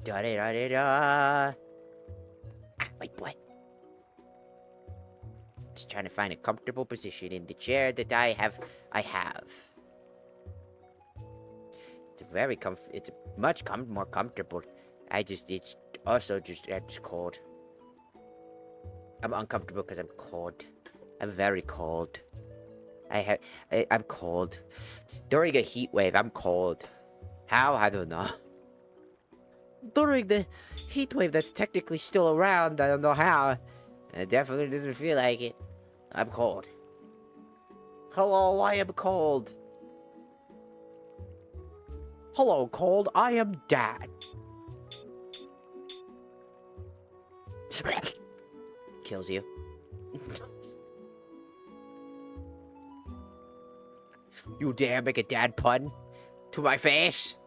Da da da da da. Wait, what? Just trying to find a comfortable position in the chair that I have. It's much more comfortable. It's also just, it's cold. I'm uncomfortable because I'm cold. I'm very cold. I'm cold. During a heat wave, I'm cold. How? I don't know. During the heat wave that's technically still around, I don't know how. It definitely doesn't feel like it. I'm cold. Hello, I am cold. Hello, cold. I am Dad. Kills you. You dare make a dad pun to my face?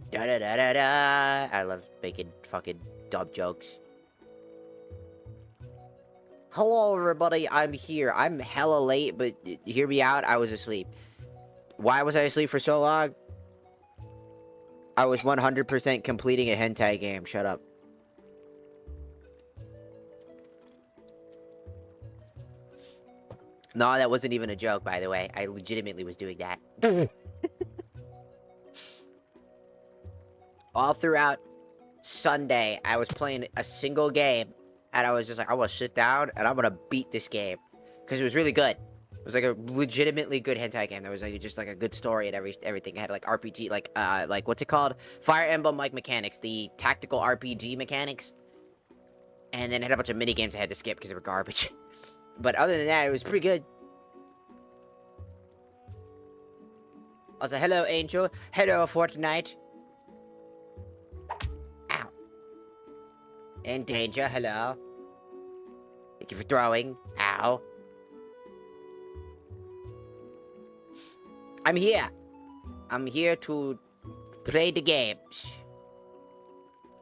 Da da da da da. I love making fucking dumb jokes. Hello, everybody. I'm here. I'm hella late, but hear me out. I was asleep. Why was I asleep for so long? I was 100% completing a hentai game. Shut up. No, that wasn't even a joke, by the way. I legitimately was doing that. All throughout Sunday, I was playing a single game. And I was just like, I want to sit down and I'm going to beat this game. Because it was really good. It was like a legitimately good hentai game. There was like just like a good story and everything. It had like RPG, like what's it called? Fire Emblem like mechanics. The tactical RPG mechanics. And then it had a bunch of mini games I had to skip because they were garbage. But other than that, it was pretty good. Also, hello, Angel. Hello, Fortnite. Ow. In danger, hello. Thank you for throwing. Ow. I'm here. I'm here to play the games.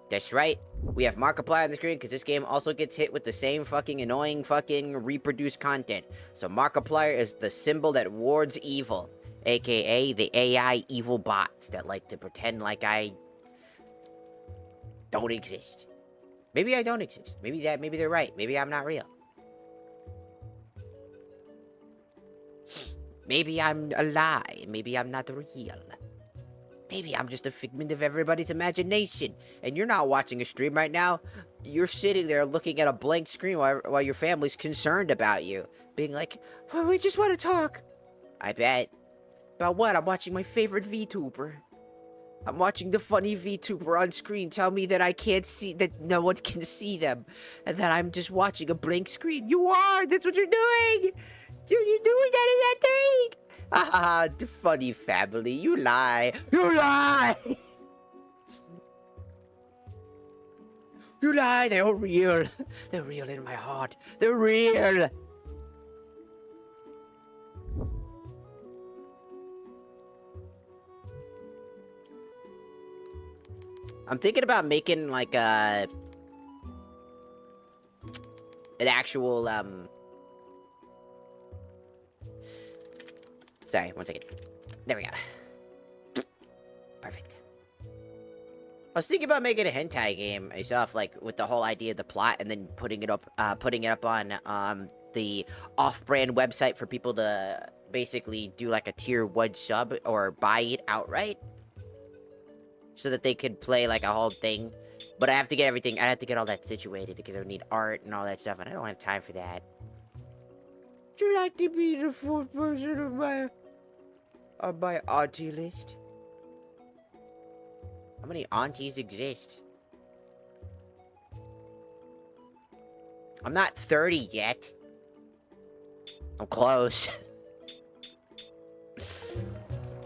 That's right. We have Markiplier on the screen because this game also gets hit with the same fucking annoying fucking reproduced content. So Markiplier is the symbol that wards evil, aka the AI evil bots that like to pretend like I don't exist. Maybe I don't exist. Maybe they're right. Maybe I'm not real. Maybe I'm a lie. Maybe I'm not real. Maybe I'm just a figment of everybody's imagination. And you're not watching a stream right now. You're sitting there looking at a blank screen while your family's concerned about you. Being like, well, we just want to talk. I bet. About what? I'm watching my favorite VTuber. I'm watching the funny VTuber on screen tell me that I can't see, that no one can see them. And that I'm just watching a blank screen. You are! That's what you're doing! You're doing that in that thing! Ah, the funny family. You lie. You lie! You lie. They're real. They're real in my heart. They're real. I'm thinking about making like an actual sorry, one second. There we go. Perfect. I was thinking about making a hentai game myself, like with the whole idea of the plot, and then putting it up on the off-brand website for people to basically do like a tier 1 sub or buy it outright, so that they could play like a whole thing. But I have to get everything. I have to get all that situated because I would need art and all that stuff, and I don't have time for that. Would you like to be the 4th person of my auntie list? How many aunties exist? I'm not 30 yet. I'm close.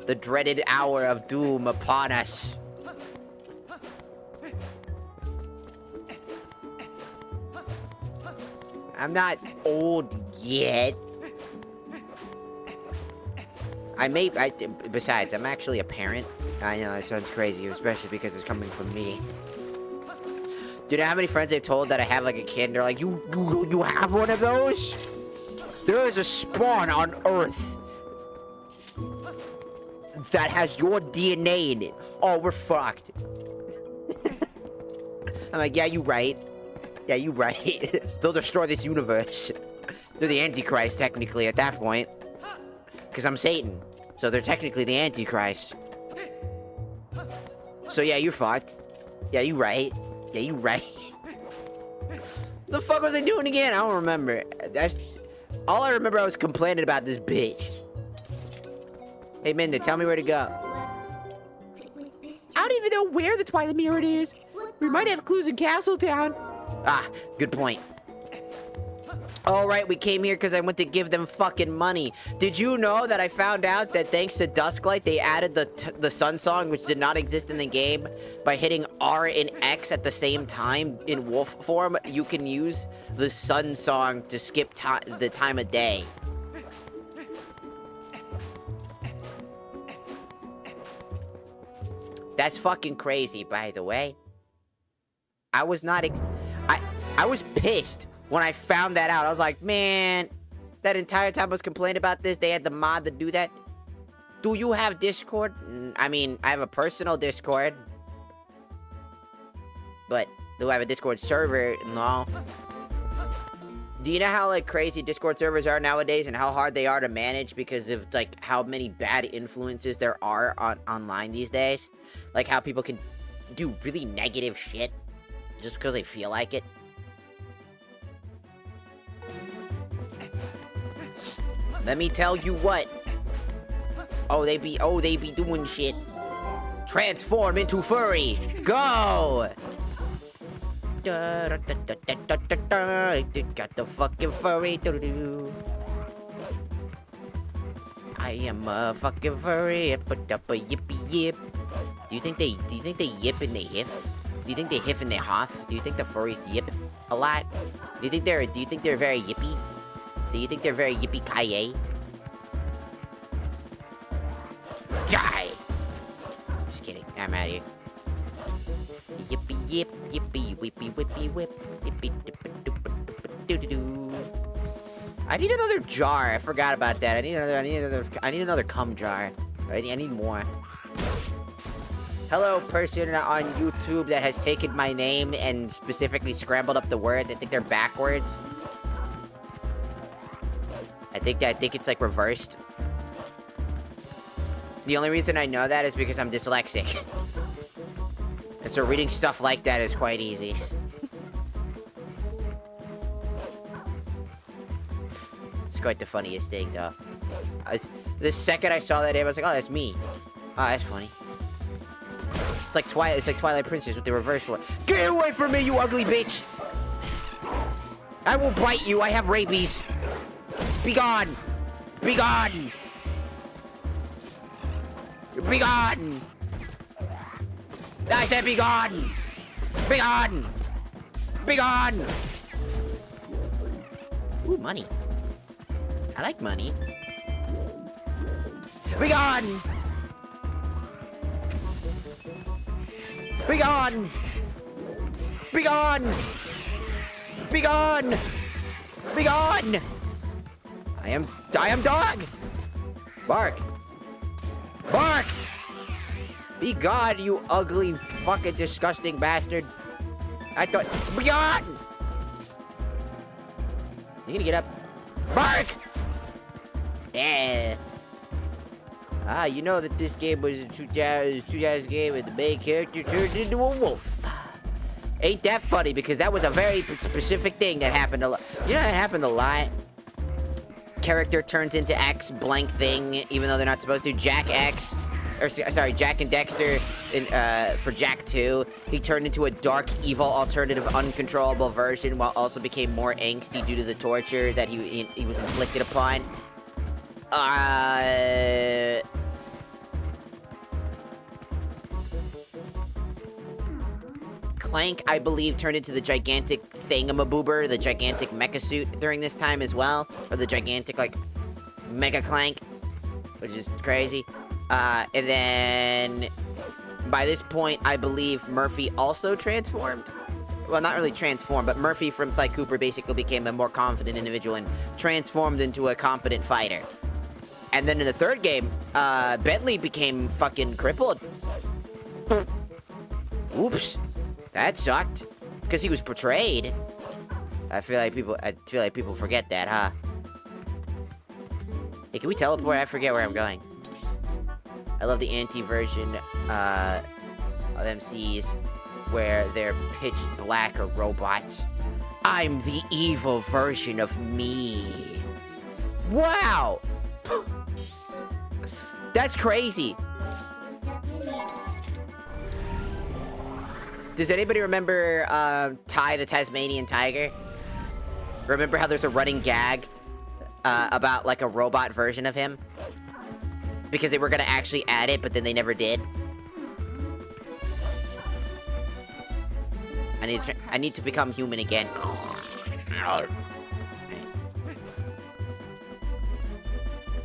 The dreaded hour of doom upon us. I'm not old yet. Besides, I'm actually a parent. I know, that sounds crazy, especially because it's coming from me. Do you know how many friends I've told that I have like a kid and they're like, you have one of those? There is a spawn on Earth that has your DNA in it. Oh, we're fucked. I'm like, yeah, you right. Yeah, you right. They'll destroy this universe. They're the Antichrist, technically, at that point. Because I'm Satan. So they're technically the Antichrist. So yeah, you're fucked. Yeah, you right. Yeah, you right. The fuck was I doing again? I don't remember. All I remember, I was complaining about this bitch. Hey, Minda, tell me where to go. I don't even know where the Twilight Mirror is. We might have clues in Castletown. Ah, good point. All right, we came here because I went to give them fucking money. Did you know that I found out that thanks to Dusklight, they added the Sun Song, which did not exist in the game, by hitting R and X at the same time in wolf form? You can use the Sun Song to skip the time of day. That's fucking crazy, by the way. I was not I was pissed when I found that out. I was like, man, that entire time I was complaining about this, they had the mod to do that. Do you have Discord? I mean, I have a personal Discord. But do I have a Discord server? No. Do you know how, like, crazy Discord servers are nowadays and how hard they are to manage because of, like, how many bad influences there are online these days? Like, how people can do really negative shit just because they feel like it? Let me tell you what. Oh, they be doing shit. Transform into furry. Go! Got the fucking furry. I am a fucking furry. Put up a yippee yip. Do you think they yip and they hiff? Do you think they hiff and they hoff? Do you think the furries yip a lot? Do you think they're very yippy? Do you think they're very yippee-ki-yay? Die! Just kidding. I'm out of here. Yippee yip, yippee whippy whippy whip, yippee doo doo doo. I need another jar. I forgot about that. I need another cum jar. I need more. Hello, person on YouTube that has taken my name and specifically scrambled up the words. I think they're backwards. I think it's like reversed. The only reason I know that is because I'm dyslexic. And so reading stuff like that is quite easy. It's quite the funniest thing, though. The second I saw that name, I was like, oh, that's me. Oh, that's funny. It's like Twilight Princess with the reverse one. Get away from me, you ugly bitch! I will bite you, I have rabies. Be gone! Be gone! Be gone! I said be gone! Be gone! Be gone! Ooh, money. I like money. Be gone! Be gone! Be gone! Be gone! Be gone! I am dog! Bark! Bark! Be gone, you ugly, fucking disgusting bastard! I thought... Be gone! You gonna get up? Bark! Yeah. Ah, you know that this game was a 2000 game and the main character turned into a wolf. Ain't that funny? Because that was a very specific thing that happened a lot. You know that happened a lot? Character turns into X blank thing, even though they're not supposed to. Jack X, or sorry, Jack and Dexter, for Jack 2, he turned into a dark, evil, alternative, uncontrollable version, while also became more angsty due to the torture that he was inflicted upon. Clank, I believe, turned into the gigantic thingamaboober, the gigantic mecha suit during this time as well. Or the gigantic, like, Mega Clank, which is crazy. And then, by this point, I believe Murphy also transformed. Well, not really transformed, but Murphy from Sly Cooper basically became a more confident individual and transformed into a competent fighter. And then in the third game, Bentley became fucking crippled. Oops. That sucked. Because he was portrayed. I feel like people forget that, huh? Hey, can we teleport? I forget where I'm going. I love the anti-version of MCs where they're pitch black or robots. I'm the evil version of me. Wow! That's crazy. Does anybody remember Ty the Tasmanian Tiger? Remember how there's a running gag about like a robot version of him? Because they were gonna actually add it, but then they never did. I need to become human again.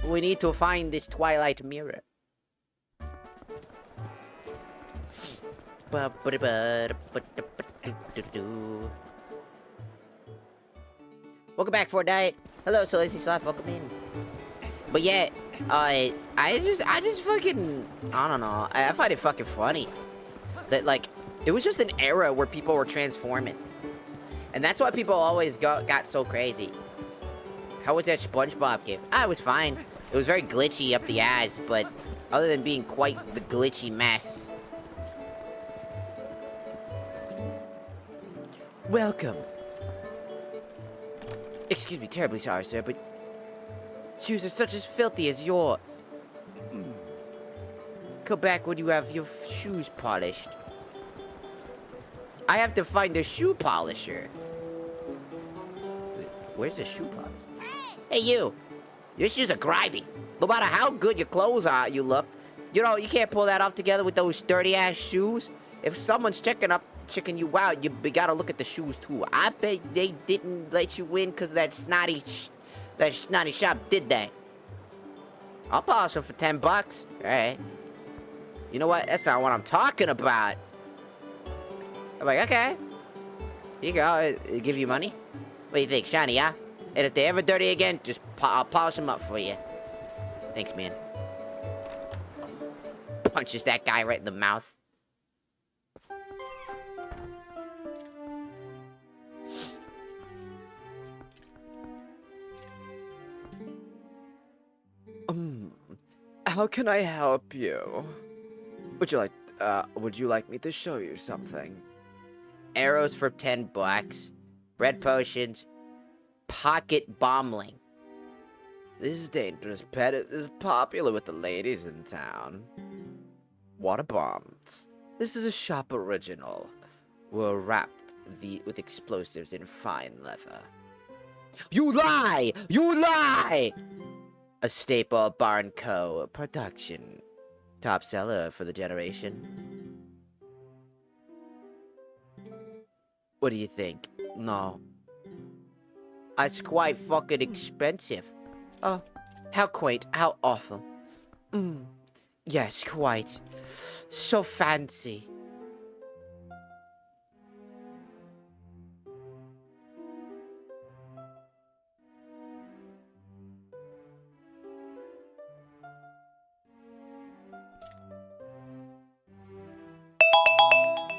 We need to find this Twilight mirror. Welcome back, Fortnite. Hello, So Lazy Sloth. Welcome in. But yeah, I just fucking, I don't know. I find it fucking funny that like it was just an era where people were transforming, and that's why people always got so crazy. How was that SpongeBob game? Ah, it was fine. It was very glitchy up the ass, but other than being quite the glitchy mess. Welcome. Excuse me, terribly sorry, sir, but shoes are such as filthy as yours. Come back when you have your shoes polished. I have to find a shoe polisher. Where's the shoe polish? Hey, you! Your shoes are grimy. No matter how good your clothes are, you look. You know, you can't pull that off together with those dirty-ass shoes. If someone's checking you out, you gotta look at the shoes, too. I bet they didn't let you in because of that snotty shop, did they? I'll polish them for 10 bucks. Alright. You know what? That's not what I'm talking about. I'm like, okay. Here you go. I'll give you money. What do you think, shiny, yeah? And if they ever dirty again, just I'll polish them up for you. Thanks, man. Punches that guy right in the mouth. How can I help you? Would you like me to show you something? Arrows for 10 bucks. Bread potions. Pocket bombling. This dangerous pet is popular with the ladies in town. Water bombs. This is a shop original. We're wrapped with explosives in fine leather. You lie! You lie! A staple Bar & Co. production. Top seller for the generation. What do you think? No. It's quite fucking expensive. Oh, how quaint, how awful. Yes, quite. So fancy.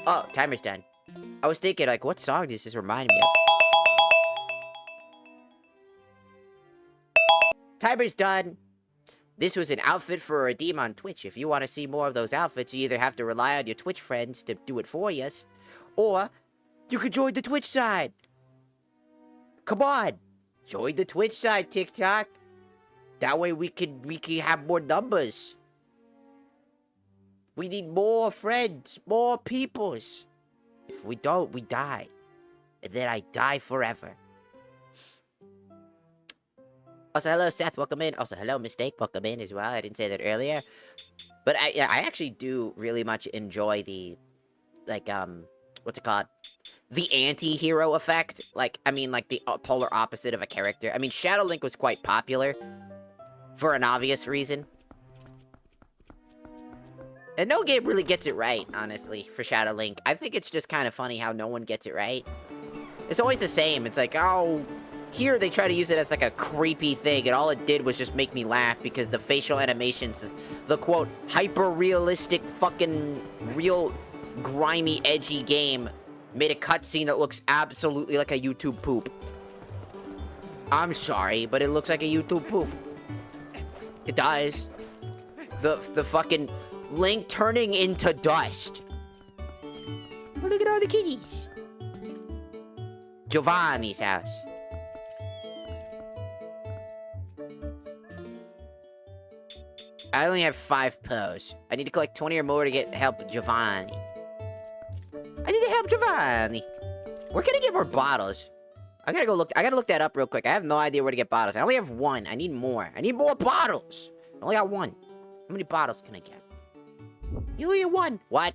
Oh, timer's done. I was thinking, like, what song does this remind me of? Timer's done. This was an outfit for a redeem on Twitch. If you want to see more of those outfits, you either have to rely on your Twitch friends to do it for you, or you could join the Twitch side. Come on, join the Twitch side, TikTok. That way we can have more numbers. We need more friends, more peoples. If we don't, we die. And then I die forever. Also, hello, Seth. Welcome in. Also, hello, Mistake. Welcome in as well. I didn't say that earlier. But I actually do really much enjoy the, like, what's it called? The anti-hero effect. Like, I mean, like, the polar opposite of a character. I mean, Shadow Link was quite popular. For an obvious reason. And no game really gets it right, honestly, for Shadow Link. I think it's just kind of funny how no one gets it right. It's always the same. It's like, oh, Here, they try to use it as like a creepy thing, and all it did was just make me laugh because the facial animations, the quote, hyper-realistic fucking real grimy, edgy game made a cutscene that looks absolutely like a YouTube poop. I'm sorry, but it looks like a YouTube poop. It does. The fucking Link turning into dust. Oh, look at all the kitties. Giovanni's house. I only have 5 posts. I need to collect 20 or more to get help Giovanni. I need to help Giovanni. Where can I get more bottles? I gotta look that up real quick. I have no idea where to get bottles. I only have 1. I need more. I need more bottles. I only got 1. How many bottles can I get? You only get 1. What?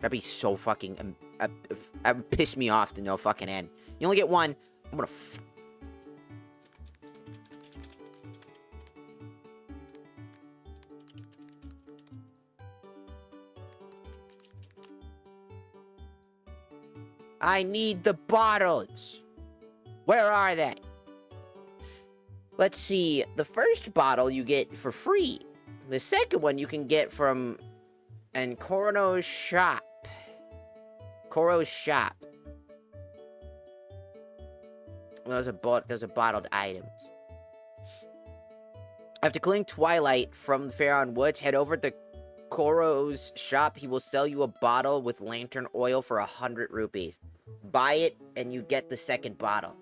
That'd be so fucking... piss me off to no fucking end. You only get 1. I'm gonna... I need the bottles. Where are they? Let's see. The first bottle you get for free. The second one you can get from Koro's shop. Koro's shop. Those are bottled items. After clearing Twilight from the Faron Woods, head over to Koro's shop. He will sell you a bottle with lantern oil for 100 rupees. Buy it and you get the second bottle.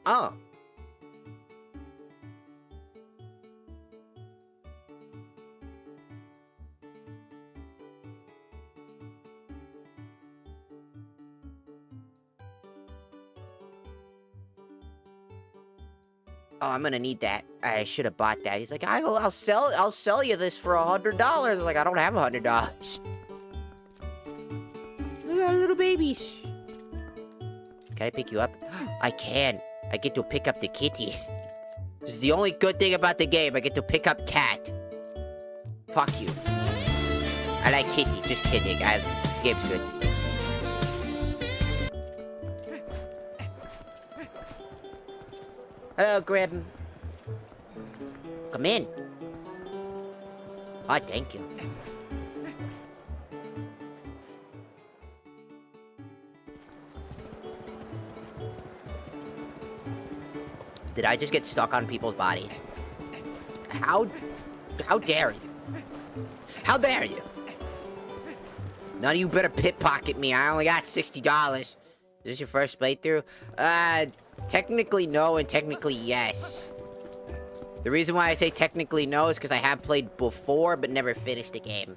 Oh. Oh, I'm gonna need that. I should have bought that. He's like, I'll sell you this for $100. I'm like, I don't have $100. Look at little babies. Can I pick you up? I can. I get to pick up the kitty. This is the only good thing about the game. I get to pick up cat. Fuck you. I like kitty. Just kidding. The game's good. Hello, Grim. Come in. Oh, thank you. Did I just get stuck on people's bodies? How dare you? How dare you? None of you better pickpocket me. I only got $60. Is this your first playthrough? Technically no, and technically yes. The reason why I say technically no is because I have played before, but never finished the game.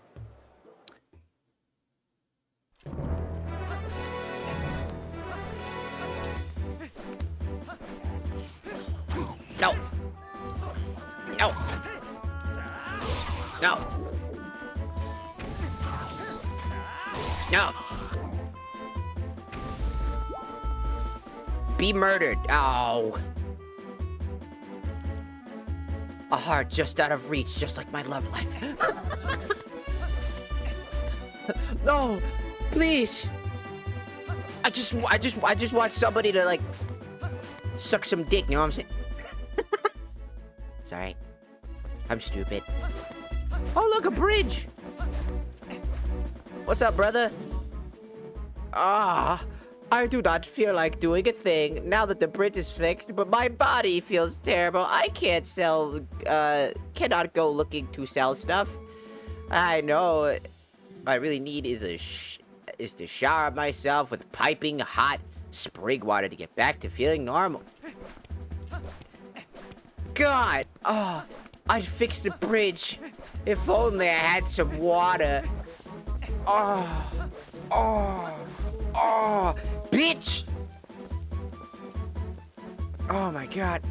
No. No. No. No. Be murdered. Oh. A heart just out of reach, just like my love life. No, please. I just want somebody to like suck some dick. You know what I'm saying? Sorry, I'm stupid. Oh, look, a bridge. What's up, brother? I do not feel like doing a thing now that the bridge is fixed, but my body feels terrible. I can't cannot go looking to sell stuff. I know. What I really need is to shower myself with piping hot spring water to get back to feeling normal. God, I'd fix the bridge. If only I had some water. Bitch! Oh my god.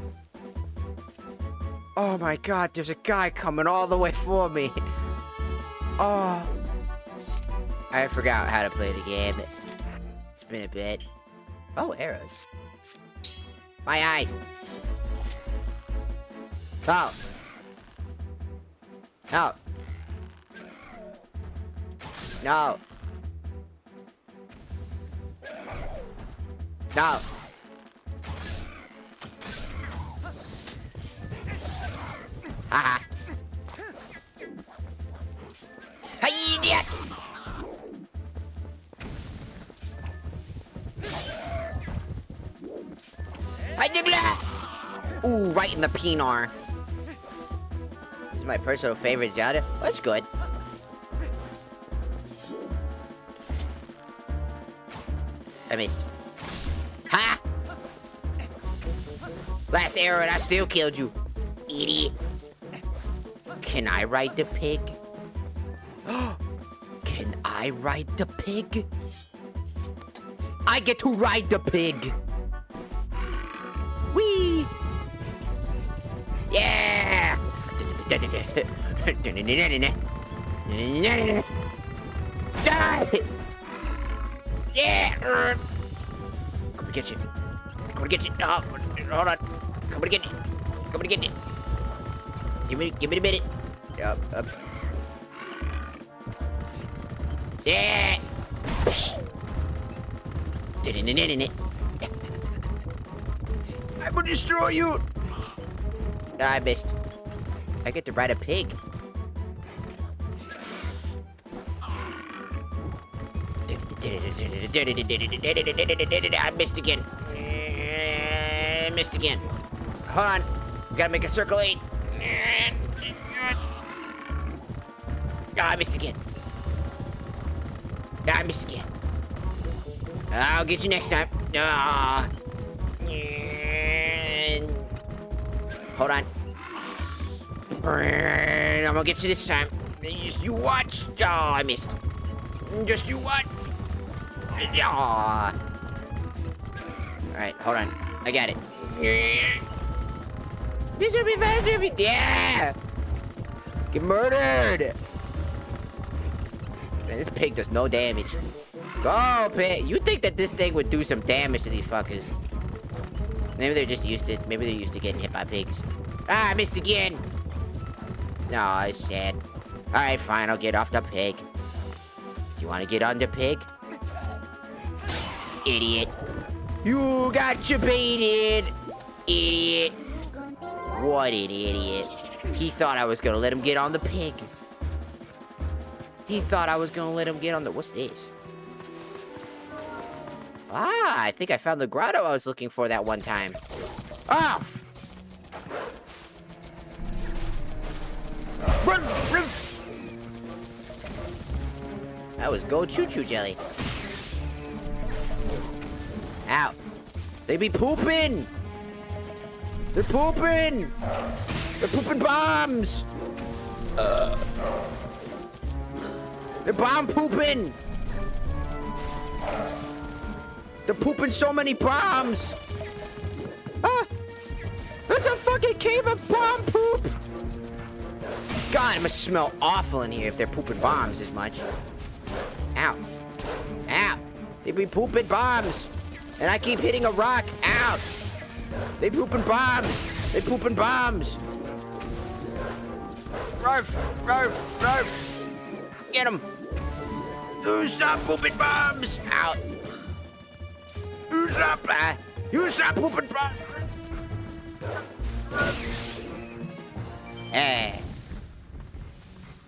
Oh my god, there's a guy coming all the way for me. Oh. I forgot how to play the game. It's been a bit. Oh, arrows. My eyes. Oh. No. No. No. Haha. Hey, idiot! Hi, Dibbler! Ooh, right in the penar. This is my personal favorite Zelda. That's good. I missed. Ha! Last arrow and I still killed you. Idiot. Can I ride the pig? Can I ride the pig? I get to ride the pig. Whee! Yeah! Die! Yeah! Come and get you. Come and get you. No, hold on. Come and get you. Come and get you. Give me a minute. Up. Yeah! I will destroy you! I missed. I get to ride a pig. I missed again. I missed again. Hold on. Gotta make a circle 8. I missed again. I missed again. I'll get you next time. Hold on. I'm gonna get you this time. Just you watch. Oh, I missed. Just you watch. Alright, hold on. I got it. This will be faster if you... Yeah! Get murdered! Man, this pig does no damage. Go, pig! You'd think that this thing would do some damage to these fuckers. Maybe they're just used to it. Maybe they're used to getting hit by pigs. Ah, I missed again! No, it's sad. Alright, fine, I'll get off the pig. Do you want to get on the pig? Idiot. You got you baited! Idiot. What an idiot. He thought I was gonna let him get on the pig. He thought I was gonna let him get on the... What's this? Ah, I think I found the grotto I was looking for that one time. Ah! Run, run. That was gold choo-choo jelly. Ow. They be pooping! They're pooping! They're pooping bombs! They're bomb pooping! They're pooping so many bombs! Ah! There's a fucking cave of bomb poop! God, it must smell awful in here if they're pooping bombs as much. Ow. Ow. They be pooping bombs! And I keep hitting a rock. Ow! They pooping bombs! They pooping bombs! Rarf! Rarf! Rarf! Get him! You stop pooping bombs! Out! You stop! You stop pooping bombs! Hey!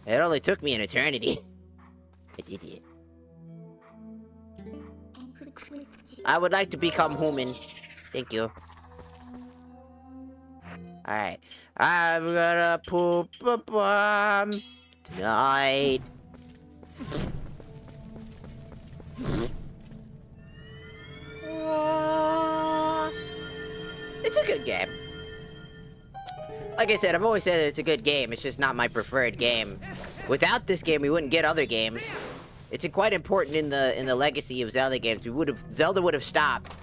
It only took me an eternity. I did it. I would like to become human. Thank you. Alright. I'm gonna poop a bomb tonight. It's a good game. Like I said, I've always said that it's a good game. It's just not my preferred game. Without this game, we wouldn't get other games. It's quite important in the legacy of Zelda games. Zelda would have stopped.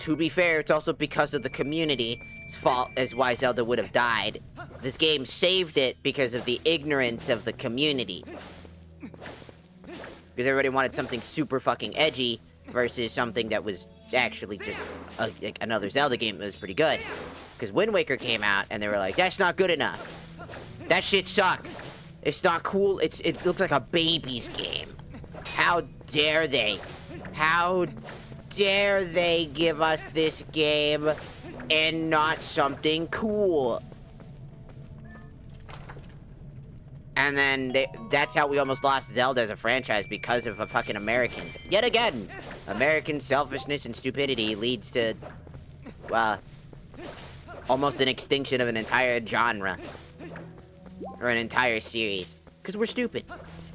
To be fair, it's also because of the community's fault as why Zelda would have died. This game saved it because of the ignorance of the community. Because everybody wanted something super fucking edgy versus something that was actually just like another Zelda game that was pretty good. Because Wind Waker came out and they were like, that's not good enough. That shit sucked. It's not cool. It looks like a baby's game. How dare they How dare they give us this game and not something cool? And then that's how we almost lost Zelda as a franchise, because of fucking Americans. Yet again, American selfishness and stupidity leads to, almost an extinction of an entire genre. Or an entire series. Because we're stupid.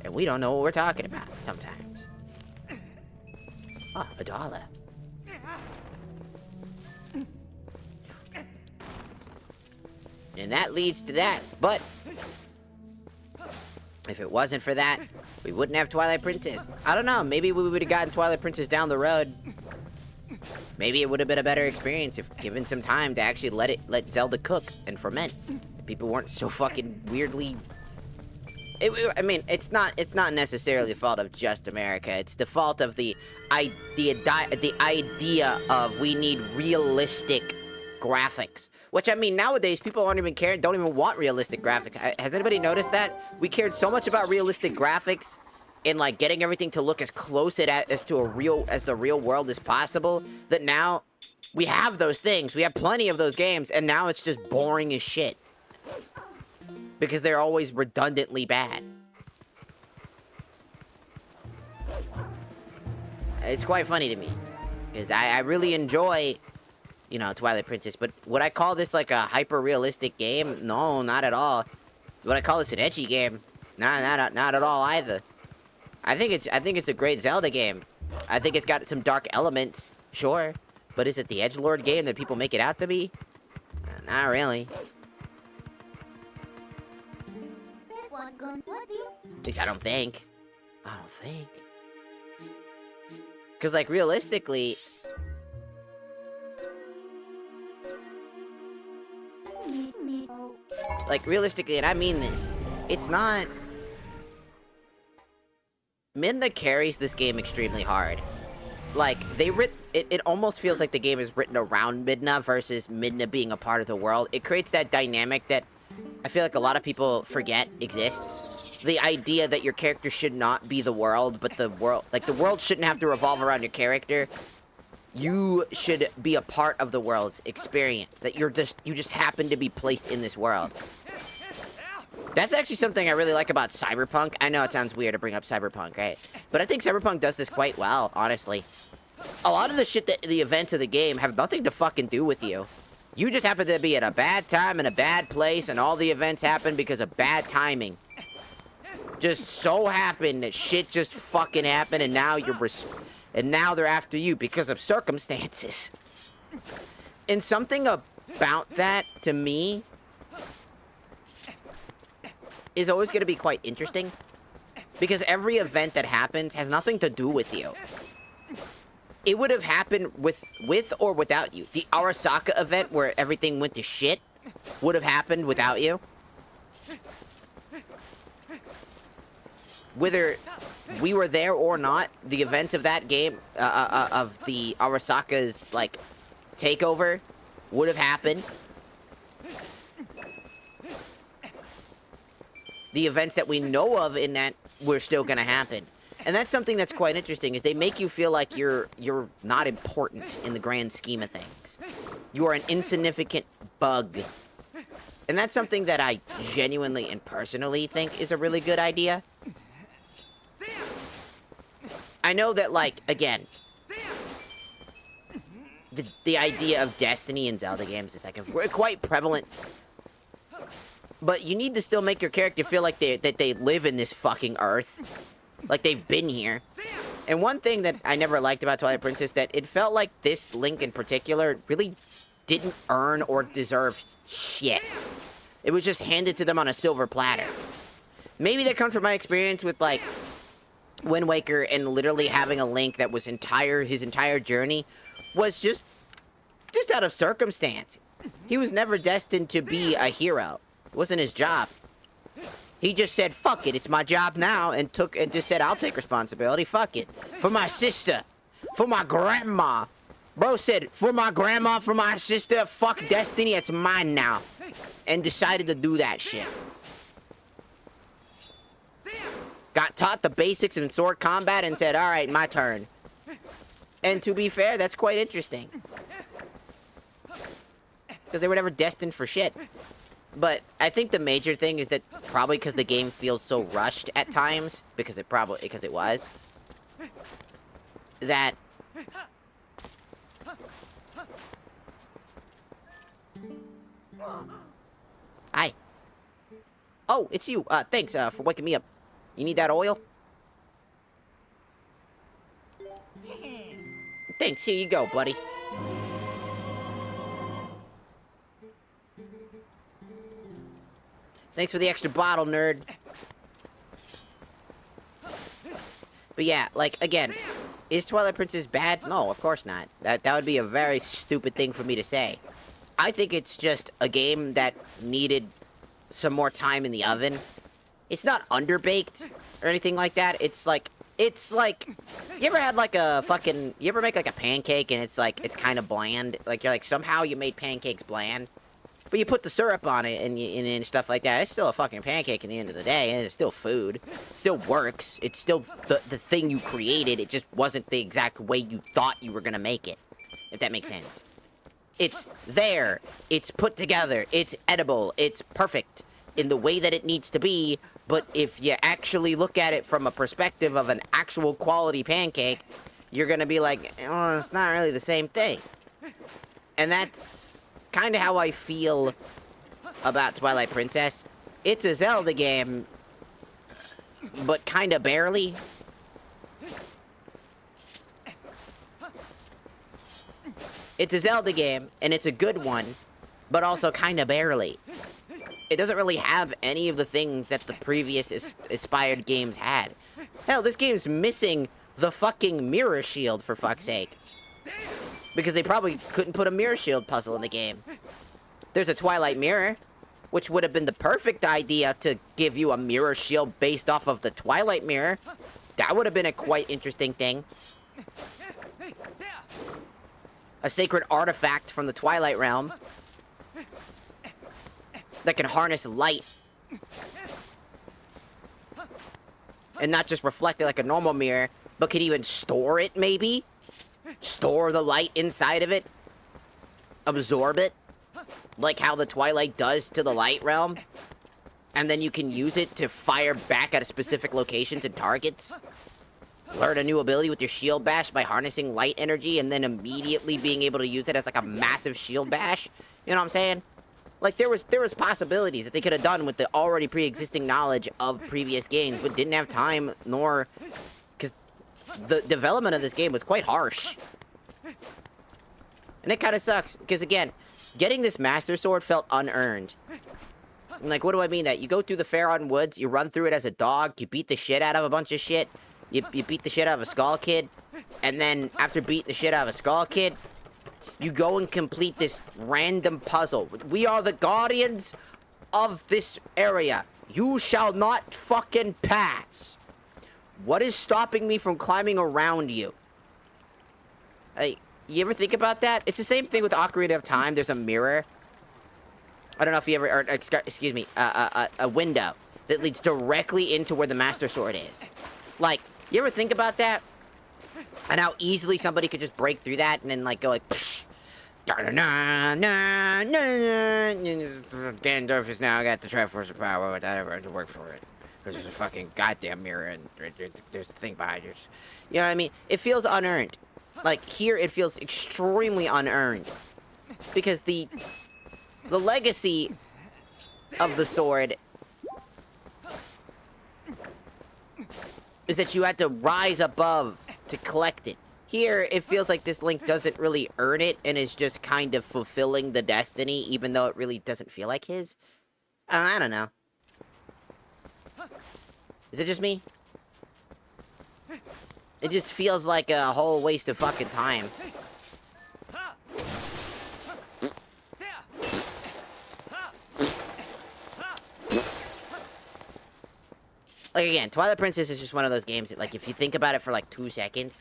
And we don't know what we're talking about sometimes. Ah, $1. And that leads to that. But if it wasn't for that, we wouldn't have Twilight Princess. I don't know, maybe we would have gotten Twilight Princess down the road. Maybe it would have been a better experience if given some time to actually let Zelda cook and ferment. If people weren't so fucking weirdly... I mean, it's not necessarily the fault of just America. It's the fault of the idea of we need realistic graphics. Which, I mean, nowadays, people don't even want realistic graphics. Has anybody noticed that? We cared so much about realistic graphics and, like, getting everything to look as close as the real world as possible, that now we have those things. We have plenty of those games, and now it's just boring as shit. Because they're always redundantly bad. It's quite funny to me. Because I really enjoy... you know, Twilight Princess, but would I call this like a hyper-realistic game? No, not at all. Would I call this an edgy game? Not at all either. I think it's a great Zelda game. I think it's got some dark elements, sure, but is it the edgelord game that people make it out to be? Not really. At least I don't think. Because, like, realistically... like, realistically, and I mean this, it's not... Midna carries this game extremely hard. Like, it almost feels like the game is written around Midna versus Midna being a part of the world. It creates that dynamic that I feel like a lot of people forget exists. The idea that your character should not be the world, but the world shouldn't have to revolve around your character. You should be a part of the world's experience. That you just happen to be placed in this world. That's actually something I really like about Cyberpunk. I know it sounds weird to bring up Cyberpunk, right? But I think Cyberpunk does this quite well, honestly. A lot of the shit that the events of the game have nothing to fucking do with you. You just happen to be at a bad time in a bad place, and all the events happen because of bad timing. Just so happened that shit just fucking happened, and now now they're after you because of circumstances. And something about that, to me, is always going to be quite interesting. Because every event that happens has nothing to do with you. It would have happened with or without you. The Arasaka event where everything went to shit would have happened without you. Whether we were there or not, the event of that game, of the Arasaka's, like, takeover, would have happened. The events that we know of in that were still gonna happen. And that's something that's quite interesting, is they make you feel like you're not important in the grand scheme of things. You are an insignificant bug. And that's something that I genuinely and personally think is a really good idea. I know that, like, again, the idea of destiny in Zelda games is, like, quite prevalent. But you need to still make your character feel like they live in this fucking earth. Like they've been here. And one thing that I never liked about Twilight Princess, that it felt like this Link in particular really didn't earn or deserve shit. It was just handed to them on a silver platter. Maybe that comes from my experience with, like, Wind Waker, and literally having a Link that was his entire journey was just out of circumstance. He was never destined to be a hero. It wasn't his job. He just said, fuck it, it's my job now, and just said, I'll take responsibility, fuck it. For my sister. For my grandma. Bro said, for my grandma, for my sister, fuck destiny, it's mine now. And decided to do that shit. Got taught the basics in sword combat and said, alright, my turn. And to be fair, that's quite interesting. Because they were never destined for shit. But I think the major thing is that probably because the game feels so rushed at times, because it was, that Hi. Oh, it's you. Thanks, for waking me up. You need that oil? Thanks, here you go, buddy. Thanks for the extra bottle, nerd. But yeah, like, again, is Twilight Princess bad? No, of course not. That would be a very stupid thing for me to say. I think it's just a game that needed some more time in the oven. It's not underbaked or anything like that. It's like, you ever had like a fucking, you ever make like a pancake and it's like, it's kind of bland? Like, you're like, somehow you made pancakes bland. But you put the syrup on it and stuff like that. It's still a fucking pancake at the end of the day, and it's still food. It still works. It's still the thing you created. It just wasn't the exact way you thought you were gonna make it. If that makes sense. It's there. It's put together. It's edible. It's perfect in the way that it needs to be. But if you actually look at it from a perspective of an actual quality pancake, you're gonna be like, oh, it's not really the same thing. And that's kind of how I feel about Twilight Princess. It's a Zelda game, but kind of barely. It's a Zelda game, and it's a good one, but also kind of barely. It doesn't really have any of the things that the previous inspired games had. Hell, this game's missing the fucking mirror shield, for fuck's sake. Because they probably couldn't put a mirror shield puzzle in the game. There's a Twilight mirror, which would have been the perfect idea to give you a mirror shield based off of the Twilight mirror. That would have been a quite interesting thing. A sacred artifact from the Twilight realm that can harness light and not just reflect it like a normal mirror, but could even store it, maybe? Store the light inside of it? Absorb it? Like how the Twilight does to the light realm? And then you can use it to fire back at a specific location to targets? Learn a new ability with your shield bash by harnessing light energy and then immediately being able to use it as like a massive shield bash? You know what I'm saying? Like, there was possibilities that they could have done with the already pre-existing knowledge of previous games, but didn't have time, nor... Because the development of this game was quite harsh. And it kind of sucks, because again, getting this Master Sword felt unearned. And like, what do I mean that? You go through the Faron Woods, you run through it as a dog, you beat the shit out of a bunch of shit, you beat the shit out of a Skull Kid, and then after beating the shit out of a Skull Kid, you go and complete this random puzzle. We are the guardians of this area. You shall not fucking pass. What is stopping me from climbing around you? Hey, you ever think about that? It's the same thing with Ocarina of Time. There's a mirror. I don't know if you ever... Or, excuse me. A window that leads directly into where the Master Sword is. Like, you ever think about that? And how easily somebody could just break through that and then, like, go like... Psh, Ganondorf has now got the Triforce of Power, whatever, to work for it. Because there's a fucking goddamn mirror and there's the thing behind you. You know what I mean? It feels unearned. Like, here it feels extremely unearned. Because the legacy of the sword is that you had to rise above to collect it. Here, it feels like this Link doesn't really earn it and is just kind of fulfilling the destiny, even though it really doesn't feel like his. I don't know. Is it just me? It just feels like a whole waste of fucking time. Like, again, Twilight Princess is just one of those games that, like, if you think about it for, like, 2 seconds...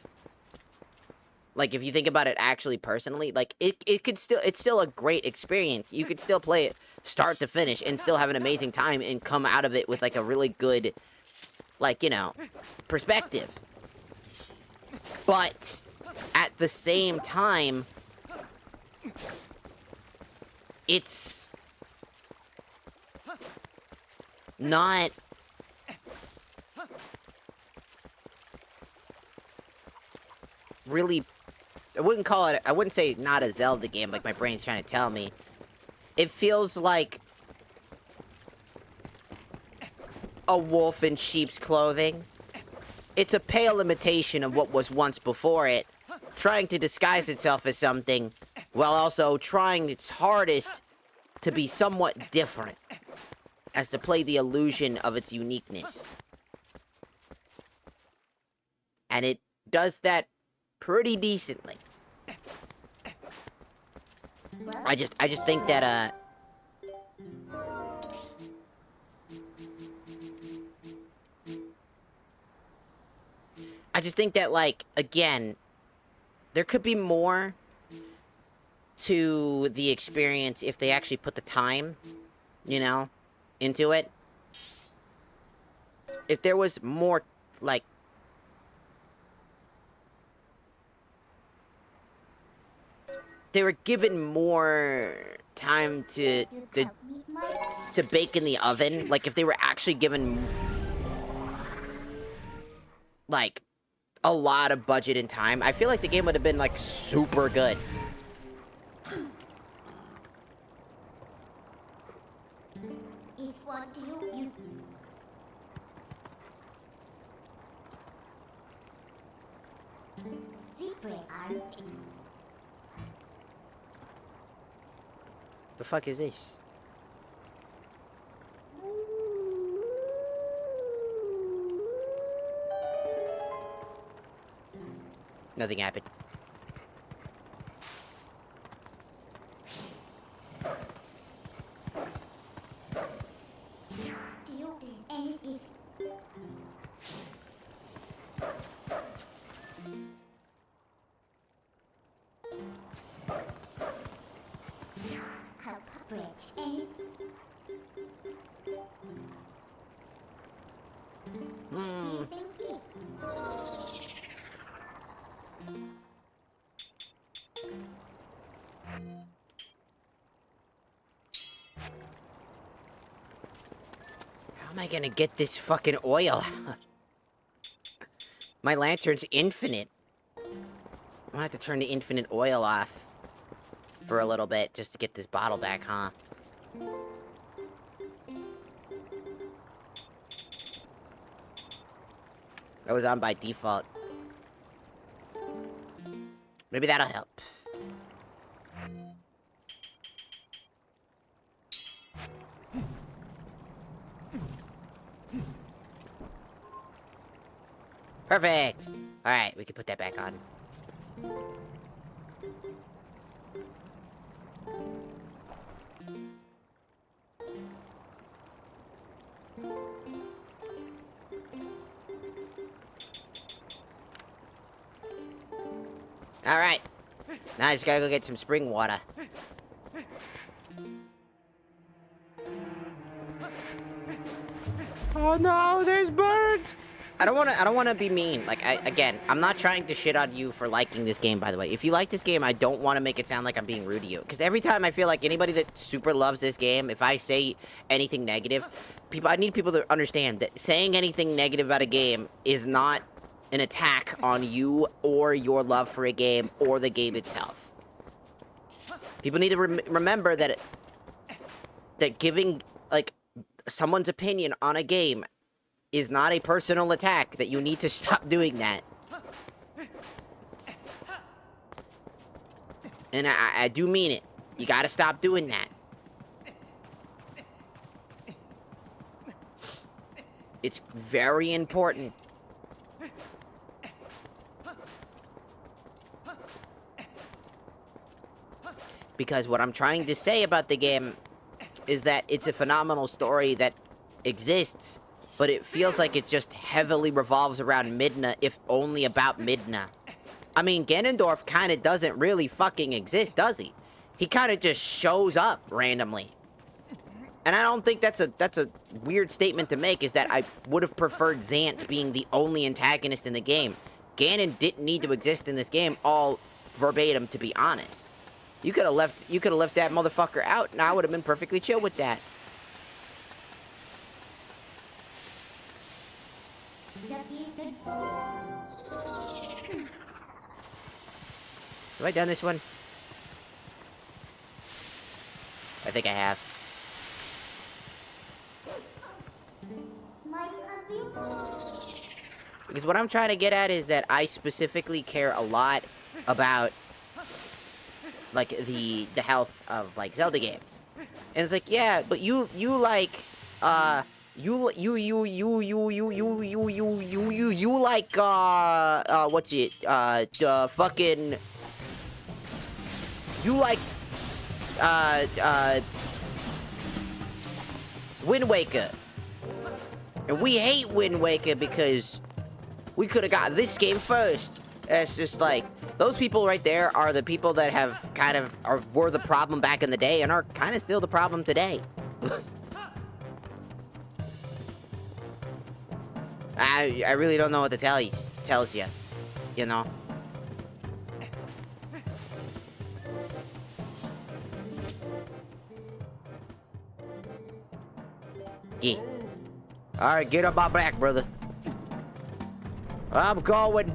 Like, if you think about it actually personally, like, it's still a great experience. You could still play it start to finish and still have an amazing time and come out of it with, like, a really good, like, you know, perspective. But at the same time, it's not really, I wouldn't say not a Zelda game like my brain's trying to tell me. It feels like a wolf in sheep's clothing. It's a pale imitation of what was once before it, trying to disguise itself as something, while also trying its hardest to be somewhat different, as to play the illusion of its uniqueness. And it does that pretty decently. I just think that, I just think that, like, again, there could be more to the experience if they actually put the time, you know, into it. If there was more, like, they were given more time to bake in the oven. Like, if they were actually given, like, a lot of budget and time, I feel like the game would have been, like, super good. The fuck is this? Nothing happened. How am I gonna get this fucking oil? My lantern's infinite. I'm gonna have to turn the infinite oil off for a little bit just to get this bottle back, huh? That was on by default. Maybe that'll help. Perfect! Alright, we can put that back on. Alright. Now I just gotta go get some spring water. Oh no, there's birds! I don't wanna be mean. Like, again, I'm not trying to shit on you for liking this game, by the way. If you like this game, I don't want to make it sound like I'm being rude to you. Because every time I feel like anybody that super loves this game, if I say anything negative, I need people to understand that saying anything negative about a game is not an attack on you or your love for a game or the game itself. People need to remember that that giving, like, someone's opinion on a game is not a personal attack, that you need to stop doing that. And I do mean it. You gotta stop doing that. It's very important. Because what I'm trying to say about the game is that it's a phenomenal story that exists, but it feels like it just heavily revolves around Midna, if only about Midna. I mean, Ganondorf kind of doesn't really fucking exist, does he? He kind of just shows up randomly. And I don't think that's a weird statement to make, is that I would have preferred Zant being the only antagonist in the game. Ganon didn't need to exist in this game all verbatim, to be honest. You could have left that motherfucker out, and I would have been perfectly chill with that. Have I done this one? I think I have. Because what I'm trying to get at is that I specifically care a lot about, like, the health of, like, Zelda games. And it's like, yeah, but you like, what's it, fucking, you like, Wind Waker. And we hate Wind Waker because we could have got this game first. It's just like, those people right there are the people that have kind of, were the problem back in the day and are kind of still the problem today. I really don't know what to tells you, you know? Yeah. Alright, get up my back, brother. I'm going.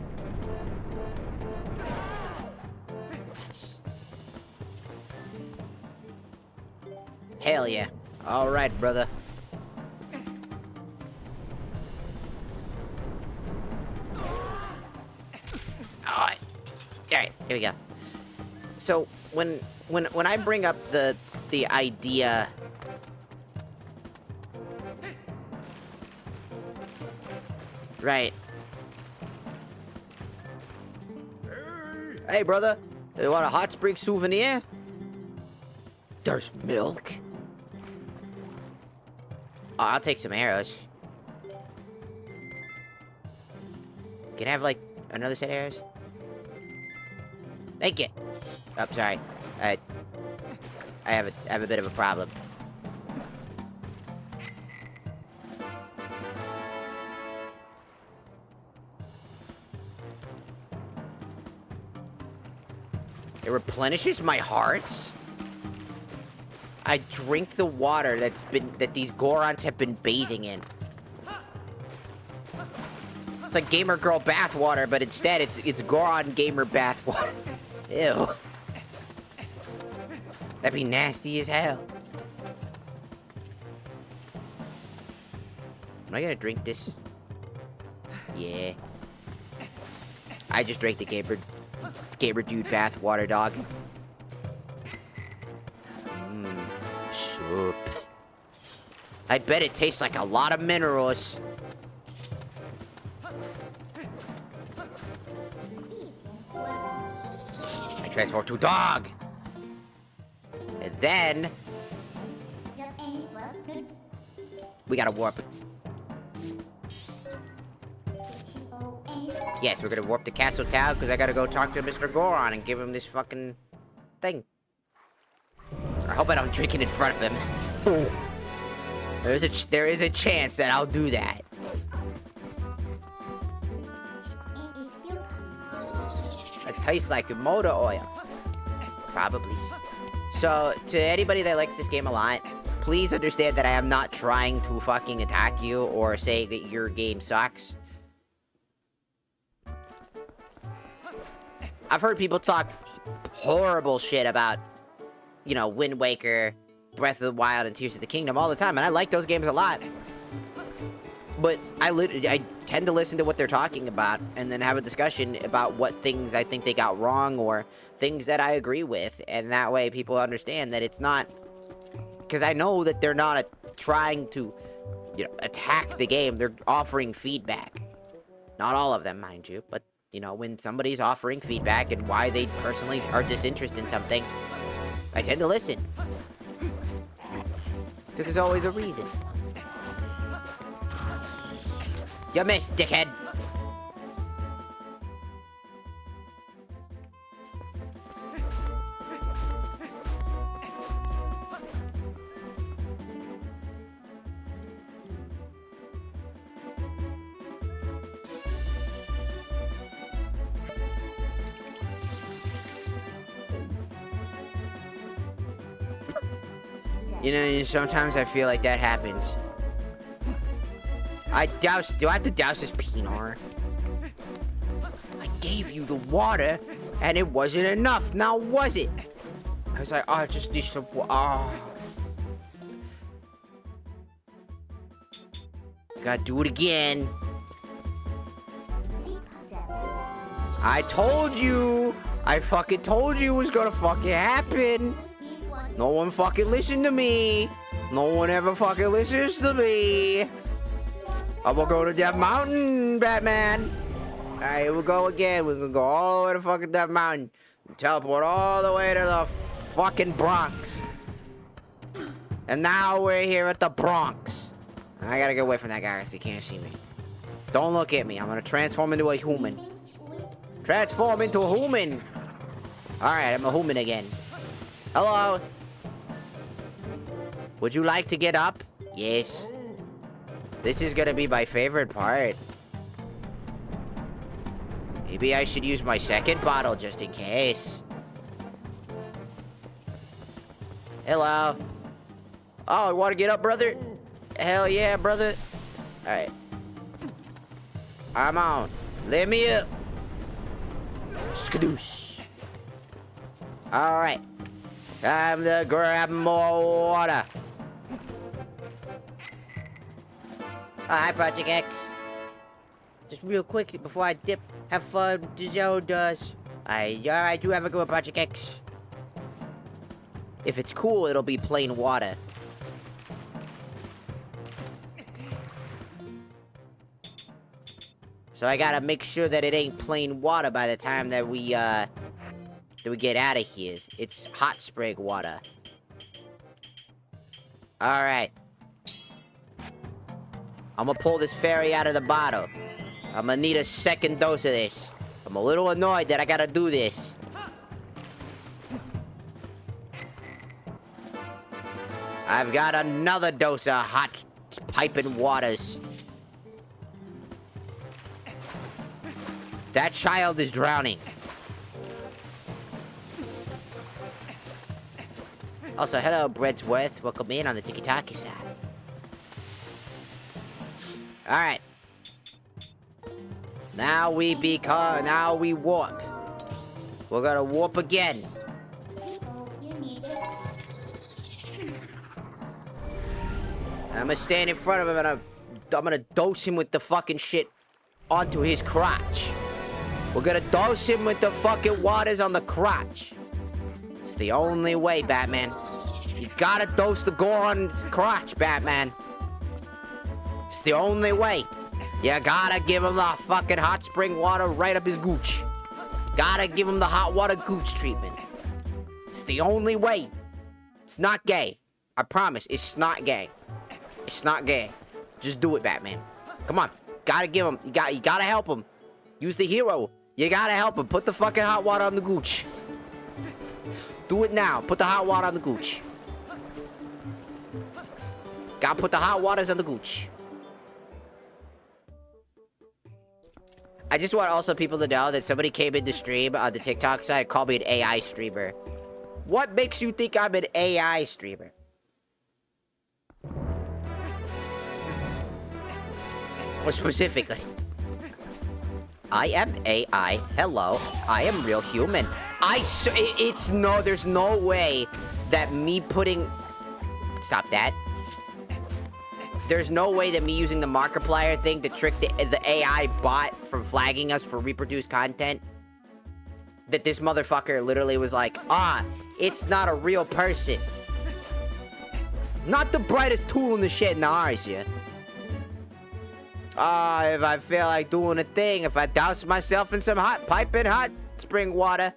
Hell yeah. Alright, brother. Alright. Alright, here we go. So, when I bring up the idea... Right. Hey, brother. You want a hot spring souvenir? There's milk? Oh, I'll take some arrows. Can I have, like, another set of arrows? Thank you. Oh, sorry. I have a bit of a problem. It replenishes my hearts? I drink the water that these Gorons have been bathing in. It's like Gamer Girl bath water, but instead it's Goron Gamer bath water. Ew. That'd be nasty as hell. Am I gonna drink this? Yeah. I just drank the Gamer Dude bath water, dog. Soup. I bet it tastes like a lot of minerals. I transform to dog. And then we gotta warp. Yes, we're gonna warp to Castle Town because I gotta go talk to Mr. Goron and give him this fucking thing. I hope I don't drink it in front of him. There is a chance that I'll do that. It tastes like motor oil. Probably. So, to anybody that likes this game a lot, please understand that I am not trying to fucking attack you or say that your game sucks. I've heard people talk horrible shit about, you know, Wind Waker, Breath of the Wild, and Tears of the Kingdom all the time, and I like those games a lot. But I tend to listen to what they're talking about, and then have a discussion about what things I think they got wrong, or things that I agree with, and that way people understand that it's not... Because I know that they're not trying to, you know, attack the game, they're offering feedback. Not all of them, mind you, but, you know, when somebody's offering feedback and why they personally are disinterested in something, I tend to listen. Because there's always a reason. You missed, dickhead! You know, sometimes I feel like that happens. Do I have to douse this peanut? I gave you the water, and it wasn't enough. Now was it? I was like, oh, I just need some water. Oh. Gotta do it again. I told you. I fucking told you it was gonna fucking happen. No one fucking listened to me. No one ever fucking listens to me. I'm gonna go to that mountain, Batman. Alright, here we go again. We're gonna go all the way to fucking that mountain. Teleport all the way to the fucking Bronx. And now we're here at the Bronx. I gotta get away from that guy so he can't see me. Don't look at me. I'm gonna transform into a human. Transform into a human. Alright, I'm a human again. Hello. Would you like to get up? Yes. This is gonna be my favorite part. Maybe I should use my second bottle just in case. Hello. Oh, you wanna get up, brother? Hell yeah, brother. Alright. I'm on. Let me up. Skadoosh. Alright. Time to grab more water. Hi, Project X. Just real quick before I dip, have fun. Joe does. Alright, you have a good one, Project X. If it's cool, it'll be plain water. So I gotta make sure that it ain't plain water by the time that we get out of here. It's hot spring water. Alright. I'm gonna pull this fairy out of the bottle. I'm gonna need a second dose of this. I'm a little annoyed that I gotta do this. I've got another dose of hot piping waters. That child is drowning. Also, hello, Breadsworth. Welcome in on the tiki-taki side. Alright. Now we warp. We're gonna warp again. I'm gonna stand in front of him and I'm gonna dose him with the fucking shit onto his crotch. We're gonna dose him with the fucking waters on the crotch. It's the only way, Batman. You gotta dose the gore on his crotch, Batman. It's the only way. You gotta give him the fucking hot spring water right up his gooch. Gotta give him the hot water gooch treatment. It's the only way. It's not gay. I promise, it's not gay. It's not gay. Just do it, Batman. Come on. Gotta give him. You gotta help him. Use the hero. You gotta help him. Put the fucking hot water on the gooch. Do it now. Put the hot water on the gooch. Gotta put the hot waters on the gooch. I just want also people to know that somebody came in the stream on the TikTok side, called me an AI streamer. What makes you think I'm an AI streamer? Or specifically, I am AI. Hello, I am real human. There's no way that me putting... Stop that. There's no way that me using the Markiplier thing to trick the AI bot from flagging us for reproduced content, that this motherfucker literally was like, it's not a real person. Not the brightest tool in the shed in the arse here. If I feel like doing a thing, if I douse myself in some piping hot spring water.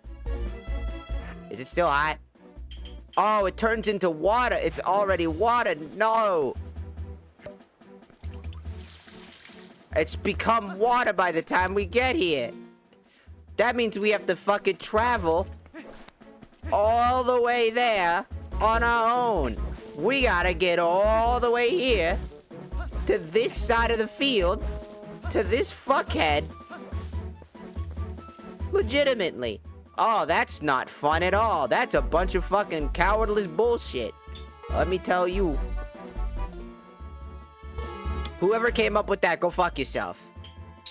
Is it still hot? Oh, it turns into water. It's already water. No. It's become water by the time we get here. That means we have to fucking travel all the way there on our own. We gotta get all the way here to this side of the field to this fuckhead. Legitimately. Oh, that's not fun at all. That's a bunch of fucking cowardless bullshit. Let me tell you. Whoever came up with that, go fuck yourself.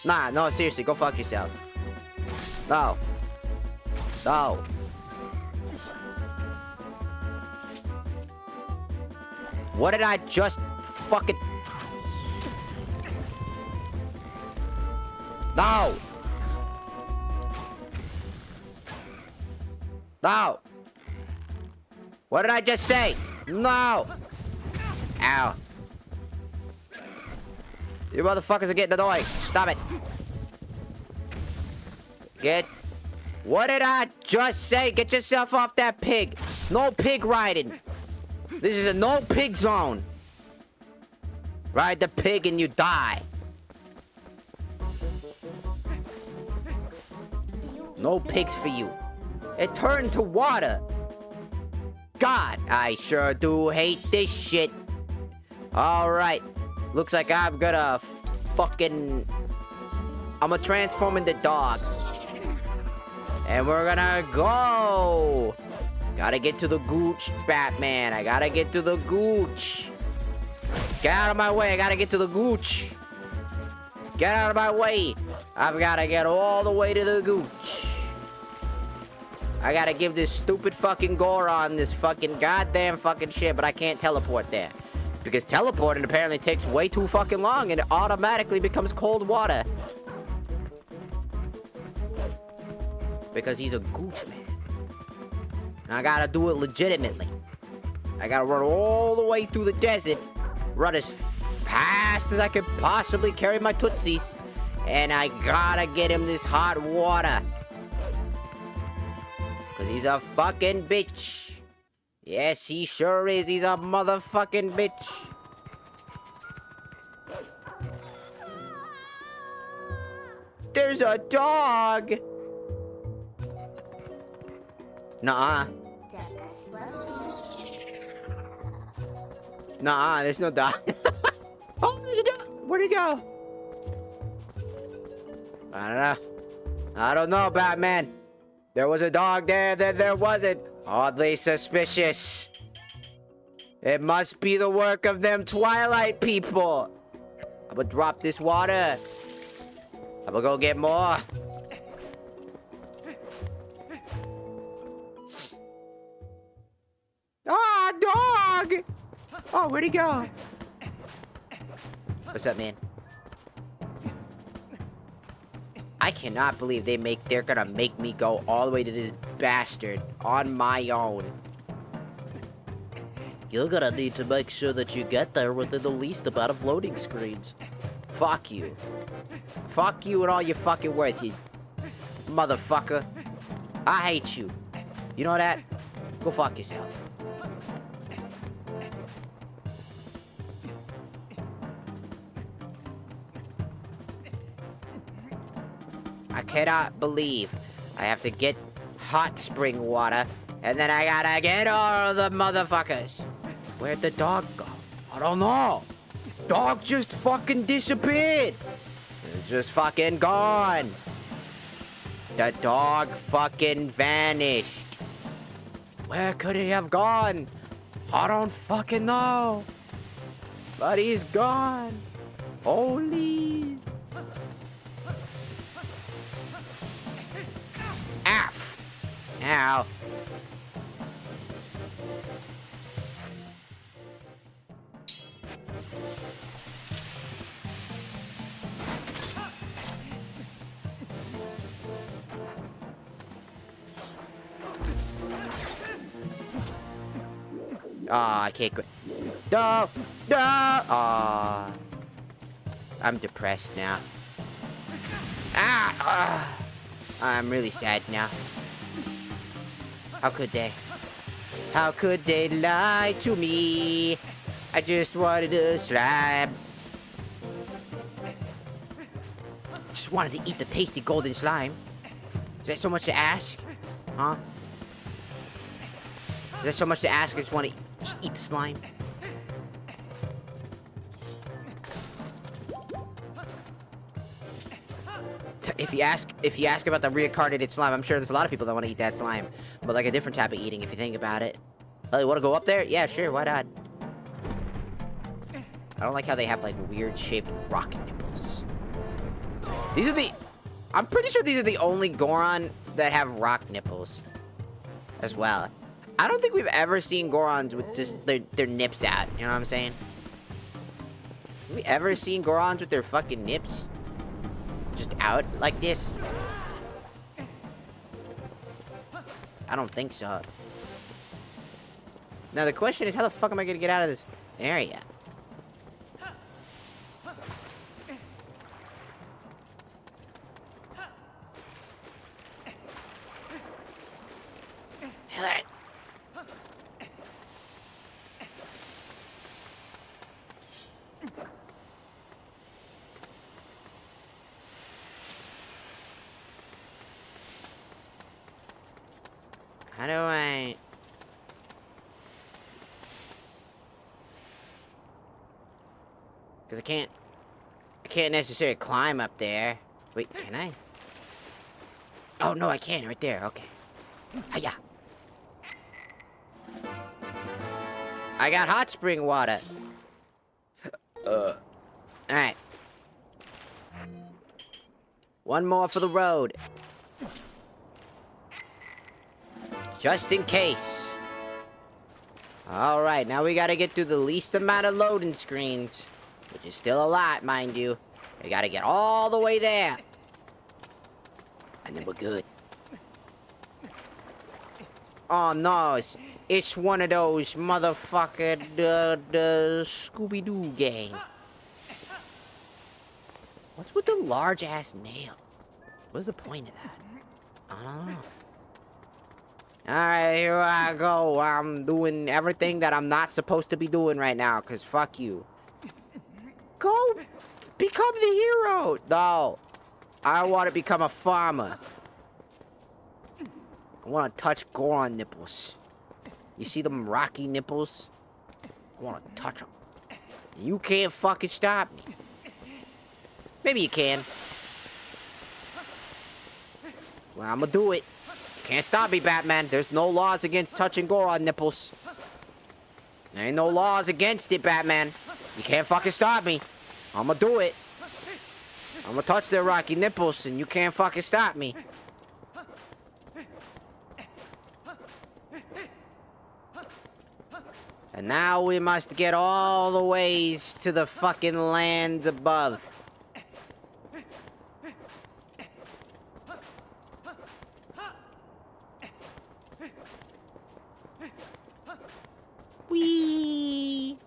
Nah, no, seriously, go fuck yourself. No. No. What did I just fucking... No! No! What did I just say? No! Ow. You motherfuckers are getting annoying. Stop it. What did I just say? Get yourself off that pig. No pig riding. This is a no pig zone. Ride the pig and you die. No pigs for you. It turned to water. God, I sure do hate this shit. Alright. Looks like I'm gonna I'm gonna transform into dog. And we're gonna go. Gotta get to the gooch, Batman. I gotta get to the gooch. Get out of my way. I gotta get to the gooch. Get out of my way. I've gotta get all the way to the gooch. I gotta give this stupid fucking Goron this fucking goddamn fucking shit, but I can't teleport there. Because teleporting apparently takes way too fucking long and it automatically becomes cold water. Because he's a gooch man. I gotta do it legitimately. I gotta run all the way through the desert, run as fast as I can possibly carry my tootsies, and I gotta get him this hot water. Cause he's a fucking bitch. Yes, he sure is. He's a motherfucking bitch. There's a dog. Nuh-uh. Nuh-uh, there's no dog. Oh, there's a dog. Where'd he go? I don't know. I don't know, Batman. There was a dog there, then there wasn't. Oddly suspicious. It must be the work of them Twilight people. I'm gonna drop this water. I'm gonna go get more. Ah, dog! Oh, where'd he go? What's up, man? I cannot believe they're gonna make me go all the way to this bastard on my own. You're gonna need to make sure that you get there within the least amount of loading screens. Fuck you. Fuck you and all your fucking worth, you motherfucker. I hate you. You know that? Go fuck yourself. I cannot believe I have to get hot spring water, and then I gotta get all the motherfuckers. Where'd the dog go? I don't know. Dog just fucking disappeared. It's just fucking gone. The dog fucking vanished. Where could he have gone? I don't fucking know. But he's gone. Holy. Ow. Aw, I can't quit. No! Aw. I'm depressed now. I'm really sad now. How could they? How could they lie to me? I just wanted a slime. Just wanted to eat the tasty golden slime. Is that so much to ask? Huh? Is that so much to ask? I just want to just eat the slime. If you ask about the reincarnated slime, I'm sure there's a lot of people that want to eat that slime, but like a different type of eating if you think about it. Oh, you wanna go up there? Yeah, sure, why not? I don't like how they have, like, weird-shaped rock nipples. These are the... I'm pretty sure these are the only Goron that have rock nipples. As well. I don't think we've ever seen Gorons with just their nips out. You know what I'm saying? Have we ever seen Gorons with their fucking nips just out like this? I don't think so. Now the question is, how the fuck am I gonna get out of this area? Alright. How do I... Because I can't necessarily climb up there. Wait, can I? Oh, no, I can. Right there. Okay. Hiya. I got hot spring water. Alright. One more for the road. Just in case. Alright, now we gotta get through the least amount of loading screens. Which is still a lot, mind you. We gotta get all the way there. And then we're good. Oh no, it's one of those motherfucker, the Scooby-Doo gang. What's with the large-ass nail? What's the point of that? I don't know. Alright, here I go. I'm doing everything that I'm not supposed to be doing right now, because fuck you. Go become the hero! No. I want to become a farmer. I want to touch Goron nipples. You see them rocky nipples? I want to touch them. You can't fucking stop me. Maybe you can. Well, I'm gonna do it. Can't stop me, Batman. There's no laws against touching Goron nipples. There ain't no laws against it, Batman. You can't fucking stop me. I'm gonna do it. I'm gonna touch their rocky nipples, and you can't fucking stop me. And now we must get all the ways to the fucking lands above. Whee!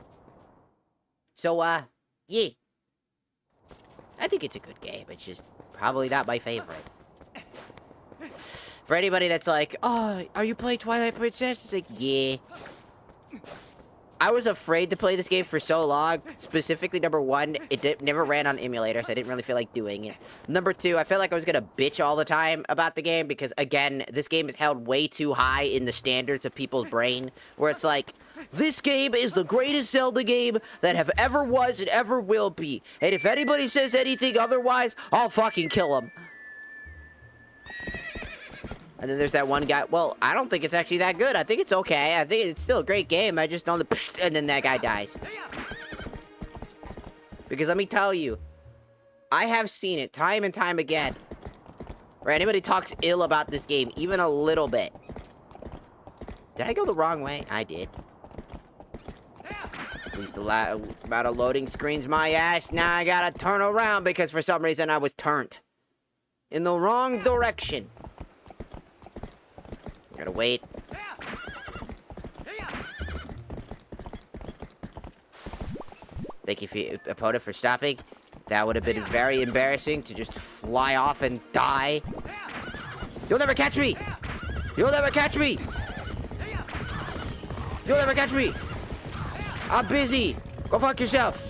So, yeah. I think it's a good game. It's just probably not my favorite. For anybody that's like, oh, are you playing Twilight Princess? It's like, yeah. I was afraid to play this game for so long. Specifically, number one, it never ran on emulator, so I didn't really feel like doing it. Number two, I felt like I was gonna bitch all the time about the game because, again, this game is held way too high in the standards of people's brain, where it's like, this game is the greatest Zelda game that have ever was and ever will be. And if anybody says anything otherwise, I'll fucking kill him. And then there's that one guy. Well, I don't think it's actually that good. I think it's okay. I think it's still a great game. I just know the and then that guy dies. Because let me tell you, I have seen it time and time again. Where anybody talks ill about this game, even a little bit. Did I go the wrong way? I did. At least the amount of loading screens my ass. Now I gotta turn around because for some reason I was turned in the wrong direction. Gotta wait. Thank you, opponent, for stopping. That would have been very embarrassing to just fly off and die. You'll never catch me! You'll never catch me! You'll never catch me! I'm busy! Go fuck yourself!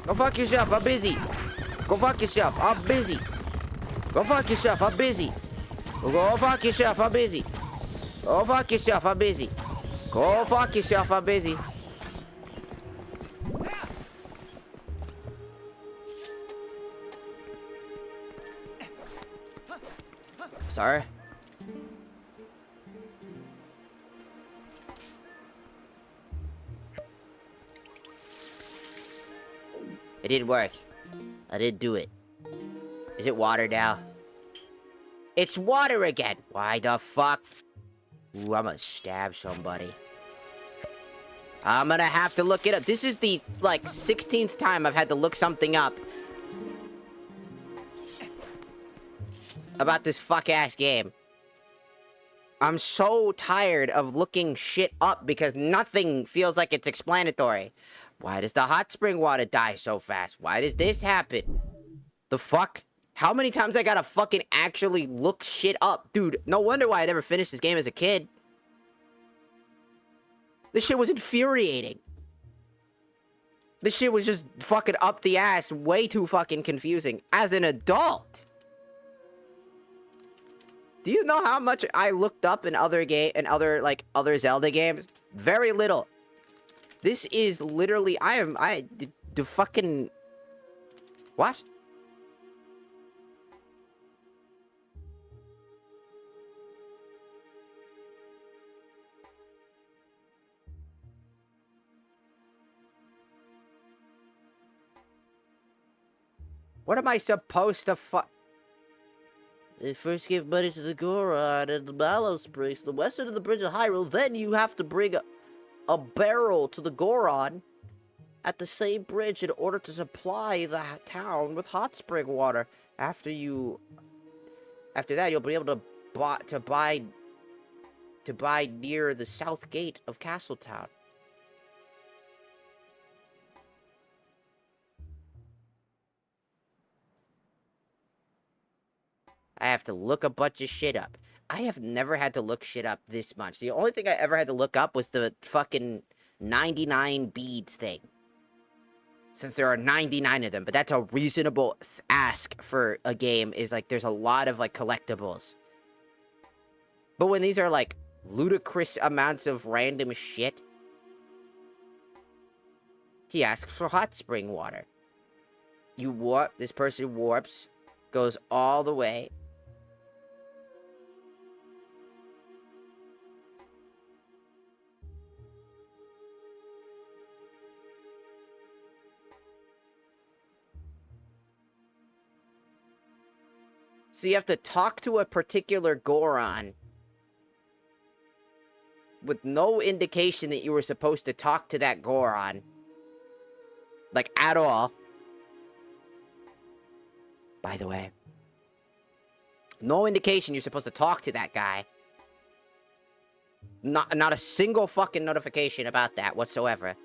Go fuck yourself, I'm busy! Go fuck yourself, I'm busy! Go fuck yourself, I'm busy! Go fuck yourself, I'm busy! Go fuck yourself, I'm busy! Go fuck yourself, I'm busy! Sorry. It didn't work. I didn't do it. Is it water now? It's water again! Why the fuck? Ooh, I'm gonna stab somebody. I'm gonna have to look it up. This is the, like, 16th time I've had to look something up about this fuck-ass game. I'm so tired of looking shit up because nothing feels like it's explanatory. Why does the hot spring water die so fast? Why does this happen? The fuck? How many times I gotta fucking actually look shit up? Dude, no wonder why I never finished this game as a kid. This shit was infuriating. This shit was just fucking up the ass, way too fucking confusing. As an adult. Do you know how much I looked up in other other Zelda games? Very little. This is literally, the fucking... What? What am I supposed to They first give money to the Goron and the Mallow Springs, the west end of the Bridge of Hyrule. Then you have to bring a barrel to the Goron at the same bridge in order to supply the town with hot spring water. After that, you'll be able to buy near the south gate of Castletown. I have to look a bunch of shit up. I have never had to look shit up this much. The only thing I ever had to look up was the fucking 99 beads thing. Since there are 99 of them, but that's a reasonable ask for a game, is like there's a lot of like collectibles. But when these are like ludicrous amounts of random shit, he asks for hot spring water. You warp, this person warps, goes all the way. So you have to talk to a particular Goron with no indication that you were supposed to talk to that Goron. Like, at all. By the way. No indication you're supposed to talk to that guy. Not a single fucking notification about that whatsoever.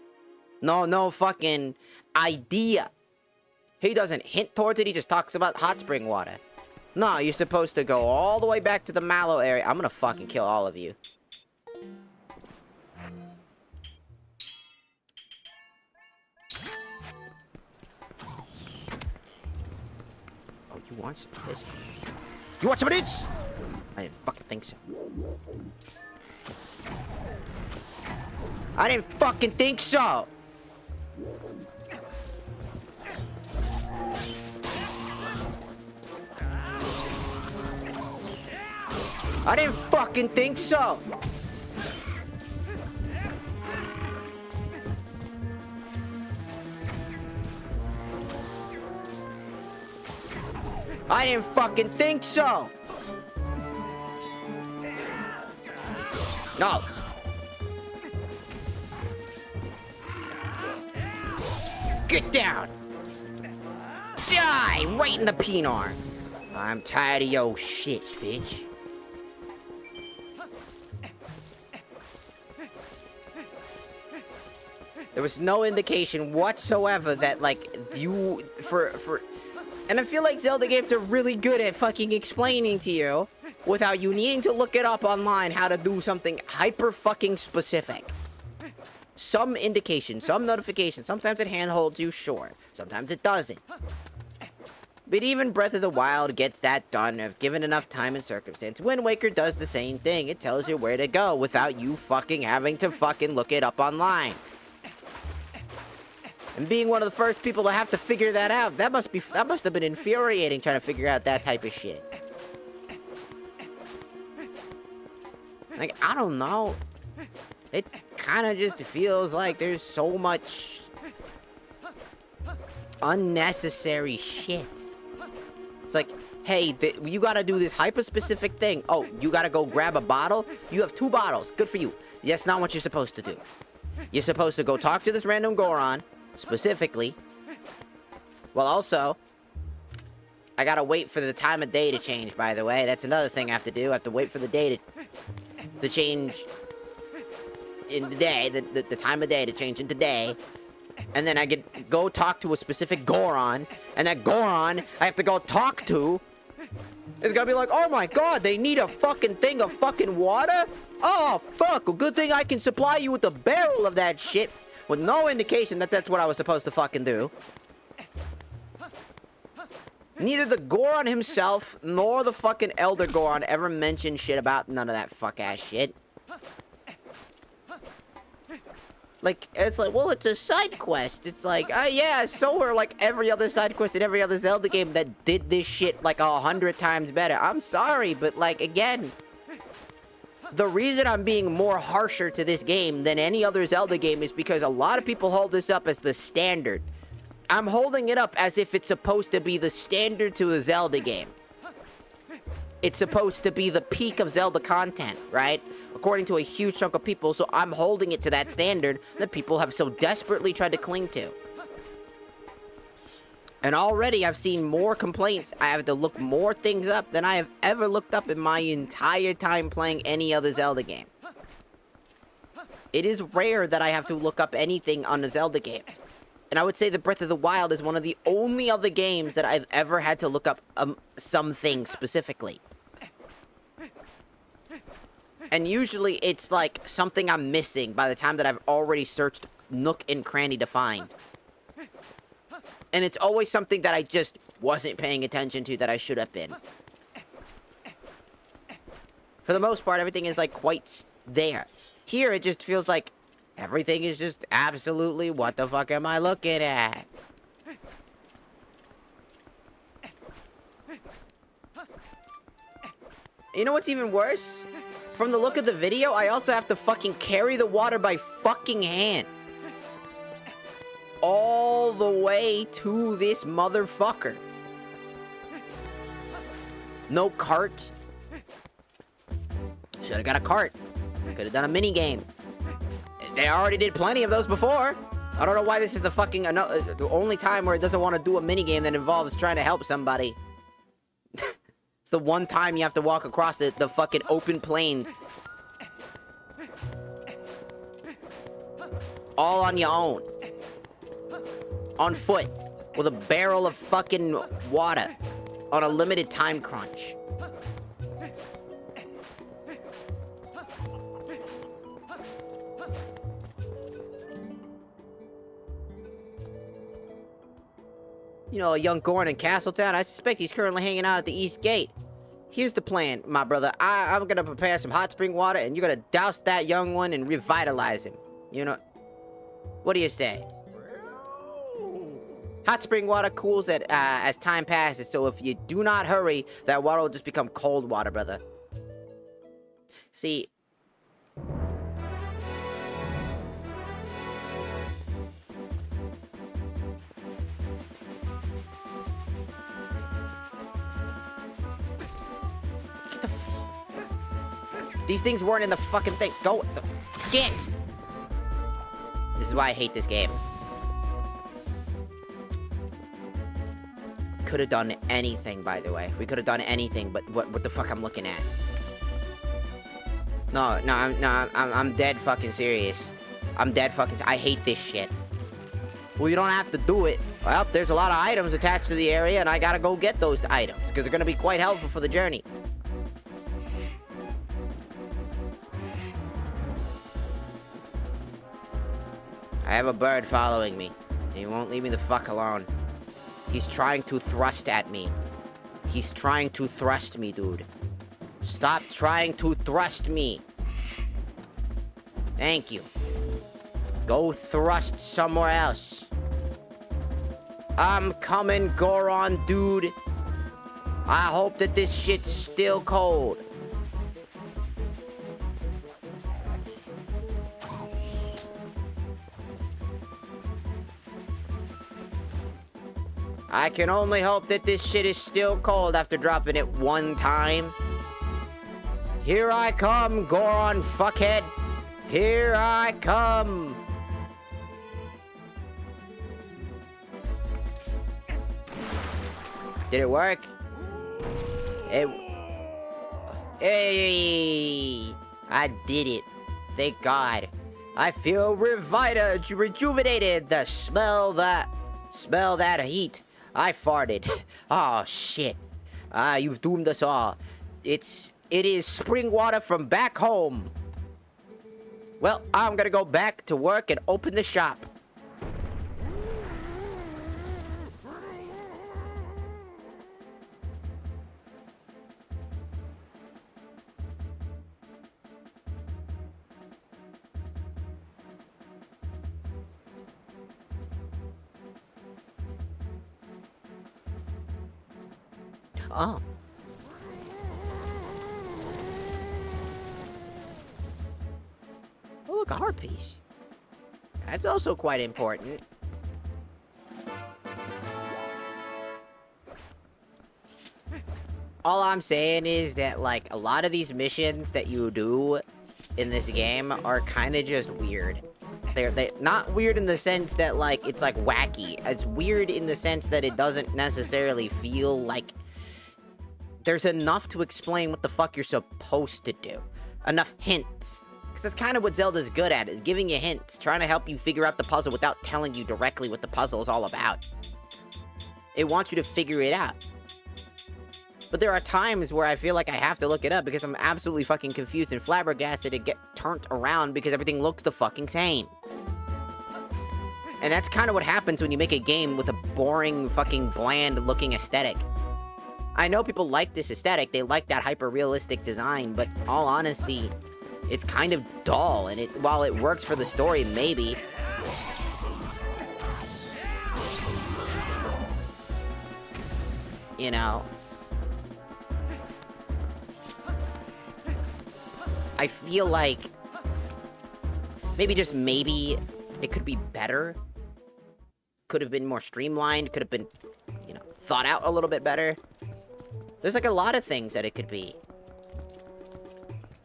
No fucking idea. He doesn't hint towards it, he just talks about hot spring water. No, you're supposed to go all the way back to the Mallow area. I'm gonna fucking kill all of you. Oh, you want some of this? You want some of this? I didn't fucking think so. I didn't fucking think so! I didn't fucking think so! I didn't fucking think so! No! Get down! Die! Right in the peenar! I'm tired of your shit, bitch. There was no indication whatsoever that, like, and I feel like Zelda games are really good at fucking explaining to you, without you needing to look it up online, how to do something hyper fucking specific. Some indication, some notification, sometimes it handholds you, sure. Sometimes it doesn't. But even Breath of the Wild gets that done if given enough time and circumstance. Wind Waker does the same thing. It tells you where to go without you fucking having to fucking look it up online. And being one of the first people to have to figure that out, that must have been infuriating trying to figure out that type of shit. Like, I don't know. It kind of just feels like there's so much unnecessary shit. It's like, hey, you gotta do this hyper-specific thing. Oh, you gotta go grab a bottle? You have 2 bottles. Good for you. That's not what you're supposed to do. You're supposed to go talk to this random Goron, specifically. Well, also, I gotta wait for the time of day to change, by the way. That's another thing I have to do. I have to wait for the day to change in the day, the time of day to change into day. And then I could go talk to a specific Goron, and that Goron I have to go talk to is gonna be like, oh my god, they need a fucking thing of fucking water? Oh, fuck, a good thing I can supply you with a barrel of that shit, with no indication that that's what I was supposed to fucking do. Neither the Goron himself, nor the fucking Elder Goron ever mentioned shit about none of that fuck-ass shit. Like, it's like, well, it's a side quest. It's like, yeah, so are, like, every other side quest in every other Zelda game that did this shit, like, 100 times better. I'm sorry, but, like, again, the reason I'm being more harsher to this game than any other Zelda game is because a lot of people hold this up as the standard. I'm holding it up as if it's supposed to be the standard to a Zelda game. It's supposed to be the peak of Zelda content, right? According to a huge chunk of people, so I'm holding it to that standard that people have so desperately tried to cling to. And already I've seen more complaints. I have to look more things up than I have ever looked up in my entire time playing any other Zelda game. It is rare that I have to look up anything on the Zelda games. And I would say that Breath of the Wild is one of the only other games that I've ever had to look up something specifically. And usually it's like something I'm missing by the time that I've already searched nook and cranny to find. And it's always something that I just wasn't paying attention to that I should have been. For the most part, everything is like quite there. Here, it just feels like everything is just absolutely, what the fuck am I looking at? You know what's even worse? From the look of the video, I also have to fucking carry the water by fucking hand. All the way to this motherfucker. No cart. Should've got a cart. Could've done a mini game. They already did plenty of those before. I don't know why this is the fucking the only time where it doesn't want to do a mini game that involves trying to help somebody. It's the one time you have to walk across the fucking open plains. All on your own. On foot. With a barrel of fucking water. On a limited time crunch. You know, a young Goron in Castletown. I suspect he's currently hanging out at the East Gate. Here's the plan, my brother. I'm gonna prepare some hot spring water, and you're gonna douse that young one and revitalize him. You know, what do you say? Hot spring water cools as time passes, so if you do not hurry, that water will just become cold water, brother. See... These things weren't in the fucking thing. Go. Get! This is why I hate this game. Could have done anything, by the way. We could have done anything, but what the fuck I'm looking at? No, I'm dead fucking serious. I'm dead fucking... I hate this shit. Well, you don't have to do it. Well, there's a lot of items attached to the area, and I gotta go get those items, because they're gonna be quite helpful for the journey. I have a bird following me. He won't leave me the fuck alone. He's trying to thrust at me. He's trying to thrust me, dude. Stop trying to thrust me. Thank you. Go thrust somewhere else. I'm coming, Goron, dude. I hope that this shit's still cold. I can only hope that this shit is still cold after dropping it one time. Here I come, Goron fuckhead. Here I come. Did it work? Hey, I did it. Thank God. I feel rejuvenated. Smell that heat. I farted. Oh shit. You've doomed us all. It is spring water from back home. Well, I'm gonna go back to work and open the shop. Oh. Oh, look, a heart piece. That's also quite important. All I'm saying is that, like, a lot of these missions that you do in this game are kind of just weird. They're not weird in the sense that, like, it's, like, wacky. It's weird in the sense that it doesn't necessarily feel like there's enough to explain what the fuck you're supposed to do. Enough hints. Because that's kind of what Zelda's good at, is giving you hints. Trying to help you figure out the puzzle without telling you directly what the puzzle is all about. It wants you to figure it out. But there are times where I feel like I have to look it up because I'm absolutely fucking confused and flabbergasted and get turned around because everything looks the fucking same. And that's kind of what happens when you make a game with a boring, fucking bland looking aesthetic. I know people like this aesthetic, they like that hyper-realistic design, but all honesty, it's kind of dull, and while it works for the story, maybe. You know. I feel like, maybe just maybe, it could be better. Could have been more streamlined, could have been, you know, thought out a little bit better. There's like a lot of things that it could be.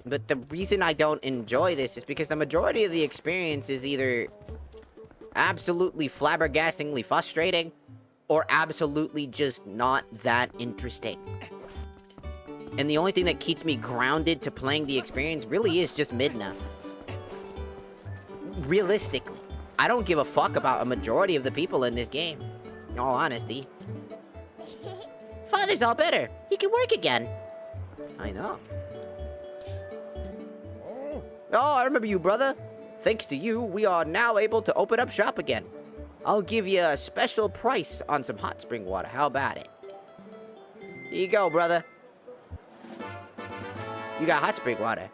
But the reason I don't enjoy this is because the majority of the experience is either absolutely flabbergastingly frustrating or absolutely just not that interesting. And the only thing that keeps me grounded to playing the experience really is just Midna. Realistically, I don't give a fuck about a majority of the people in this game. In all honesty. Father's all better. He can work again. I know. Oh, I remember you, brother. Thanks to you, we are now able to open up shop again. I'll give you a special price on some hot spring water. How about it? Here you go, brother. You got hot spring water.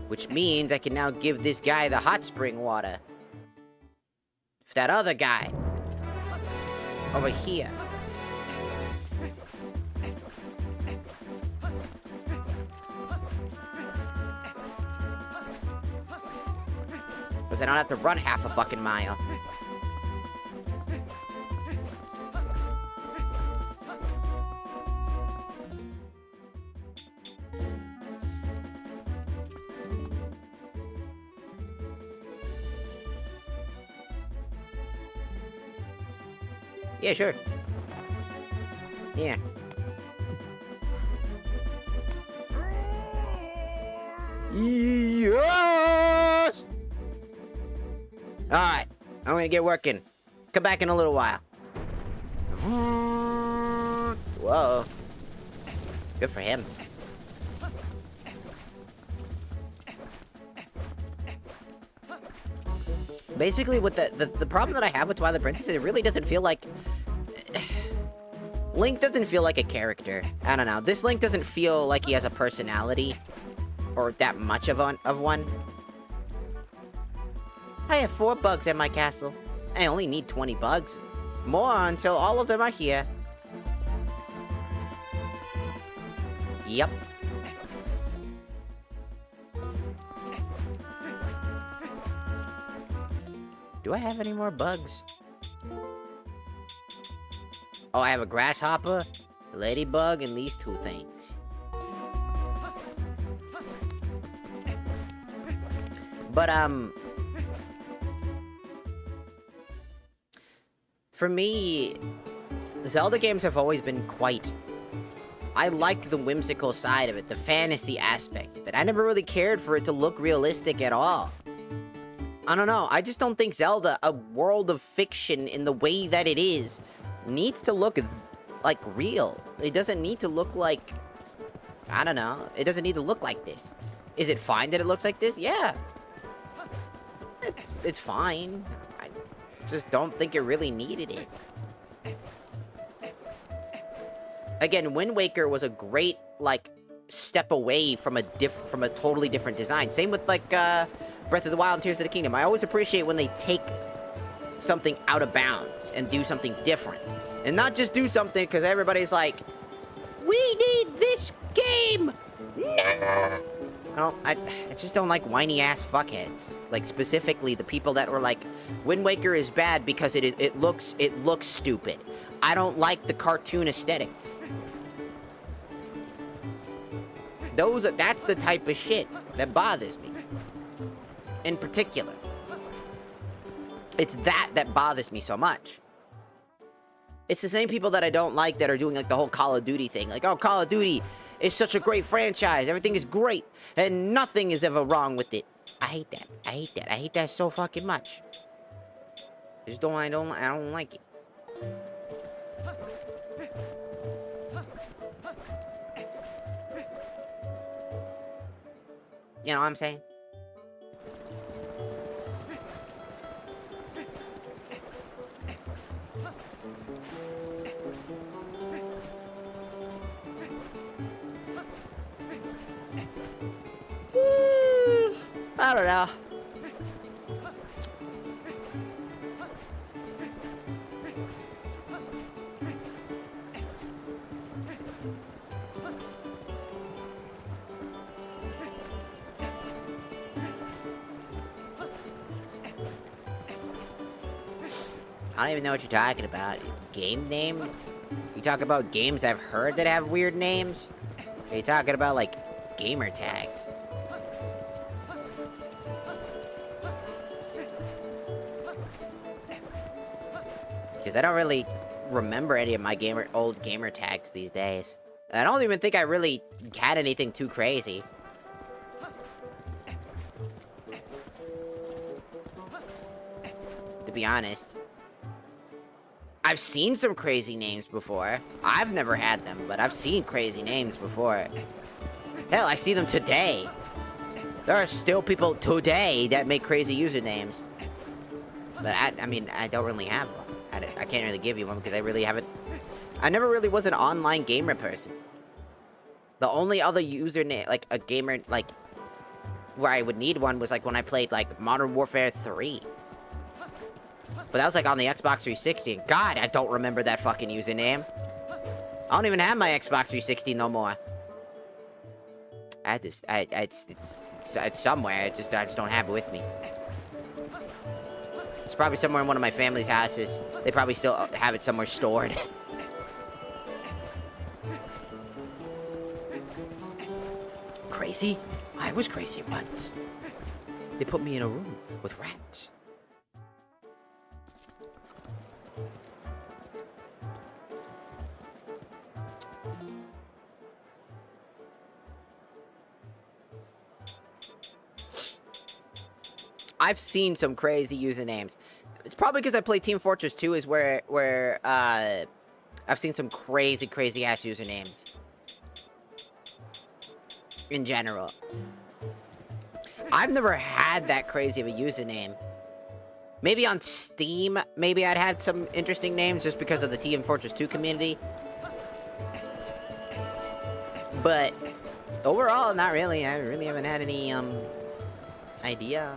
Which means I can now give this guy the hot spring water. That other guy. Over here. Because I don't have to run half a fucking mile. Yeah, sure. Yeah. Yes! Alright, I'm gonna get working. Come back in a little while. Whoa. Good for him. Basically, with the problem that I have with Twilight Princess is it really doesn't feel like... Link doesn't feel like a character. I don't know. This Link doesn't feel like he has a personality. Or that much of one. I have 4 bugs at my castle. I only need 20 bugs. More until all of them are here. Yep. Do I have any more bugs? Oh, I have a grasshopper, a ladybug, and these two things. But, for me, Zelda games have always been quite... I like the whimsical side of it, the fantasy aspect of it. I never really cared for it to look realistic at all. I don't know, I just don't think Zelda, a world of fiction in the way that it is, needs to look, like, real. It doesn't need to look like... I don't know, it doesn't need to look like this. Is it fine that it looks like this? Yeah. It's fine. I just don't think it really needed it. Again, Wind Waker was a great, like, step away from a totally different design. Same with, like, Breath of the Wild and Tears of the Kingdom. I always appreciate when they take something out of bounds and do something different. And not just do something because everybody's like, we need this game! No! I just don't like whiny-ass fuckheads. Like, specifically, the people that were like, Wind Waker is bad because it looks stupid. I don't like the cartoon aesthetic. That's the type of shit that bothers me. In particular. It's that bothers me so much. It's the same people that I don't like that are doing, like, the whole Call of Duty thing. Like, oh, Call of Duty is such a great franchise. Everything is great. And nothing is ever wrong with it. I hate that. I hate that. I hate that so fucking much. I don't like it. You know what I'm saying? I don't know. I don't even know what you're talking about. Game names? You talk about games I've heard that have weird names? Are you talking about, like, gamer tags? Because I don't really remember any of my old gamer tags these days. I don't even think I really had anything too crazy. To be honest. I've seen some crazy names before. I've never had them, but I've seen crazy names before. Hell, I see them today. There are still people today that make crazy usernames. But I mean, I don't really have one. I can't really give you one because I really haven't... I never really was an online gamer person. The only other username, like, a gamer, like, where I would need one was, like, when I played, like, Modern Warfare 3. But that was, like, on the Xbox 360. And God, I don't remember that fucking username. I don't even have my Xbox 360 no more. It's somewhere. I just don't have it with me. It's probably somewhere in one of my family's houses. They probably still have it somewhere stored. Crazy? I was crazy once. They put me in a room with rats. I've seen some crazy usernames. It's probably because I play Team Fortress 2 is where I've seen some crazy ass usernames. In general. I've never had that crazy of a username. Maybe on Steam, maybe I'd had some interesting names just because of the Team Fortress 2 community. But overall, not really. I really haven't had any ideas.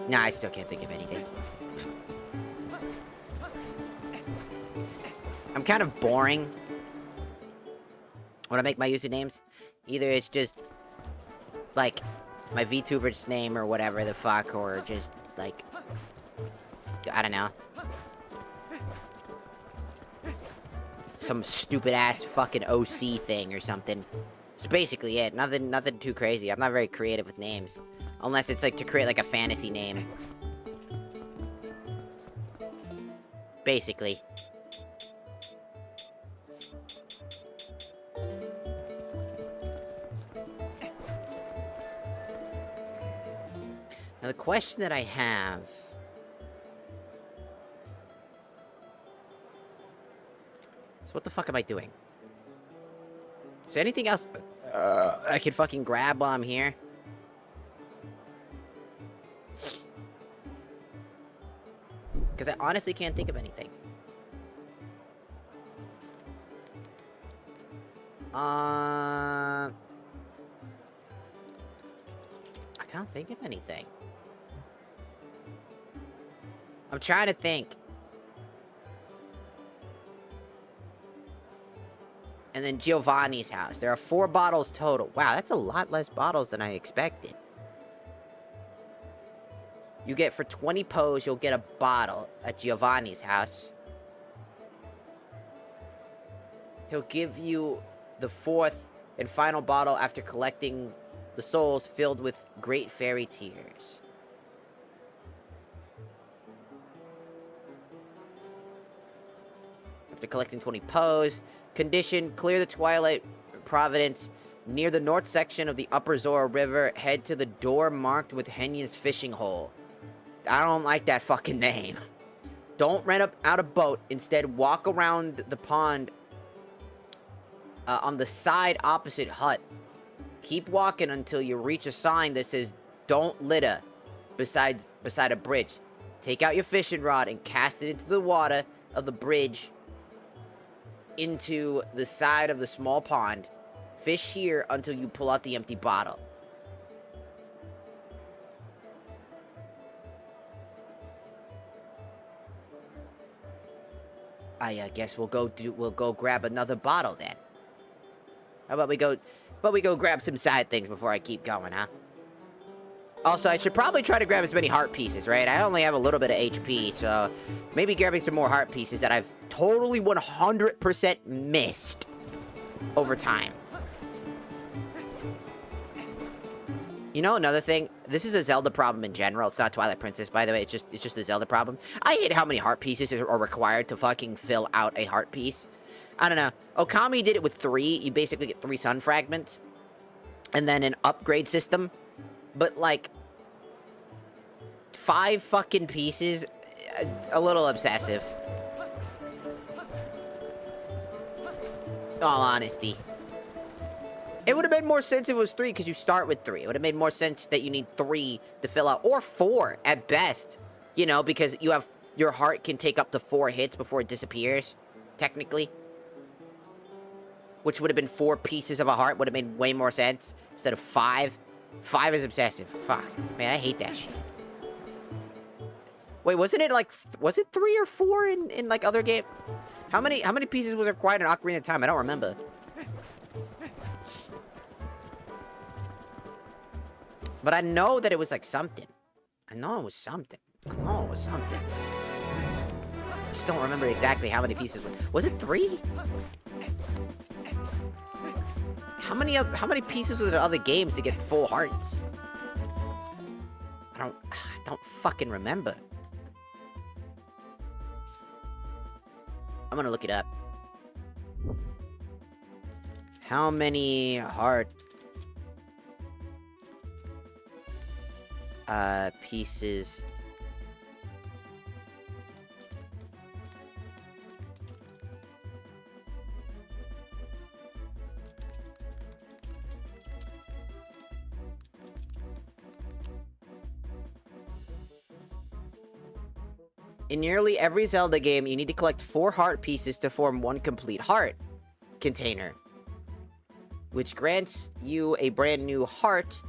Nah, I still can't think of anything. I'm kind of boring when I make my usernames. Either it's just, like, my VTuber's name or whatever the fuck, or just, like, I don't know. Some stupid-ass fucking OC thing or something. That's basically it. Nothing too crazy. I'm not very creative with names. Unless it's, like, to create, like, a fantasy name. Basically. Now, the question that I have... So what the fuck am I doing? Is there anything else I can fucking grab while I'm here? Because I honestly can't think of anything. I can't think of anything. I'm trying to think. And then Giovanni's house. There are 4 bottles total. Wow, that's a lot less bottles than I expected. You get, for 20 pos, you'll get a bottle at Giovanni's house. He'll give you the 4th and final bottle after collecting the souls filled with great fairy tears. After collecting 20 pos, condition, clear the Twilight Providence near the north section of the Upper Zora River. Head to the door marked with Henya's fishing hole. I don't like that fucking name. Don't rent out a boat. Instead, walk around the pond on the side opposite hut. Keep walking until you reach a sign that says, "Don't litter," beside a bridge. Take out your fishing rod and cast it into the water of the bridge into the side of the small pond. Fish here until you pull out the empty bottle. I guess we'll go grab another bottle then. How about we go grab some side things before I keep going, huh? Also, I should probably try to grab as many heart pieces, right? I only have a little bit of HP, so maybe grabbing some more heart pieces that I've totally 100% missed over time. You know, another thing, this is a Zelda problem in general. It's not Twilight Princess, by the way. It's just a Zelda problem. I hate how many heart pieces are required to fucking fill out a heart piece. I don't know. Okami did it with 3. You basically get 3 sun fragments. And then an upgrade system. But, like, 5 fucking pieces, a little obsessive. In all honesty. It would have made more sense if it was 3, because you start with 3. It would have made more sense that you need 3 to fill out, or 4 at best. You know, because you have, your heart can take up to 4 hits before it disappears, technically. Which would have been 4 pieces of a heart, would have made way more sense, instead of 5. 5 is obsessive. Fuck. Man, I hate that shit. Wait, wasn't it like, was it 3 or 4 in like other game? How many pieces was required in Ocarina of Time? I don't remember. But I know that it was like something. I know it was something. I just don't remember exactly how many pieces. Was it 3? How many pieces were there other games to get full hearts? I don't fucking remember. I'm gonna look it up. How many heart pieces in nearly every Zelda game, you need to collect 4 heart pieces to form 1 complete heart container, which grants you a brand new heart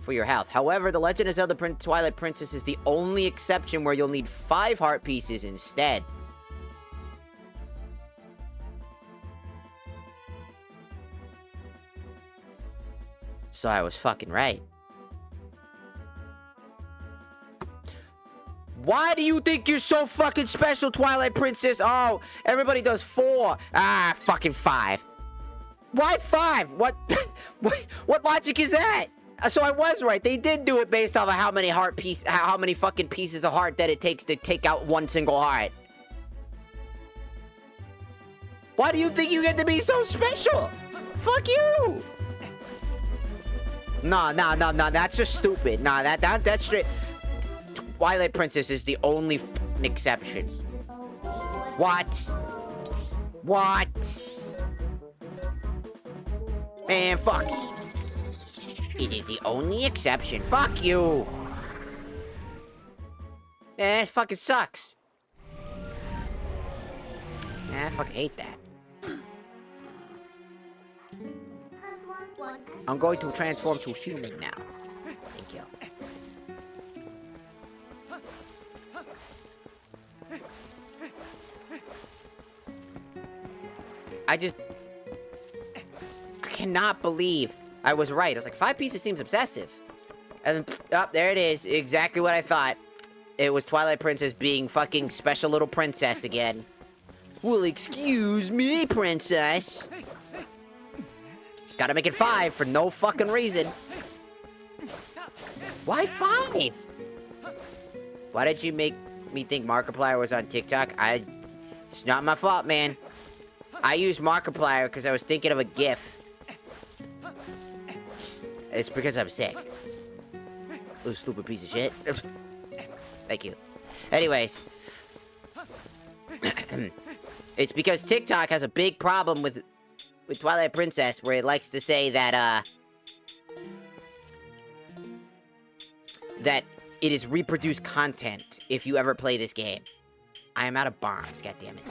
for your health. However, The Legend of Zelda Twilight Princess is the only exception where you'll need 5 heart pieces instead. So I was fucking right. Why do you think you're so fucking special, Twilight Princess? Oh, everybody does 4. Ah, fucking 5. Why 5? What? What logic is that? So I was right. They did do it based off of how many how many fucking pieces of heart that it takes to take out one single heart. Why do you think you get to be so special? Fuck you! No, that's just stupid. Nah, that's straight. Twilight Princess is the only exception. What? What? Man, fuck. It is the only exception. Fuck you. Eh, it fucking sucks. I fucking hate that. I'm going to transform to human now. Thank you. I cannot believe I was right. I was like, 5 pieces seems obsessive. And then, oh, there it is. Exactly what I thought. It was Twilight Princess being fucking special little princess again. Well, excuse me, princess. Gotta make it 5 for no fucking reason. Why 5? Why did you make me think Markiplier was on TikTok? It's not my fault, man. I used Markiplier because I was thinking of a GIF. It's because I'm sick. Oh, stupid piece of shit. Thank you. Anyways. It's because TikTok has a big problem with Twilight Princess, where it likes to say that, that it is reproduced content if you ever play this game. I am out of bombs, goddammit.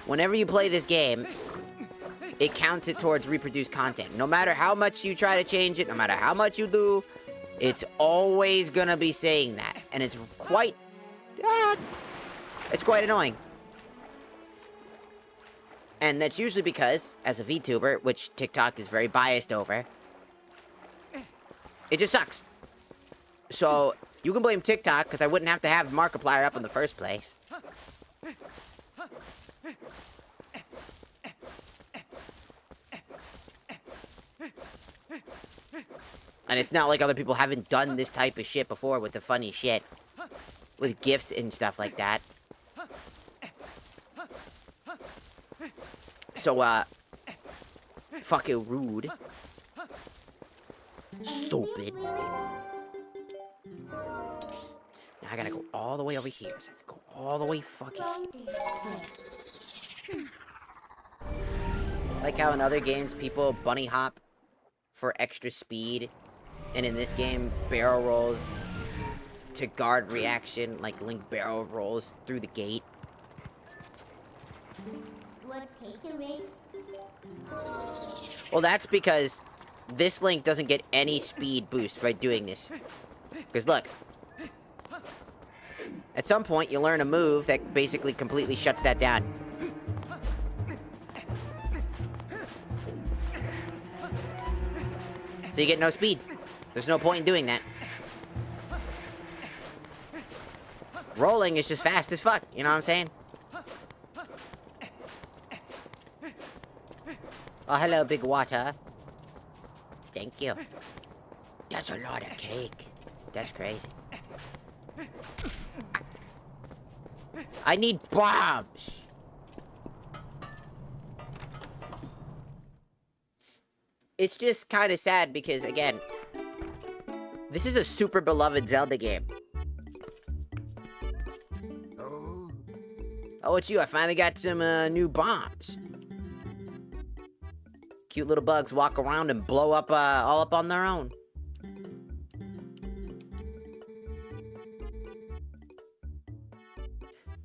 Whenever you play this game, it counts it towards reproduced content. No matter how much you try to change it, no matter how much you do, it's always gonna be saying that. And it's quite annoying. And that's usually because, as a VTuber, which TikTok is very biased over, it just sucks. So, you can blame TikTok, because I wouldn't have to have Markiplier up in the first place. And it's not like other people haven't done this type of shit before with the funny shit. With GIFs and stuff like that. So, fucking rude. Stupid. Now I gotta go all the way over here. So I can go all the way fucking here. Like how in other games, people bunny hop for extra speed. And in this game, barrel rolls to guard reaction, like Link barrel rolls through the gate. Well, that's because this Link doesn't get any speed boost by doing this. Because look, at some point you learn a move that basically completely shuts that down. So you get no speed. There's no point in doing that. Rolling is just fast as fuck, you know what I'm saying? Oh, hello, big water. Thank you. That's a lot of cake. That's crazy. I need bombs! It's just kind of sad because, again, this is a super beloved Zelda game. Oh, it's you. I finally got some new bombs. Cute little bugs walk around and blow up all up on their own.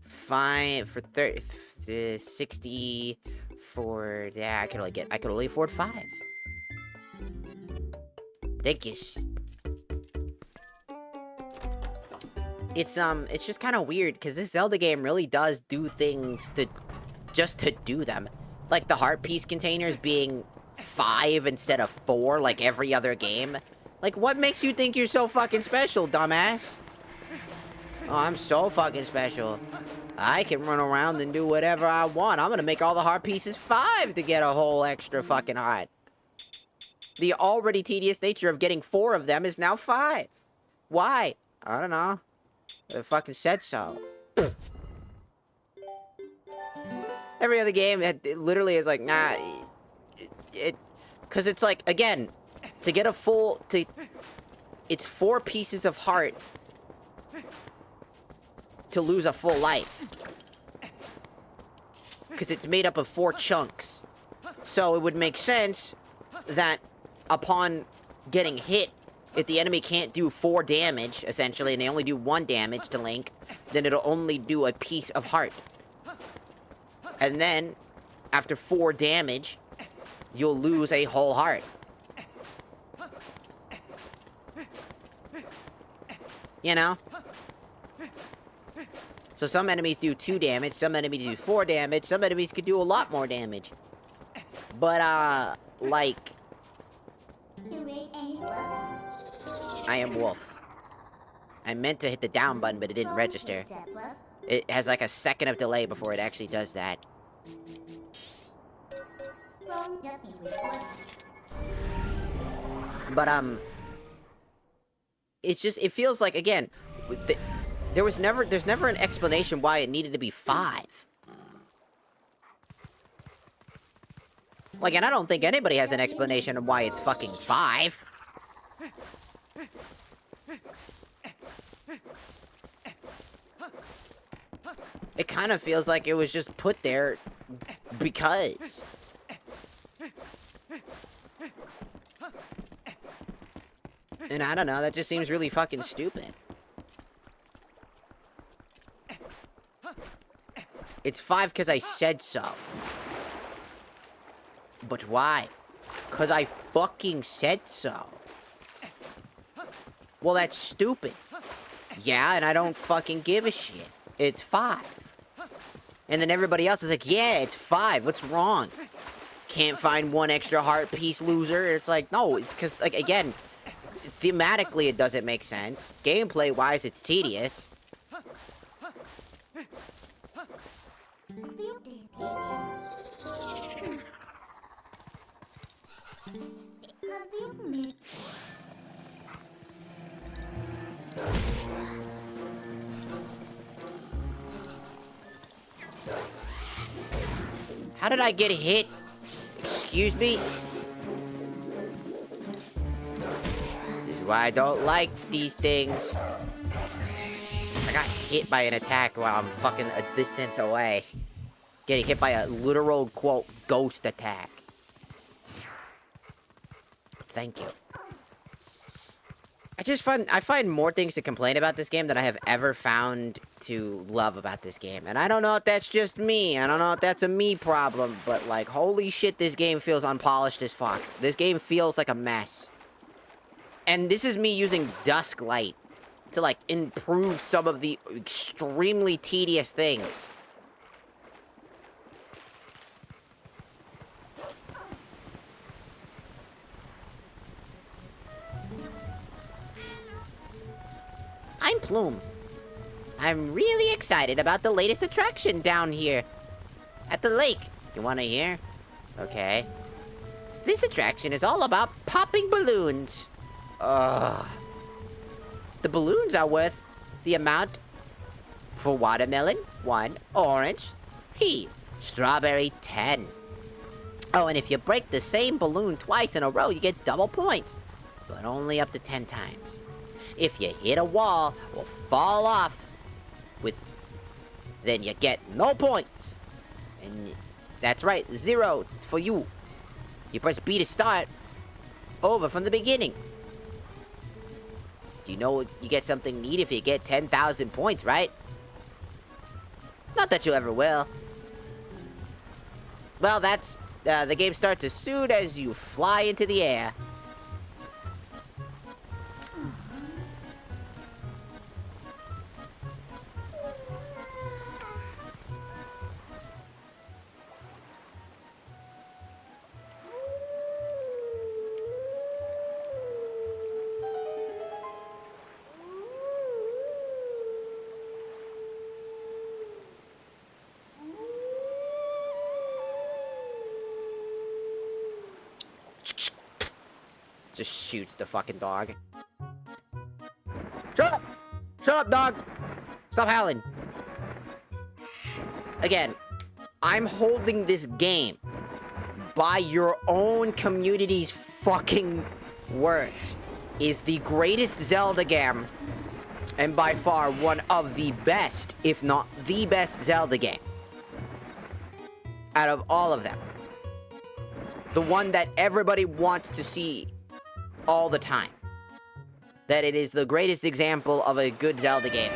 Fine for 30, 60 for yeah. I could only afford 5. Thank you. It's just kind of weird because this Zelda game really does do things just to do them, like the heart piece containers being 5 instead of 4, like every other game. Like, what makes you think you're so fucking special, dumbass? Oh, I'm so fucking special. I can run around and do whatever I want. I'm gonna make all the heart pieces 5 to get a whole extra fucking heart. The already tedious nature of getting 4 of them is now 5. Why? I don't know. It fucking said so. Every other game, it literally is like, nah, because it's like, again, to get a full, it's 4 pieces of heart to lose a full life. Because it's made up of 4 chunks. So it would make sense that upon getting hit, if the enemy can't do 4 damage, essentially, and they only do 1 damage to Link, then it'll only do a piece of heart. And then, after 4 damage, you'll lose a whole heart. You know? So some enemies do 2 damage, some enemies do 4 damage, some enemies could do a lot more damage. But, like... I am Wolf. I meant to hit the down button, but it didn't register. It has like a second of delay before it actually does that. But, it's just, it feels like, again, there's never an explanation why it needed to be 5. Like, and I don't think anybody has an explanation of why it's fucking 5. It kind of feels like it was just put there because. And I don't know, that just seems really fucking stupid. It's 5 because I said so. But why? Because I fucking said so. Well, that's stupid. Yeah, and I don't fucking give a shit. It's 5. And then everybody else is like, yeah, it's 5. What's wrong? Can't find 1 extra heart piece, loser. It's like, no, it's because, like, again, thematically it doesn't make sense. Gameplay-wise, it's tedious. How did I get hit? Excuse me? This is why I don't like these things. I got hit by an attack while I'm fucking a distance away. Getting hit by a literal, quote, ghost attack. Thank you. I find more things to complain about this game than I have ever found to love about this game. And I don't know if that's just me. I don't know if that's a me problem. But, like, holy shit, this game feels unpolished as fuck. This game feels like a mess. And this is me using Dusk Light to, like, improve some of the extremely tedious things. I'm Plume. I'm really excited about the latest attraction down here at the lake. You wanna hear? Okay. This attraction is all about popping balloons. Ugh. The balloons are worth the amount for watermelon, 1, orange, 3, strawberry, 10. Oh, and if you break the same balloon twice in a row, you get double points, but only up to 10 times. If you hit a wall or fall off then you get no points. And that's right, 0 for you. You press B to start over from the beginning. Do you know you get something neat if you get 10,000 points, right? Not that you ever will. Well, that's the game starts as soon as you fly into the air. Just shoots the fucking dog. Shut up! Shut up, dog! Stop howling. Again, I'm holding this game by your own community's fucking words. Is the greatest Zelda game, and by far one of the best, if not the best Zelda game, out of all of them. The one that everybody wants to see all the time. That it is the greatest example of a good Zelda game.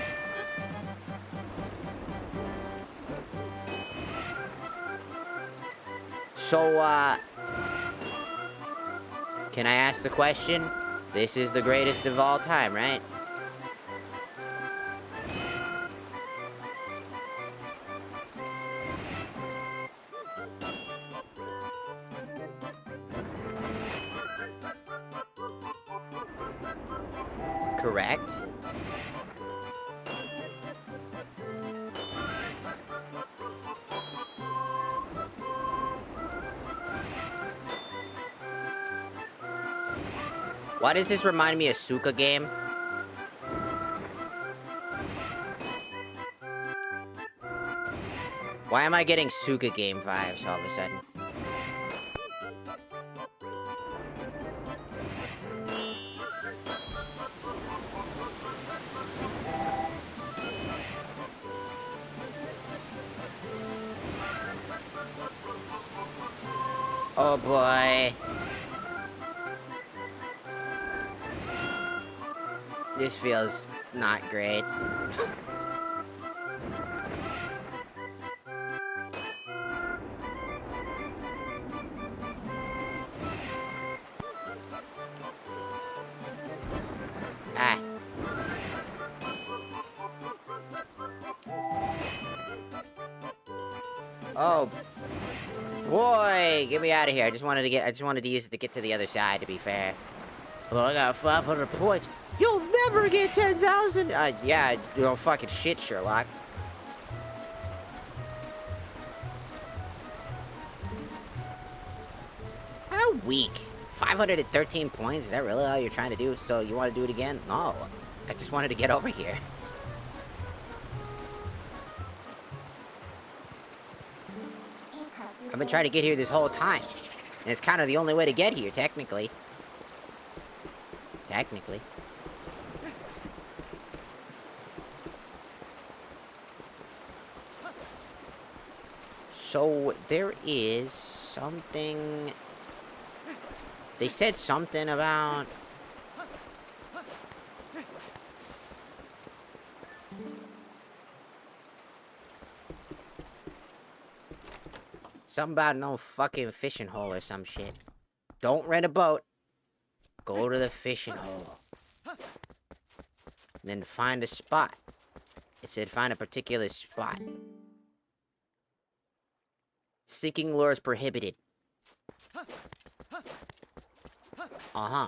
So, can I ask the question? This is the greatest of all time, right? Correct. Why does this remind me of Suka game? Why am I getting Suka game vibes all of a sudden? Oh boy. This feels not great. Ah. Oh boy, get me out of here. I just wanted to use it to get to the other side, to be fair. Well, I got 500 points. You'll never get 10,000! Yeah, you don't fucking shit, Sherlock. How weak. 513 points? Is that really all you're trying to do? So you want to do it again? No. I just wanted to get over here. I've been trying to get here this whole time. And it's kind of the only way to get here, technically. Technically. So, there is something... They said something about... Something about no fucking fishing hole or some shit. Don't rent a boat. Go to the fishing hole. Then find a spot. It said find a particular spot. Sinking lure is prohibited. Uh-huh.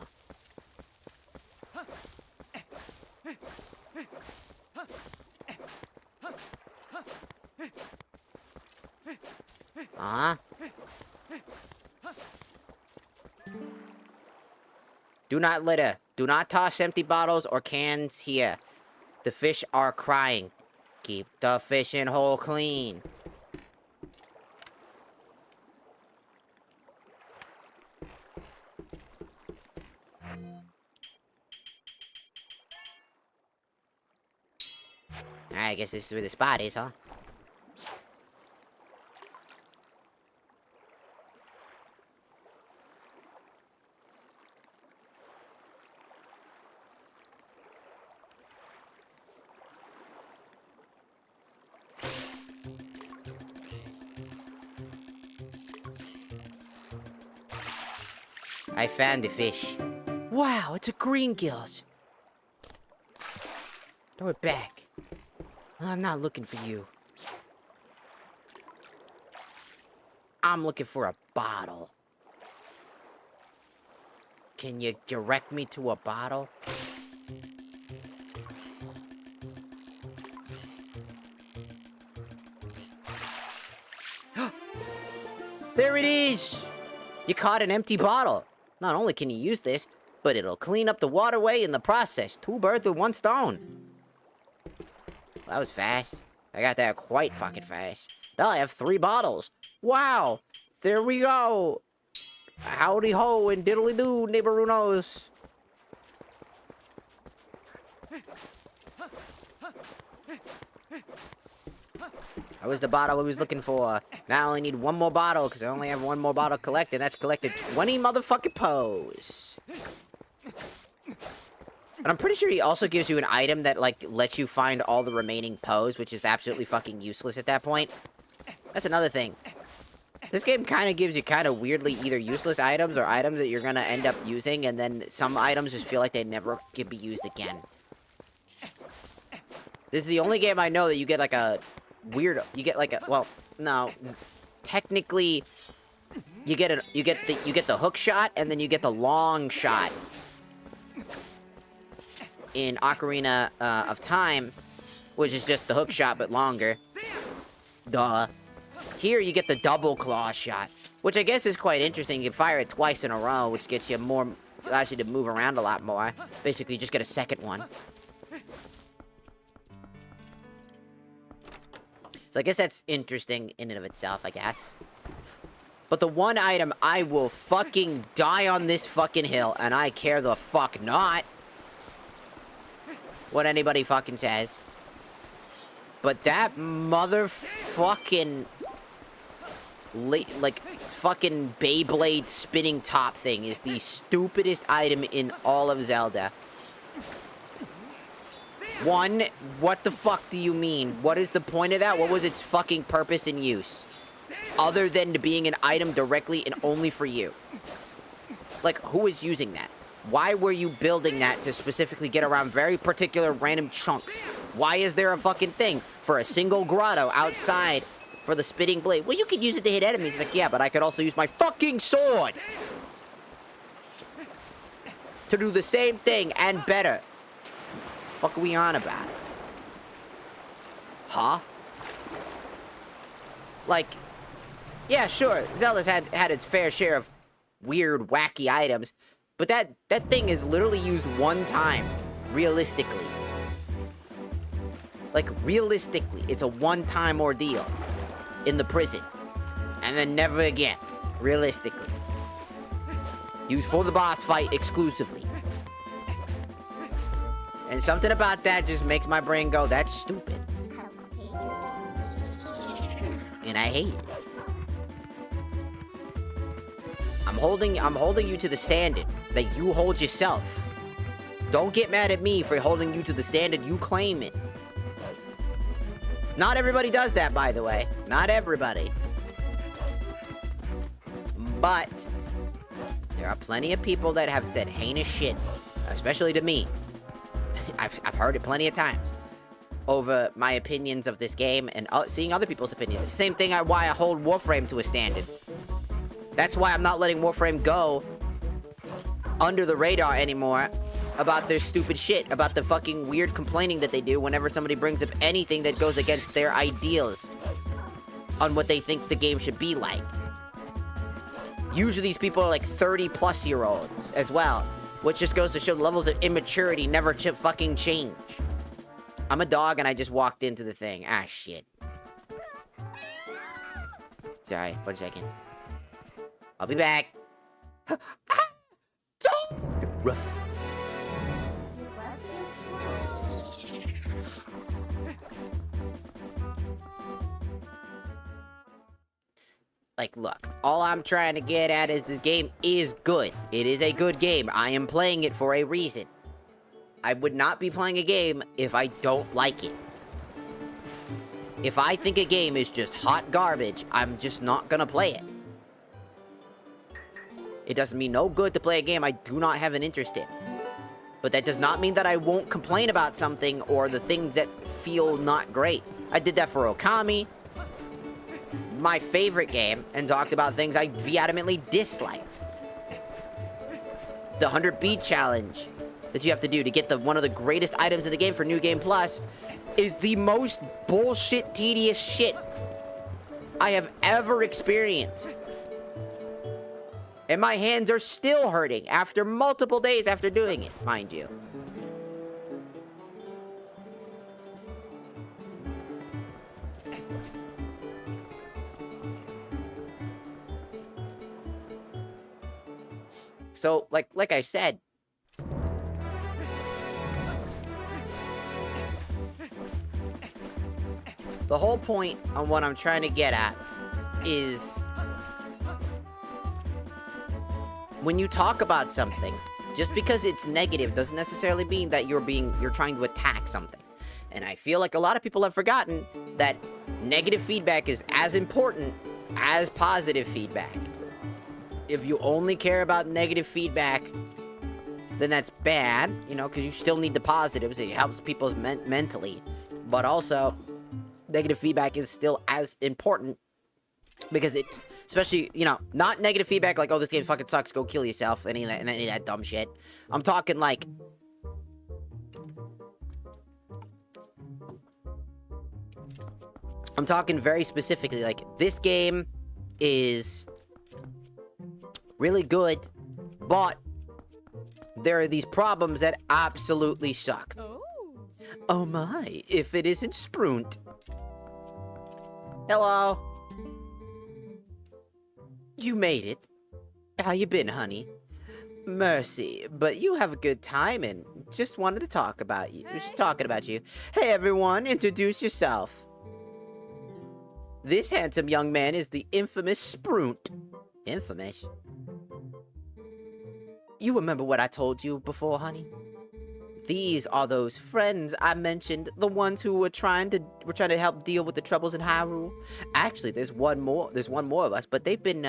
Uh-huh. Do not litter. Do not toss empty bottles or cans here. The fish are crying. Keep the fishing hole clean. Alright, I guess this is where the spot is, huh? I found the fish. Wow, it's a green gills. Throw it back. I'm not looking for you. I'm looking for a bottle. Can you direct me to a bottle? There it is! You caught an empty bottle. Not only can you use this, but it'll clean up the waterway in the process. 2 birds with 1 stone. That was fast. I got that quite fucking fast. Now I have 3 bottles. Wow! There we go! Howdy ho and diddly doo, neighborunos. That was the bottle I was looking for. Now I only need 1 more bottle, because I only have 1 more bottle collected. That's collected 20 motherfucking poes. And I'm pretty sure he also gives you an item that, like, lets you find all the remaining poes, which is absolutely fucking useless at that point. That's another thing. This game kind of gives you kind of weirdly either useless items or items that you're going to end up using, and then some items just feel like they never can be used again. This is the only game I know that you get, like, a weird... You get, like, a... Well, no. Technically, you get the hook shot, and then you get the long shot in Ocarina of Time, which is just the hook shot, but longer. Duh. Here, you get the double claw shot, which I guess is quite interesting. You can fire it twice in a row, which gets you more... allows you to move around a lot more. Basically, you just get a second one. So I guess that's interesting in and of itself, I guess. But the one item I will fucking die on this fucking hill, and I care the fuck not what anybody fucking says. But that motherfucking... like, fucking Beyblade spinning top thing is the stupidest item in all of Zelda. 1, what the fuck do you mean? What is the point of that? What was its fucking purpose and use? Other than to being an item directly and only for you. Like, who is using that? Why were you building that to specifically get around very particular random chunks? Why is there a fucking thing for a single grotto outside for the spitting blade? Well, you could use it to hit enemies. It's like, yeah, but I could also use my fucking sword to do the same thing and better. What are we on about? Huh? Like, yeah, sure, Zelda's had its fair share of weird, wacky items, but that thing is literally used 1 time, realistically. Like, realistically, it's a 1-time ordeal in the prison, and then never again, realistically. Used for the boss fight exclusively. And something about that just makes my brain go, that's stupid. And I hate it. I'm holding you to the standard that you hold yourself. Don't get mad at me for holding you to the standard you claim it. Not everybody does that, by the way. Not everybody. But there are plenty of people that have said heinous shit, especially to me. I've heard it plenty of times over my opinions of this game and seeing other people's opinions. The same thing why I hold Warframe to a standard. That's why I'm not letting Warframe go under the radar anymore about their stupid shit, about the fucking weird complaining that they do whenever somebody brings up anything that goes against their ideals on what they think the game should be like. Usually these people are like 30-plus-year-olds as well, which just goes to show levels of immaturity never fucking change. I'm a dog and I just walked into the thing. Ah, shit. Sorry, 1 second. I'll be back. Rough. Like, look, all I'm trying to get at is this game is good. It is a good game. I am playing it for a reason. I would not be playing a game if I don't like it. If I think a game is just hot garbage, I'm just not gonna play it. It does me no good to play a game I do not have an interest in. But that does not mean that I won't complain about something or the things that feel not great. I did that for Okami, my favorite game, and talked about things I vehemently dislike. The 100 beat challenge that you have to do to get one of the greatest items in the game for New Game Plus is the most bullshit, tedious shit I have ever experienced. And my hands are still hurting after multiple days after doing it, mind you. So, like I said, the whole point on what I'm trying to get at is when you talk about something, just because it's negative doesn't necessarily mean that you're trying to attack something. And I feel like a lot of people have forgotten that negative feedback is as important as positive feedback. If you only care about negative feedback, then that's bad, you know, because you still need the positives. It helps people mentally. But also, negative feedback is still as important because it, especially, you know, not negative feedback like, oh, this game fucking sucks, go kill yourself, any of that dumb shit. I'm talking like, I'm talking very specifically, like, this game is really good, but there are these problems that absolutely suck. Oh my, if it isn't Sprunt. Hello. You made it. How you been, honey? Mercy, but you have a good time and just wanted to talk about you. We're just talking about you. Hey everyone, introduce yourself. This handsome young man is the infamous Sprunt. Infamous? You remember what I told you before, honey? These are those friends I mentioned, the ones who were trying to help deal with the troubles in Hyrule. Actually, there's one more of us, but they've been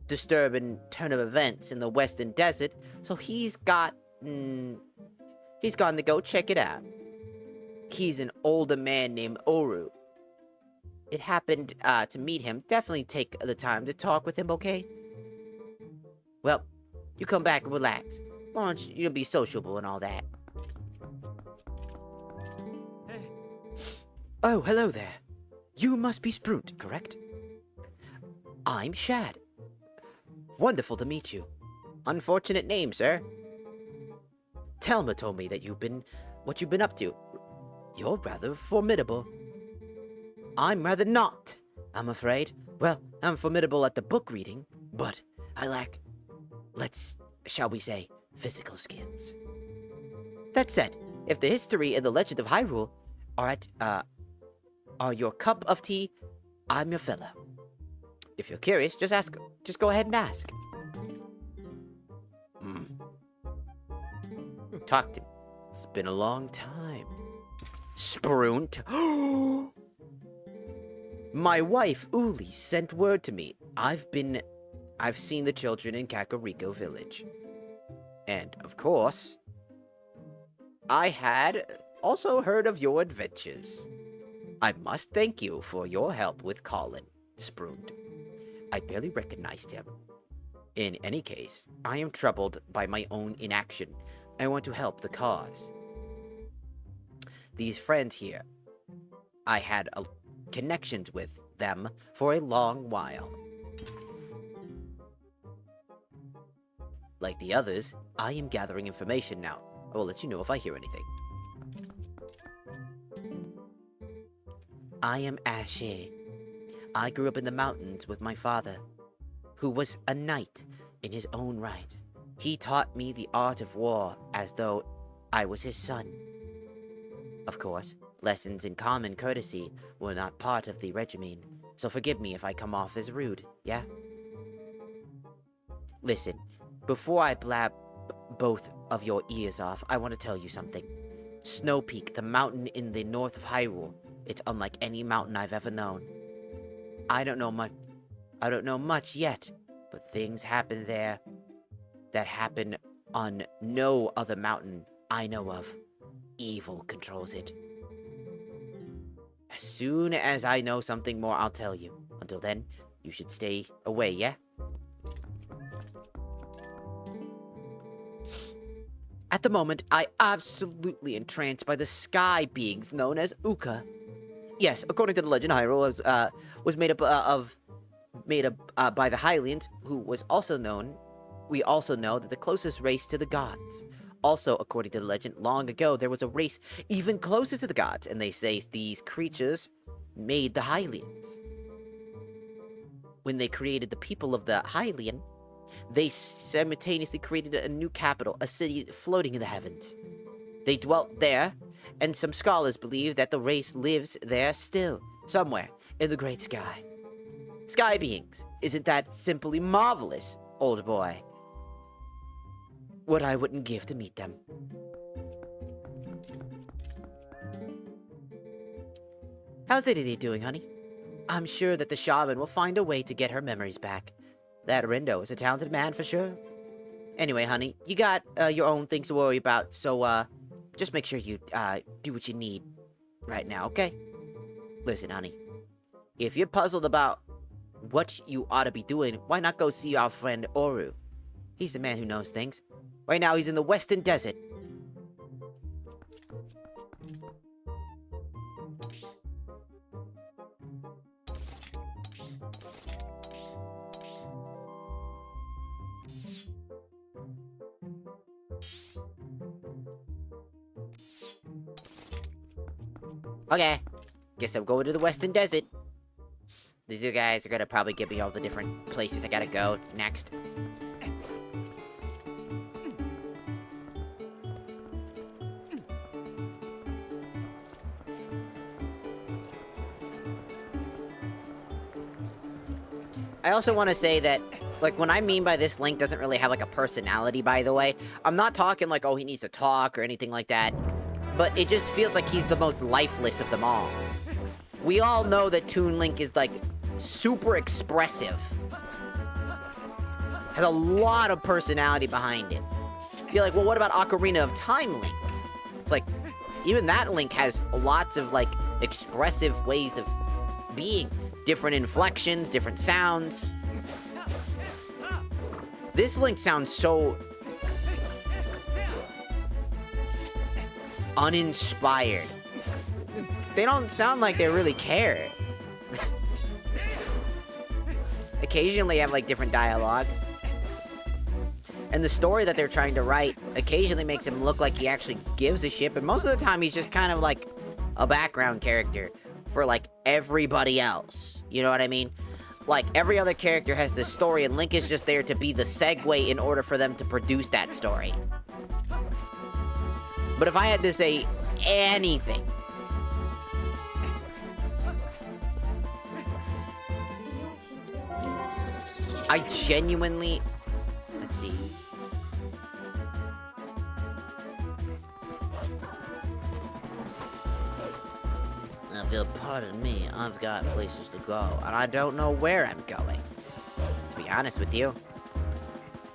disturbing turn of events in the Western Desert, so he's gone to go check it out. He's an older man named Oru. It happened to meet him. Definitely take the time to talk with him, okay? Well, you come back and relax. Why don't you be sociable and all that? Oh, hello there. You must be Sprunt, correct? I'm Shad. Wonderful to meet you. Unfortunate name, sir. Telma told me that what you've been up to. You're rather formidable. I'm rather not, I'm afraid. Well, I'm formidable at the book reading, but I lack, shall we say, physical skills. That said, if the history and the legend of Hyrule are your cup of tea, I'm your fellow. If you're curious, just go ahead and ask. Talk to me. It's been a long time. Sprunt. My wife, Uli, sent word to me. I've seen the children in Kakariko Village. And, of course, I had also heard of your adventures. I must thank you for your help with Colin, Sprunt. I barely recognized him. In any case, I am troubled by my own inaction. I want to help the cause. These friends here, I had connections with them for a long while. Like the others, I am gathering information now. I will let you know if I hear anything. I am AHHHH. I grew up in the mountains with my father, who was a knight in his own right. He taught me the art of war as though I was his son. Of course, lessons in common courtesy were not part of the regimen, so forgive me if I come off as rude, yeah? Listen, before I blab both of your ears off, I want to tell you something. Snow Peak, the mountain in the north of Hyrule, it's unlike any mountain I've ever known. I don't know much yet, but things happen there that happen on no other mountain I know of. Evil controls it. As soon as I know something more, I'll tell you. Until then, you should stay away, yeah? At the moment, I absolutely entranced by the sky beings known as Uka. Yes, according to the legend, Hyrule was made up of made by the Hylians, who was also known. We also know that the closest race to the gods. Also, according to the legend, long ago there was a race even closer to the gods, and they say these creatures made the Hylians. When they created the people of the Hylian, they simultaneously created a new capital, a city floating in the heavens. They dwelt there, and some scholars believe that the race lives there still, somewhere in the great sky. Sky beings, isn't that simply marvelous, old boy? What I wouldn't give to meet them. How's Lady doing, honey? I'm sure that the shaman will find a way to get her memories back. That Rindo is a talented man for sure. Anyway, honey, you got your own things to worry about, so just make sure you do what you need right now, okay? Listen, honey, if you're puzzled about what you ought to be doing, why not go see our friend Oru? He's the man who knows things. Right now, he's in the Western Desert. Okay, guess I'm going to the Western Desert. These two guys are gonna probably give me all the different places I gotta go next. I also want to say that, like, when I mean by this Link doesn't really have, like, a personality, by the way, I'm not talking like, oh, he needs to talk or anything like that, but it just feels like he's the most lifeless of them all. We all know that Toon Link is, like, super expressive. Has a lot of personality behind it. You're like, well, what about Ocarina of Time Link? It's like, even that Link has lots of, like, expressive ways of being. Different inflections, different sounds. This Link sounds so uninspired. They don't sound like they really care. Occasionally have, like, different dialogue. And the story that they're trying to write occasionally makes him look like he actually gives a shit, but most of the time he's just kind of like a background character for, like, everybody else. You know what I mean? Like, every other character has this story, and Link is just there to be the segue in order for them to produce that story. But if I had to say anything, I genuinely... Let's see. If you'll pardon me, I've got places to go, and I don't know where I'm going. To be honest with you.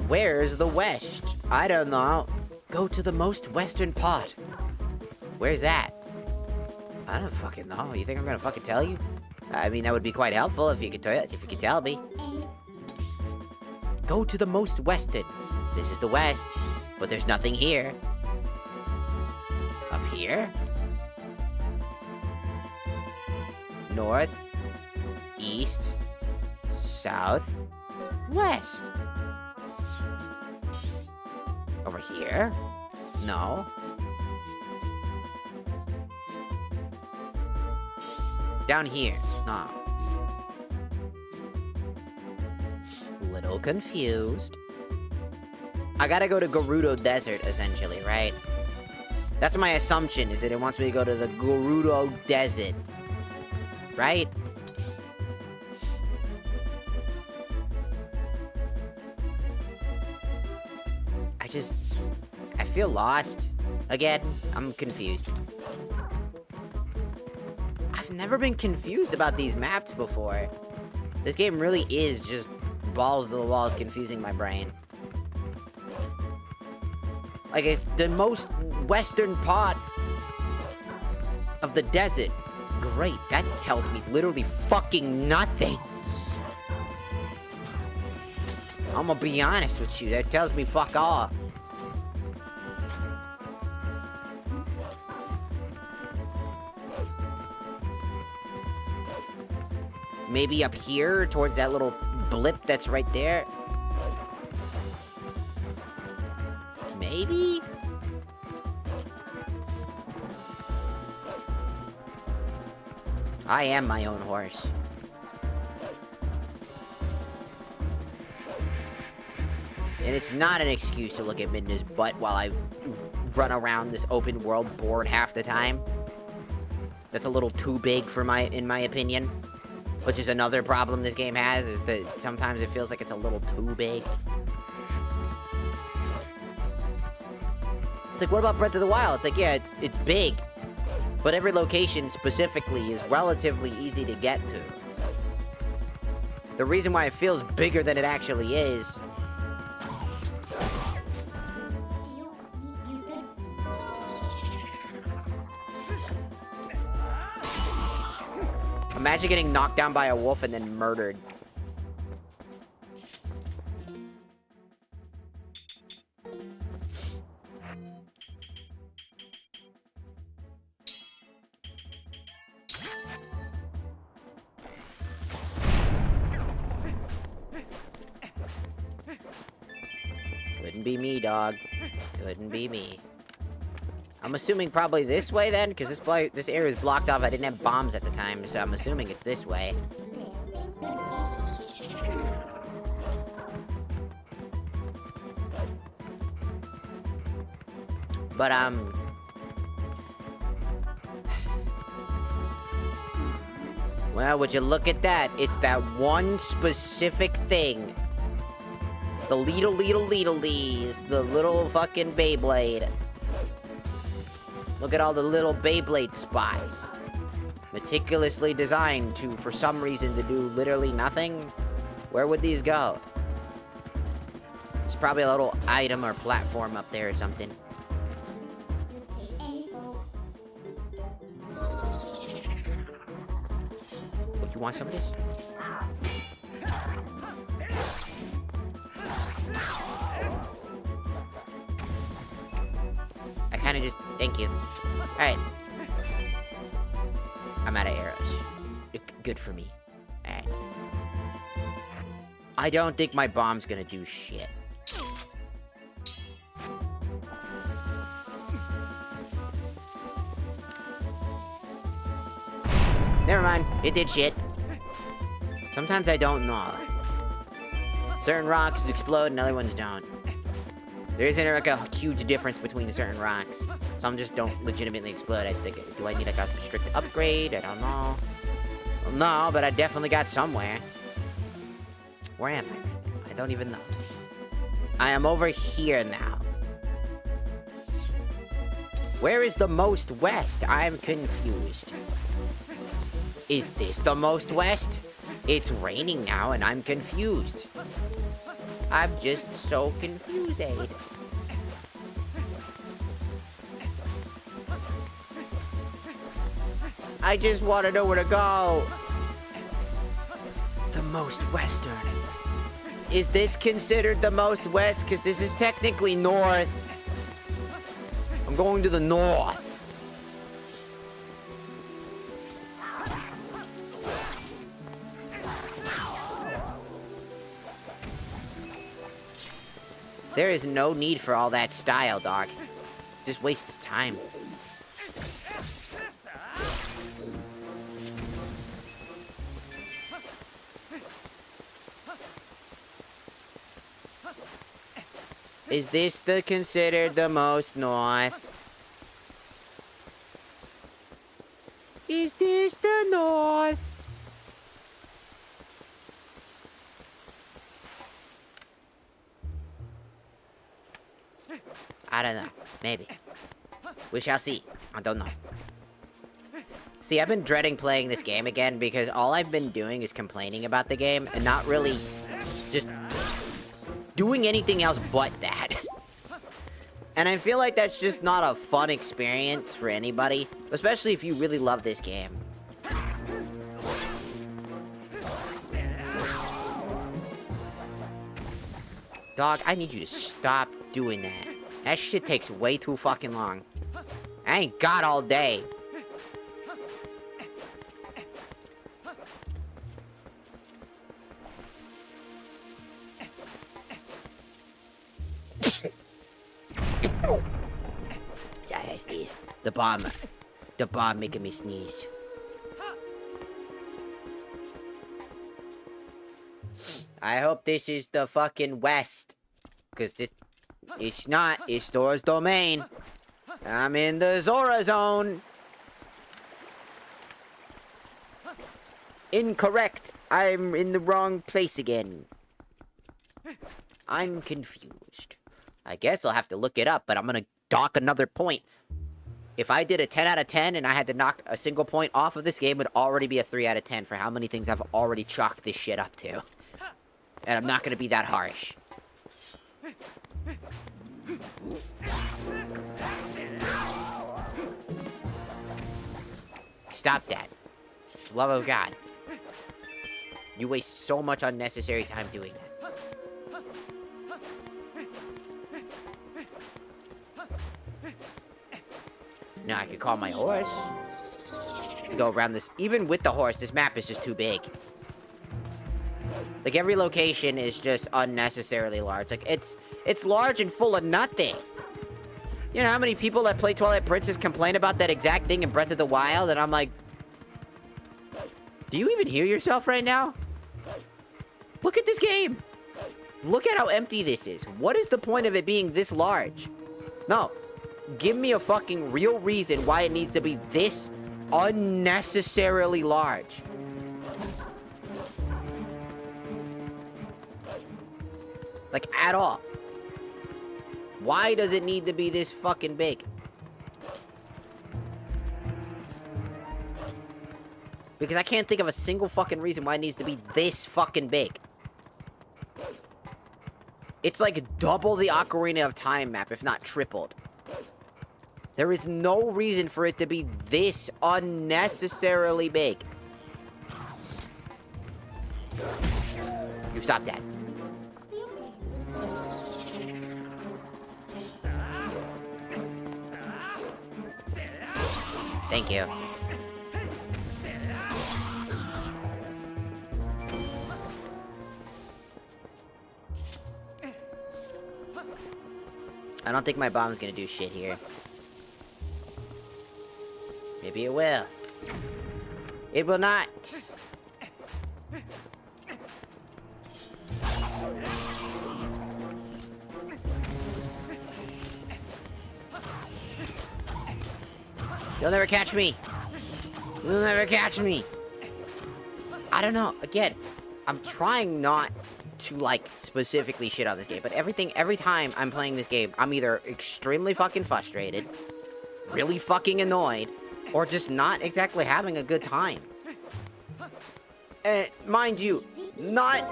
Where's the West? I don't know. Go to the most western part. Where's that? I don't fucking know. You think I'm gonna fucking tell you? I mean, that would be quite helpful if you could tell me. Go to the most western. This is the west, but there's nothing here. Up here? North, east, south, west. Over here? No. Down here? No. Little confused. I gotta go to Gerudo Desert, essentially, right? That's my assumption, is that it wants me to go to the Gerudo Desert. Right? I feel lost. Again, I'm confused. I've never been confused about these maps before. This game really is just balls to the walls confusing my brain. Like, it's the most western part of the desert. Great, that tells me literally fucking nothing. I'm gonna be honest with you, that tells me fuck all. Maybe up here, towards that little blip that's right there. Maybe? I am my own horse. And it's not an excuse to look at Midna's butt while I run around this open world board half the time. That's a little too big for in my opinion. Which is another problem this game has, is that sometimes it feels like it's a little too big. It's like, what about Breath of the Wild? It's like, yeah, it's big. But every location specifically is relatively easy to get to. The reason why it feels bigger than it actually is. Imagine getting knocked down by a wolf and then murdered. Couldn't be me, dog. Couldn't be me. I'm assuming probably this way then, because this area is blocked off. I didn't have bombs at the time, so I'm assuming it's this way. But, well, would you look at that? It's that one specific thing. The lees, the little fucking Beyblade. Look at all the little Beyblade spots. Meticulously designed to, for some reason, to do literally nothing. Where would these go? There's probably a little item or platform up there or something. What, you want some of this? I kind of just... Thank you. Alright. I'm out of arrows. Good for me. Alright. I don't think my bomb's gonna do shit. Never mind. It did shit. Sometimes I don't know. Certain rocks explode and other ones don't. There isn't like a huge difference between certain rocks. Some just don't legitimately explode. I think, do I need like a strict upgrade? I don't know. Well, no, but I definitely got somewhere. Where am I? I don't even know. I am over here now. Where is the most west? I'm confused. Is this the most west? It's raining now and I'm confused. I'm just so confused. I just want to know where to go. The most western. Is this considered the most west? Because this is technically north. I'm going to the north. There is no need for all that style, dog. Just wastes time. Is this considered the most north? Is this the north? I don't know. Maybe. We shall see. I don't know. See, I've been dreading playing this game again because all I've been doing is complaining about the game and not really just doing anything else but that. And I feel like that's just not a fun experience for anybody, especially if you really love this game. Dog, I need you to stop doing that. That shit takes way too fucking long. I ain't got all day. Sorry, I sneeze. The bomb. The bomb making me sneeze. I hope this is the fucking west. Because this... It's not. It's Zora's domain. I'm in the Zora zone. Incorrect. I'm in the wrong place again. I'm confused. I guess I'll have to look it up, but I'm gonna dock another point. If I did a 10 out of 10 and I had to knock a single point off of this game, it would already be a 3 out of 10 for how many things I've already chalked this shit up to. And I'm not gonna be that harsh. Stop that. For the love of God. You waste so much unnecessary time doing that. Now I could call my horse. Go around this. Even with the horse, this map is just too big. Like, every location is just unnecessarily large. Like, it's large and full of nothing. You know how many people that play Twilight Princess complain about that exact thing in Breath of the Wild? And I'm like, do you even hear yourself right now? Look at this game. Look at how empty this is. What is the point of it being this large? No. Give me a fucking real reason why it needs to be this unnecessarily large. Like, at all. Why does it need to be this fucking big? Because I can't think of a single fucking reason why it needs to be this fucking big. It's like double the Ocarina of Time map, if not tripled. There is no reason for it to be this unnecessarily big. You stop that. Thank you. I don't think my bomb's gonna do shit here. Maybe it will. It will not. You'll never catch me. You'll never catch me. I don't know. Again, I'm trying not to, like, specifically shit on this game, but every time I'm playing this game, I'm either extremely fucking frustrated, really fucking annoyed, or just not exactly having a good time. And mind you, not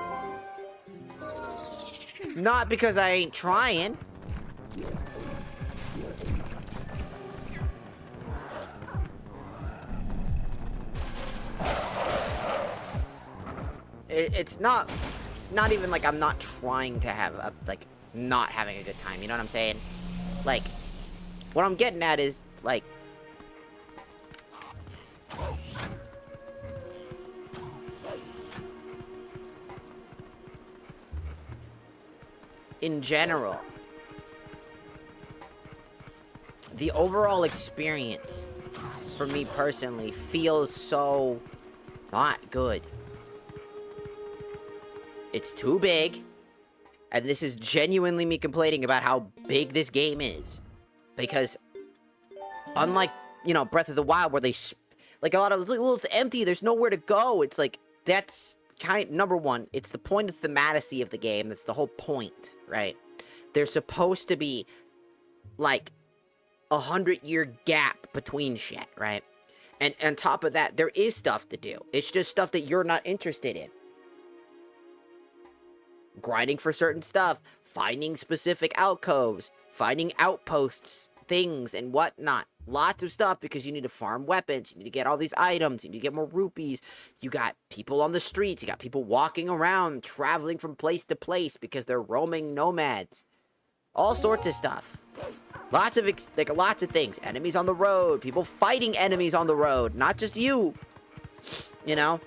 because I ain't trying. It's not even like I'm not trying to have a, like, not having a good time, you know what I'm saying? Like, what I'm getting at is, like, in general, the overall experience, for me personally, feels so not good. It's too big, and this is genuinely me complaining about how big this game is. Because, unlike, you know, Breath of the Wild, where like, a lot of, well, it's empty, there's nowhere to go, it's like, that's number one, it's the point of thematicity of the game, that's the whole point, right? There's supposed to be, like, 100-year gap between shit, right? And on top of that, there is stuff to do. It's just stuff that you're not interested in. Grinding for certain stuff, finding specific alcoves, finding outposts, things, and whatnot. Lots of stuff because you need to farm weapons, you need to get all these items, you need to get more rupees. You got people on the streets, you got people walking around, traveling from place to place because they're roaming nomads. All sorts of stuff. Lots of things. Enemies on the road, people fighting enemies on the road, not just you. You know?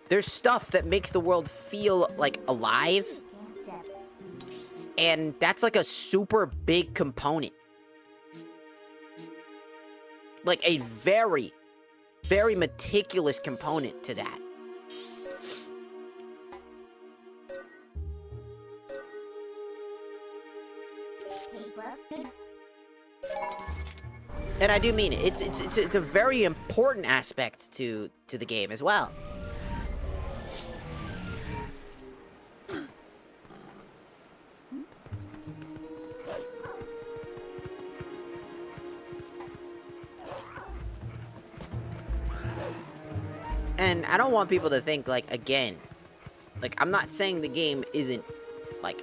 There's stuff that makes the world feel, like, alive. And that's like a super big component. Like a very, very meticulous component to that. And I do mean it. It's a very important aspect to the game as well. And I don't want people to think, like, again, like, I'm not saying the game isn't, like,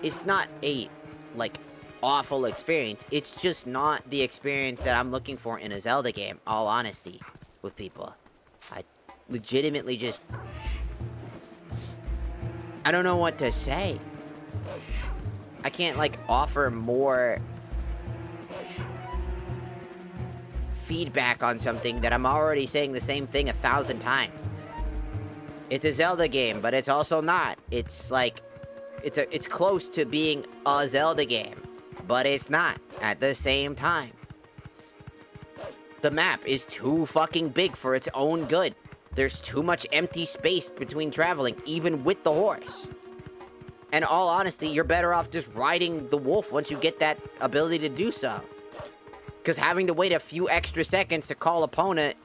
it's not a, like, awful experience. It's just not the experience that I'm looking for in a Zelda game, all honesty with people. I legitimately just, I don't know what to say. I can't, like, offer more feedback on something that I'm already saying the same thing 1,000 times. It's a Zelda game, but it's also not. It's like, it's close to being a Zelda game, but it's not at the same time. The map is too fucking big for its own good. There's too much empty space between traveling, even with the horse. And all honesty, you're better off just riding the wolf once you get that ability to do so. Because having to wait a few extra seconds to call opponent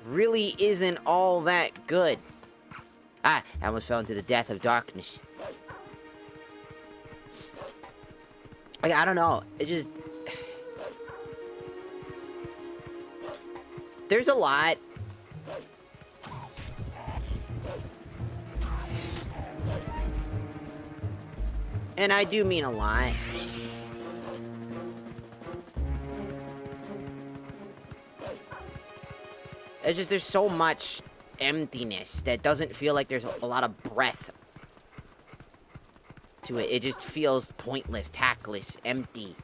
really isn't all that good. Ah, I almost fell into the death of darkness. Like, I don't know. It just... There's a lot. And I do mean a lot. It's just, there's so much emptiness that doesn't feel like there's a lot of breath to it. It just feels pointless, tactless, empty.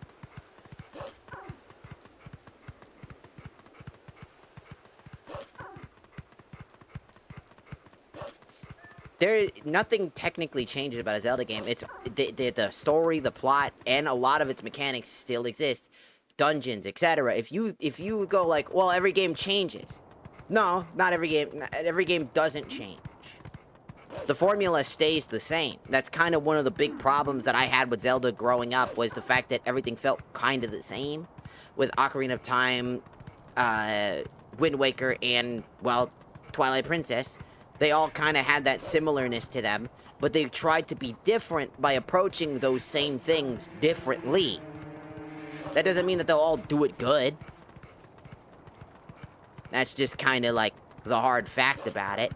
Nothing technically changes about a Zelda game. It's the story, the plot, and a lot of its mechanics still exist. Dungeons, etc. If you go like, well, every game changes. No, not every game. Every game doesn't change. The formula stays the same. That's kind of one of the big problems that I had with Zelda growing up, was the fact that everything felt kind of the same. With Ocarina of Time, Wind Waker, and, well, Twilight Princess. They all kind of had that similarness to them, but they tried to be different by approaching those same things differently. That doesn't mean that they'll all do it good. That's just kind of like the hard fact about it.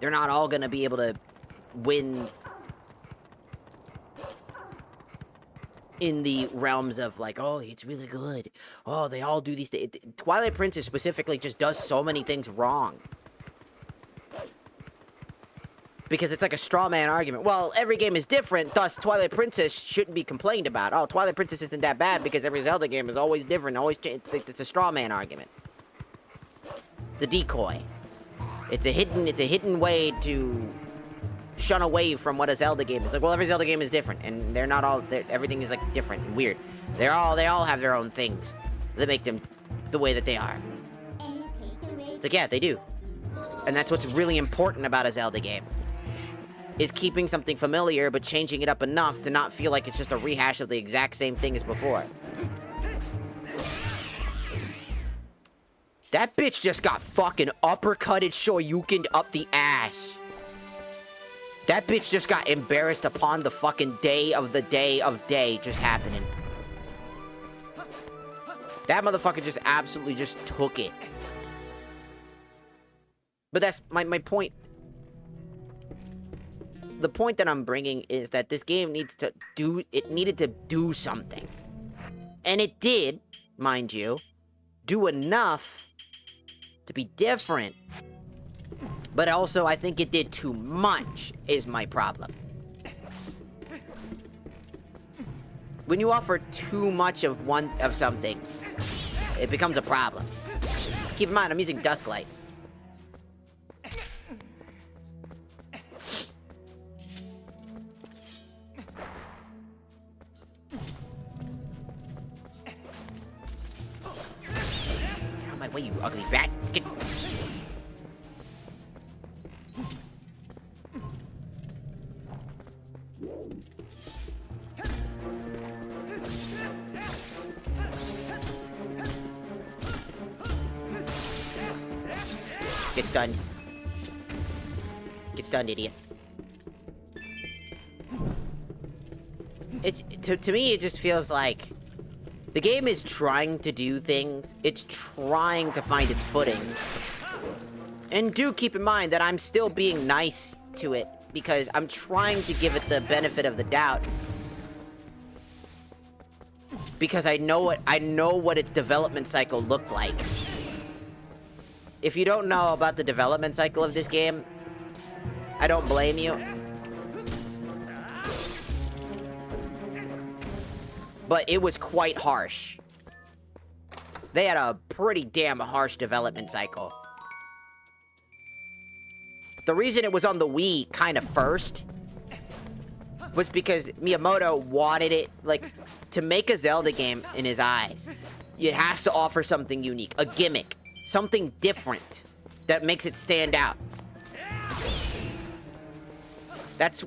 They're not all gonna be able to win in the realms of like, oh, it's really good. Oh, they all do these things. Twilight Princess specifically just does so many things wrong. Because it's like a straw man argument. Well, every game is different, thus Twilight Princess shouldn't be complained about. Oh, Twilight Princess isn't that bad because every Zelda game is always different, always it's a straw man argument. It's a decoy. It's a hidden way to shun away from what a Zelda game is. Like, well, every Zelda game is different, and they're not all, everything is like different and weird. They all have their own things that make them the way that they are. It's like, yeah, they do. And that's what's really important about a Zelda game. Is keeping something familiar, but changing it up enough to not feel like it's just a rehash of the exact same thing as before. That bitch just got fucking uppercutted Shoryuken'd up the ass. That bitch just got embarrassed upon the fucking day of day just happening. That motherfucker just absolutely just took it. But that's my point. The point that I'm bringing is that this game needed to do something. And it did, mind you, do enough to be different. But also, I think it did too much, is my problem. When you offer too much of something, it becomes a problem. Keep in mind, I'm using Dusklight. my way, you ugly bat. Get... Get stunned. Get stunned, idiot. It's to me, it just feels like the game is trying to do things. It's trying to find its footing. And do keep in mind that I'm still being nice to it because I'm trying to give it the benefit of the doubt. Because I know what its development cycle looked like. If you don't know about the development cycle of this game, I don't blame you. But it was quite harsh. They had a pretty damn harsh development cycle. The reason it was on the Wii kind of first was because Miyamoto wanted it, like, to make a Zelda game in his eyes. It has to offer something unique, a gimmick, something different that makes it stand out. That's,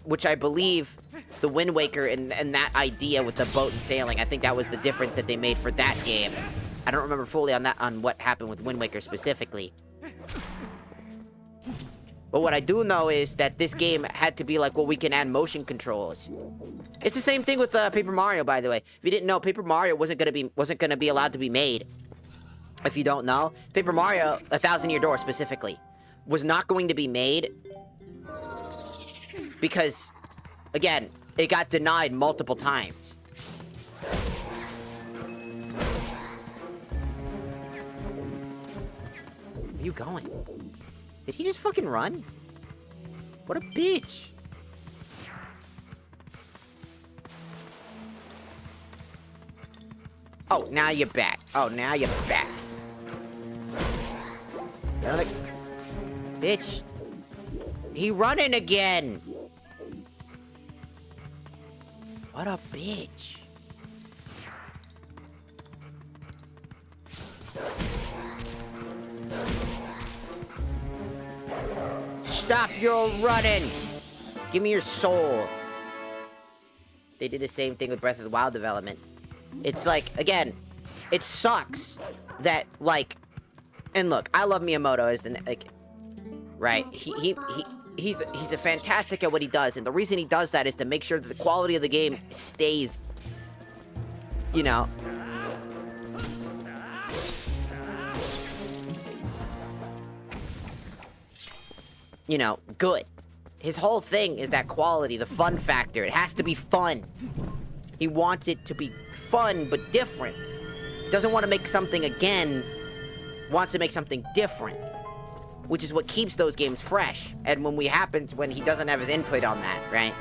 which I believe, the Wind Waker and that idea with the boat and sailing, I think that was the difference that they made for that game. I don't remember fully on what happened with Wind Waker specifically. But what I do know is that this game had to be like, well, we can add motion controls. It's the same thing with Paper Mario, by the way. If you didn't know, Paper Mario wasn't gonna be allowed to be made. If you don't know, Paper Mario, A Thousand Year Door specifically, was not going to be made because, again, it got denied multiple times. Where are you going? Did he just fucking run? What a bitch. Oh, now you're back. Oh, now you're back. Another... Bitch. He running again. What a bitch. Stop your running! Give me your soul. They did the same thing with Breath of the Wild development. It's like, again, it sucks that, like, and look, I love Miyamoto as the, like, right, he's a fantastic at what he does, and the reason he does that is to make sure that the quality of the game stays, you know, good. His whole thing is that quality, the fun factor. It has to be fun. He wants it to be fun, but different. Doesn't want to make something again, wants to make something different. Which is what keeps those games fresh. And when he doesn't have his input on that, right?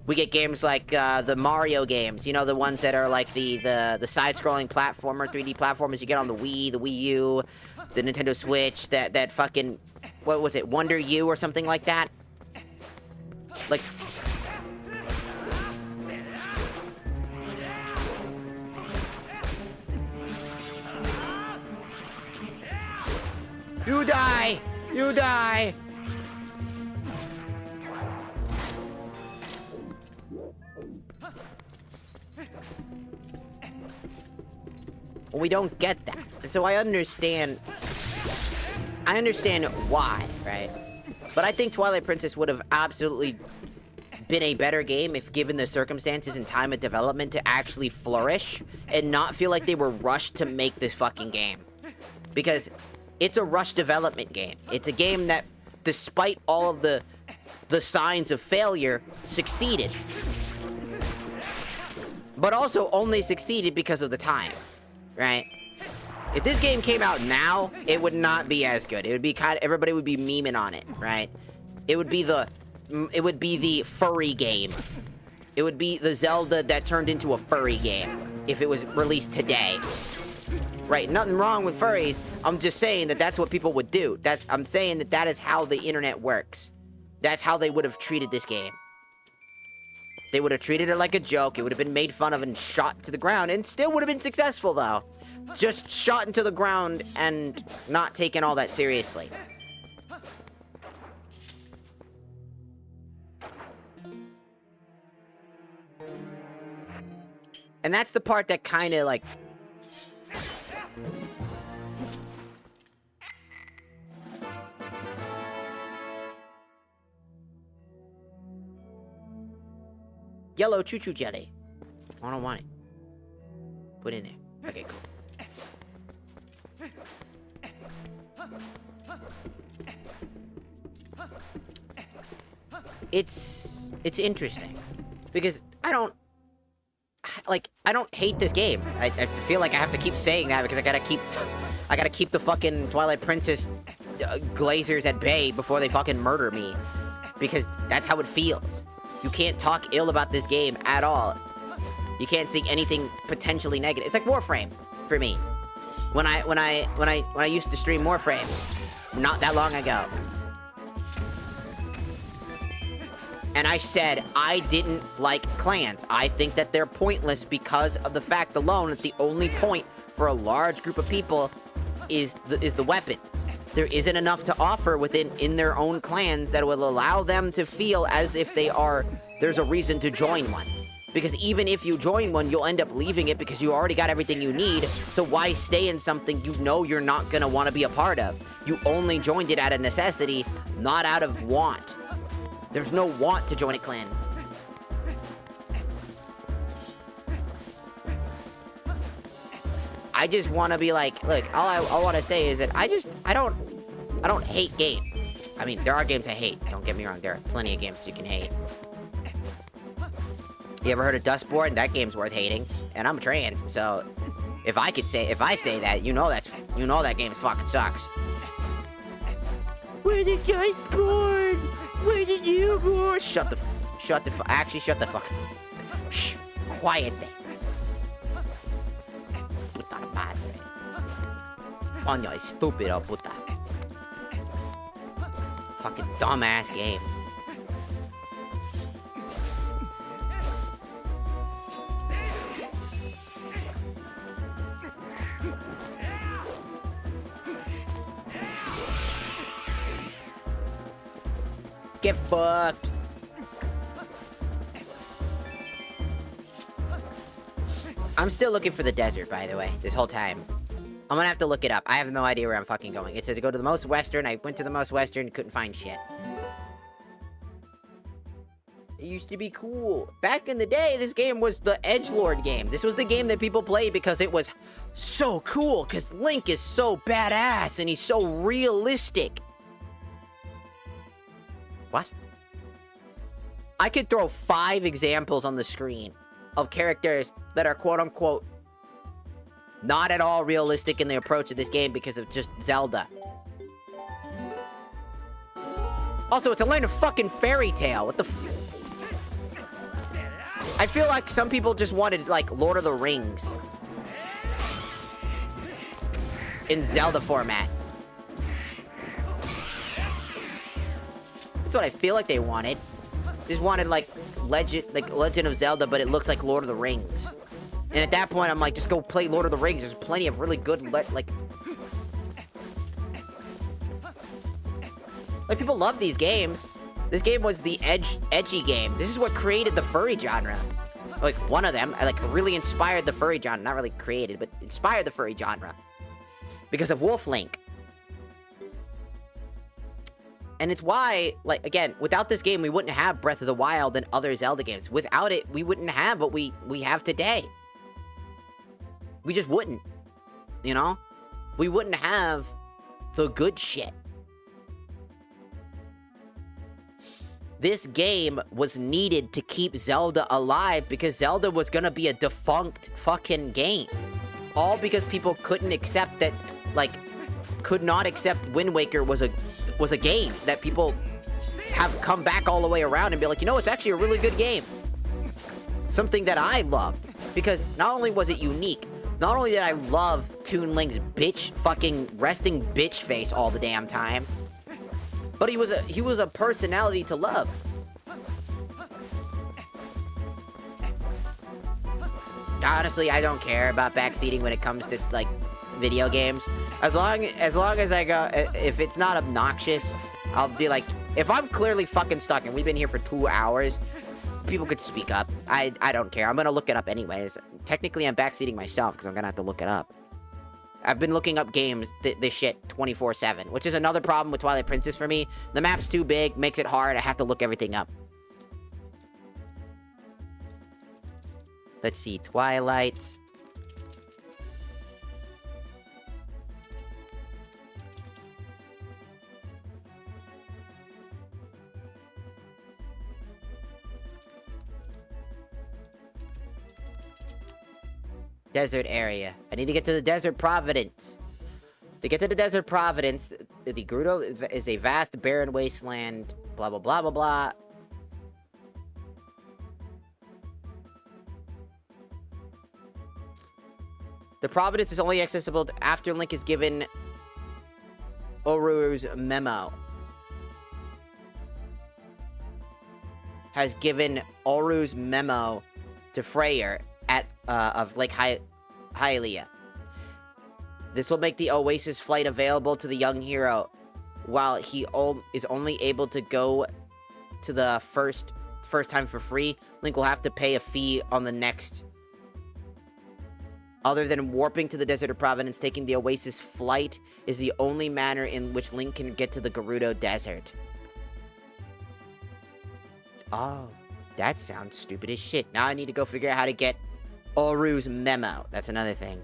We get games like the Mario games, you know, the ones that are like the side-scrolling platformer, 3D platformers you get on the Wii, the Wii U, the Nintendo Switch, that fucking, what was it, Wonder U or something like that? Like... You die! You die! Well, we don't get that. So I understand why, right? But I think Twilight Princess would have absolutely been a better game if given the circumstances and time of development to actually flourish and not feel like they were rushed to make this fucking game. Because it's a rush development game. It's a game that, despite all of the signs of failure, succeeded. But also only succeeded because of the time, right? If this game came out now, it would not be as good. It would be everybody would be memeing on it, right? It would be the furry game. It would be the Zelda that turned into a furry game if it was released today. Right, nothing wrong with furries. I'm just saying that that's what people would do. I'm saying that is how the internet works. That's how they would have treated this game. They would have treated it like a joke. It would have been made fun of and shot to the ground, and still would have been successful, though. just shot into the ground and not taken all that seriously. And that's the part that kind of, like... Yellow choo-choo jelly. I don't want it. Put in there. Okay, cool. It's interesting. Because I don't hate this game. I feel like I have to keep saying that because I gotta keep the fucking Twilight Princess glazers at bay before they fucking murder me. Because that's how it feels. You can't talk ill about this game at all. You can't see anything potentially negative. It's like Warframe for me. When I used to stream Warframe not that long ago. And I said I didn't like clans. I think that they're pointless because of the fact alone that the only point for a large group of people is the weapons. There isn't enough to offer in their own clans that will allow them to feel as if there's a reason to join one. Because even if you join one, you'll end up leaving it because you already got everything you need, so why stay in something you know you're not gonna want to be a part of? You only joined it out of necessity, not out of want. There's no want to join a clan. I just want to be like, look, all I want to say is that I don't hate games. I mean, there are games I hate. Don't get me wrong. There are plenty of games you can hate. You ever heard of Dustborn? That game's worth hating. And I'm trans, so if I say that, you know that game fucking sucks. Where did Dustborn? Where did you born? Shut the fuck. Shh, quiet there. Puta madre. Coño, estúpido, puta. Fucking dumbass game. Get fucked. I'm still looking for the desert, by the way, this whole time. I'm gonna have to look it up. I have no idea where I'm fucking going. It says to go to the most western. I went to the most western, couldn't find shit. It used to be cool. Back in the day, this game was the edgelord game. This was the game that people played because it was so cool, because Link is so badass and he's so realistic. What? I could throw 5 examples on the screen of characters that are quote-unquote not at all realistic in the approach of this game because of just Zelda. Also, it's a land of fucking fairy tale. What the f... I feel like some people just wanted, like, Lord of the Rings in Zelda format. That's what I feel like they wanted. Just wanted, like, Legend of Zelda, but it looks like Lord of the Rings. And at that point, I'm like, just go play Lord of the Rings. There's plenty of really good, like, people love these games. This game was the edgy game. This is what created the furry genre. Like, one of them, like, really inspired the furry genre. Not really created, but inspired the furry genre. Because of Wolf Link. And it's why, like, again, without this game, we wouldn't have Breath of the Wild and other Zelda games. Without it, we wouldn't have what we have today. We just wouldn't. You know? We wouldn't have the good shit. This game was needed to keep Zelda alive because Zelda was gonna be a defunct fucking game. All because people couldn't accept that, like, could not accept Wind Waker was a game that people have come back all the way around and be like, you know, it's actually a really good game. Something that I loved. Because not only was it unique, not only did I love Toon Link's fucking resting bitch face all the damn time, but he was a personality to love. honestly, I don't care about backseating when it comes to, like, video games. As long as I go, if it's not obnoxious, I'll be like, if I'm clearly fucking stuck and we've been here for 2 hours, people could speak up. I don't care. I'm gonna look it up anyways. Technically, I'm backseating myself because I'm gonna have to look it up. I've been looking up games, this shit, 24/7, which is another problem with Twilight Princess for me. The map's too big, makes it hard. I have to look everything up. Let's see, Twilight. Desert area. I need to get to the Desert Providence. To get to the Desert Providence, the Gerudo is a vast, barren wasteland. Blah, blah, blah, blah, blah. The Providence is only accessible after Link is given Oru's memo. Has given Oru's memo to Freyr at of Lake Hylia. This will make the Oasis flight available to the young hero, while he is only able to go to the first time for free. Link will have to pay a fee on the next. Other than warping to the Desert of Providence, taking the Oasis flight is the only manner in which Link can get to the Gerudo Desert. Oh, that sounds stupid as shit. Now I need to go figure out how to get Oru's memo. That's another thing.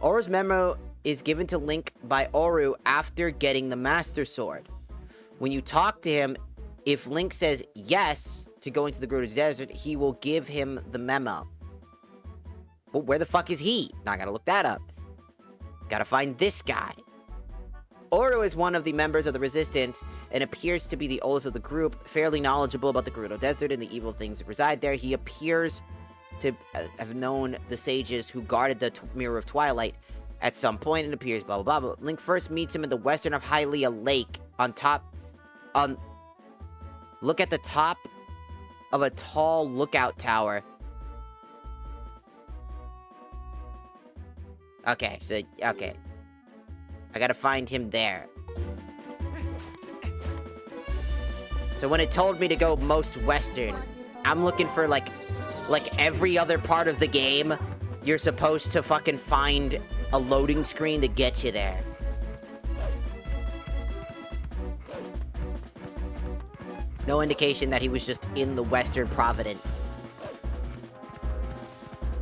Oru's memo is given to Link by Oru after getting the Master Sword. When you talk to him, if Link says yes to going to the Gerudo Desert, he will give him the memo. Well, where the fuck is he? Now I gotta look that up. Gotta find this guy. Oru is one of the members of the Resistance and appears to be the oldest of the group, fairly knowledgeable about the Gerudo Desert and the evil things that reside there. He appears to have known the sages who guarded the Mirror of Twilight at some point and appears blah blah blah. Link first meets him in the western of Hylia Lake look at the top of a tall lookout tower. Okay, okay. I gotta find him there. So when it told me to go most western, I'm looking for like every other part of the game, you're supposed to fucking find a loading screen to get you there. No indication that he was just in the Western Providence.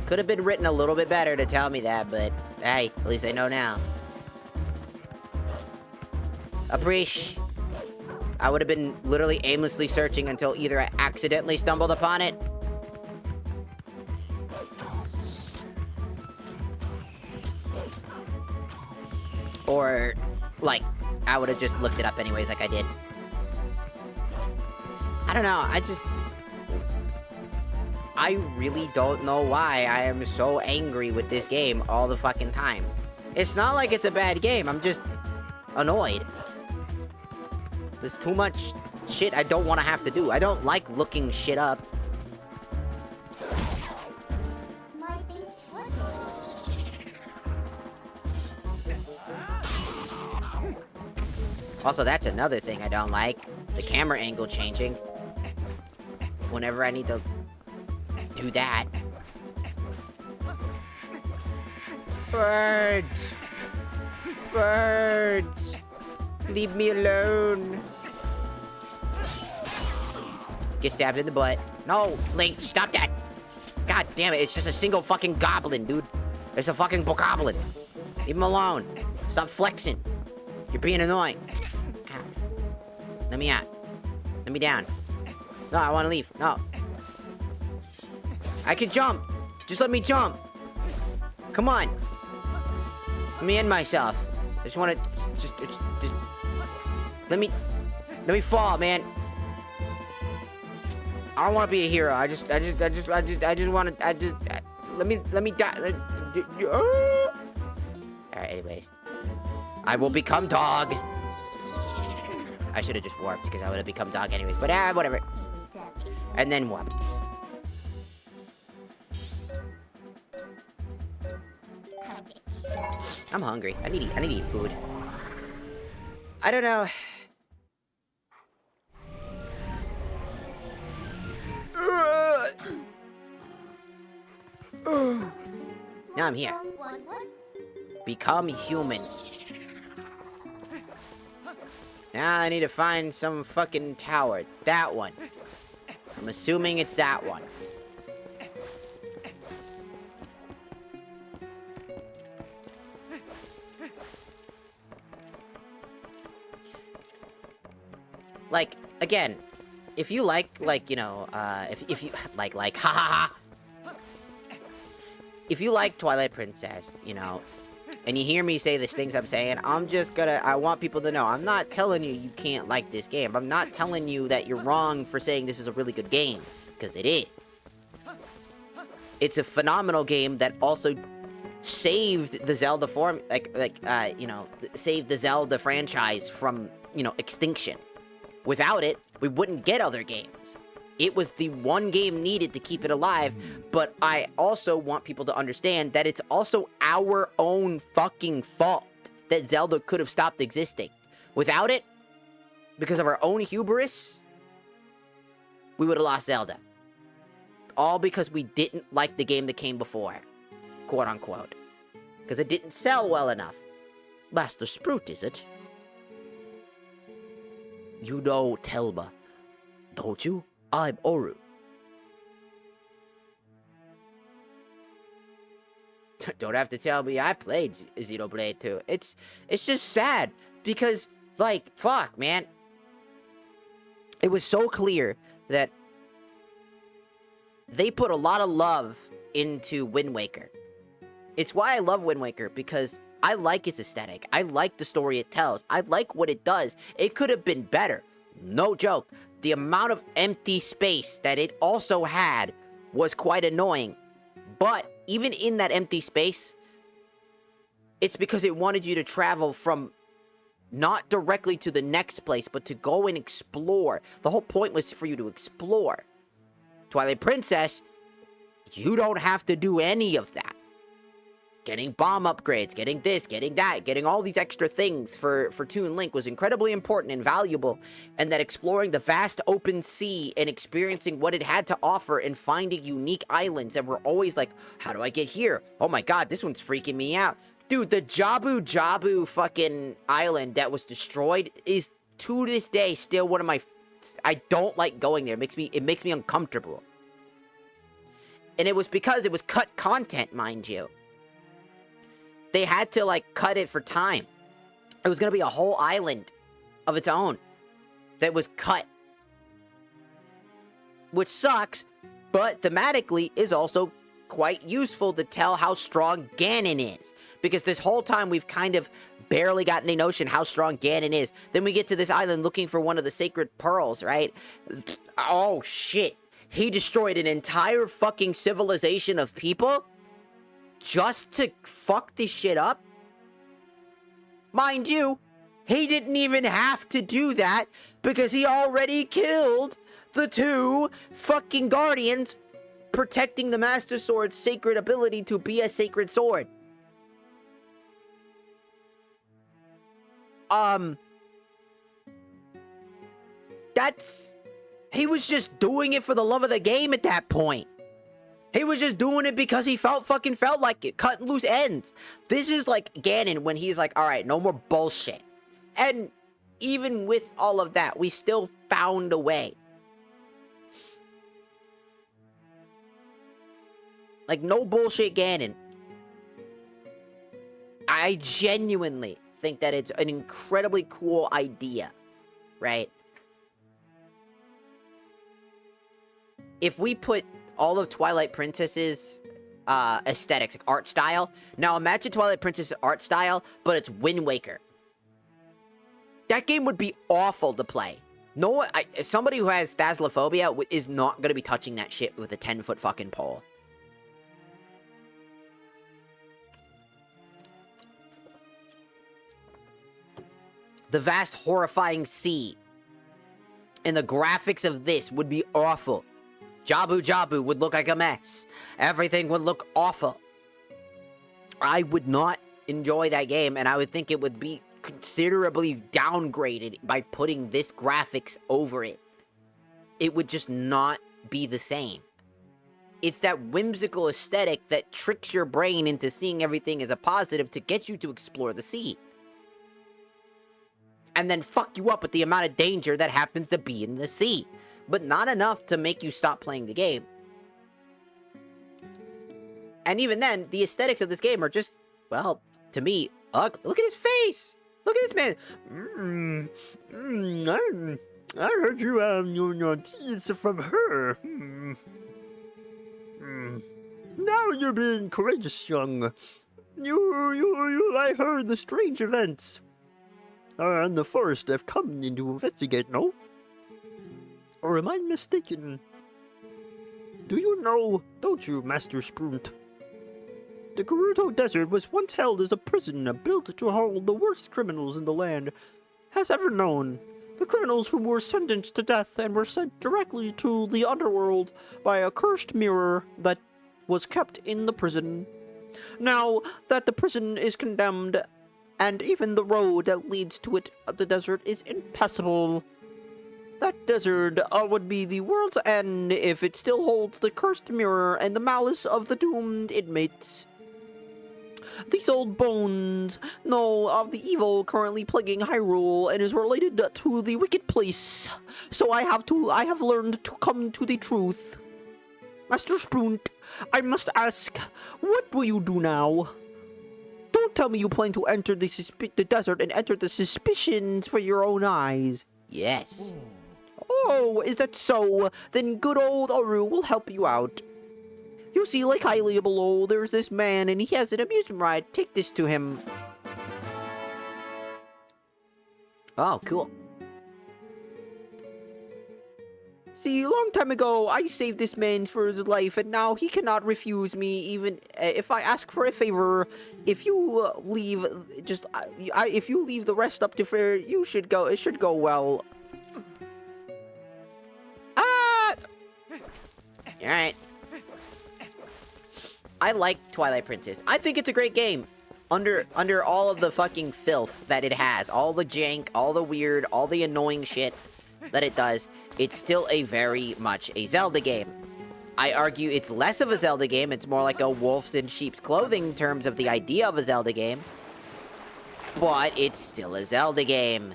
Could have been written a little bit better to tell me that, but hey, at least I know now. Appreciate. I would have been literally aimlessly searching until either I accidentally stumbled upon it. Or, like, I would have just looked it up anyways like I did. I don't know, I really don't know why I am so angry with this game all the fucking time. It's not like it's a bad game, I'm just annoyed. There's too much shit I don't want to have to do. I don't like looking shit up. Also, that's another thing I don't like. The camera angle changing. Whenever I need to do that. Birds! Birds! Leave me alone! Get stabbed in the butt. No, Link, stop that! God damn it, it's just a single fucking goblin, dude. It's a fucking bokoblin. Leave him alone. Stop flexing. You're being annoying. Ow. Let me out. Let me down. No, I want to leave. No. I can jump. Just let me jump. Come on. Let me end myself. I just want to... Just... Let me fall, man. I don't want to be a hero. I just want to... Let me die. Alright, anyways. I will become dog. I should have just warped because I would have become dog anyways. But whatever. And then warp. I'm hungry. I need to eat food. I don't know. Now I'm here. Become human. Now I need to find some fucking tower. That one. I'm assuming it's that one. Like, again, if you like, you know, if you, like, ha ha ha. If you like Twilight Princess, you know, and you hear me say these things I'm saying, I want people to know, I'm not telling you you can't like this game. I'm not telling you that you're wrong for saying this is a really good game, because it is. It's a phenomenal game that also saved the Zelda you know, saved the Zelda franchise from, you know, extinction. Without it, we wouldn't get other games. It was the one game needed to keep it alive, but I also want people to understand that it's also our own fucking fault that Zelda could have stopped existing. Without it, because of our own hubris, we would have lost Zelda. All because we didn't like the game that came before. Quote unquote. Because it didn't sell well enough. Master Sprout, is it? You know Telma, don't you? I'm Oru. Don't have to tell me I played Xenoblade 2. It's just sad, because, like, fuck, man. It was so clear that they put a lot of love into Wind Waker. It's why I love Wind Waker, because I like its aesthetic. I like the story it tells. I like what it does. It could have been better. No joke. The amount of empty space that it also had was quite annoying. But even in that empty space, it's because it wanted you to travel from not directly to the next place, but to go and explore. The whole point was for you to explore. Twilight Princess, you don't have to do any of that. Getting bomb upgrades, getting this, getting that, getting all these extra things for Toon Link was incredibly important and valuable, and that exploring the vast open sea and experiencing what it had to offer and finding unique islands that were always like, how do I get here? Oh my god, this one's freaking me out. Dude, the Jabu Jabu fucking island that was destroyed is, to this day, still one of my... I don't like going there. It makes me uncomfortable. And it was because it was cut content, mind you. They had to, like, cut it for time. It was going to be a whole island of its own that was cut. Which sucks, but thematically is also quite useful to tell how strong Ganon is. Because this whole time we've kind of barely gotten a notion how strong Ganon is. Then we get to this island looking for one of the sacred pearls, right? Oh, shit. He destroyed an entire fucking civilization of people? Just to fuck this shit up? Mind you, he didn't even have to do that because he already killed the two fucking guardians protecting the Master Sword's sacred ability to be a sacred sword. He was just doing it for the love of the game at that point. He was just doing it because he felt like it, cutting loose ends. This is like Ganon when he's like, alright, no more bullshit. And even with all of that, we still found a way. Like, no bullshit Ganon. I genuinely think that it's an incredibly cool idea, right? If we put all of Twilight Princess's aesthetics, like art style. Now imagine Twilight Princess's art style, but it's Wind Waker. That game would be awful to play. No one, if somebody who has Thassophobia is not going to be touching that shit with a 10-foot fucking pole. The vast, horrifying sea and the graphics of this would be awful. Jabu Jabu would look like a mess. Everything would look awful. I would not enjoy that game, and I would think it would be considerably downgraded by putting this graphics over it. It would just not be the same. It's that whimsical aesthetic that tricks your brain into seeing everything as a positive to get you to explore the sea. And then fuck you up with the amount of danger that happens to be in the sea. But not enough to make you stop playing the game. And even then, the aesthetics of this game are just, well, to me, ugly. Look at his face! Look at this man! I heard you your teeth from her. Now you're being courageous, young. I heard the strange events. And the forest have come in to investigate, no? Or am I mistaken? Do you know, don't you, Master Sprunt? The Gerudo Desert was once held as a prison built to hold the worst criminals in the land has ever known. The criminals who were sentenced to death and were sent directly to the underworld by a cursed mirror that was kept in the prison. Now that the prison is condemned, and even the road that leads to it, the desert, is impassable. That desert would be the world's end if it still holds the cursed mirror and the malice of the doomed inmates. These old bones know of the evil currently plaguing Hyrule and is related to the wicked place. So I have learned to come to the truth. Master Sprunt, I must ask, what will you do now? Don't tell me you plan to enter the desert and enter the suspicions for your own eyes. Yes. Oh, is that so? Then good old Aru will help you out. You see, like highly below, there's this man and he has an amusement ride. Take this to him. Oh, cool. See, a long time ago, I saved this man for his life, and now he cannot refuse me, even if I ask for a favor. If you leave, if you leave the rest up to fair, you should go. It should go well. Ah! All right. I like Twilight Princess. I think it's a great game. Under all of the fucking filth that it has, all the jank, all the weird, all the annoying shit that it does, it's still a very much a Zelda game. I argue it's less of a Zelda game, it's more like a wolves in sheep's clothing in terms of the idea of a Zelda game. But it's still a Zelda game.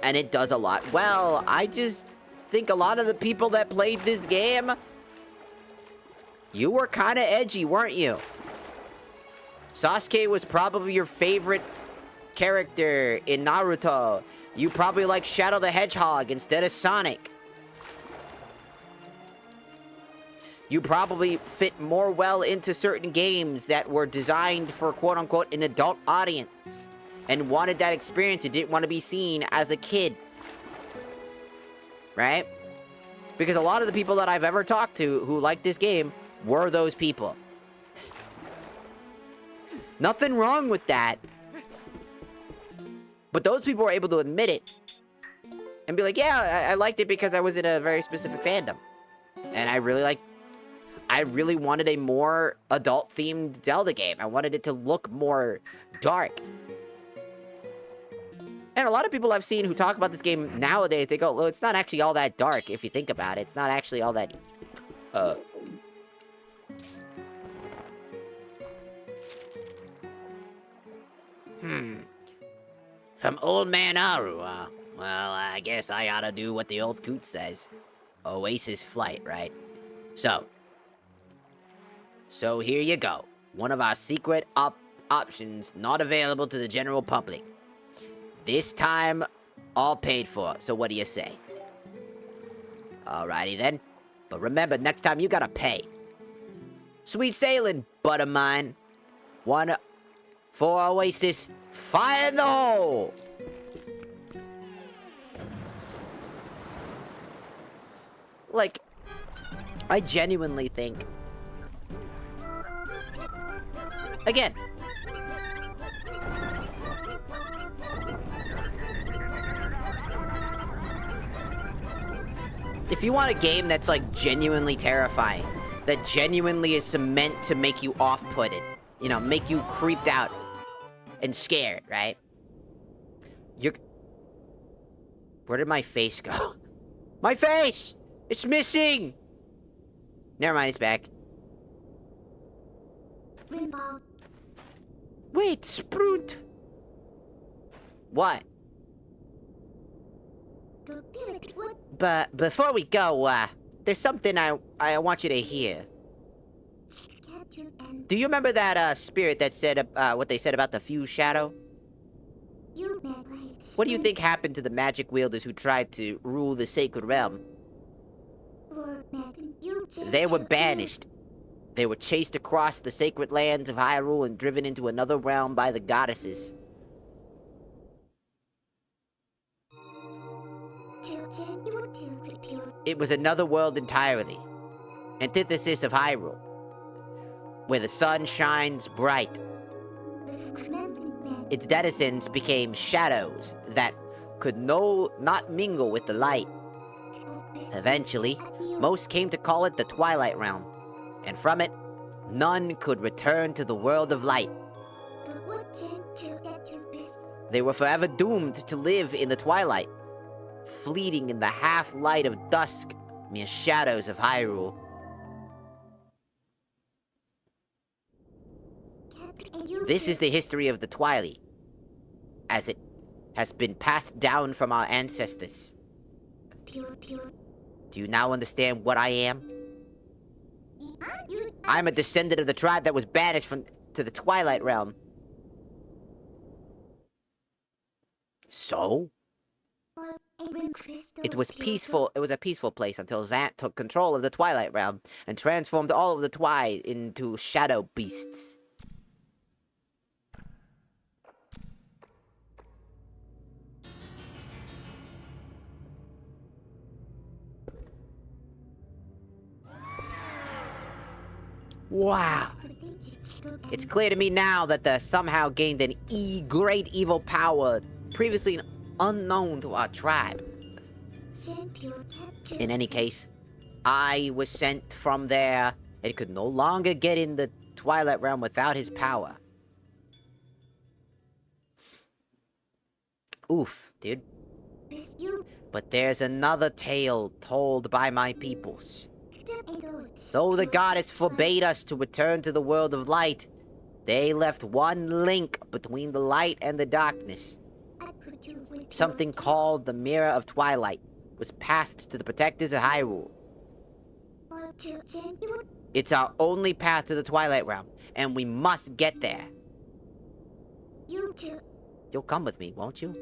And it does a lot well. I just think a lot of the people that played this game, you were kind of edgy, weren't you? Sasuke was probably your favorite character in Naruto. You probably like Shadow the Hedgehog instead of Sonic. You probably fit more well into certain games that were designed for quote-unquote an adult audience and wanted that experience and didn't want to be seen as a kid. Right? Because a lot of the people that I've ever talked to who like this game were those people. Nothing wrong with that. But those people were able to admit it. And be like, yeah, I liked it because I was in a very specific fandom. And I really wanted a more adult-themed Zelda game. I wanted it to look more dark. And a lot of people I've seen who talk about this game nowadays, they go, well, it's not actually all that dark if you think about it. It's not actually all that... From Old Man Aru, well, I guess I ought to do what the old coot says. Oasis flight, right? So here you go. One of our secret options not available to the general public. This time, all paid for. So what do you say? Alrighty then. But remember, next time you gotta pay. Sweet sailing, butt of mine. 1 for Oasis. Fire in the hole! Like, I genuinely think... Again. If you want a game that's, like, genuinely terrifying, that genuinely is meant to make you off-putted. You know, make you creeped out and scared, right? Where did my face go? My face! It's missing! Never mind, it's back. Wait, Sprunt! What? But before we go, there's something I want you to hear. Do you remember that, spirit that said, what they said about the fuse shadow? What do you think happened to the magic wielders who tried to rule the sacred realm? They were banished. They were chased across the sacred lands of Hyrule and driven into another realm by the goddesses. It was another world entirely. Antithesis of Hyrule. Where the sun shines bright. Its denizens became shadows that could not mingle with the light. Eventually, most came to call it the Twilight Realm, and from it, none could return to the world of light. They were forever doomed to live in the twilight, fleeting in the half-light of dusk, mere shadows of Hyrule. This is the history of the Twilight, as it has been passed down from our ancestors. Do you now understand what I am? I'm a descendant of the tribe that was banished to the Twilight Realm. So? It was peaceful. It was a peaceful place until Zant took control of the Twilight Realm and transformed all of the Twi into shadow beasts. Wow. It's clear to me now that the somehow gained an great evil power previously unknown to our tribe. In any case, I was sent from there and could no longer get in the Twilight Realm without his power. Oof, dude. But there's another tale told by my peoples. Though the goddess forbade us to return to the world of light, they left one link between the light and the darkness. Something called the Mirror of Twilight was passed to the protectors of Hyrule. It's our only path to the Twilight Realm, and we must get there. You'll come with me, won't you?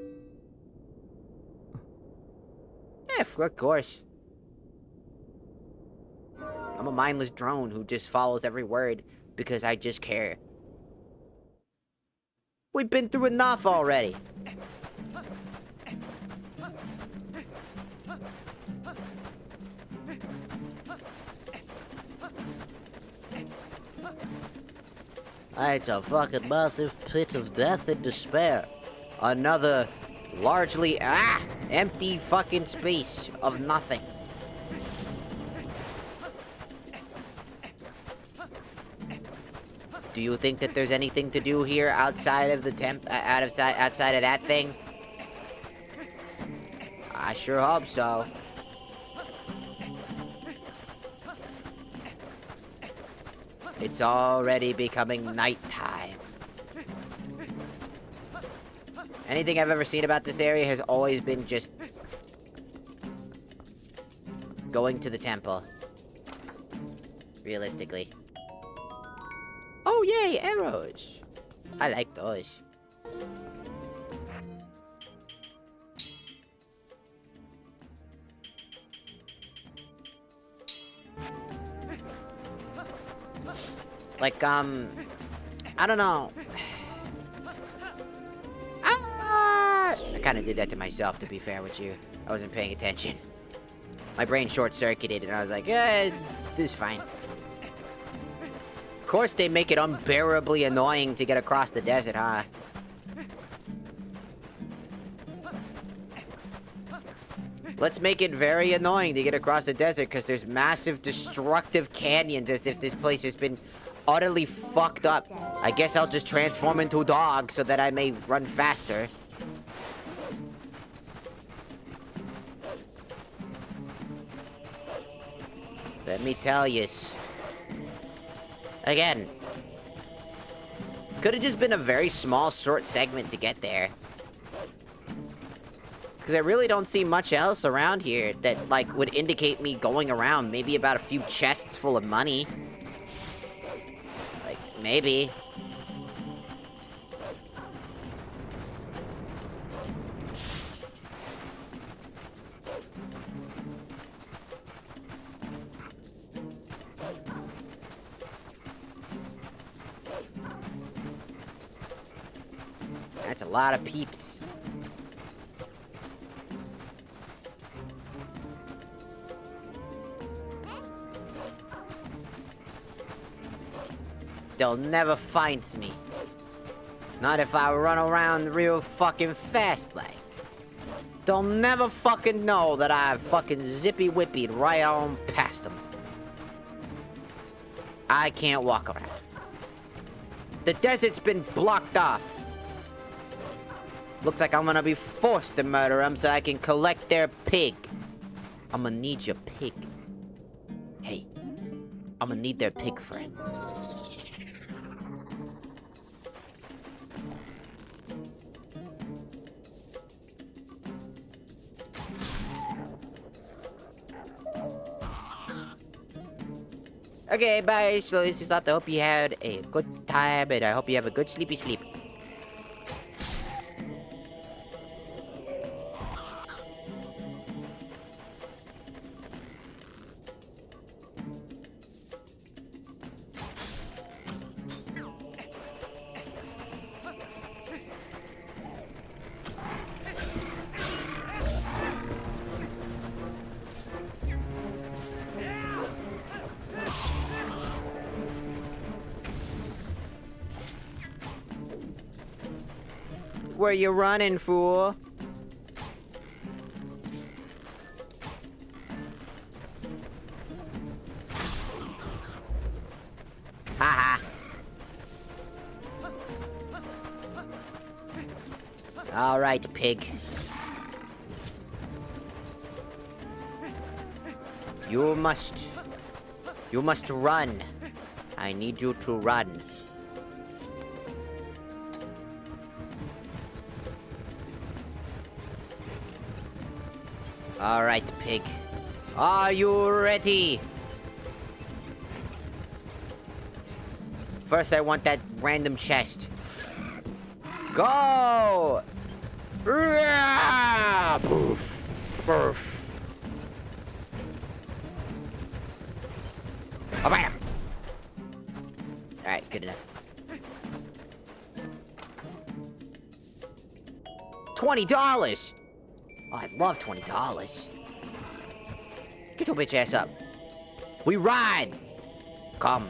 Yeah, of course. I'm a mindless drone who just follows every word because I just care. We've been through enough already. It's a fucking massive pit of death and despair. Another largely, empty fucking space of nothing. Do you think that there's anything to do here outside of the outside of that thing? I sure hope so. It's already becoming nighttime. Anything I've ever seen about this area has always been just going to the temple. Realistically. Oh, yay, arrows. I like those. Like, I don't know. I kind of did that to myself, to be fair with you. I wasn't paying attention. My brain short-circuited, and I was like, this is fine. Of course they make it unbearably annoying to get across the desert, huh? Let's make it very annoying to get across the desert because there's massive destructive canyons as if this place has been utterly fucked up. I guess I'll just transform into a dog so that I may run faster. Let me tell yous. Again. Could have just been a very small, short segment to get there. Because I really don't see much else around here that, like, would indicate me going around. Maybe about a few chests full of money. Like, maybe. That's a lot of peeps. They'll never find me. Not if I run around real fucking fast like. They'll never fucking know that I fucking zippy-whippied right on past them. I can't walk around. The desert's been blocked off. Looks like I'm gonna be forced to murder them so I can collect their pig. I'm gonna need your pig. Hey, I'm gonna need their pig friend. Okay, bye. So this is I hope you had a good time, and I hope you have a good sleepy sleep. Where you running, fool? Haha. All right, pig. You must run. I need you to run. All right, pig. Are you ready? First, I want that random chest. Go! Poof. Poof. Oh, bam! Alright, good enough. $20! Oh, I love $20. Get your bitch ass up. We ride! Come.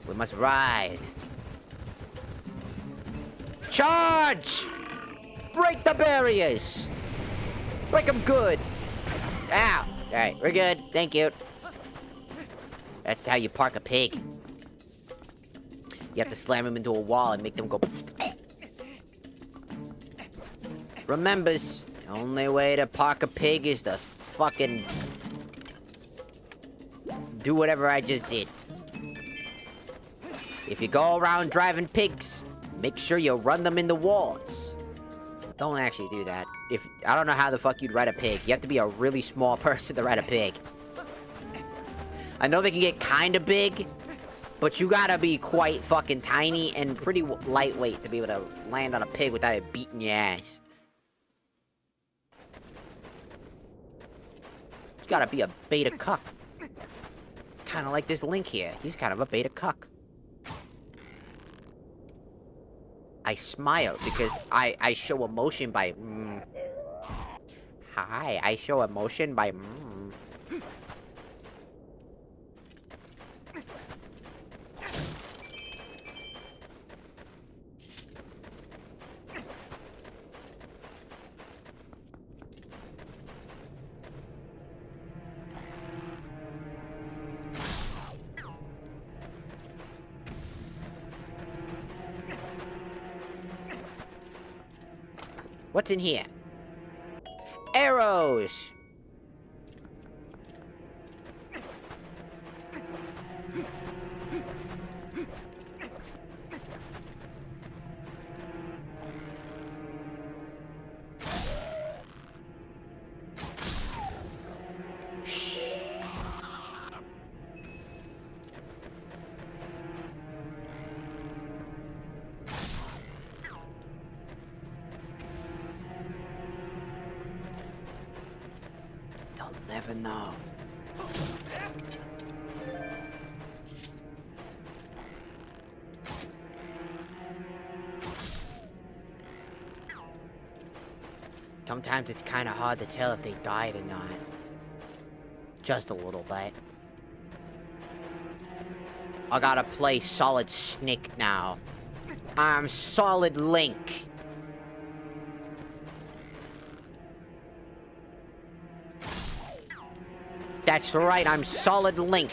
We must ride. Charge! Break the barriers! Break them good! Ow! Alright, we're good. Thank you. That's how you park a pig. You have to slam them into a wall and make them go... Remembers, the only way to park a pig is to fucking... do whatever I just did. If you go around driving pigs, make sure you run them into walls. Don't actually do that. I don't know how the fuck you'd ride a pig. You have to be a really small person to ride a pig. I know they can get kinda big, but you gotta be quite fucking tiny and pretty lightweight to be able to land on a pig without it beating your ass. You gotta be a beta cuck. Kinda like this Link here. He's kind of a beta cuck. I smile because I show emotion by Hi, I show emotion by What's in here? Arrows! They'll never know. Sometimes it's kind of hard to tell if they died or not. Just a little bit. I gotta play Solid Snake now. I'm Solid Link. That's right, I'm Solid Link.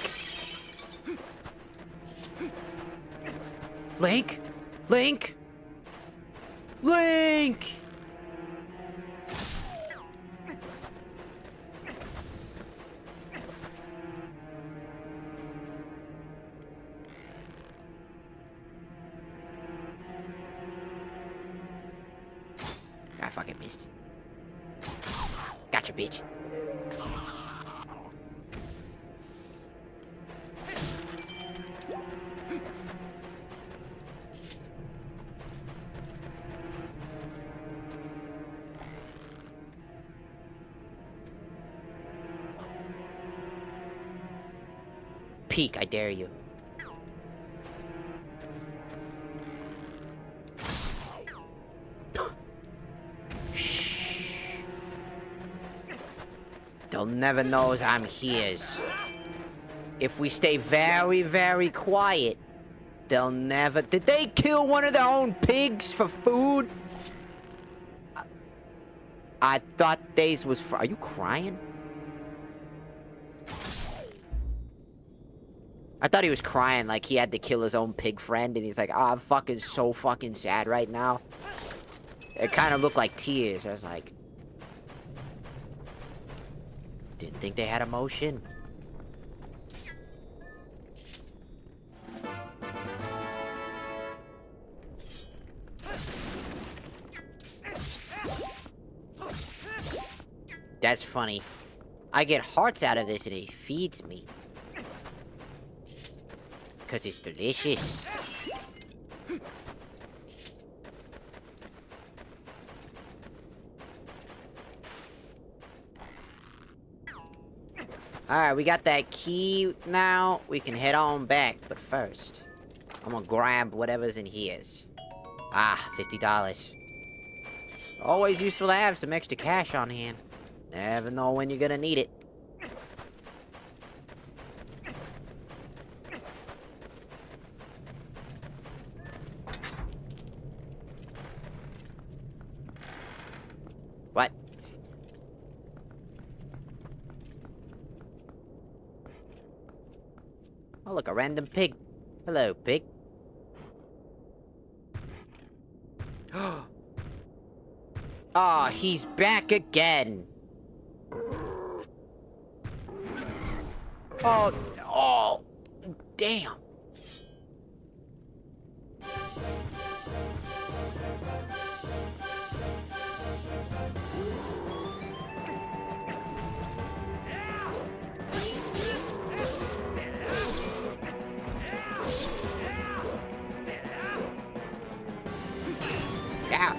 Link? Link? Link! I fucking missed. Gotcha, bitch. Peek, I dare you. They'll never know I'm his. If we stay very, very quiet, they'll never... Did they kill one of their own pigs for food? I thought these was for... Are you crying? I thought he was crying like he had to kill his own pig friend, and he's like, oh, I'm fucking so fucking sad right now. It kind of looked like tears. I was like... Didn't think they had emotion. That's funny. I get hearts out of this and it feeds me. 'Cause it's delicious. Alright, we got that key now. We can head on back, but first, I'm gonna grab whatever's in here. Ah, $50. Always useful to have some extra cash on hand. Never know when you're gonna need it. What? Oh, look, a random pig. Hello, pig. Oh, he's back again. Oh, oh, damn. Yeah.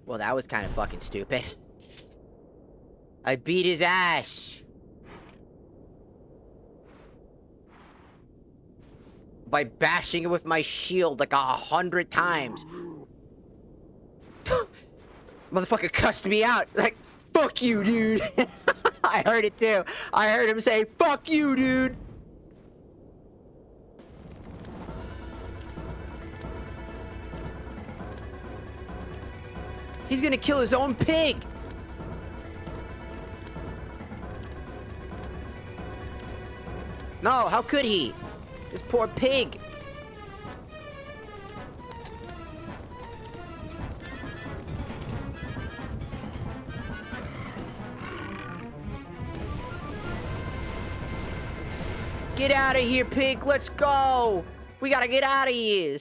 Well, that was kind of fucking stupid. I beat his ass. by bashing it with my shield like 100 times. Motherfucker cussed me out. Like, fuck you, dude. I heard it too. I heard him say, fuck you, dude. He's gonna kill his own pig. No, how could he? This poor pig. Get out of here, pig. Let's go. We gotta get out of here.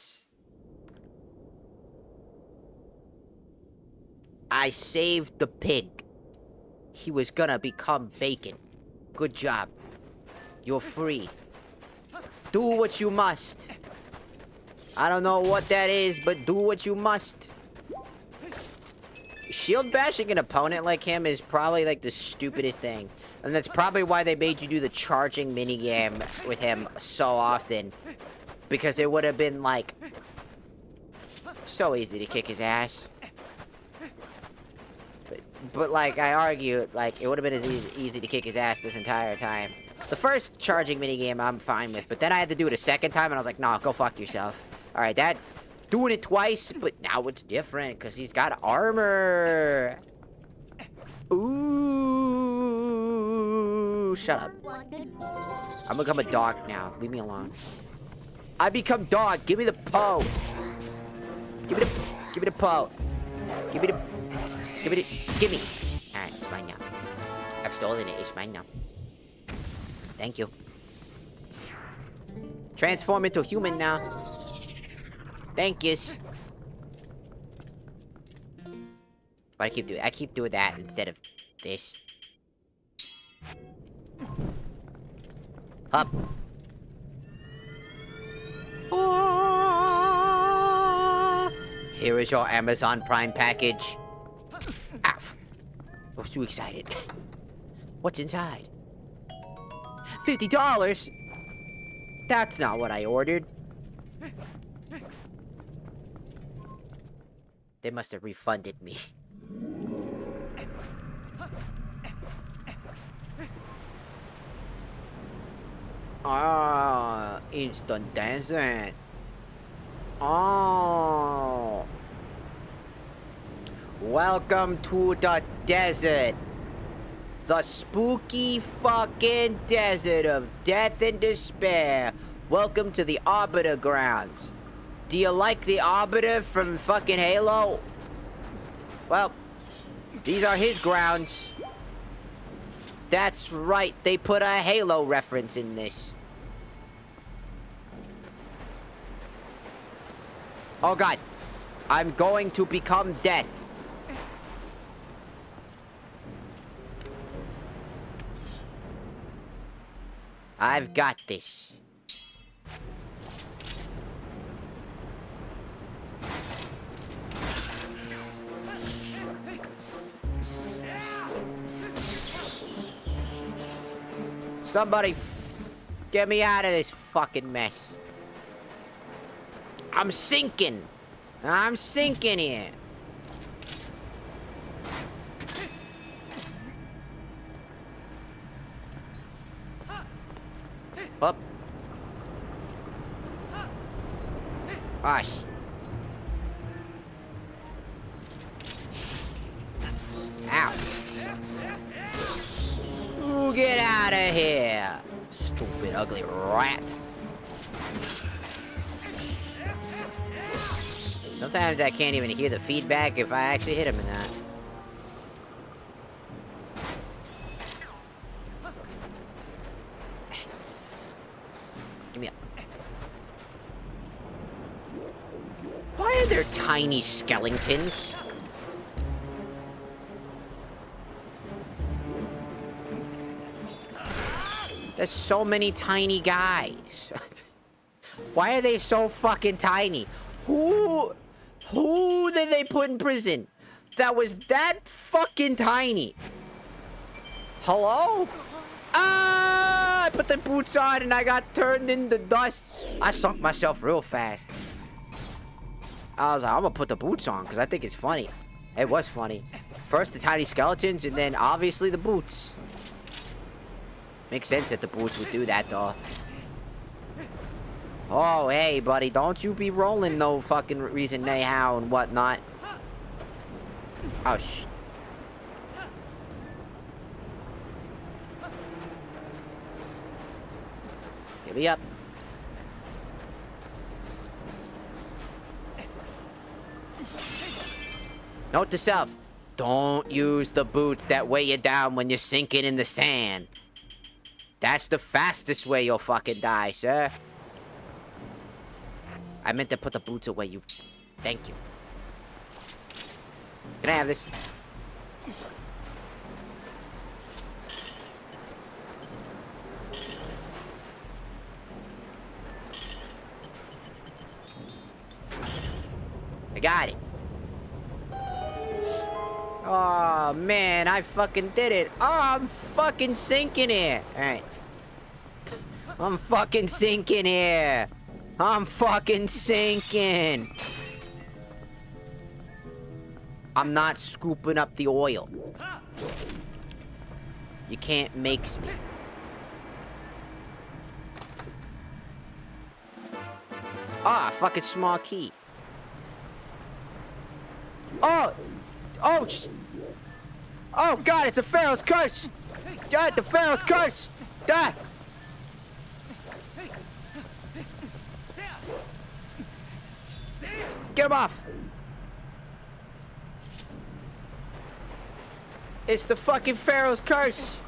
I saved the pig. He was gonna become bacon. Good job. You're free. Do what you must. I don't know what that is, but do what you must. Shield bashing an opponent like him is probably like the stupidest thing. And that's probably why they made you do the charging minigame with him so often. Because it would have been like so easy to kick his ass. But like I argue, like it would have been as easy to kick his ass this entire time. The first charging minigame I'm fine with, but then I had to do it a second time and I was like, nah, go fuck yourself. Alright, that doing it twice, but now it's different because he's got armor. Ooh, shut up. I'm become a dog now. Leave me alone. I become dog. Give me the Poe. Give me the Poe. Give me. Alright, it's mine now. I've stolen it. It's mine now. Thank you. Transform into human now. Thank yous. But I keep doing that instead of this. Up. Oh, here is your Amazon Prime package. Ow. I was too excited. What's inside? $50? That's not what I ordered. They must have refunded me. Ah, instant dancing. Oh. Welcome to the desert. The spooky fucking desert of death and despair. Welcome to the Arbiter grounds. Do you like the Arbiter from fucking Halo? Well, these are his grounds. That's right, they put a Halo reference in this. Oh god, I'm going to become death. I've got this. Somebody get me out of this fucking mess. I'm sinking. I'm sinking here. Up. Gosh. Ow. Ooh, get out of here. Stupid, ugly rat. Sometimes I can't even hear the feedback if I actually hit him in that. Give me up. Why are there tiny skeletons? There's so many tiny guys. Why are they so fucking tiny? Who did they put in prison that was that fucking tiny? Hello? Ah! I put the boots on and I got turned into dust. I sunk myself real fast. I was like, I'm gonna put the boots on because I think it's funny. It was funny. First the tiny skeletons and then obviously the boots. Makes sense that the boots would do that though. Oh, hey, buddy, don't you be rolling no fucking reason, nay, how, and whatnot. Oh, Give me up. Note to self. Don't use the boots that weigh you down when you're sinking in the sand. That's the fastest way you'll fucking die, sir. I meant to put the boots away, you... Thank you. Can I have this? I got it. Oh, man, I fucking did it. Oh, I'm fucking sinking here. Alright. I'm fucking sinking here. I'm fucking sinking. I'm not scooping up the oil. You can't make me. Ah, fucking small key. Oh! Oh! Oh, God, it's a Pharaoh's curse! God, the Pharaoh's curse! Die! Get him off! It's the fucking Pharaoh's curse!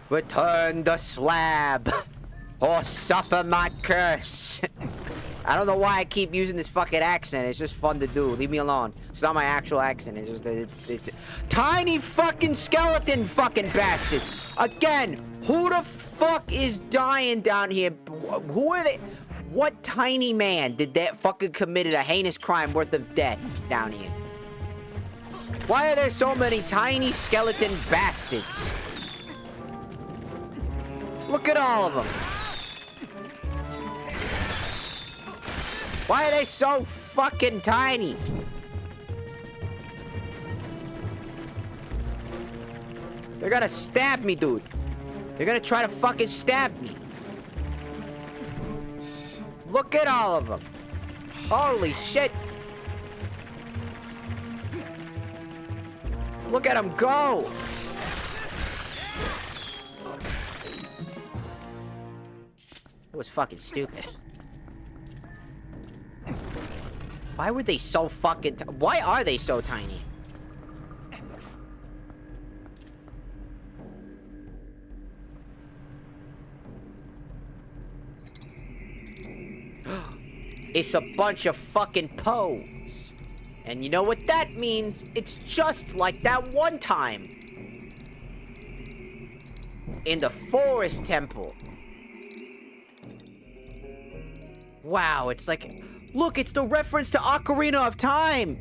Return the slab! Or suffer my curse! I don't know why I keep using this fucking accent. It's just fun to do. Leave me alone. It's not my actual accent. It's just... It's tiny fucking skeleton fucking bastards! Again! Who the fuck is dying down here? Who are they? What tiny man did that fucking committed a heinous crime worth of death down here? Why are there so many tiny skeleton bastards? Look at all of them. Why are they so fucking tiny? They're gonna stab me, dude. They're gonna try to fucking stab me. Look at all of them. Holy shit. Look at them go. It was fucking stupid. Why were they so fucking... Why are they so tiny? It's a bunch of fucking Poes. And you know what that means? It's just like that one time. In the Forest Temple. Wow, it's like... Look, it's the reference to Ocarina of Time!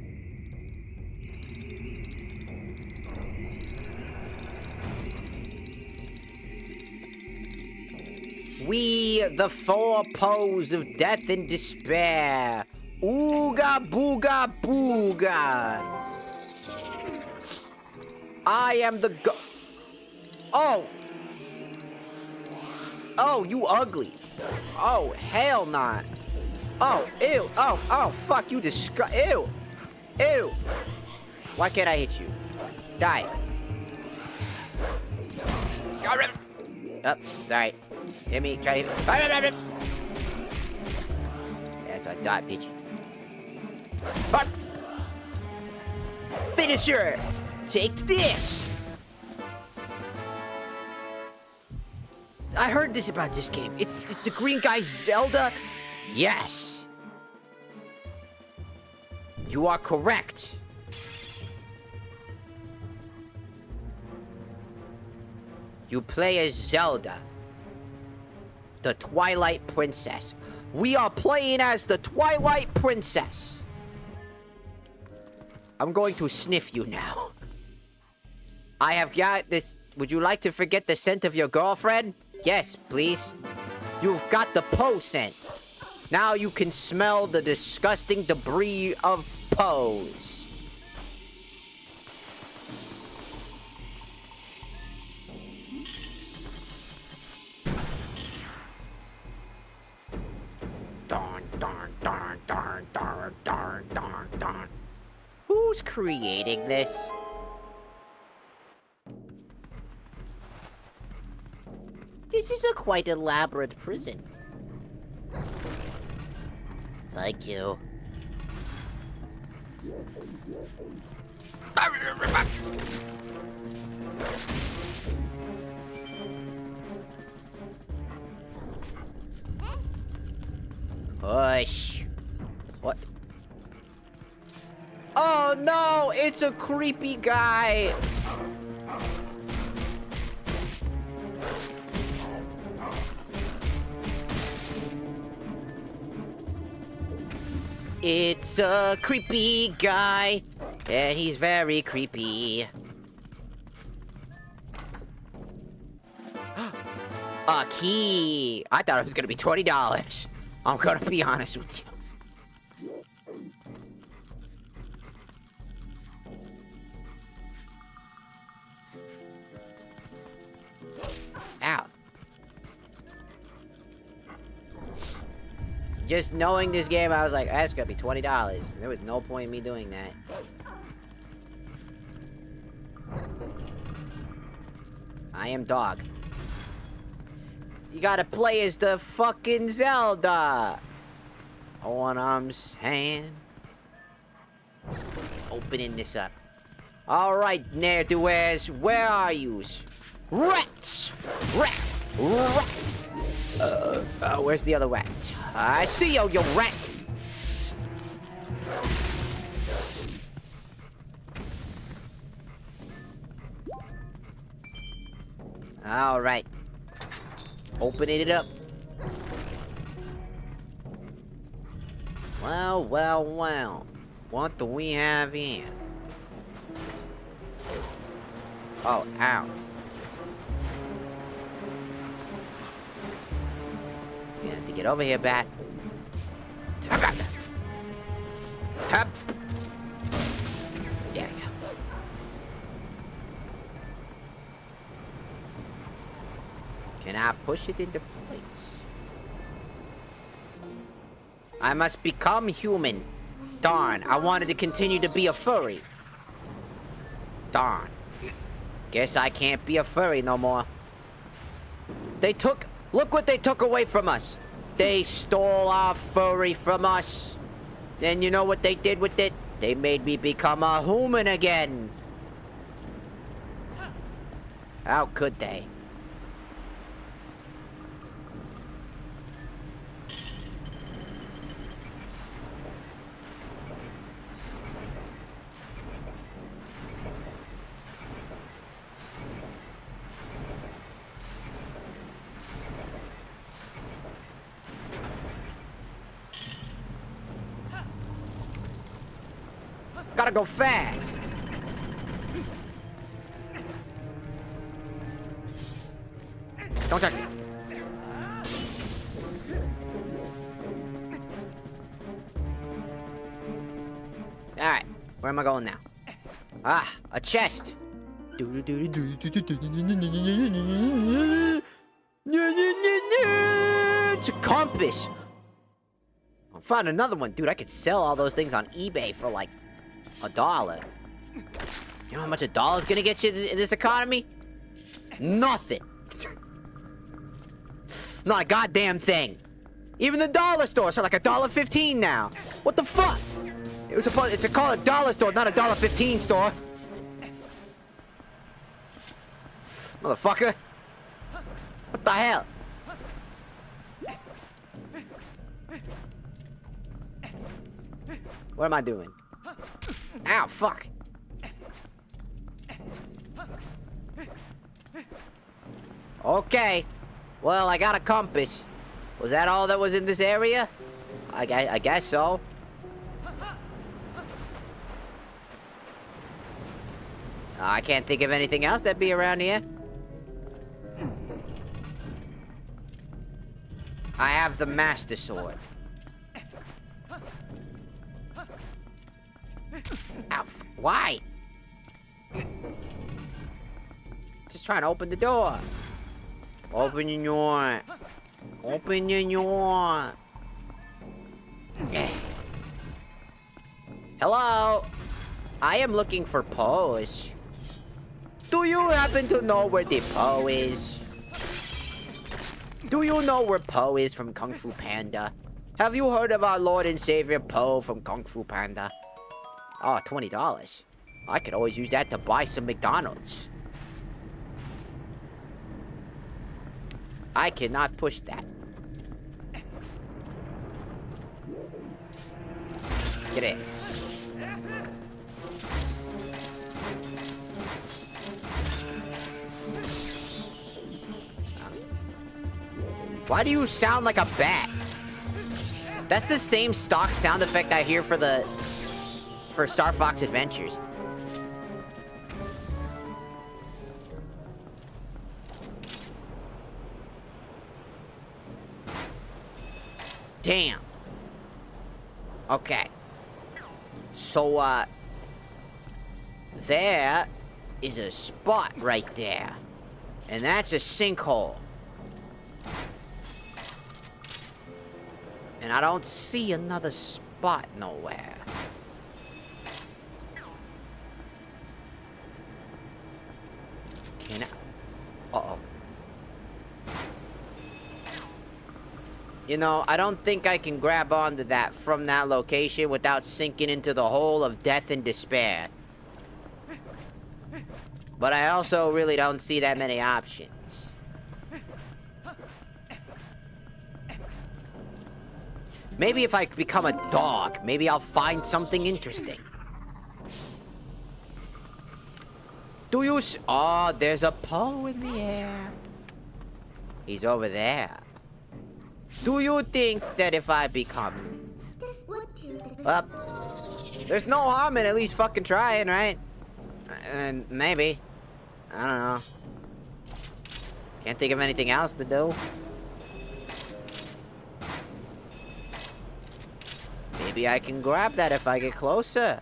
We, the four Poes of death and despair. Ooga booga booga. I am the go... Oh! Oh, you ugly. Oh, hell nah. Oh, ew. Oh, fuck, you ew. Ew. Why can't I hit you? Die. Oh, alright. Hit me, try to hit me. That's what I thought, bitch. Finisher! Take this! I heard this about this game. It's the green guy Zelda? Yes! You are correct. You play as Zelda, the Twilight Princess. We are playing as the Twilight Princess. I'm going to sniff you now. I have got this. Would you like to forget the scent of your girlfriend? Yes, please. You've got the Poe scent. Now you can smell the disgusting debris of Poes. Darn, darn, darn, darn, darn, darn, darn, darn. Who's creating this? This is a quite elaborate prison. Thank you. Hush. What? Oh no, it's a creepy guy. It's a creepy guy, and he's very creepy. A key. I thought it was gonna be $20. I'm gonna be honest with you. Ow. Just knowing this game, I was like, that's gonna be $20. And there was no point in me doing that. I am dog. You gotta play as the fucking Zelda. Know what I'm saying? Opening this up. Alright, ne'er-do-wells, where are yous? Rats! Rat! Rat! Where's the other rat? I see you, you rat! Alright. Opening it up. Well, well, well. What do we have here? Oh, ow. You have to get over here, bat. Hop. There you go. Can I push it into place? I must become human. Darn, I wanted to continue to be a furry. Darn. Guess I can't be a furry no more. Look what they took away from us. They stole our furry from us. And you know what they did with it? They made me become a human again. How could they? Gotta go fast. Don't touch me. Alright, where am I going now? Ah, a chest. It's a compass. I'll find another one. Dude, I could sell all those things on eBay for like $1. You know how much $1's gonna get you in this economy? Nothing. Not a goddamn thing. Even the dollar stores are like $1.15 now. What the fuck? It's called a dollar store, not a $1.15 store. Motherfucker. What the hell? What am I doing? Ow, fuck. Okay. Well, I got a compass. Was that all that was in this area? I guess so. I can't think of anything else that'd be around here. the Master Sword. Ow, why? Just trying to open the door. Open your door. Open your door. Hello? I am looking for Pose. Do you happen to know where the Po is? Do you know where Po is from Kung Fu Panda? Have you heard of our Lord and Savior Po from Kung Fu Panda? Oh, $20. I could always use that to buy some McDonald's. I cannot push that. Get in. Why do you sound like a bat? That's the same stock sound effect I hear for Star Fox Adventures. Damn. Okay. So, there is a spot right there. And that's a sinkhole. And I don't see another spot nowhere. Can I? Uh-oh. You know, I don't think I can grab onto that from that location without sinking into the hole of death and despair. But I also really don't see that many options. Maybe if I become a dog, maybe I'll find something interesting. Do you oh, there's a Po in the air. He's over there. Do you think that if I become... Well, there's no harm in at least fucking trying, right? And maybe. I don't know. Can't think of anything else to do. Maybe I can grab that if I get closer.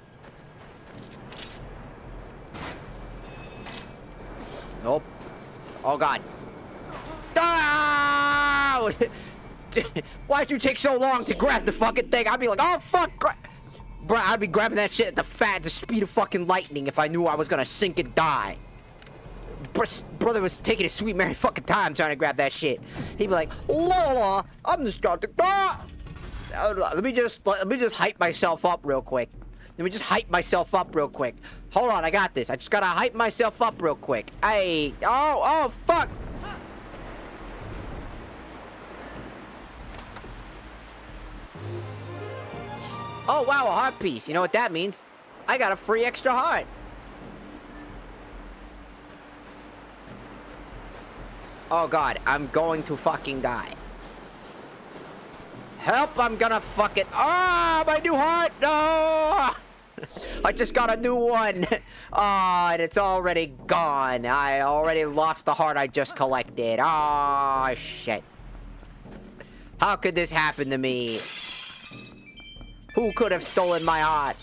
Nope. Oh god. Ah! Why'd you take so long to grab the fucking thing? I'd be like, oh fuck! Bruh, I'd be grabbing that shit at the speed of fucking lightning if I knew I was gonna sink and die. Brother was taking his sweet merry fucking time trying to grab that shit. He'd be like, la, I'm just got to let me just hype myself up real quick. Hold on, I got this. I just gotta hype myself up real quick. Hey, oh, fuck. Oh, wow, a heart piece. You know what that means? I got a free extra heart. Oh, God, I'm going to fucking die. Help, I'm gonna fucking... Ah, my new heart! No! I just got a new one. Ah, and it's already gone. I already lost the heart I just collected. Ah, shit. How could this happen to me? Who could have stolen my heart?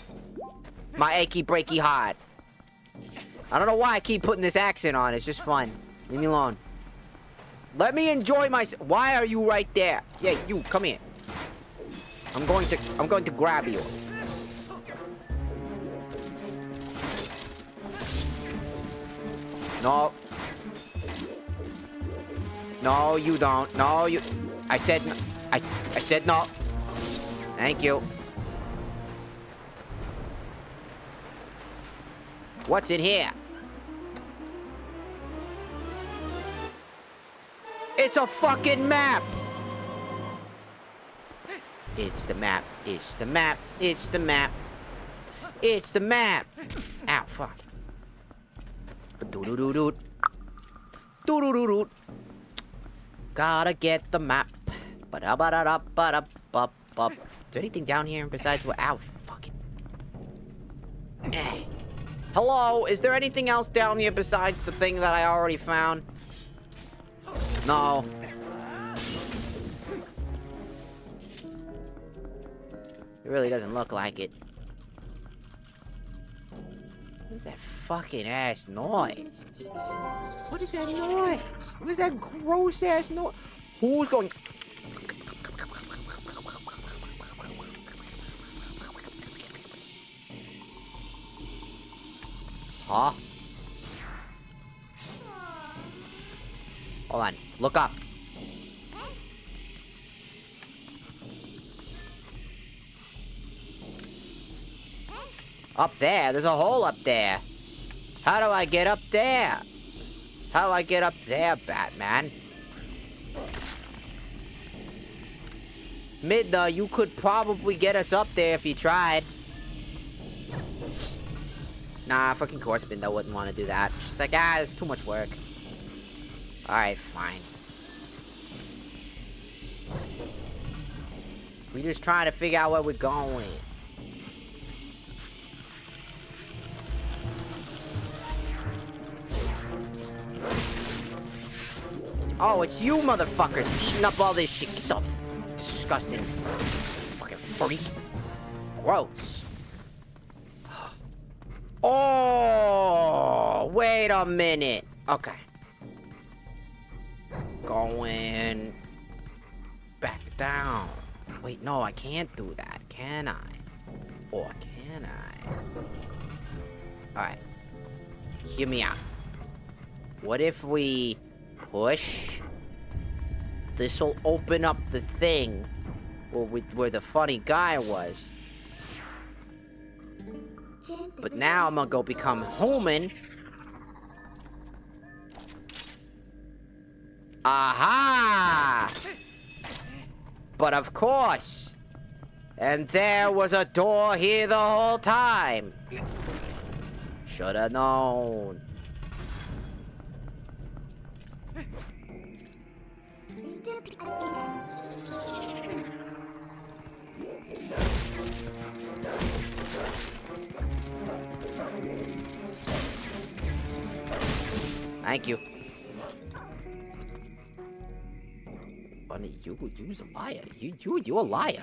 My achy breaky heart. I don't know why I keep putting this accent on. It's just fun. Leave me alone. Let me enjoy my... Why are you right there? Yeah, you, come here. I'm going to grab you. No. No, you don't. No, you... I said no. I said no. Thank you. What's in here? It's a fucking map! It's the map. It's the map. It's the map. It's the map. Ow, fuck. Doo-doo-doo-doo. Doo-doo-doo-doo. Gotta get the map. Ba-da-ba-da-da-ba-da-ba-ba. Is there anything down here besides what? Ow, fucking. Hello? Is there anything else down here besides the thing that I already found? No. really doesn't look like it. What is that fucking ass noise? What is that noise? What is that gross ass noise? Who's going? Huh? Hold on. Look up. Up there? There's a hole up there. How do I get up there? How do I get up there, Batman? Midna, you could probably get us up there if you tried. Nah, fucking course Midna wouldn't want to do that. She's like, ah, it's too much work. Alright, fine. We're just trying to figure out where we're going. Oh, it's you motherfuckers eating up all this shit. Get the disgusting fucking freak. Gross. Oh, wait a minute. Okay. Going back down. Wait, no, I can't do that, can I? Or can I? Alright. Hear me out. What if we push? This'll open up the thing where the funny guy was. But now I'm gonna go become human. Aha! But of course. And there was a door here the whole time. Shoulda known. Thank you. Bunny, you's a liar. You a liar.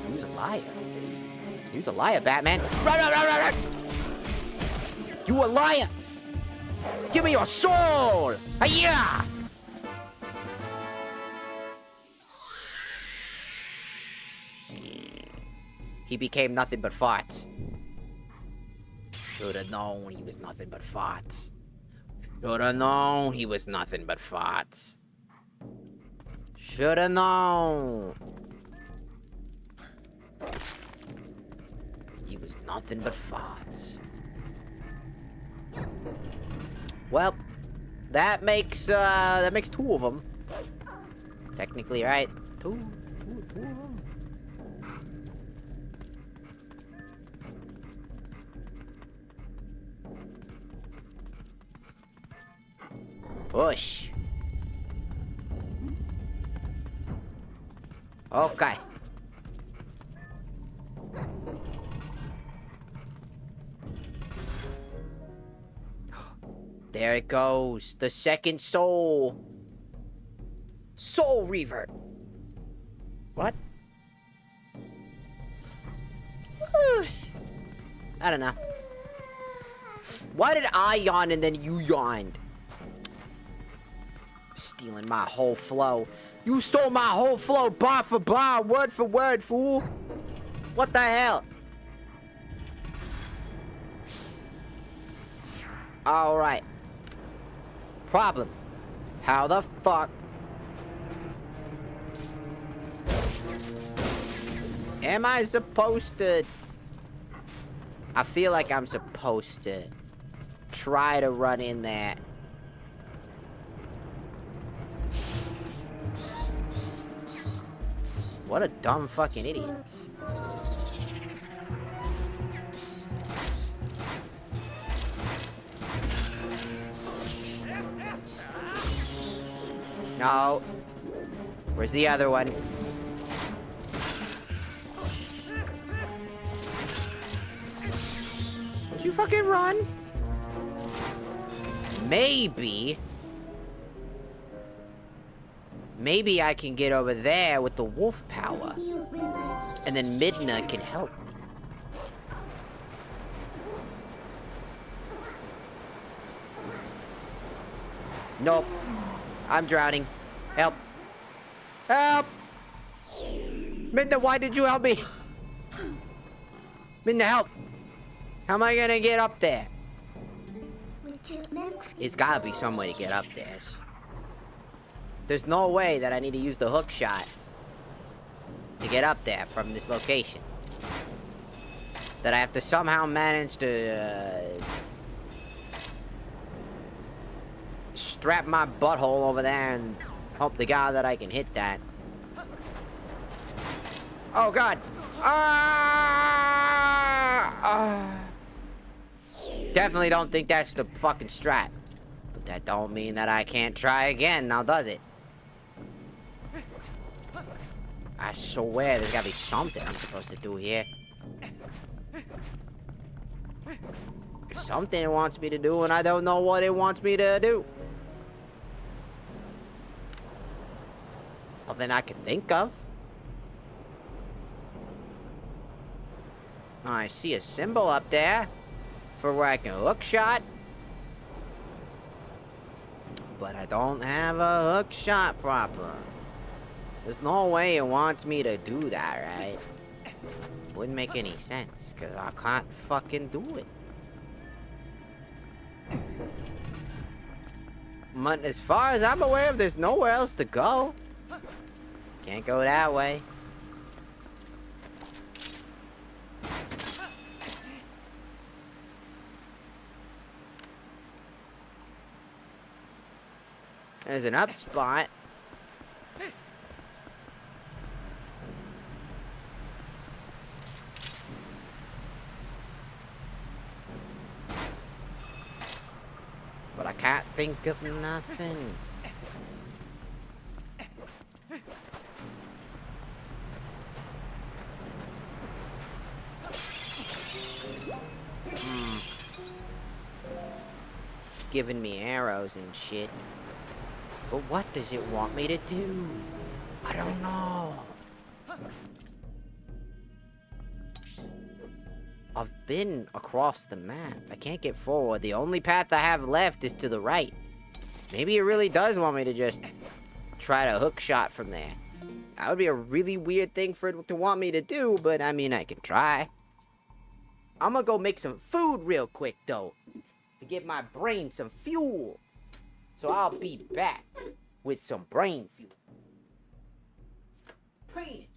You's a liar. You's a liar, Batman. You a liar. Give me your soul. Hiya! He became nothing but farts. Shoulda known he was nothing but farts. Shoulda known he was nothing but farts. Shoulda known. He was nothing but farts. Well, that makes two of them. Technically, right? Two of them. Push. Okay. There it goes. The second soul. Soul revert. What? I don't know. Why did I yawn and then you yawned? Stealing my whole flow. You stole my whole flow, bar for bar, word for word, fool. What the hell? Alright. Problem. How the fuck? Am I supposed to... I feel like I'm supposed to try to run in there. What a dumb fucking idiot. No. Where's the other one? Would you fucking run? Maybe I can get over there with the wolf power. And then Midna can help me. Nope. I'm drowning. Help. Help! Midna, why did you help me? Midna, help! How am I gonna get up there? It's gotta be some way to get up there. There's no way that I need to use the hook shot to get up there from this location. That I have to somehow manage to strap my butthole over there and hope to God that I can hit that. Oh God! Definitely don't think that's the fucking strat. But that don't mean that I can't try again, now does it? I swear there's gotta be something I'm supposed to do here. There's something it wants me to do and I don't know what it wants me to do. Nothing I can think of. Oh, I see a symbol up there for where I can hook shot. But I don't have a hook shot proper. There's no way it wants me to do that, right? Wouldn't make any sense, because I can't fucking do it. But as far as I'm aware of, there's nowhere else to go. Can't go that way. There's an up spot. But I can't think of nothing. It's giving me arrows and shit. But what does it want me to do? I don't know. I've been across the map. I can't get forward. The only path I have left is to the right. Maybe it really does want me to just try to hook shot from there. That would be a really weird thing for it to want me to do, but I mean, I can try. I'm gonna go make some food real quick, though, to give my brain some fuel. So I'll be back with some brain fuel. Peace.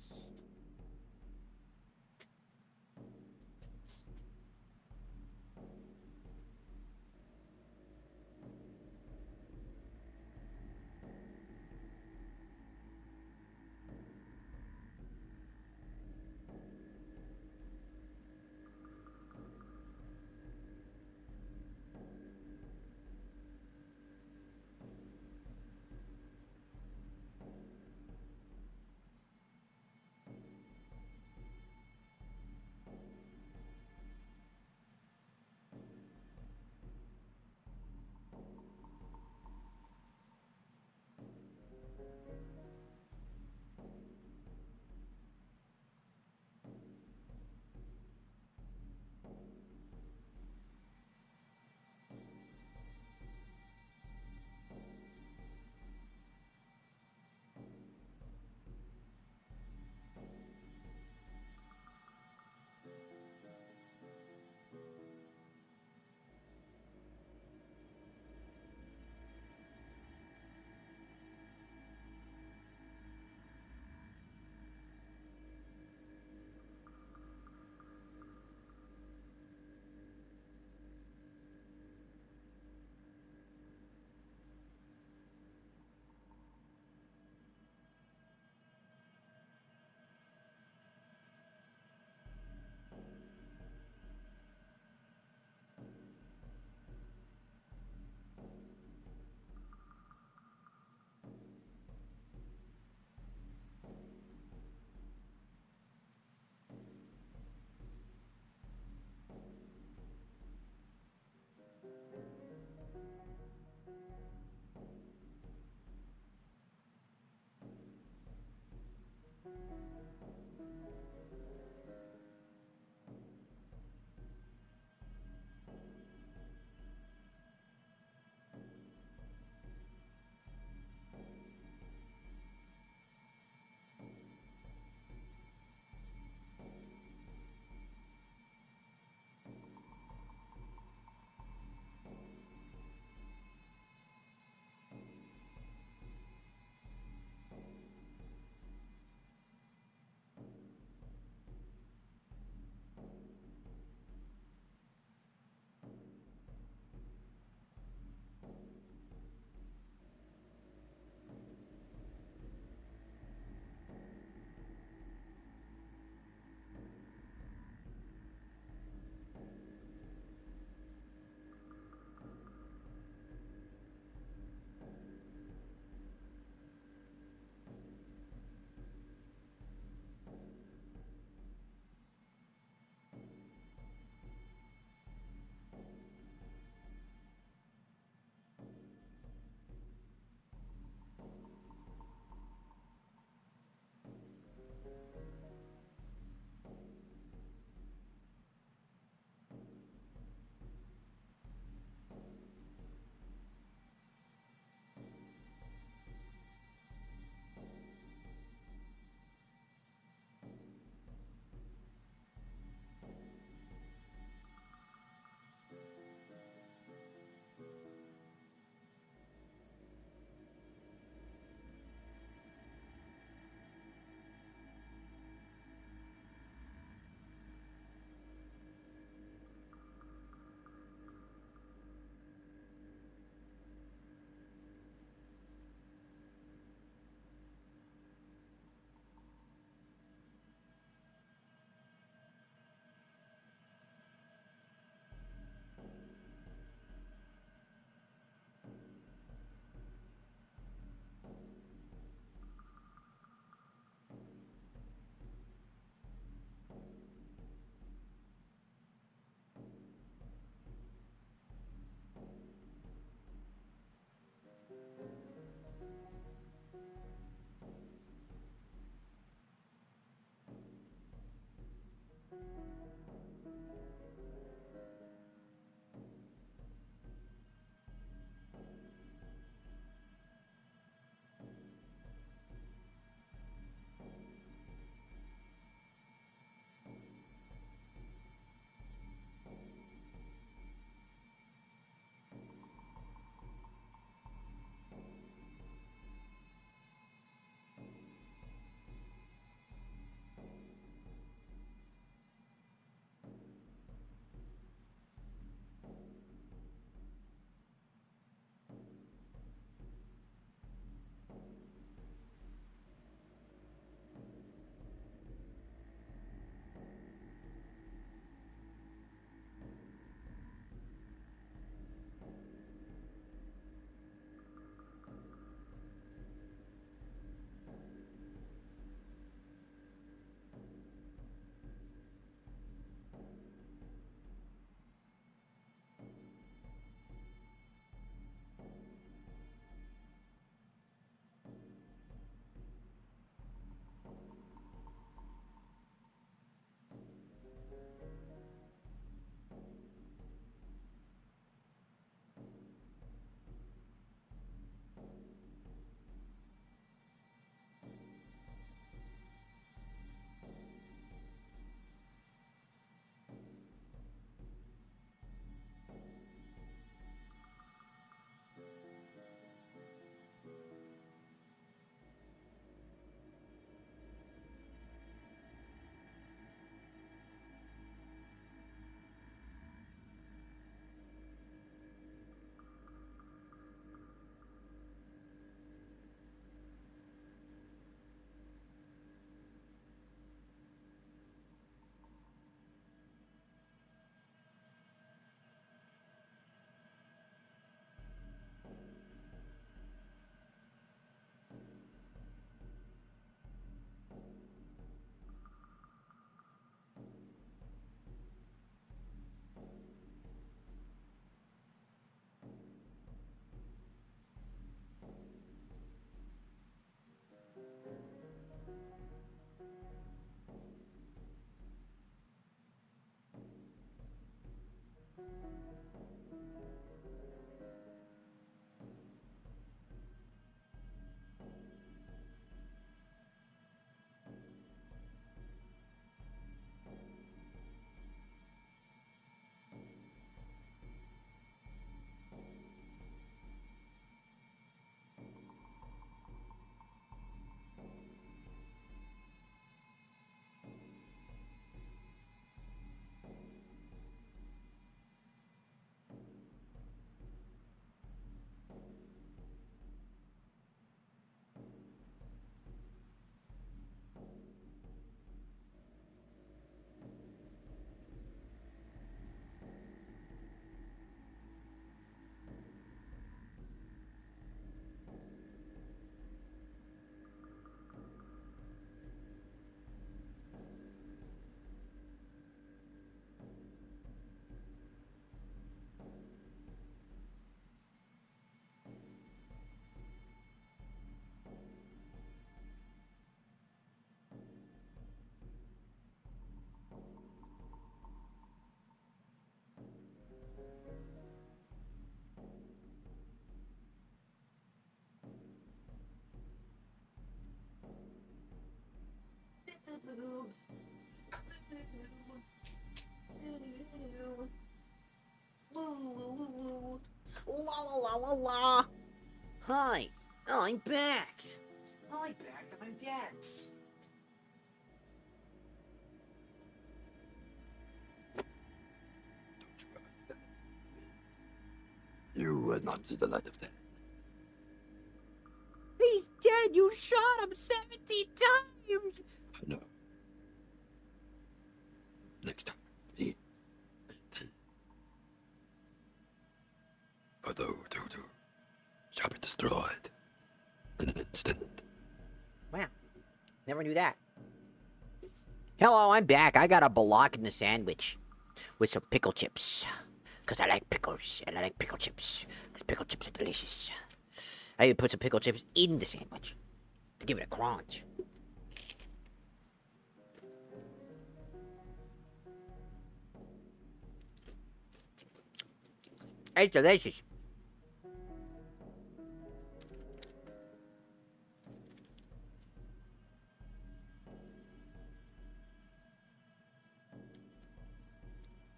La la la la la. Hi, I'm back. I'm back. I'm dead. You will not see the light of day. He's dead. You shot him 70 times. I know. Next time, be 18. For those who shall be destroyed in an instant. Wow, never knew that. Hello, I'm back. I got a bologna sandwich with some pickle chips. Because I like pickles, and I like pickle chips. Because pickle chips are delicious. I even put some pickle chips in the sandwich to give it a crunch. It's delicious.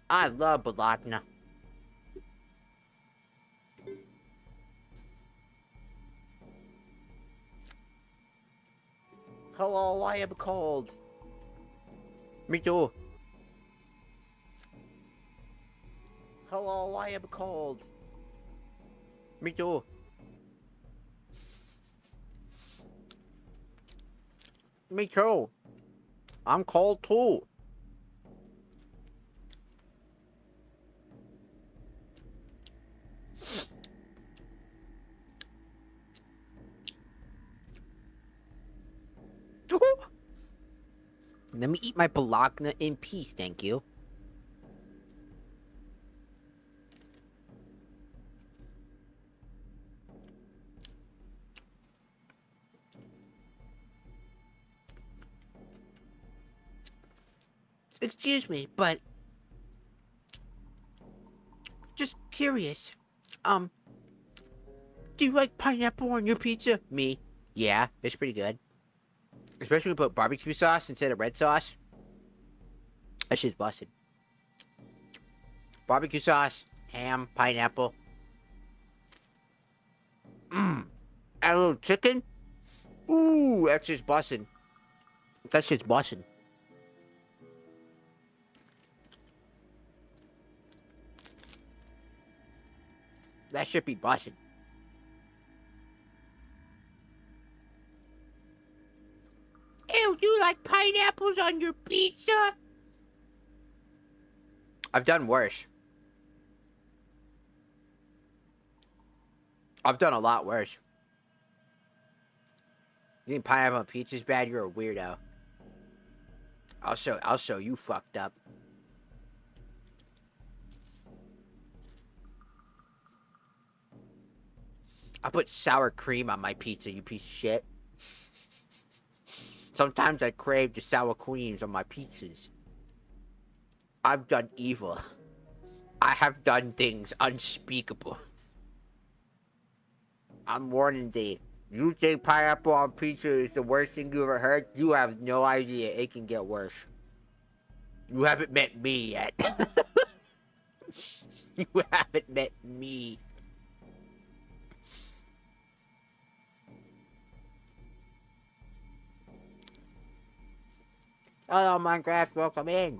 I love bologna. Hello, I am cold. Me too. Hello, I am cold. Me too. Me too. I'm cold too. Let me eat my bologna in peace, thank you. Excuse me, but just curious. Do you like pineapple on your pizza? Me? Yeah, it's pretty good. Especially when you put barbecue sauce instead of red sauce. That shit's busted. Barbecue sauce, ham, pineapple. Add a little chicken. Ooh, that's just busted. That shit's busted. That should be busted. Ew, you like pineapples on your pizza? I've done worse. I've done a lot worse. You think pineapple on pizza's bad? You're a weirdo. I'll show you fucked up. I put sour cream on my pizza, you piece of shit. Sometimes I crave the sour creams on my pizzas. I've done evil. I have done things unspeakable. I'm warning thee. You think pineapple on pizza is the worst thing you ever heard? You have no idea. It can get worse. You haven't met me yet. You haven't met me. Hello, Minecraft. Welcome in.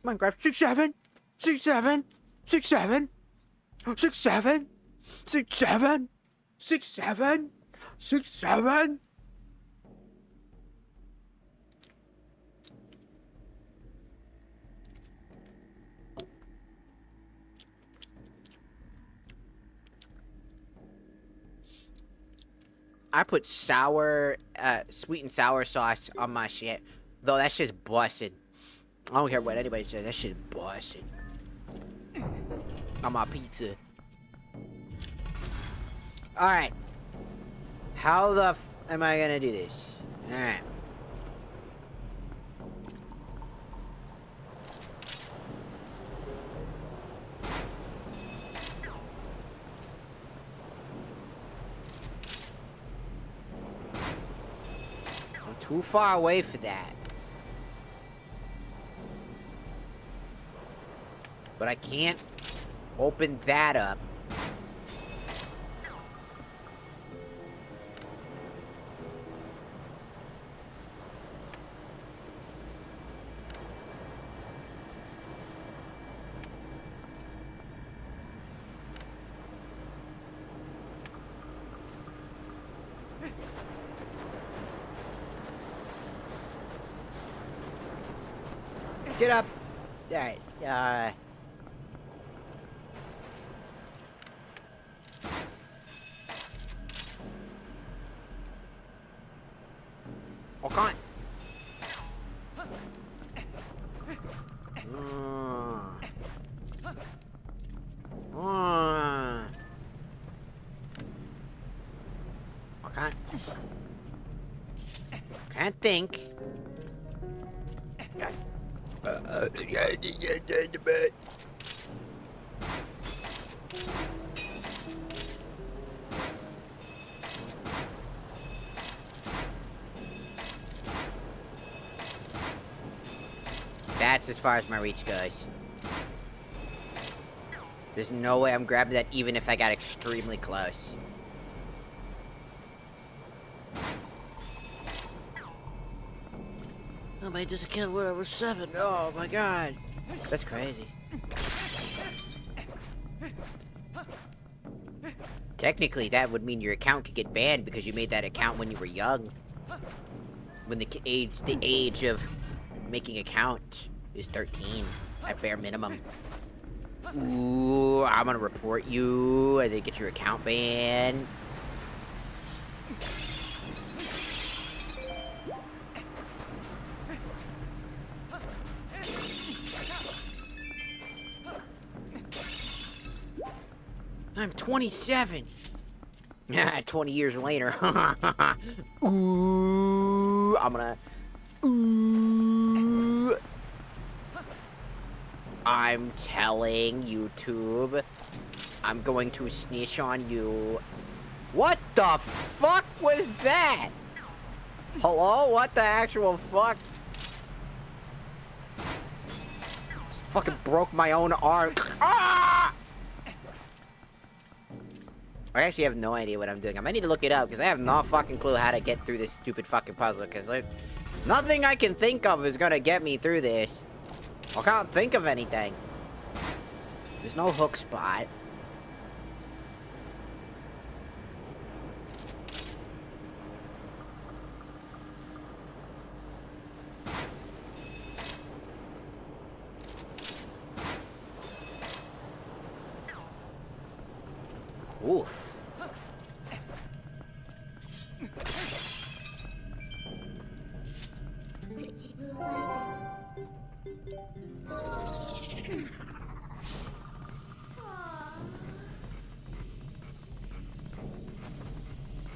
Minecraft 6-7, 6-7, 6-7, 6-7, 6-7, 6-7, 6-7. I put sour, sweet and sour sauce on my shit. Though that shit's busted. I don't care what anybody says, that shit's busted. On my pizza. Alright. How the am I gonna do this? Alright. too far away for that. But I can't open that up. Get up. Alright, oh, come on. I can't think. That's as far as my reach goes. There's no way I'm grabbing that even if I got extremely close. Oh, I just killed when I was 7. Oh my god. That's crazy. Technically, that would mean your account could get banned because you made that account when you were young. When the age of making account is 13 at bare minimum. Ooh, I'm gonna report you. I think get your account banned. I'm 27. 20 years later. Ooh, I'm gonna. Ooh. I'm telling YouTube, I'm going to snitch on you. What the fuck was that? Hello? What the actual fuck? Just fucking broke my own arm. Ah! I actually have no idea what I'm doing. I might need to look it up because I have no fucking clue how to get through this stupid fucking puzzle. Because like, nothing I can think of is gonna get me through this. I can't think of anything. There's no hook spot. Oof.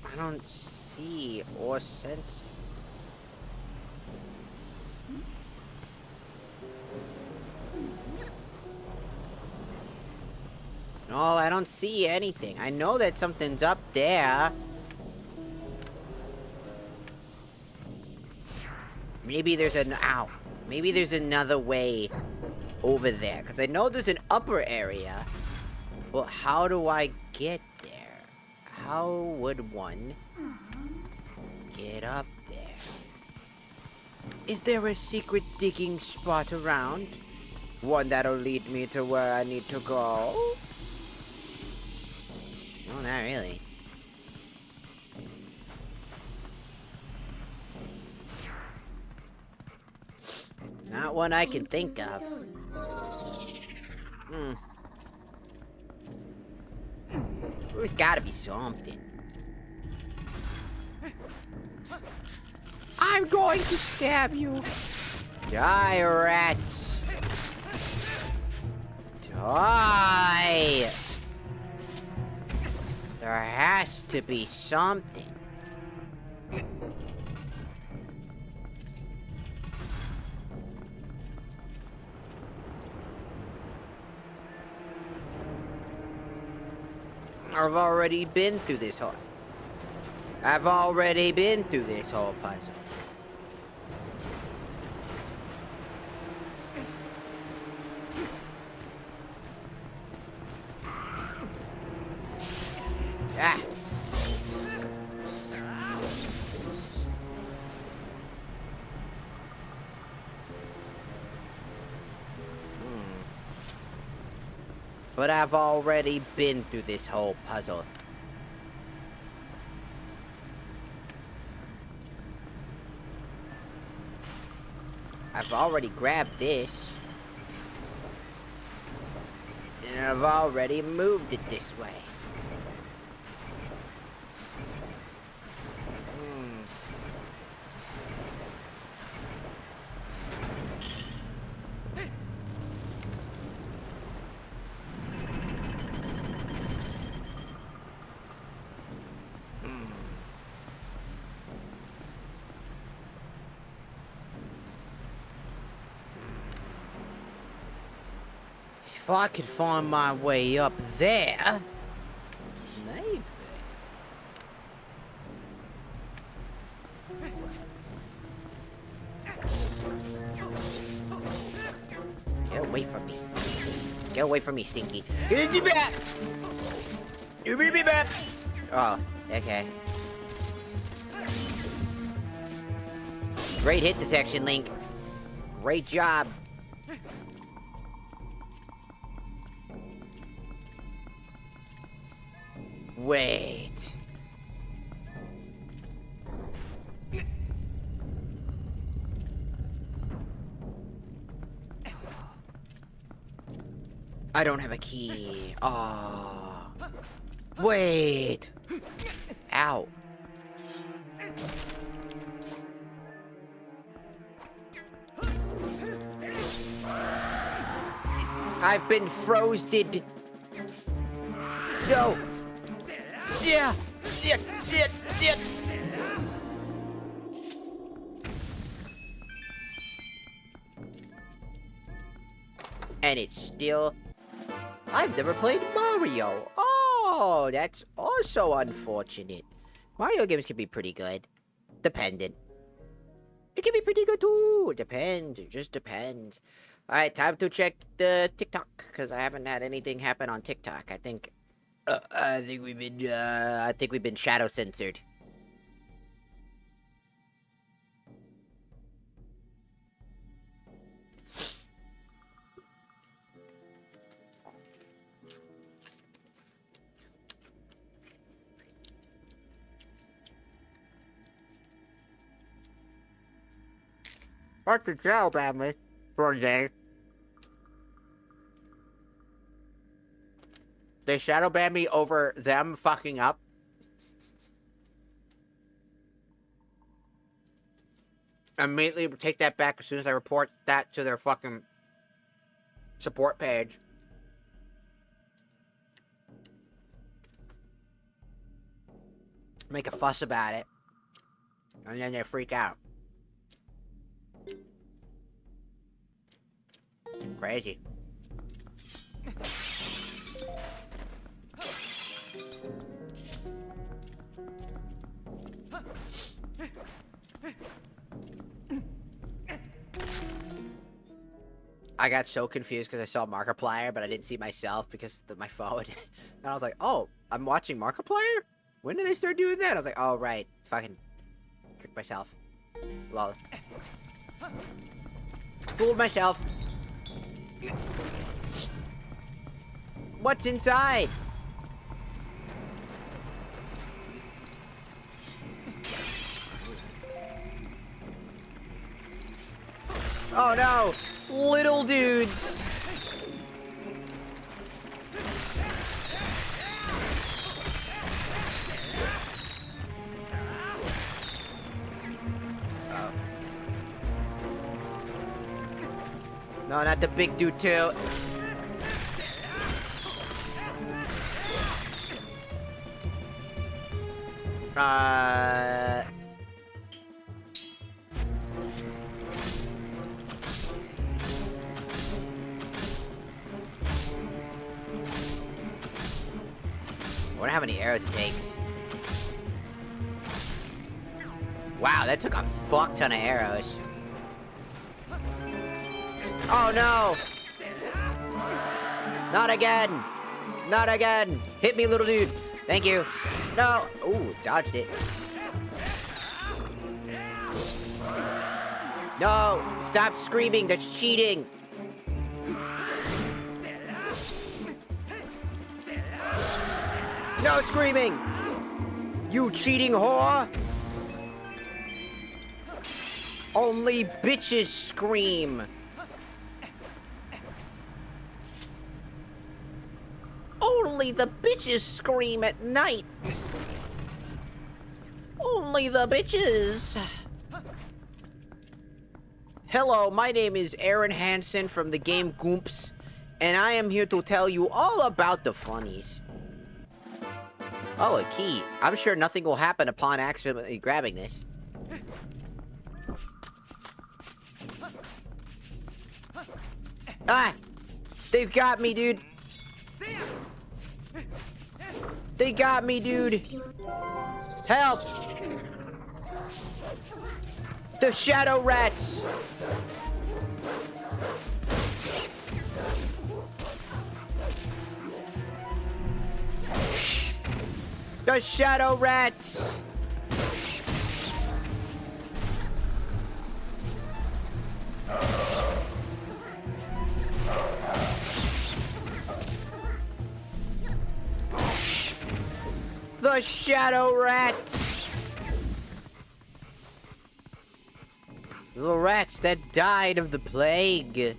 I don't see or sense. No, I don't see anything. I know that something's up there. Maybe there's an... Ow. Maybe there's another way over there. Because I know there's an upper area. Well, how do I get there? How would one get up there? Is there a secret digging spot around? One that'll lead me to where I need to go? No, not really. Not one I can think of. There's gotta be something. I'm going to stab you. Die, rats. Die. There has to be something. I've already been through this whole... I've already been through this whole puzzle. But I've already been through this whole puzzle. I've already grabbed this. And I've already moved it this way. If I could find my way up there, maybe. Get away from me. Get away from me, Stinky. Get me back! You beat me back! Oh, okay. Great hit detection, Link. Great job. Wait. I don't have a key. Oh. Wait. Ow. I've been frosted. No. Yeah. Yeah. Yeah. Yeah. And it's still... I've never played Mario. Oh, that's also unfortunate. Mario games can be pretty good. Dependent. It can be pretty good too. It depends. It just depends. Alright, time to check the TikTok, because I haven't had anything happen on TikTok. I think we've been shadow censored. What's the shadow ban me for a day? They shadow banned me over them fucking up. Immediately take that back as soon as I report that to their fucking support page. Make a fuss about it. And then they freak out. Crazy. I got so confused because I saw Markiplier, but I didn't see myself because of my phone. And I was like, oh, I'm watching Markiplier? When did I start doing that? I was like, oh, right. Fucking tricked myself. Lol. Fooled myself. What's inside? Oh no! Little dudes! Oh. No, not the big dude too. I wonder how many arrows it takes. Wow, that took a fuck ton of arrows. Oh no! Not again! Not again! Hit me, little dude! Thank you! No! Ooh, dodged it. No! Stop screaming! That's cheating! No screaming! You cheating whore! Only bitches scream! Only the bitches scream at night! Only the bitches! Hello, my name is Aaron Hansen from the game Goomps, and I am here to tell you all about the funnies. Oh, a key. I'm sure nothing will happen upon accidentally grabbing this. Ah! They've got me, dude! They got me, dude! Help! The shadow rats! The shadow rats! The shadow rats! The rats that died of the plague.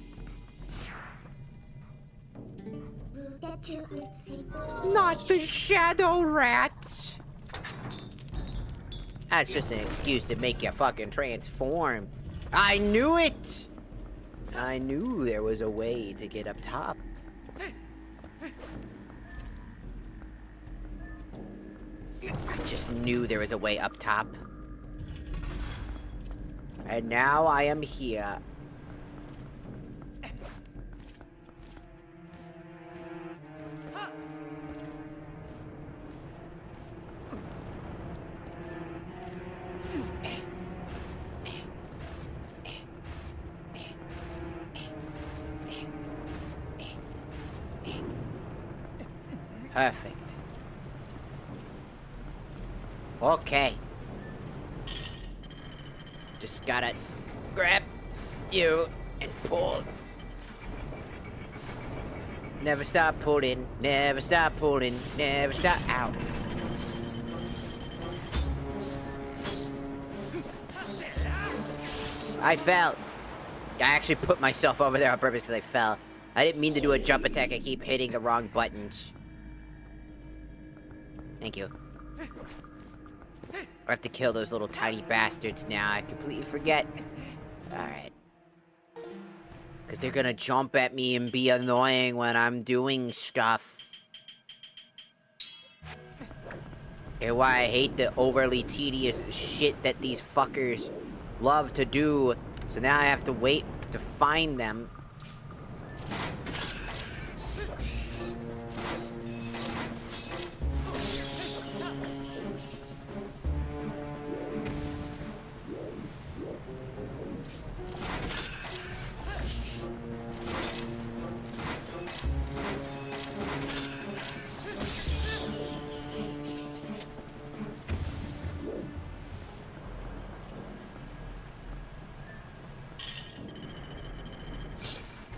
Not the shadow rats! That's just an excuse to make you fucking transform. I knew it! I knew there was a way to get up top. I just knew there was a way up top. And now I am here. Perfect. Okay. Just gotta grab you and pull. Never stop pulling, never stop pulling, never stop. Ow. I fell. I actually put myself over there on purpose because I fell. I didn't mean to do a jump attack. I keep hitting the wrong buttons. Thank you. I have to kill those little tiny bastards now. I completely forget. Alright. Because they're gonna jump at me and be annoying when I'm doing stuff. And why I hate the overly tedious shit that these fuckers love to do. So now I have to wait to find them.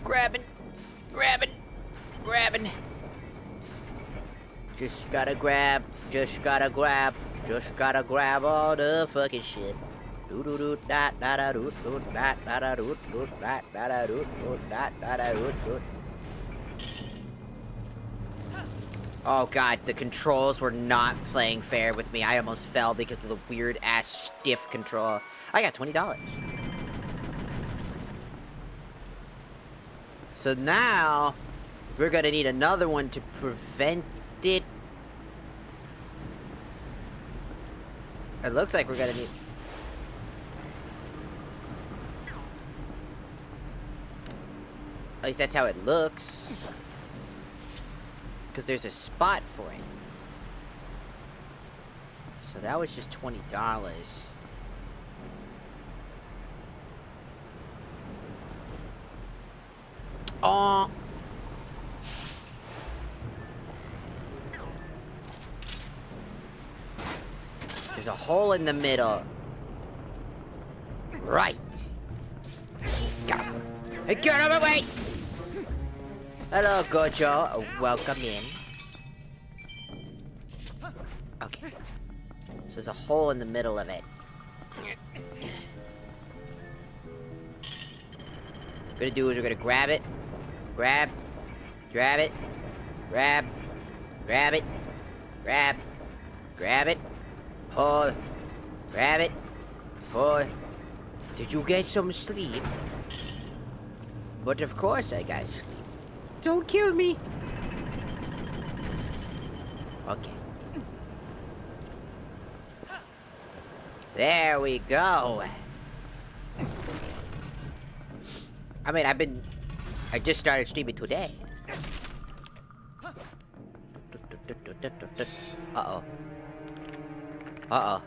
Grabbing, grabbing, grabbing. Just gotta grab, just gotta grab, just gotta grab all the fucking shit. Doo doo doo da da da doo doo da da da doo doo da da da doo doo da da da doo doo. Oh god, the controls were not playing fair with me. I almost fell because of the weird ass stiff control. I got $20. So now, we're gonna need another one to prevent it. It looks like we're gonna need... At least that's how it looks. Because there's a spot for it. So that was just $20. Oh. There's a hole in the middle. Right. Go. Hey, get out of my way! Hello, Gojo. Welcome in. there's a hole in the middle of it. What we're gonna do is we're gonna grab it. Grab it. Grab it. Grab it. Pull. Grab it. Pull. Did you get some sleep? But of course I got sleep. Don't kill me. Okay. There we go. I mean, I just started streaming today. Uh-oh. Uh-oh.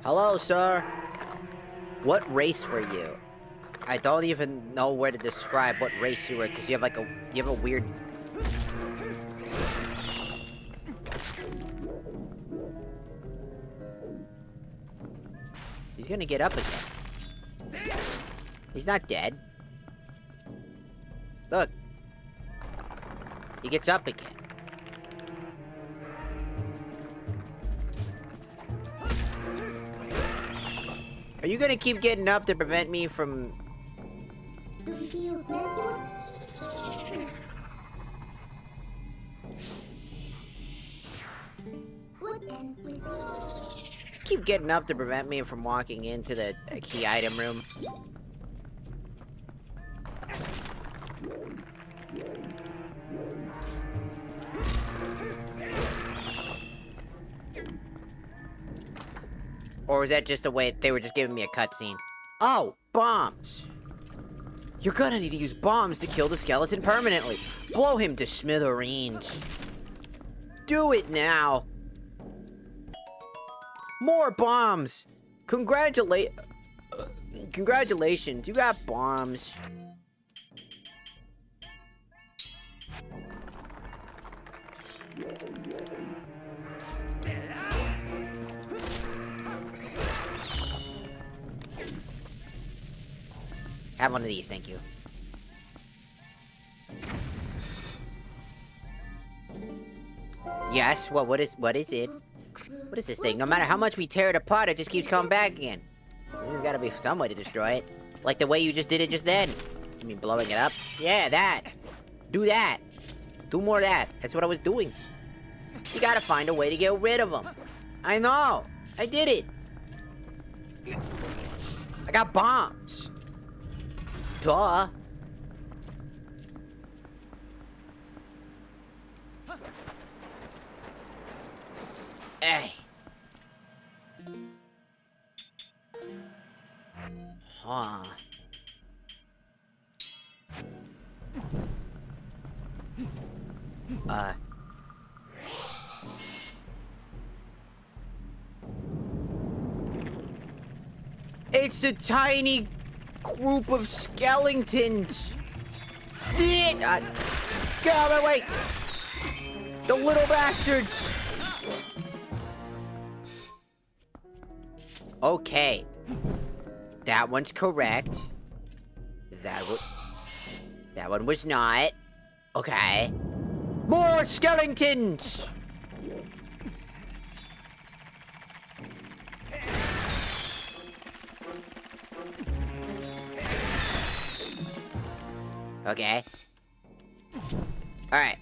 Hello, sir. What race were you? I don't even know where to describe what race you were, because you have like you have a weird... He's gonna get up again. He's not dead. Look. He gets up again. Are you gonna keep getting up to prevent me from... Keep getting up to prevent me from walking into the key item room? Or was that just the way they were just giving me a cutscene? Oh, bombs! You're gonna need to use bombs to kill the skeleton permanently. Blow him to smithereens. Do it now. More bombs! Congratulations, you got bombs. Have one of these, thank you. Yes, what is it? What is this thing? No matter how much we tear it apart, it just keeps coming back again. There's gotta be some way to destroy it. Like the way you just did it just then. You mean blowing it up? Yeah, that. Do that. Do more of that. That's what I was doing. You gotta find a way to get rid of them. I know. I did it. I got bombs. Duh. Hey. Huh. It's a tiny group of skeletons. Get out of my way! The little bastards! Okay. That one's correct. That one was not. Okay. More skeletons! Okay. Alright.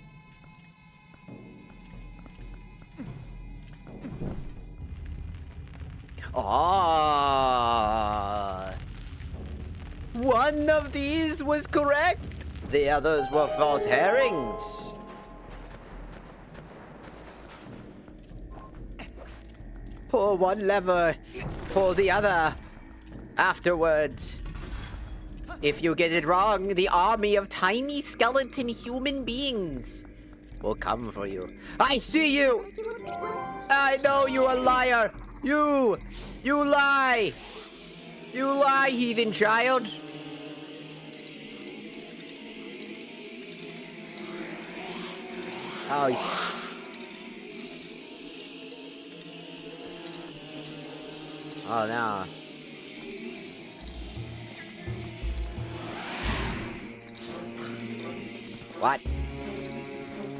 Oh. One of these was correct. The others were false herrings. Pull one lever, pull the other afterwards. If you get it wrong, the army of tiny skeleton human beings will come for you. I see you! I know you're a liar! You lie! You lie, heathen child! Oh, he's... Oh, no. What?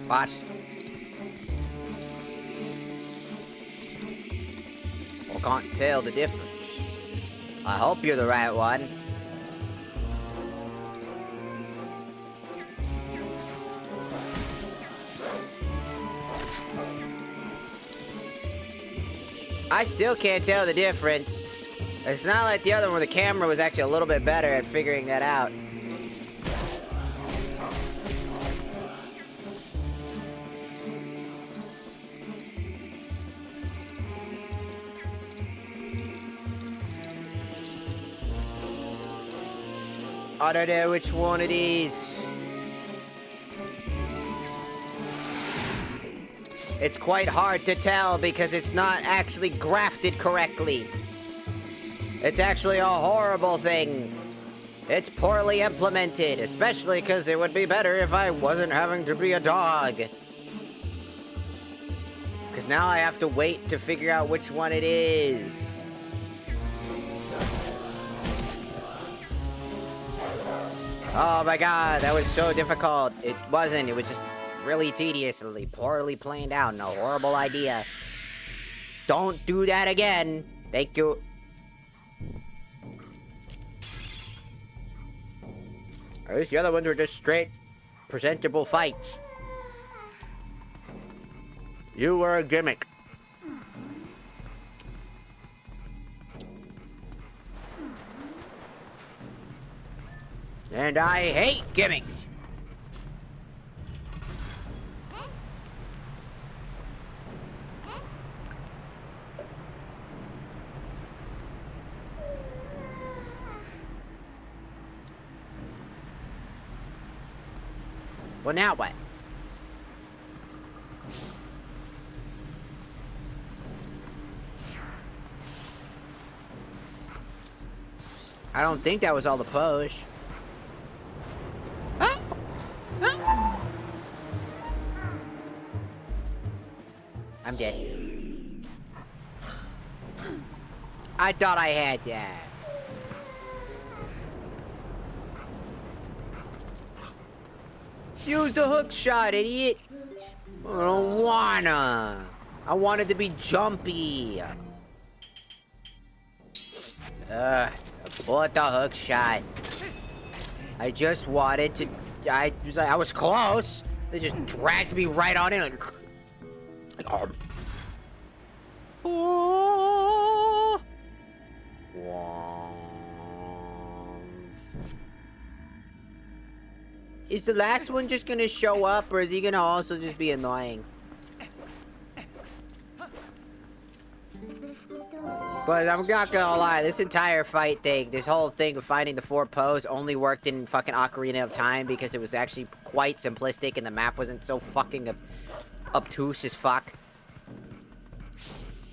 What? can't tell the difference. I hope you're the right one. I still can't tell the difference. It's not like the other one where the camera was actually a little bit better at figuring that out. I don't know which one it is. It's quite hard to tell because it's not actually grafted correctly. It's actually a horrible thing. It's poorly implemented, especially because it would be better if I wasn't having to be a dog. Because now I have to wait to figure out which one it is. Oh my god, that was so difficult. It wasn't, it was just really tediously, poorly planned out, and a horrible idea. Don't do that again. Thank you. At least the other ones were just straight, presentable fights. You were a gimmick. And I hate gimmicks. Well, now what? I don't think that was all the push. Ah! Ah! I'm dead. I thought I had that. Use the hook shot, idiot. I don't wanna. I wanted to be jumpy. Pull the hook shot. I just wanted to. I was close. They just dragged me right on in. Like oh. Is the last one just gonna show up, or is he gonna also just be annoying? But I'm not gonna lie, this entire fight thing, this whole thing of finding the 4 pose only worked in fucking Ocarina of Time because it was actually quite simplistic and the map wasn't so fucking obtuse as fuck.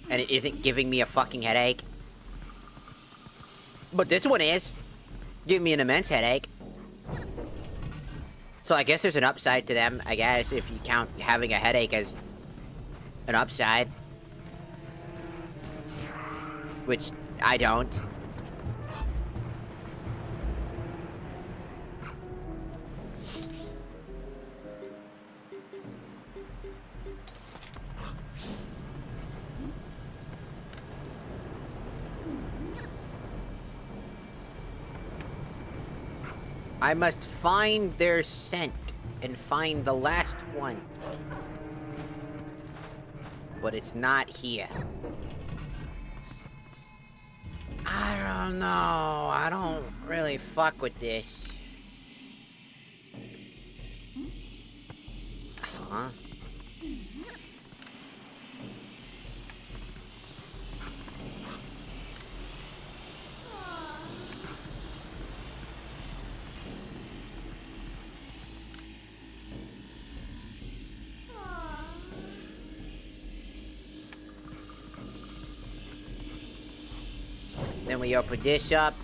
And it isn't giving me a fucking headache. But this one is. Giving me an immense headache. So I guess there's an upside to them, I guess, if you count having a headache as an upside. Which I don't. I must find their scent and find the last one. But it's not here. I don't know. I don't really fuck with this. Huh? Then we open this up.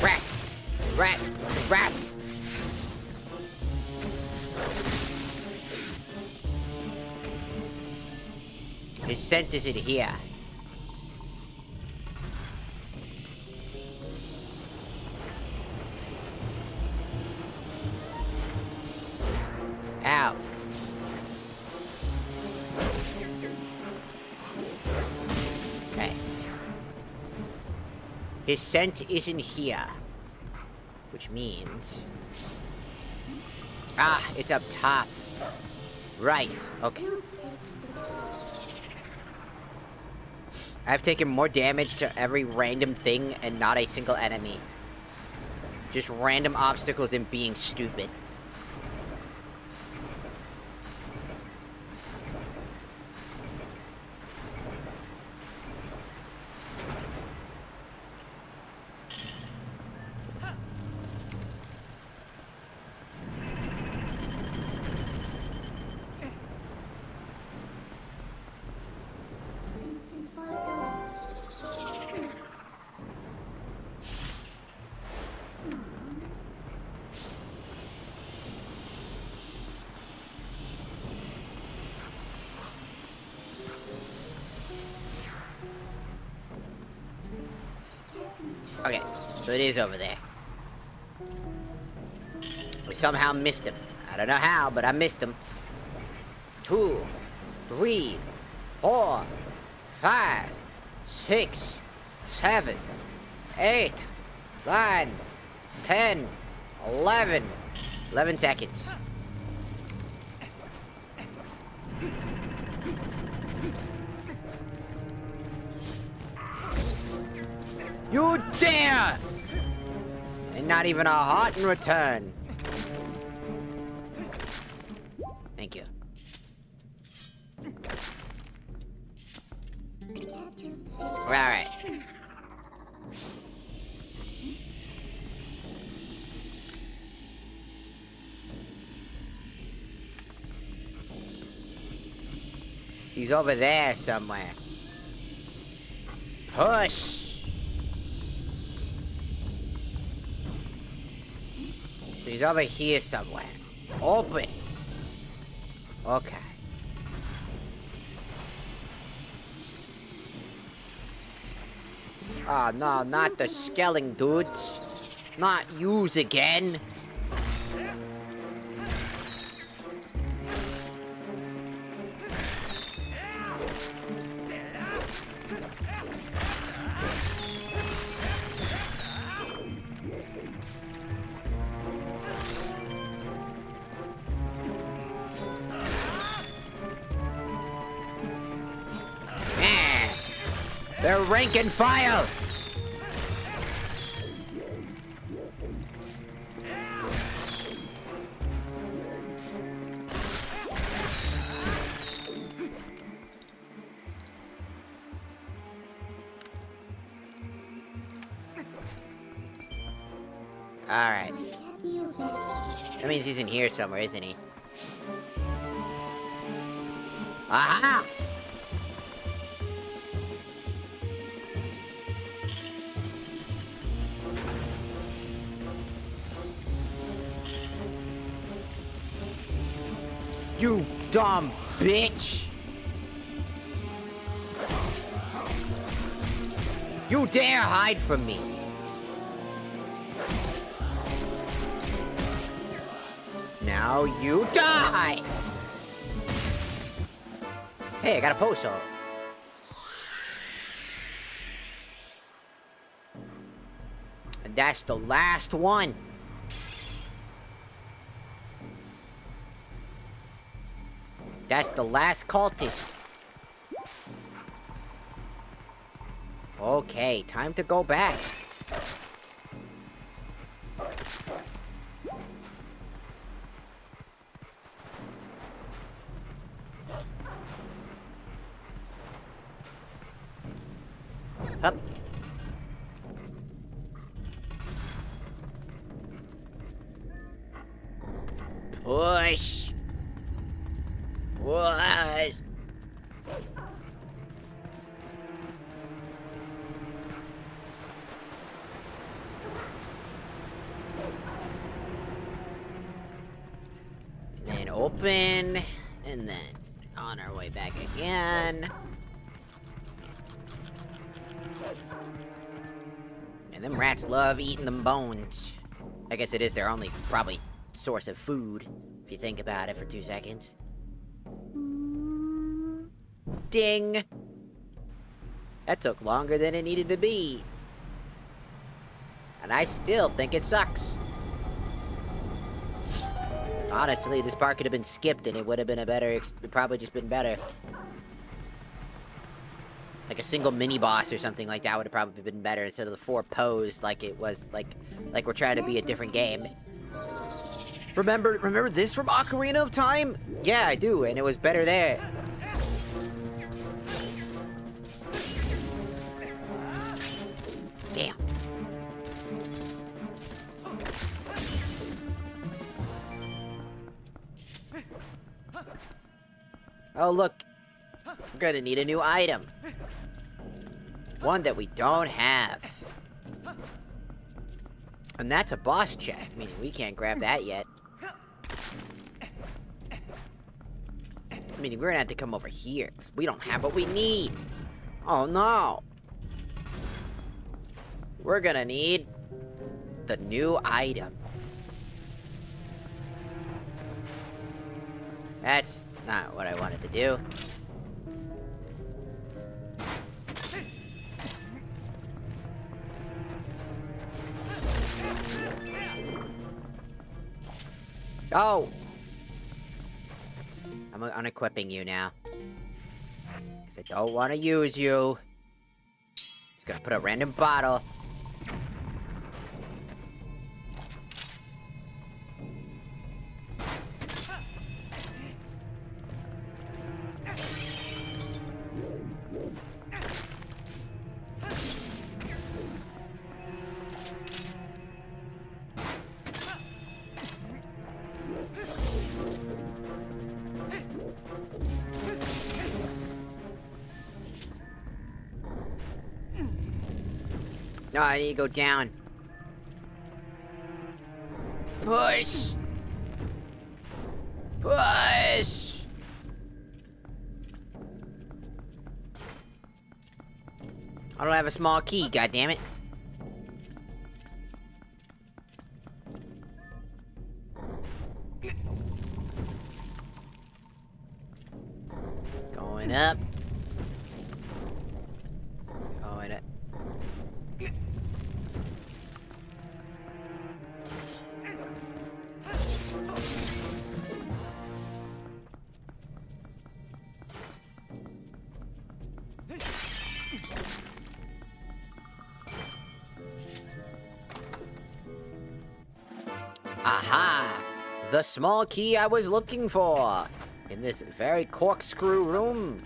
Rat! Rat! Rat! His scent is in here. Ow. His scent isn't here. Which means... Ah, it's up top. Right, okay. I've taken more damage to every random thing and not a single enemy. Just random obstacles and being stupid. Okay, so it is over there. We somehow missed him. I don't know how, but I missed him. 2, 3, 4, 5, 6, 7, 8, 9, 10, 11. 11 seconds. You dare! And not even a heart in return. Thank you. Alright. He's over there somewhere. Push! So he's over here somewhere. Open! Okay. Oh no, not the skelling dudes. Not yous again. They're rank and file! Alright. That means he's in here somewhere, isn't he? Aha! You dumb bitch! You dare hide from me! Now you die! Hey, I got a post-it. And that's the last one. That's the last cultist. Okay, time to go back. Up. Push. What? Then open, and then on our way back again. And them rats love eating them bones. I guess it is their only, probably, source of food, if you think about it for 2 seconds. Ding! That took longer than it needed to be. And I still think it sucks. Honestly, this part could have been skipped and it would have been probably just been better. Like a single mini-boss or something like that would have probably been better instead of the 4 pose like it was, like we're trying to be a different game. Remember this from Ocarina of Time? Yeah, I do, and it was better there. Damn. Oh, look. We're gonna need a new item. One that we don't have. And that's a boss chest, meaning we can't grab that yet. Meaning we're gonna have to come over here. We don't have what we need. Oh no. We're gonna need the new item. That's not what I wanted to do. Oh! I'm unequipping you now. Because I don't want to use you. Just gonna put a random bottle. No, I need to go down. Push! Push! I don't have a small key, goddammit. Going up. Going up. Aha! The small key I was looking for! In this very corkscrew room.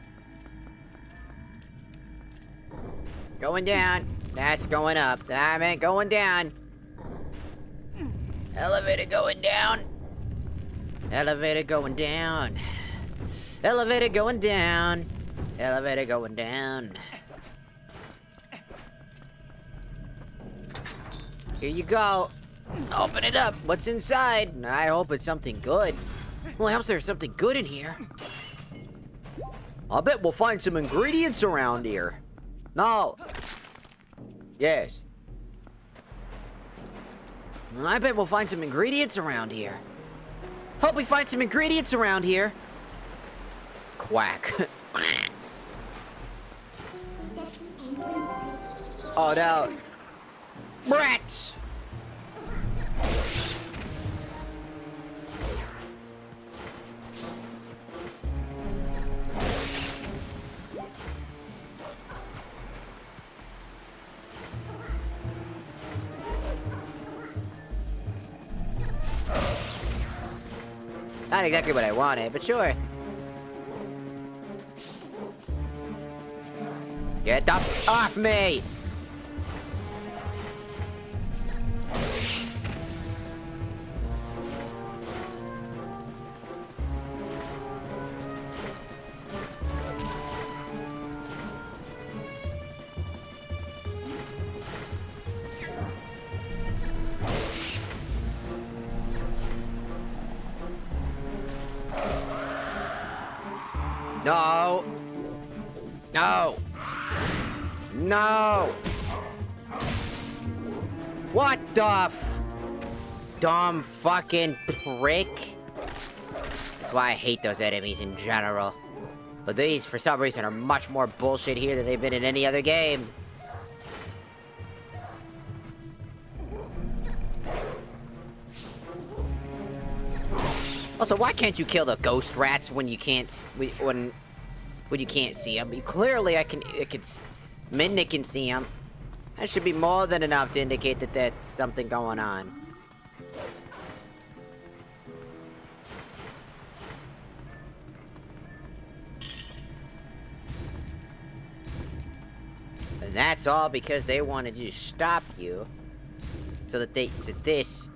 Going down. That's going up. I meant going down. Elevator going down. Elevator going down. Elevator going down. Elevator going down. Here you go. Open it up. What's inside? I hope it's something good. Well, I hope there's something good in here. I'll bet we'll find some ingredients around here. No. Yes. I bet we'll find some ingredients around here. Hope we find some ingredients around here. Quack. Oh no. Brats! Not exactly what I wanted, but sure. Get the f off me! No! No! No! What the f... dumb fucking prick? That's why I hate those enemies in general. But these, for some reason, are much more bullshit here than they've been in any other game. Also, why can't you kill the ghost rats when you can't when you can't see them? Clearly, Midnight can see them. That should be more than enough to indicate that there's something going on. And that's all because they wanted to stop you, so this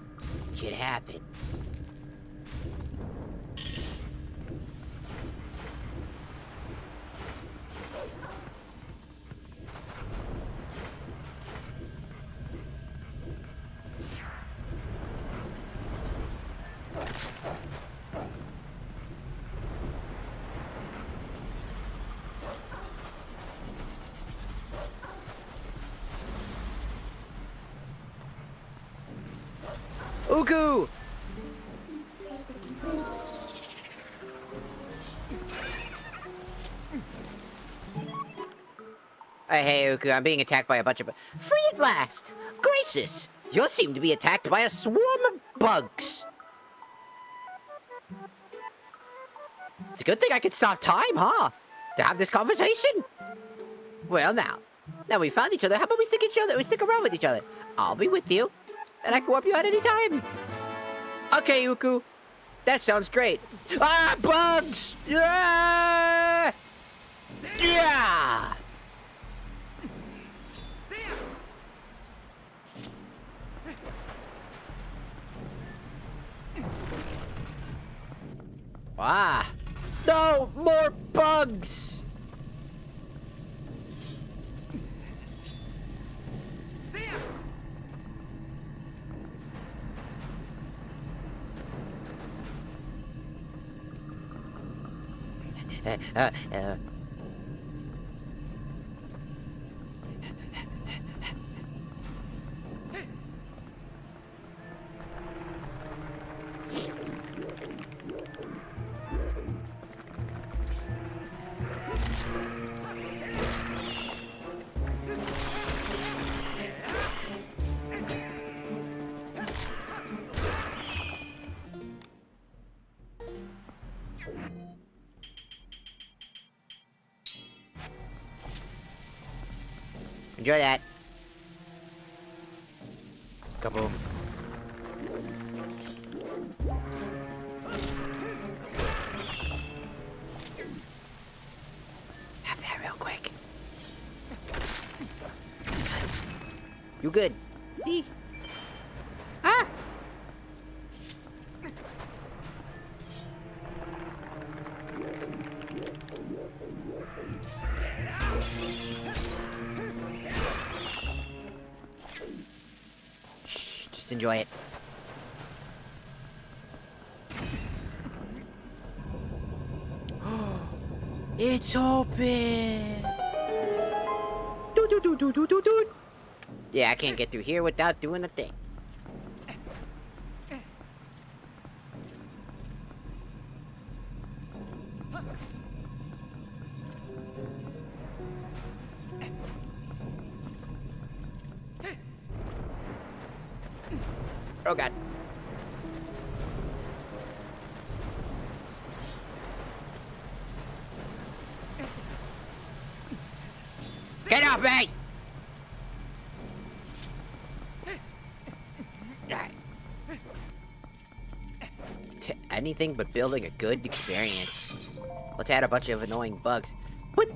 could happen. Uku! Hey, Uku, I'm being attacked by a bunch of... Free at last! Gracious! You seem to be attacked by a swarm of bugs! It's a good thing I could stop time, huh? To have this conversation? Well, now we found each other, how about we stick around with each other? I'll be with you, and I can warp you at any time. Okay, Uku. That sounds great. Ah, bugs! Yeah! Yeah! Ah! No! More bugs! Enjoy that. Kaboom. Have that real quick. It's good. You good? See? Ah! Just enjoy it. It's open! Do. Yeah, I can't get through here without doing the thing. Oh god. Get off me! Anything but building a good experience. Let's add a bunch of annoying bugs. It's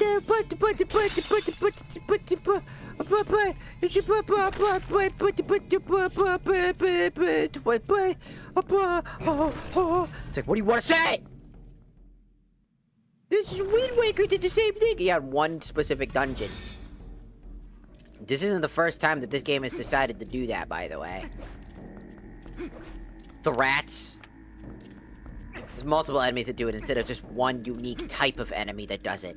like, what do you want to say? This is Wind Waker did the same thing. He had one specific dungeon. This isn't the first time that this game has decided to do that, by the way. The rats. There's multiple enemies that do it instead of just one unique type of enemy that does it.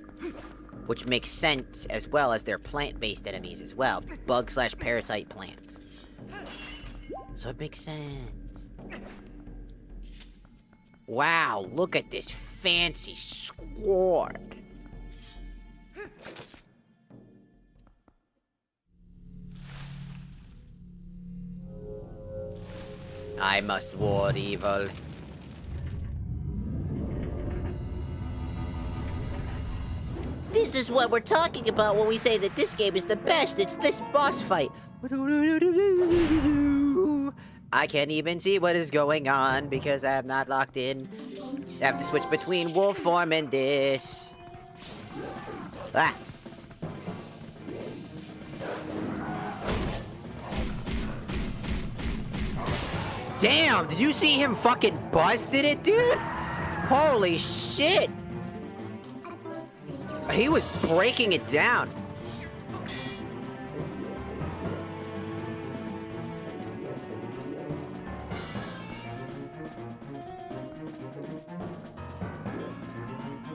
Which makes sense, as well as they're plant-based enemies as well. Bug/parasite plants. So it makes sense. Wow, look at this fancy sword. I must ward evil. This is what we're talking about when we say that this game is the best. It's this boss fight. I can't even see what is going on because I am not locked in. I have to switch between wolf form and this. Ah. Damn, did you see him fucking busted it, dude? Holy shit. He was breaking it down.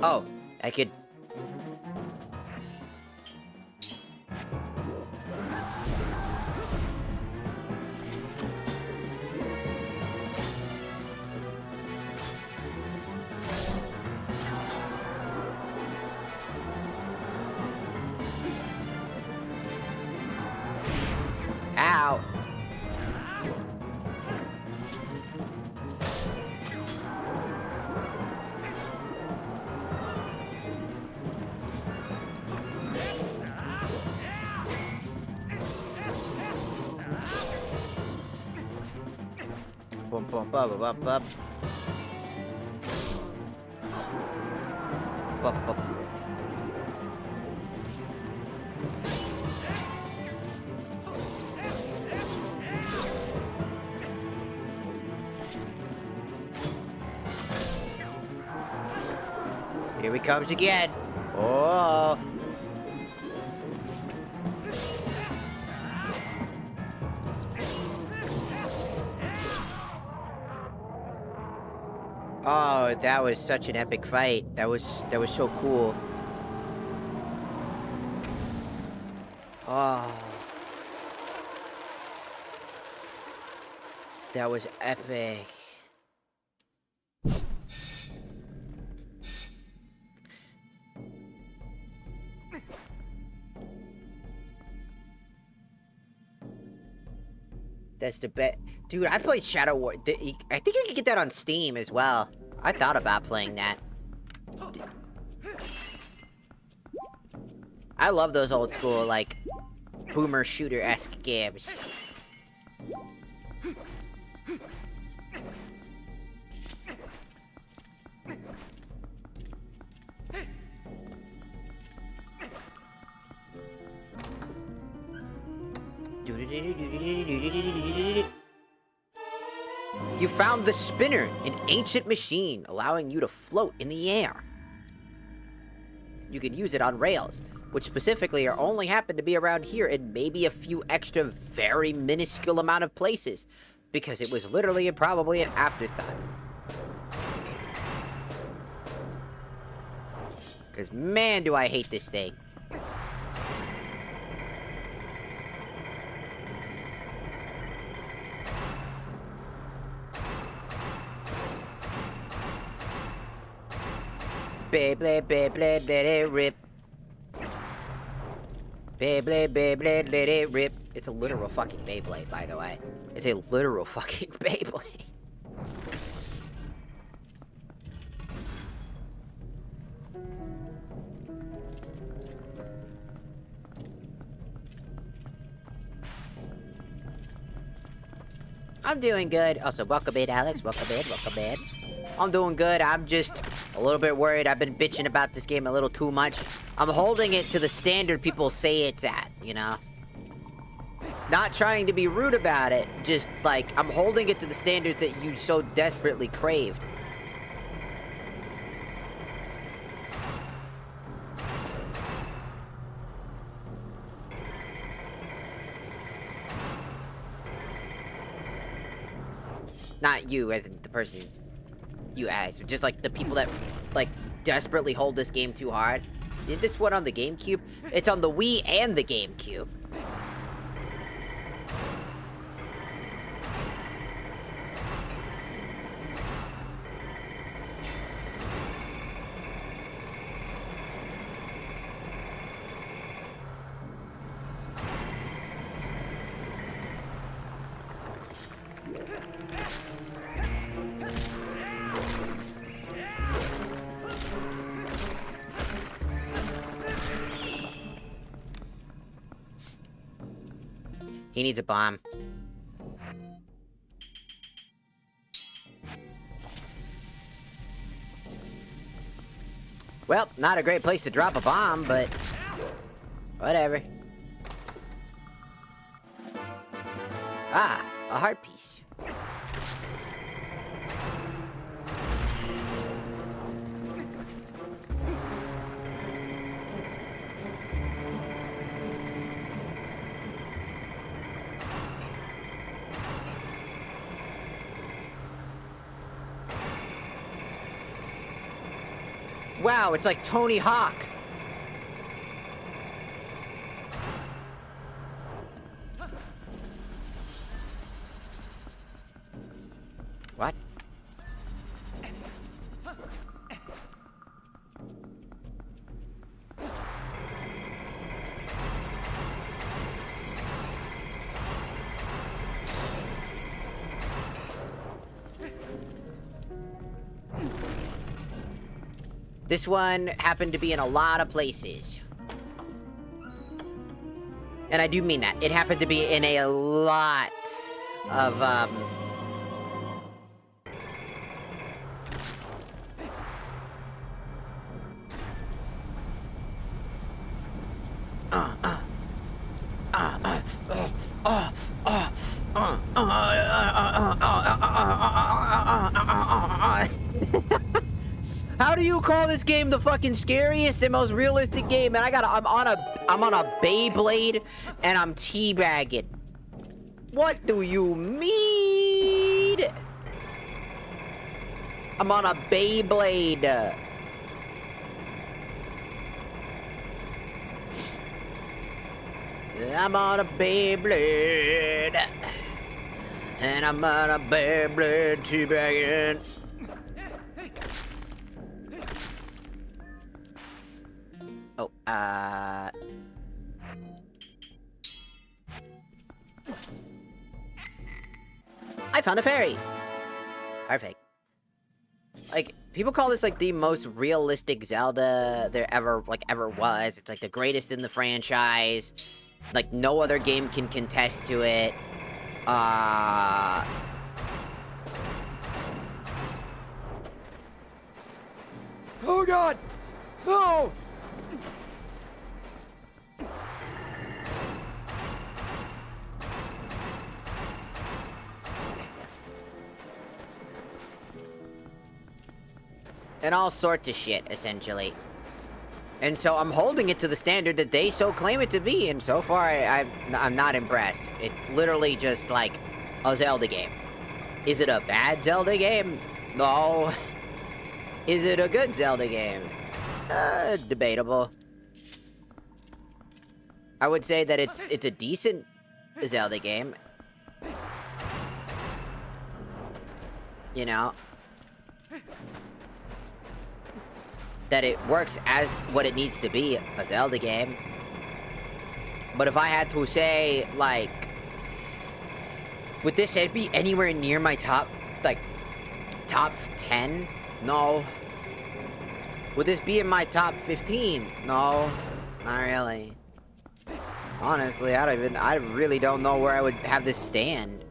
Oh, I could... Ow. Bum bum bum bum bum. Bum bum. Here he comes again. Oh. Oh, that was such an epic fight. That was so cool. Oh. That was epic. That's the bet. Dude, I played Shadow War. I think you can get that on Steam as well. I thought about playing that. I love those old school, like, boomer shooter-esque games. You found the spinner, an ancient machine allowing you to float in the air. You can use it on rails, which specifically are only happen to be around here and maybe a few extra very minuscule amount of places, because it was literally and probably an afterthought. Because man, do I hate this thing. Beyblade, Beyblade, let it rip. Beyblade, Beyblade, let it rip. It's a literal fucking Beyblade, by the way. It's a literal fucking Beyblade. I'm doing good. Also, welcome in, Alex. Welcome in, welcome in. I'm doing good. I'm just a little bit worried. I've been bitching about this game a little too much. I'm holding it to the standard people say it's at, you know? Not trying to be rude about it. Just, like, I'm holding it to the standards that you so desperately craved. Not you as in the person you asked, but just like the people that like desperately hold this game too hard. Did this one on the GameCube? It's on the Wii and the GameCube. He needs a bomb. Well, not a great place to drop a bomb, but whatever. Ah, a heart piece. Wow, it's like Tony Hawk. What? This one happened to be in a lot of places. And I do mean that. It happened to be in a lot of, How do you call this game the fucking scariest and most realistic game? And I'm on a Beyblade and I'm teabagging. What do you mean? I'm on a Beyblade. I'm on a Beyblade. And I'm on a Beyblade teabagging. Oh, I found a fairy! Perfect. Like, people call this, like, the most realistic Zelda there ever was. It's, like, the greatest in the franchise. Like, no other game can contest to it. Oh, God! No! And all sorts of shit, essentially. And so I'm holding it to the standard that they so claim it to be, and so far I'm not impressed. It's literally just like a Zelda game. Is it a bad Zelda game? No. Is it a good Zelda game? Debatable. I would say that it's a decent Zelda game. You know? That it works as what it needs to be, a Zelda game. But if I had to say, like, would this be anywhere near my top 10? No. Would this be in my top 15? No, not really. Honestly, I really don't know where I would have this stand.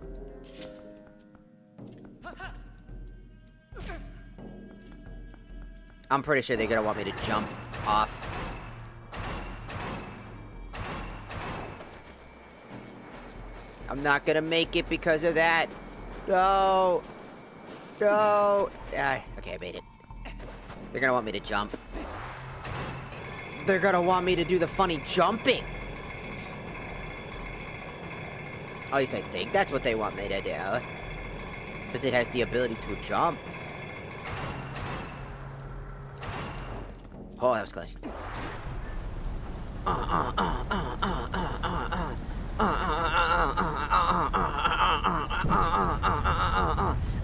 I'm pretty sure they're gonna want me to jump off. I'm not gonna make it because of that. No. No. Okay, I made it. They're gonna want me to jump. They're gonna want me to do the funny jumping. At least I think that's what they want me to do. Since it has the ability to jump. Oh, that was close.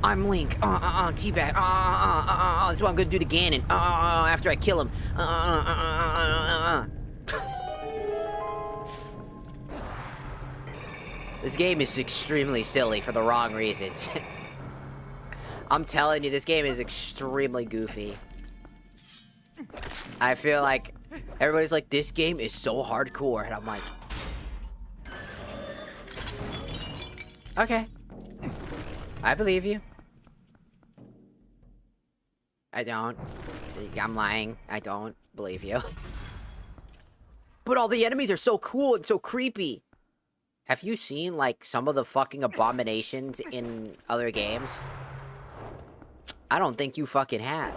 I'm Link. Teabag. That's what I'm gonna do to Ganon. After I kill him. This game is extremely silly for the wrong reasons. I'm telling you, this game is extremely goofy. I feel like everybody's like, this game is so hardcore, and I'm like, Okay. I believe you. I don't. I'm lying. I don't believe you. But all the enemies are so cool and so creepy. Have you seen, like, some of the fucking abominations in other games? I don't think you fucking have.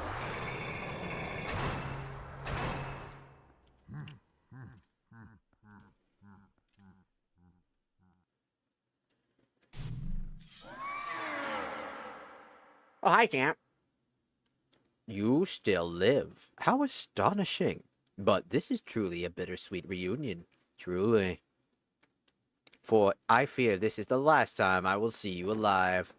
Oh, hi, Champ. You still live. How astonishing. But this is truly a bittersweet reunion. Truly. For I fear this is the last time I will see you alive.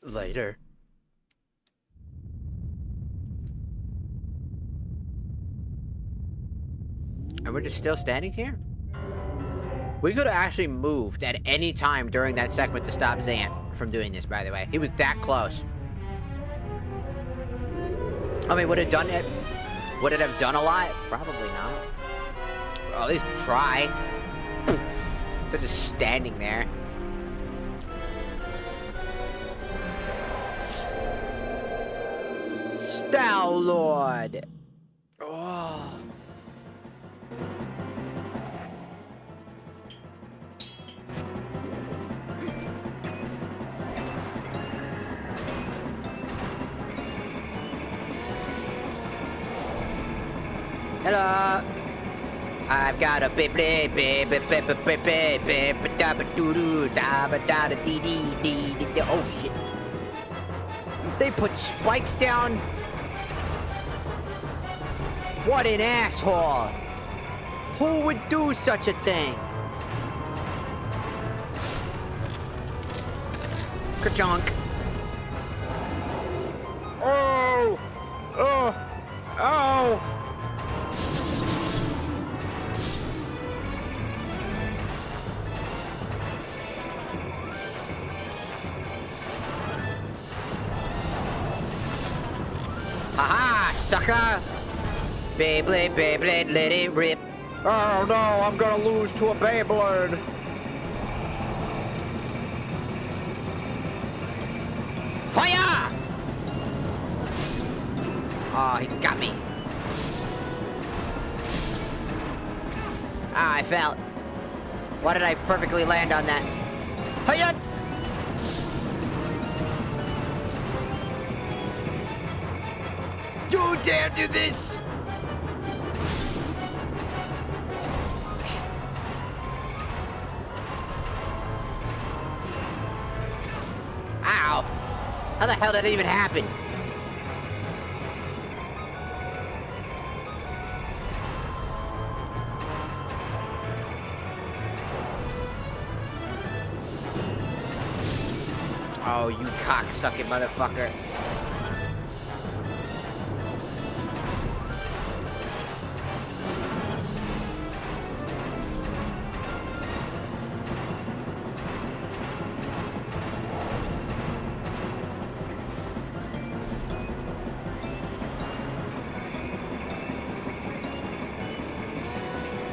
Later. And we're just still standing here? We could have actually moved at any time during that segment to stop Zant from doing this, by the way. He was that close. I mean, would it done it? Would it have done a lot? Probably not. Or at least try. So just standing there. Star-Lord! Oh. Hello. I've got a baby, baby, baby, baby, baby, dabba doo doo, dabba da da dee dee dee dee. Oh shit! They put spikes down. What an asshole! Who would do such a thing? Ka-chunk. Oh! Oh! Oh! Haha, sucker! Beyblade, Beyblade, let it rip. Oh no, I'm gonna lose to a Beyblade. Fire! Oh, he got me. Ah, I fell. Why did I perfectly land on that? Hiya! You dare do this! Ow! How the hell did that even happen? Oh, you cocksucking motherfucker.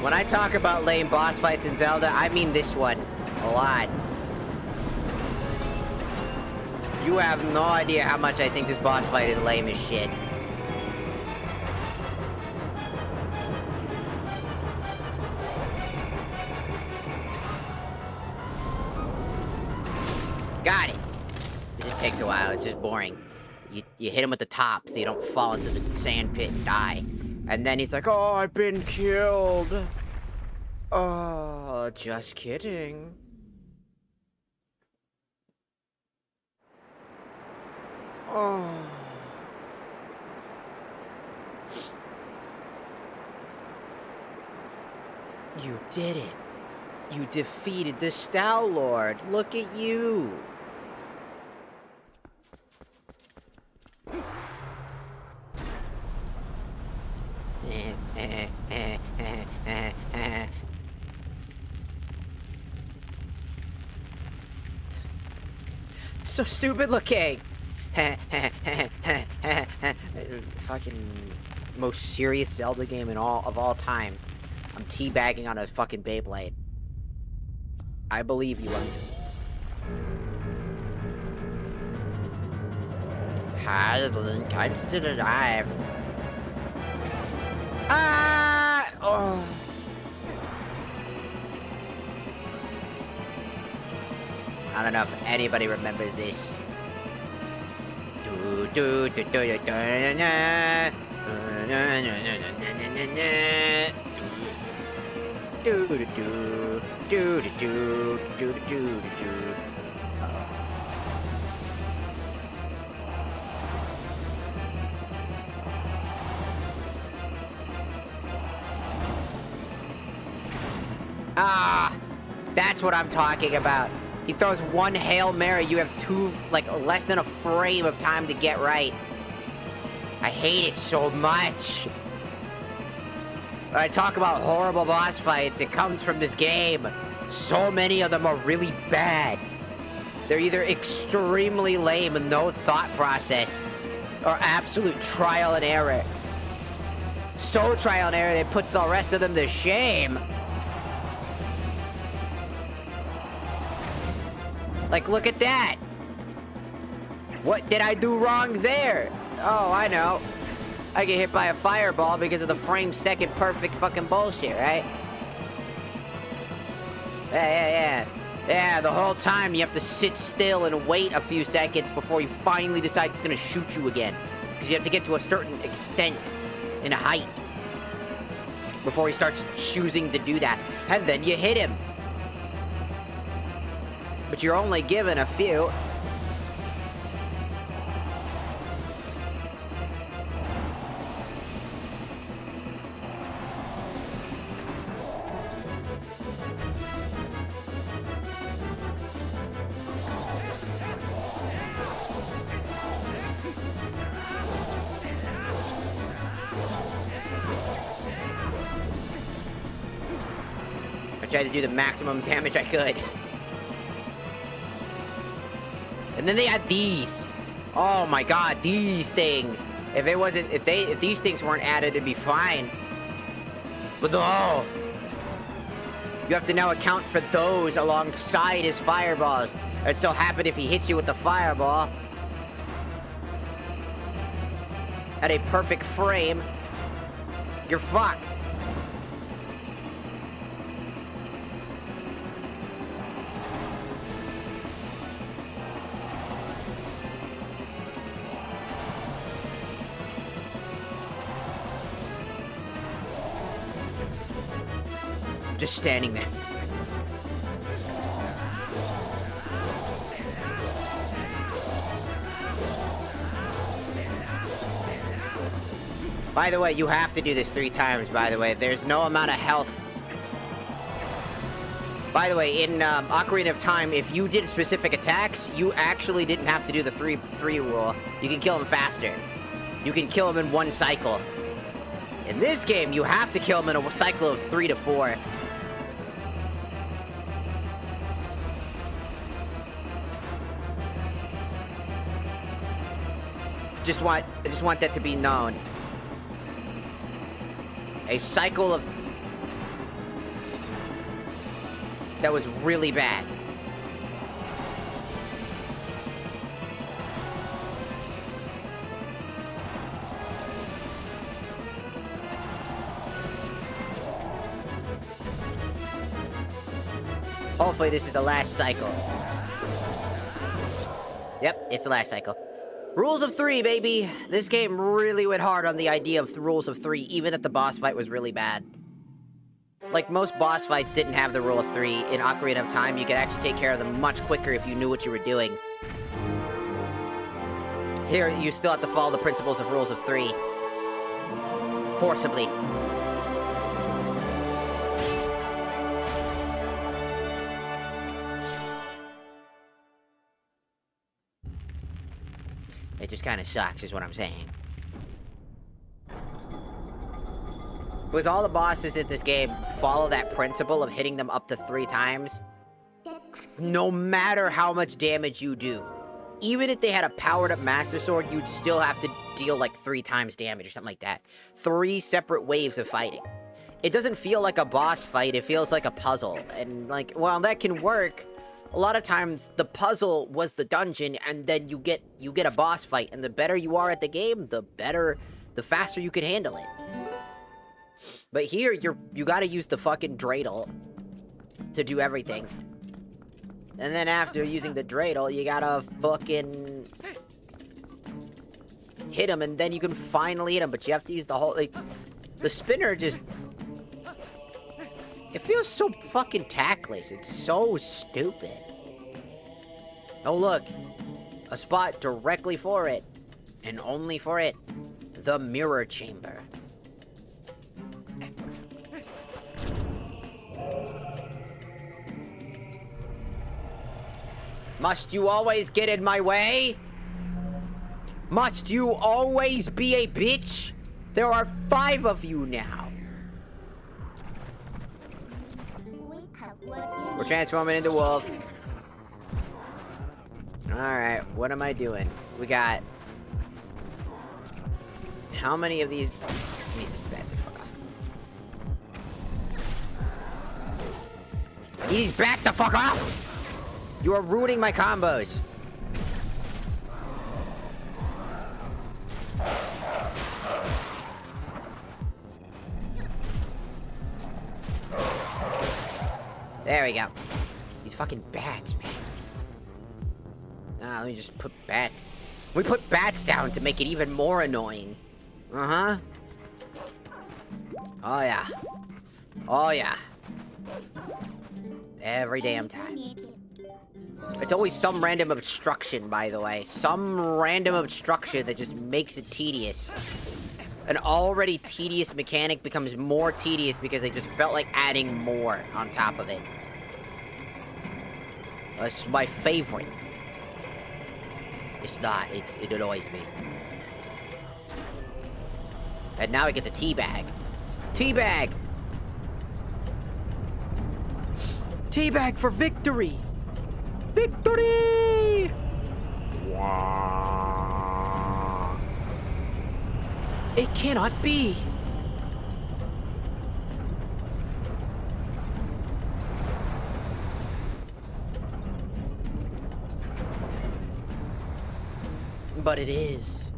When I talk about lame boss fights in Zelda, I mean this one a lot. You have no idea how much I think this boss fight is lame as shit. Got it. It just takes a while. It's just boring. You hit him with the top so you don't fall into the sand pit and die. And then he's like, oh, I've been killed. Oh, just kidding. Oh. You did it. You defeated the Star-Lord. Look at you. So stupid looking. Fucking most serious Zelda game of all time. I'm teabagging on a fucking Beyblade. I believe you. Hi, Link. I'm still alive. Ah! Oh. I don't know if anybody remembers this. Do do do do do do na do do do do do do do do do. Ah, that's what I'm talking about. He throws one Hail Mary, you have two, like, less than a frame of time to get right. I hate it so much. When I talk about horrible boss fights, it comes from this game. So many of them are really bad. They're either extremely lame and no thought process, or absolute trial and error. So trial and error that it puts the rest of them to shame. Like, look at that! What did I do wrong there? Oh, I know. I get hit by a fireball because of the frame-second perfect fucking bullshit, right? Yeah, the whole time you have to sit still and wait a few seconds before he finally decides he's gonna shoot you again. Because you have to get to a certain extent in height before he starts choosing to do that. And then you hit him. But you're only given a few. I tried to do the maximum damage I could. And then they had these. Oh my god, these things. If these things weren't added, it'd be fine. But no. You have to now account for those alongside his fireballs. It so happened if he hits you with the fireball at a perfect frame, you're fucked. Just standing there. By the way, you have to do this 3 times, by the way. There's no amount of health. By the way, in Ocarina of Time, if you did specific attacks, you actually didn't have to do the 3 rule. You can kill him faster. You can kill him in 1 cycle. In this game, you have to kill him in a cycle of 3 to 4. I just want that to be known. A cycle of... that was really bad. Hopefully this is the last cycle. Yep, it's the last cycle. Rules of 3, baby! This game really went hard on the idea of rules of 3, even if the boss fight was really bad. Like, most boss fights didn't have the rule of 3. In Ocarina of Time, you could actually take care of them much quicker if you knew what you were doing. Here, you still have to follow the principles of rules of 3. Forcibly. It just kind of sucks, is what I'm saying. Because all the bosses in this game follow that principle of hitting them up to 3 times. No matter how much damage you do. even if they had a powered up Master Sword, you'd still have to deal like 3 times damage or something like that. 3 separate waves of fighting. It doesn't feel like a boss fight, it feels like a puzzle. And like, while that can work, a lot of times the puzzle was the dungeon, and then you get a boss fight, and the better you are at the game, the faster you could handle it. But here, you gotta use the fucking dreidel to do everything. And then after using the dreidel, you gotta fucking hit him, and then you can finally hit him, but you have to use the whole, like, the spinner just... It feels so fucking tactless. It's so stupid. Oh, look. A spot directly for it. And only for it. The mirror chamber. Must you always get in my way? Must you always be a bitch? There are 5 of you now. We're transforming into wolf. Alright, what am I doing? We got... How many of these... Let me just bat the fuck off. These bats the fuck off! You are ruining my combos. There we go. These fucking bats, man. Let me just put bats. We put bats down to make it even more annoying. Uh-huh. Oh, yeah. Oh, yeah. Every damn time. It's always some random obstruction, by the way. Some random obstruction that just makes it tedious. An already tedious mechanic becomes more tedious because they just felt like adding more on top of it. That's my favorite. It's not. It annoys me. And now I get the teabag. Teabag! Teabag for victory! Victory! Wow. It cannot be! But it is.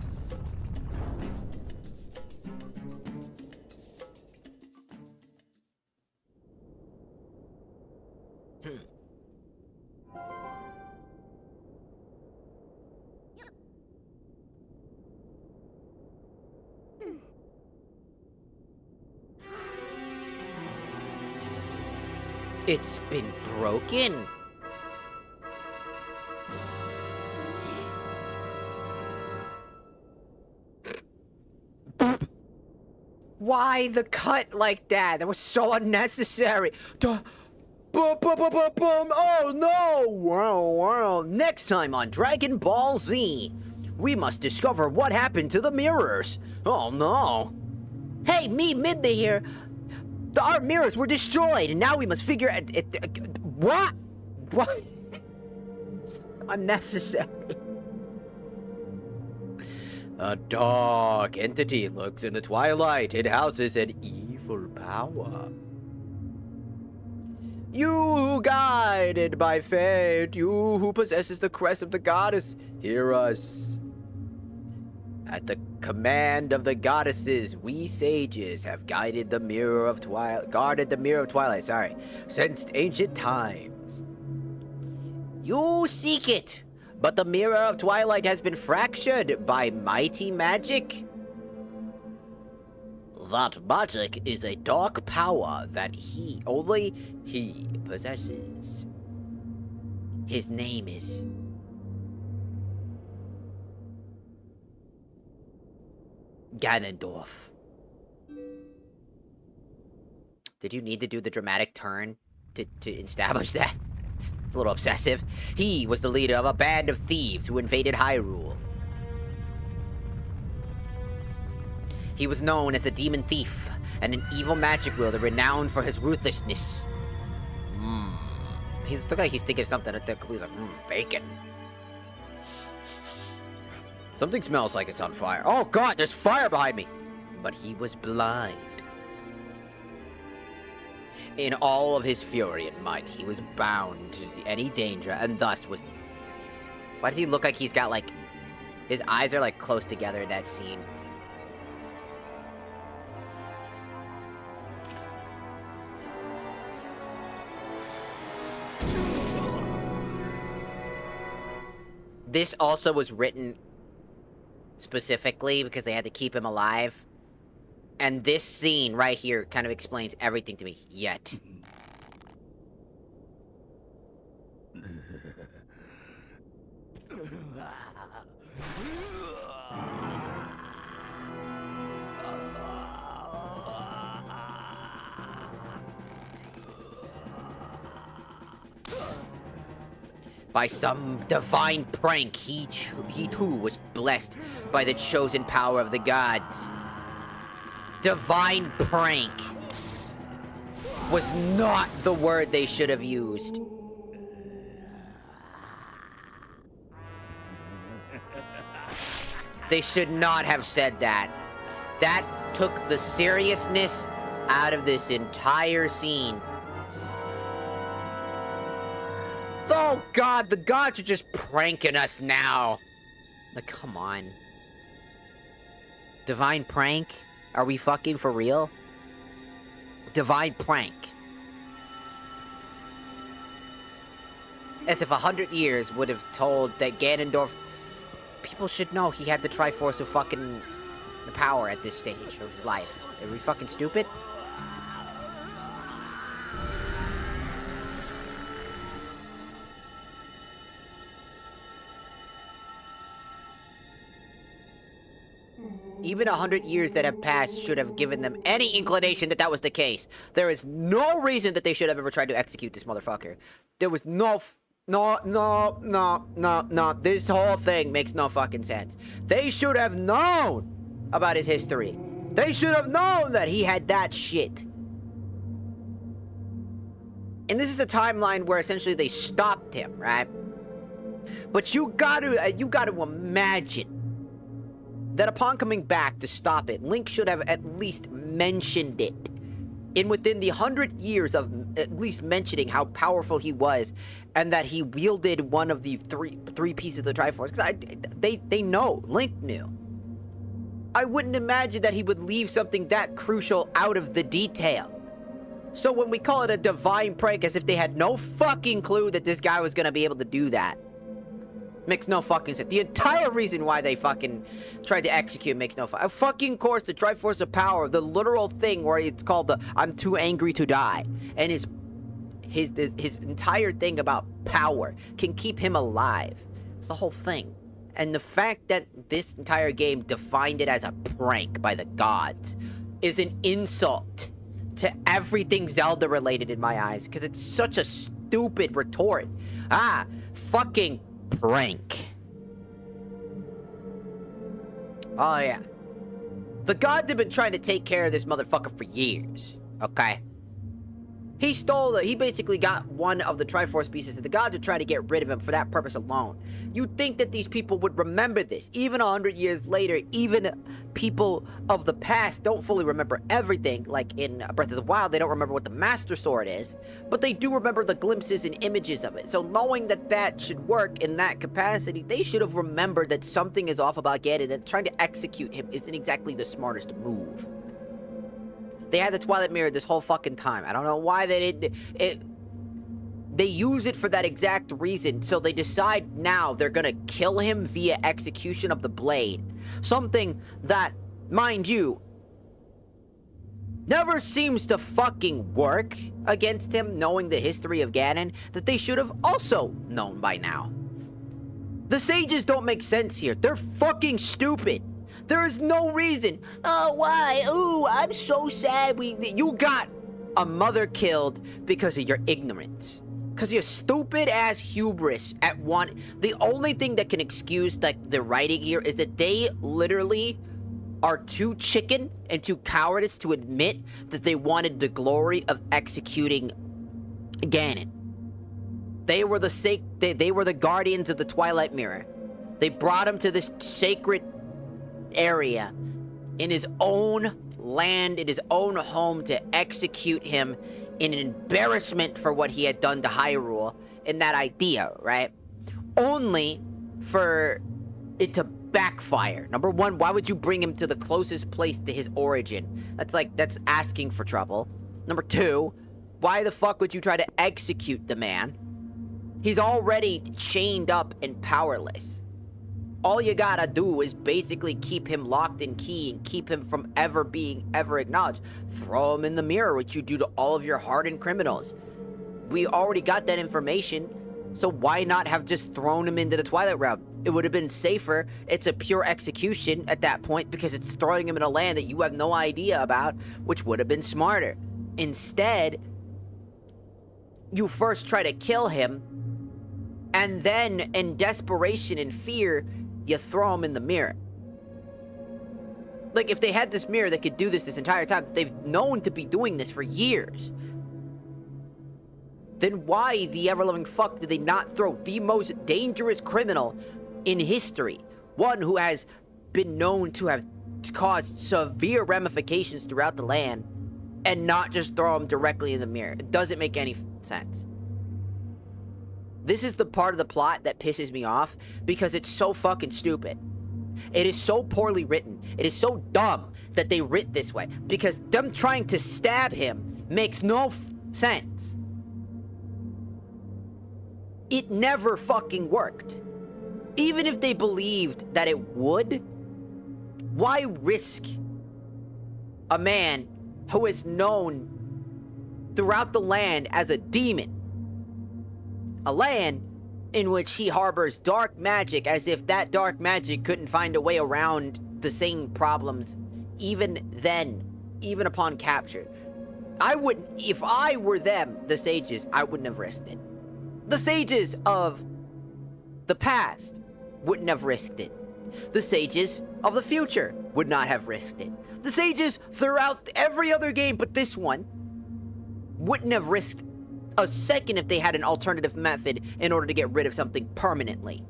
It's been broken. Why the cut like that? That was so unnecessary. Boom, boom, boom, boom, boom, boom. Oh no! Wow. Next time on Dragon Ball Z, we must discover what happened to the mirrors. Oh no. Hey, me, Midna here. Our mirrors were destroyed, and now we must figure out... What? What? Unnecessary. A dark entity lurks in the twilight. It houses an evil power. You who guided by fate, you who possesses the crest of the goddess, hear us. At the command of the goddesses, we sages have guarded the mirror of twilight, since ancient times. You seek it, but the mirror of twilight has been fractured by mighty magic. That magic is a dark power that only he possesses. His name is... Ganondorf. Did you need to do the dramatic turn to establish that? It's a little obsessive. He was the leader of a band of thieves who invaded Hyrule. He was known as the Demon Thief, and an evil magic wielder renowned for his ruthlessness. He's look like he's thinking of something. He's like, bacon. Something smells like it's on fire. Oh god, there's fire behind me! But he was blind. In all of his fury and might, he was bound to any danger, and thus was... Why does he look like he's got, like... His eyes are, like, close together in that scene. This also was written specifically because they had to keep him alive. And this scene right here kind of explains everything to me. Yet. By some divine prank, he too was blessed by the chosen power of the gods. Divine prank was not the word they should have used. They should not have said that. That took the seriousness out of this entire scene. Oh god, the gods are just pranking us now. Like, come on. Divine prank? Are we fucking for real? Divine prank. As if 100 years would have told that Ganondorf... People should know he had the Triforce of fucking... the power at this stage of his life. Are we fucking stupid? Even 100 years that have passed should have given them any inclination that that was the case. There is no reason that they should have ever tried to execute this motherfucker. There was no... No. This whole thing makes no fucking sense. They should have known about his history. They should have known that he had that shit. And this is a timeline where essentially they stopped him, right? But you gotta imagine that upon coming back to stop it, Link should have at least mentioned it. Within the 100 years of at least mentioning how powerful he was, and that he wielded one of the three pieces of the Triforce, because they know, Link knew. I wouldn't imagine that he would leave something that crucial out of the detail. So when we call it a divine prank, as if they had no fucking clue that this guy was gonna be able to do that. Makes no fucking sense. The entire reason why they fucking tried to execute makes no fucking course. The Triforce of Power, the literal thing where it's called the "I'm too angry to die," and his entire thing about power can keep him alive. It's the whole thing, and the fact that this entire game defined it as a prank by the gods is an insult to everything Zelda related in my eyes, because it's such a stupid retort. Fucking prank. Oh yeah. The gods have been trying to take care of this motherfucker for years, okay? He basically got one of the Triforce pieces, and the gods are trying to get rid of him for that purpose alone. You'd think that these people would remember this. Even 100 years later, even people of the past don't fully remember everything. Like in Breath of the Wild, they don't remember what the Master Sword is, but they do remember the glimpses and images of it. So knowing that that should work in that capacity, they should have remembered that something is off about Ganon, and trying to execute him isn't exactly the smartest move. They had the Twilight Mirror this whole fucking time. I don't know why they didn't... They use it for that exact reason, so they decide now they're gonna kill him via execution of the blade. Something that, mind you, never seems to fucking work against him, knowing the history of Ganon, that they should have also known by now. The sages don't make sense here. They're fucking stupid. There is no reason. Oh, why? Ooh, I'm so sad you got a mother killed because of your ignorance. Because your stupid ass hubris at one... The only thing that can excuse, like, the writing here is that they literally are too chicken and too cowardice to admit that they wanted the glory of executing Ganon. They were the guardians of the Twilight Mirror. They brought him to this sacred area in his own land, in his own home, to execute him in an embarrassment for what he had done to Hyrule in that idea, right? Only for it to backfire. Number one, why would you bring him to the closest place to his origin? That's asking for trouble. Number two, why the fuck would you try to execute the man? He's already chained up and powerless. All you gotta do is basically keep him locked in key and keep him from ever being acknowledged. Throw him in the mirror, which you do to all of your hardened criminals. We already got that information, so why not have just thrown him into the Twilight Realm? It would have been safer. It's a pure execution at that point because it's throwing him in a land that you have no idea about, which would have been smarter. Instead, you first try to kill him, and then, in desperation and fear, you throw him in the mirror. Like, if they had this mirror that could do this entire time, they've known to be doing this for years, then why the ever-loving fuck did they not throw the most dangerous criminal in history? One who has been known to have caused severe ramifications throughout the land, and not just throw him directly in the mirror. It doesn't make any sense. This is the part of the plot that pisses me off because it's so fucking stupid. It is so poorly written. It is so dumb that they writ this way because them trying to stab him makes no sense. It never fucking worked. Even if they believed that it would, why risk a man who is known throughout the land as a demon? A land in which he harbors dark magic, as if that dark magic couldn't find a way around the same problems even then, even upon capture. I wouldn't, if I were them, the sages, I wouldn't have risked it. The sages of the past wouldn't have risked it. The sages of the future would not have risked it. The sages throughout every other game but this one wouldn't have risked a second if they had an alternative method in order to get rid of something permanently.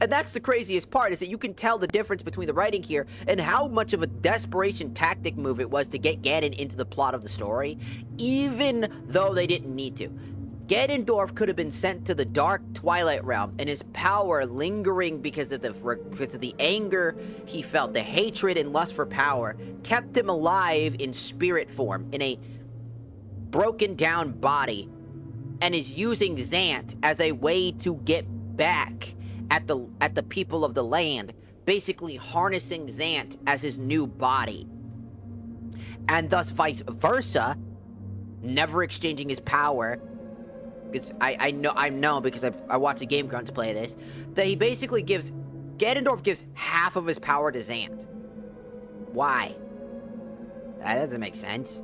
And that's the craziest part, is that you can tell the difference between the writing here and how much of a desperation tactic move it was to get Ganon into the plot of the story, even though they didn't need to. Ganondorf could have been sent to the dark Twilight Realm, and his power lingering because of the anger he felt, the hatred and lust for power, kept him alive in spirit form, in a broken down body, and is using Zant as a way to get back at the people of the land, basically harnessing Zant as his new body, and thus vice versa, never exchanging his power. Because I know because I watched a Game Grunts play this, that he basically Ganondorf gives half of his power to Zant. Why? That doesn't make sense.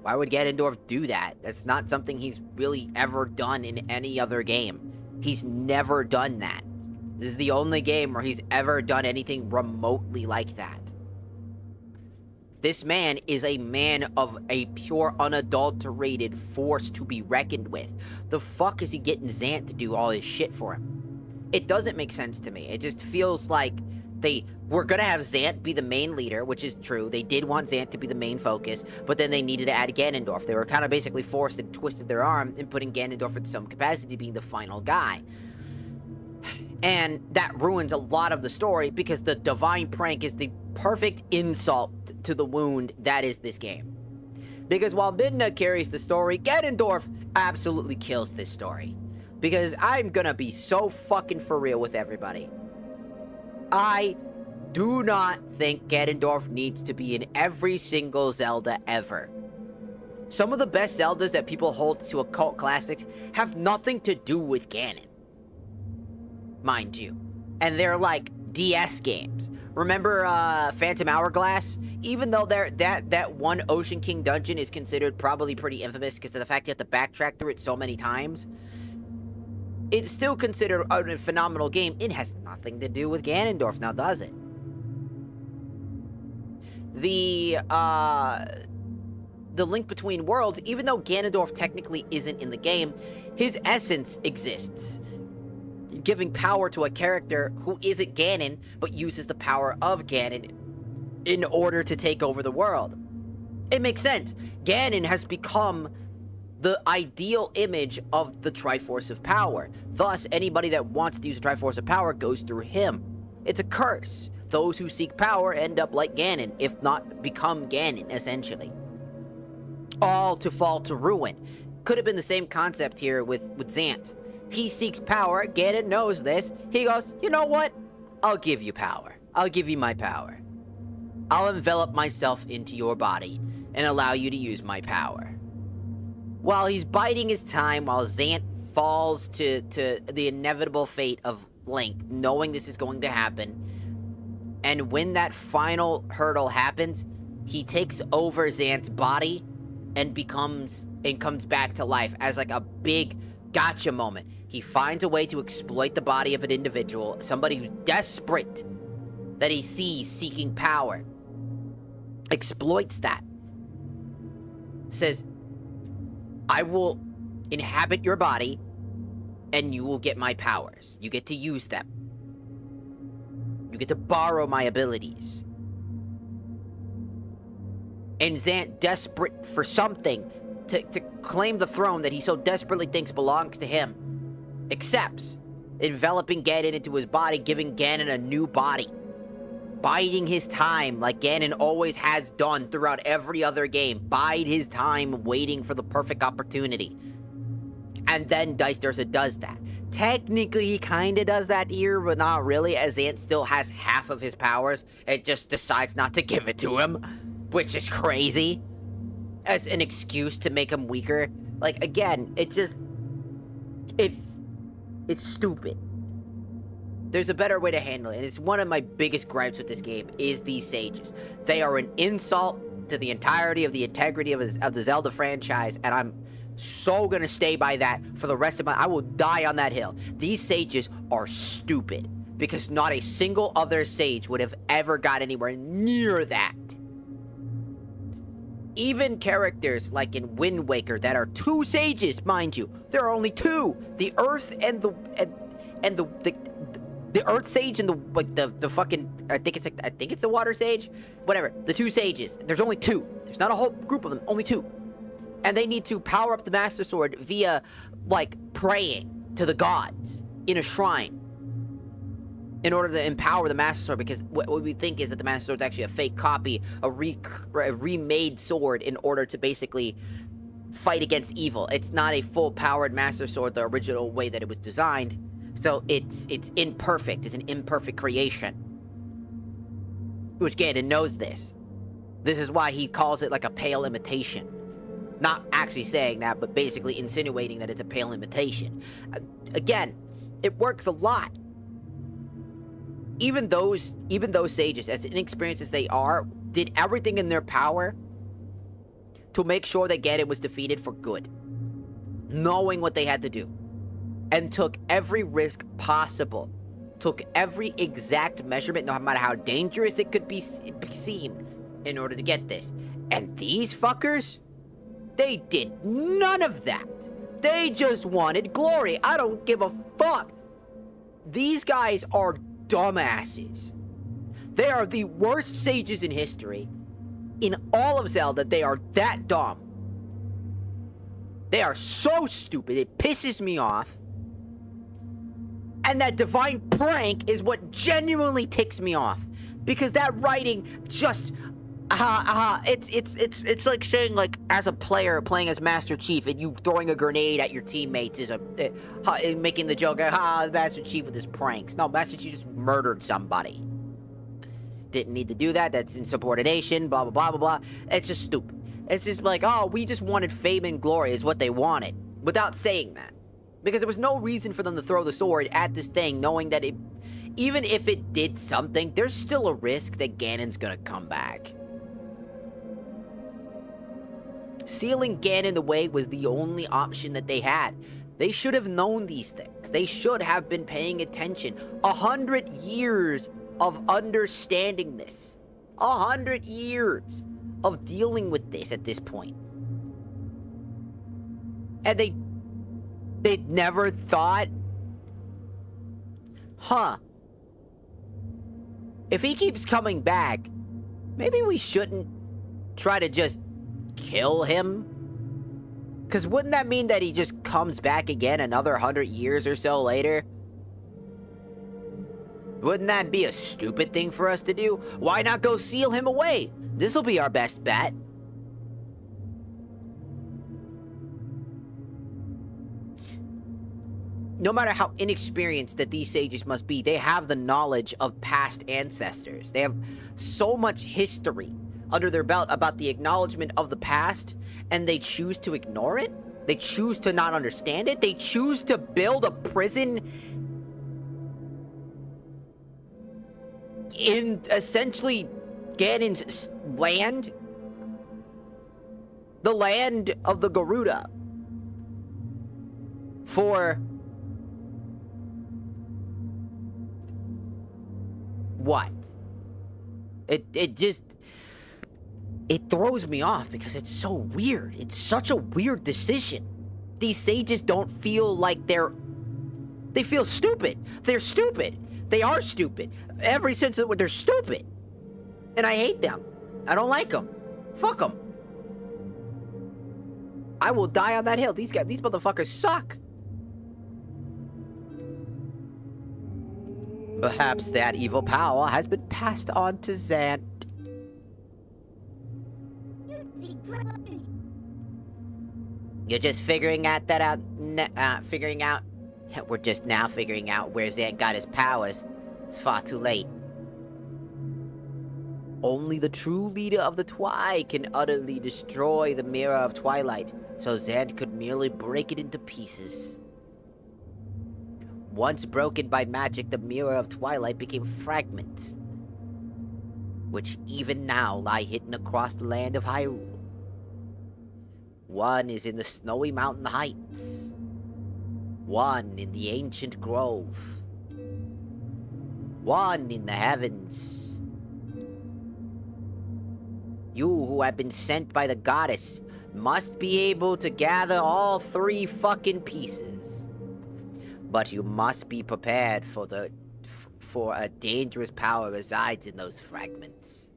Why would Ganondorf do that? That's not something he's really ever done in any other game. He's never done that. This is the only game where he's ever done anything remotely like that. This man is a man of a pure, unadulterated force to be reckoned with. The fuck is he getting Zant to do all this shit for him? It doesn't make sense to me. It just feels like they were gonna have Zant be the main leader, which is true. They did want Zant to be the main focus, but then they needed to add Ganondorf. They were kind of basically forced and twisted their arm in putting Ganondorf in some capacity being the final guy. And that ruins a lot of the story because the divine prank is the perfect insult to the wound that is this game. Because while Midna carries the story, Ganondorf absolutely kills this story. Because I'm gonna be so fucking for real with everybody. I do not think Ganondorf needs to be in every single Zelda ever. Some of the best Zeldas that people hold to occult classics have nothing to do with Ganon, mind you. And they're like DS games. Remember Phantom Hourglass? Even though that one Ocean King dungeon is considered probably pretty infamous because of the fact you have to backtrack through it so many times, it's still considered a phenomenal game. It has nothing to do with Ganondorf now, does it? The Link Between Worlds, even though Ganondorf technically isn't in the game, his essence exists. giving power to a character who isn't Ganon, but uses the power of Ganon in order to take over the world. It makes sense. Ganon has become the ideal image of the Triforce of Power. Thus, anybody that wants to use the Triforce of Power goes through him. It's a curse. Those who seek power end up like Ganon, if not become Ganon, essentially. All to fall to ruin. Could have been the same concept here with Zant. He seeks power, Ganon knows this. He goes, you know what? I'll give you power. I'll give you my power. I'll envelop myself into your body and allow you to use my power. While he's biding his time, while Zant falls to the inevitable fate of Link, knowing this is going to happen, and when that final hurdle happens, he takes over Zant's body and comes back to life as like a big gotcha moment. He finds a way to exploit the body of an individual, somebody who's desperate, that he sees seeking power. Exploits that. Says, I will inhabit your body, and you will get my powers. You get to use them. You get to borrow my abilities. And Zant, desperate for something to claim the throne that he so desperately thinks belongs to him, accepts, enveloping Ganon into his body, giving Ganon a new body. Biding his time like Ganon always has done throughout every other game. Bide his time waiting for the perfect opportunity. And then Dice Dursa does that. Technically, he kinda does that here, but not really, as Zant still has half of his powers. It just decides not to give it to him, which is crazy. As an excuse to make him weaker. Like, again, it's stupid. There's a better way to handle it, and it's one of my biggest gripes with this game, is these sages. They are an insult to the entirety of the integrity of the Zelda franchise, and I'm so gonna stay by that for the rest of I will die on that hill. These sages are stupid, because not a single other sage would have ever got anywhere near that. Even characters like in Wind Waker that are 2 sages, mind you. There are only 2. The Earth and the Earth Sage and the fucking I think it's the Water Sage, whatever. The 2 sages. There's only 2. There's not a whole group of them. Only 2. And they need to power up the Master Sword via like praying to the gods in a shrine in order to empower the Master Sword, because what we think is that the Master Sword is actually a fake copy, a remade sword in order to basically fight against evil. It's not a full-powered Master Sword the original way that it was designed, so it's imperfect. It's an imperfect creation. Which Ganon knows this. This is why he calls it like a pale imitation. Not actually saying that, but basically insinuating that it's a pale imitation. Again, it works a lot. Even those sages, as inexperienced as they are, did everything in their power to make sure that Ganon was defeated for good. Knowing what they had to do. And took every risk possible. Took every exact measurement, no matter how dangerous it could seem, in order to get this. And these fuckers, they did none of that. They just wanted glory. I don't give a fuck. These guys are dumbasses. They are the worst sages in history. In all of Zelda, they are that dumb. They are so stupid, it pisses me off. And that divine prank is what genuinely ticks me off. Because that writing just... it's like saying, like, as a player playing as Master Chief and you throwing a grenade at your teammates is making the joke, Master Chief with his pranks. No, Master Chief just murdered somebody. Didn't need to do that. That's insubordination, blah, blah, blah, blah, blah. It's just stupid. It's just like, oh, we just wanted fame and glory is what they wanted. Without saying that. Because there was no reason for them to throw the sword at this thing, knowing that even if it did something, there's still a risk that Ganon's gonna come back. Sealing Ganon away was the only option that they had. They should have known these things. They should have been paying attention. 100 years of understanding this. 100 years of dealing with this at this point. And they never thought Huh. If he keeps coming back, maybe we shouldn't try to just kill him? Because wouldn't that mean that he just comes back again another 100 years or so later? Wouldn't that be a stupid thing for us to do? Why not go seal him away? This'll be our best bet. No matter how inexperienced that these sages must be, they have the knowledge of past ancestors. They have so much history under their belt about the acknowledgement of the past, and they choose to ignore it? They choose to not understand it? They choose to build a prison in essentially Ganon's land? The land of the Garuda. For what? It just, it throws me off because it's so weird. It's such a weird decision. These sages don't feel like they feel stupid. They're stupid. They are stupid. Every sense of they're stupid. And I hate them. I don't like them. Fuck them. I will die on that hill. These motherfuckers suck. Perhaps that evil power has been passed on to Zant. You're just figuring out that out. We're just now figuring out where Zant got his powers. It's far too late. Only the true leader of the Twi can utterly destroy the Mirror of Twilight, so Zant could merely break it into pieces. Once broken by magic, the Mirror of Twilight became fragments, which even now lie hidden across the land of Hyrule. One is in the snowy mountain heights. One in the ancient grove. One in the heavens. You who have been sent by the goddess must be able to gather all three fucking pieces. But you must be prepared for a dangerous power resides in those fragments.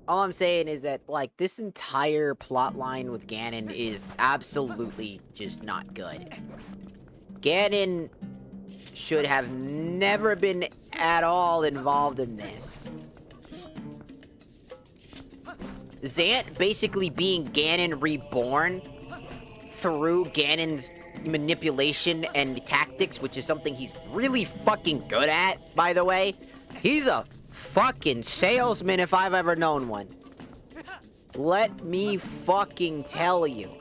All I'm saying is that, like, this entire plot line with Ganon is absolutely just not good. Ganon should have never been at all involved in this. Zant basically being Ganon reborn through Ganon's manipulation and tactics, which is something he's really fucking good at, by the way. He's a fucking salesman if I've ever known one. Let me fucking tell you.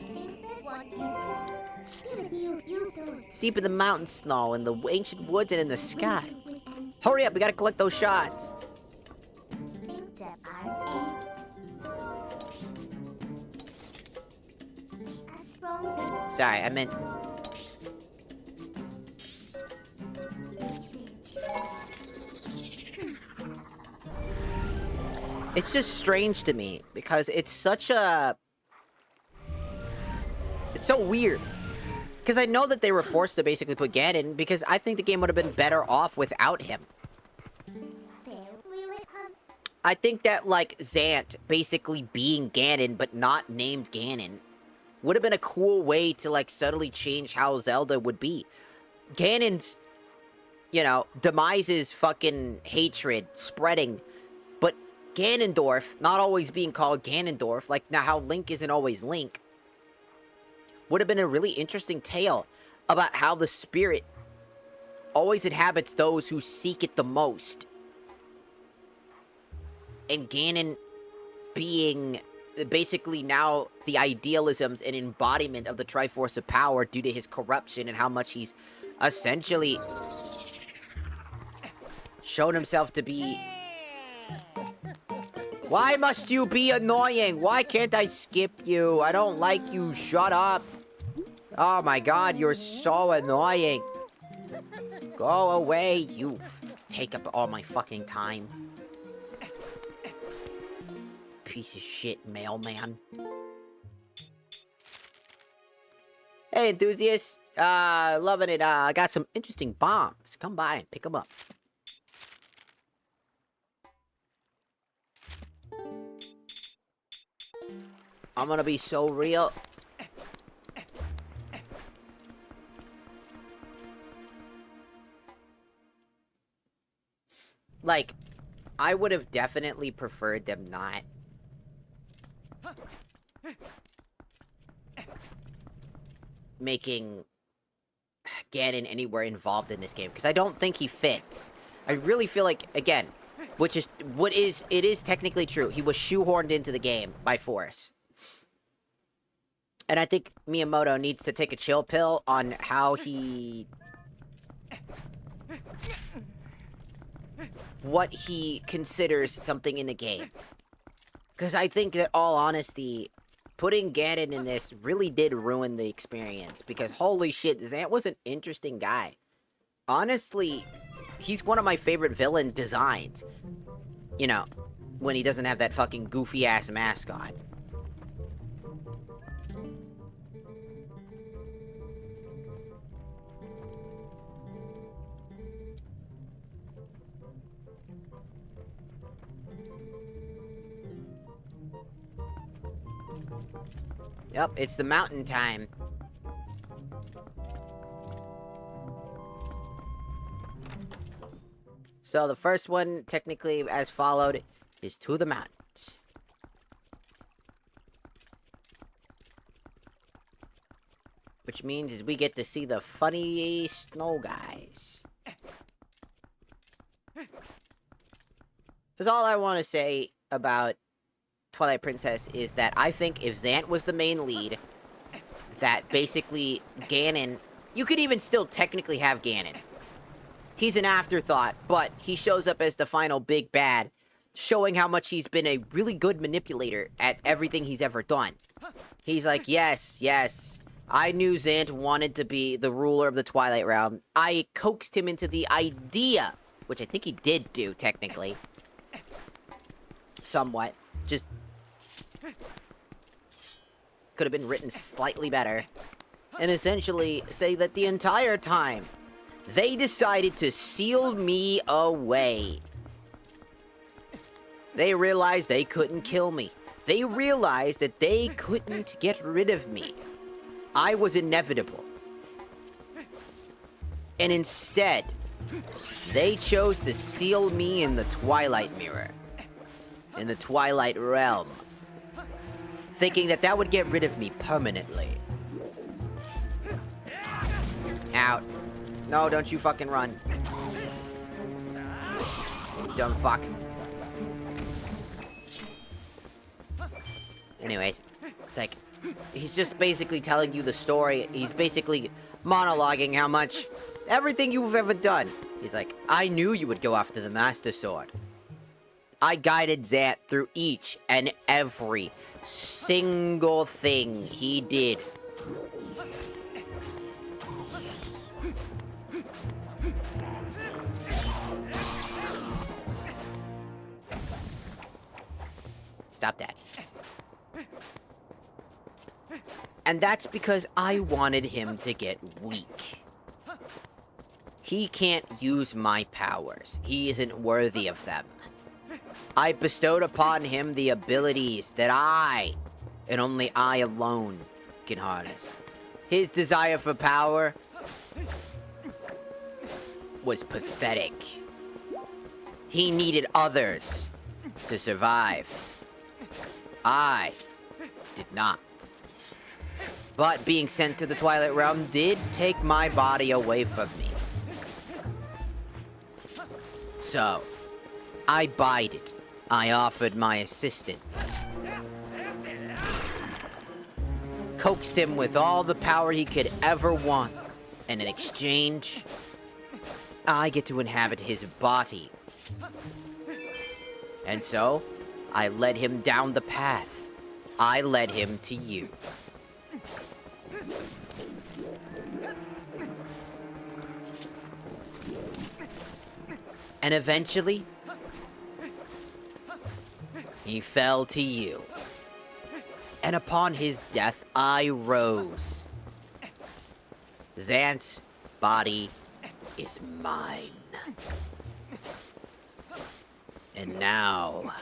Deep in the mountain snow, in the ancient woods, and in the sky. Hurry up, we gotta collect those shards. Sorry, I meant... It's just strange to me, because it's such a... It's so weird. Because I know that they were forced to basically put Ganon, because I think the game would have been better off without him. I think that, like, Zant basically being Ganon, but not named Ganon, would have been a cool way to, like, subtly change how Zelda would be. Ganon's, you know, demise's fucking hatred spreading, but Ganondorf not always being called Ganondorf, like now how Link isn't always Link, would have been a really interesting tale about how the spirit always inhabits those who seek it the most. And Ganon being basically now the idealisms and embodiment of the Triforce of Power due to his corruption and how much he's essentially shown himself to be... Why must you be annoying? Why can't I skip you? I don't like you. Shut up. Oh my god, you're so annoying. Go away, you take up all my fucking time. Piece of shit mailman. Hey, enthusiasts. Loving it. I got some interesting bombs. Come by and pick them up. I'm gonna be so real. Like, I would have definitely preferred them not making Ganon anywhere involved in this game, because I don't think he fits. I really feel like, again, it is technically true. He was shoehorned into the game by force. And I think Miyamoto needs to take a chill pill on how he... what he considers something in the game. Because I think that, all honesty, putting Ganon in this really did ruin the experience. Because holy shit, Zant was an interesting guy. Honestly, he's one of my favorite villain designs. You know, when he doesn't have that fucking goofy-ass mask on. Yep, it's the mountain time. So the first one, technically, as followed, is to the mountains. Which means is we get to see the funny snow guys. That's all I want to say about Twilight Princess is that I think if Zant was the main lead, that basically Ganon... You could even still technically have Ganon. He's an afterthought, but he shows up as the final big bad, showing how much he's been a really good manipulator at everything he's ever done. He's like, yes, yes, I knew Zant wanted to be the ruler of the Twilight Realm. I coaxed him into the idea, which I think he did do, technically. Somewhat. Just... could have been written slightly better. And essentially say that the entire time, they decided to seal me away. They realized they couldn't kill me. They realized that they couldn't get rid of me. I was inevitable. And instead, they chose to seal me in the Twilight Mirror. In the Twilight Realm. Thinking that that would get rid of me permanently. Out. No, don't you fucking run. You dumb fuck. Anyways, it's like, he's just basically telling you the story. He's basically monologuing how much everything you've ever done. He's like, I knew you would go after the Master Sword. I guided Zant through each and every single thing he did. Stop that. And that's because I wanted him to get weak. He can't use my powers. He isn't worthy of them. I bestowed upon him the abilities that I, and only I alone, can harness. His desire for power was pathetic. He needed others to survive. I did not. But being sent to the Twilight Realm did take my body away from me. So, I bided. I offered my assistance. Coaxed him with all the power he could ever want. And in exchange, I get to inhabit his body. And so, I led him down the path. I led him to you. And eventually, he fell to you. And upon his death, I rose. Xant's body is mine. And now,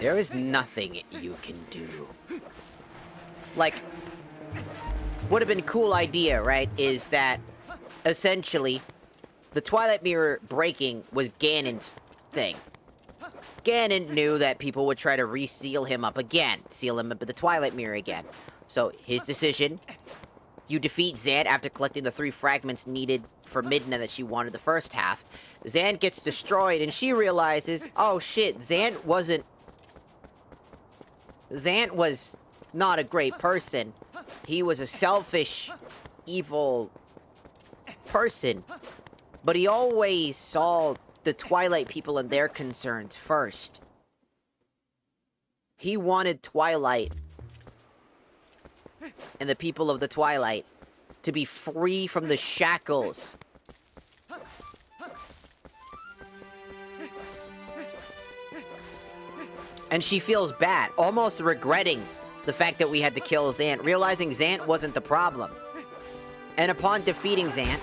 there is nothing you can do. Like, would have been a cool idea, right? Is that essentially the Twilight Mirror breaking was Ganon's thing. Ganon knew that people would try to reseal him up again, seal him up in the Twilight Mirror again. So his decision: you defeat Xant after collecting the 3 fragments needed for Midna that she wanted the first half. Xant gets destroyed, and she realizes, oh shit, Xant was not a great person. He was a selfish, evil person. But he always saw the Twilight people and their concerns first. He wanted Twilight and the people of the Twilight to be free from the shackles. And she feels bad, almost regretting the fact that we had to kill Xant, realizing Xant wasn't the problem. And upon defeating Xant,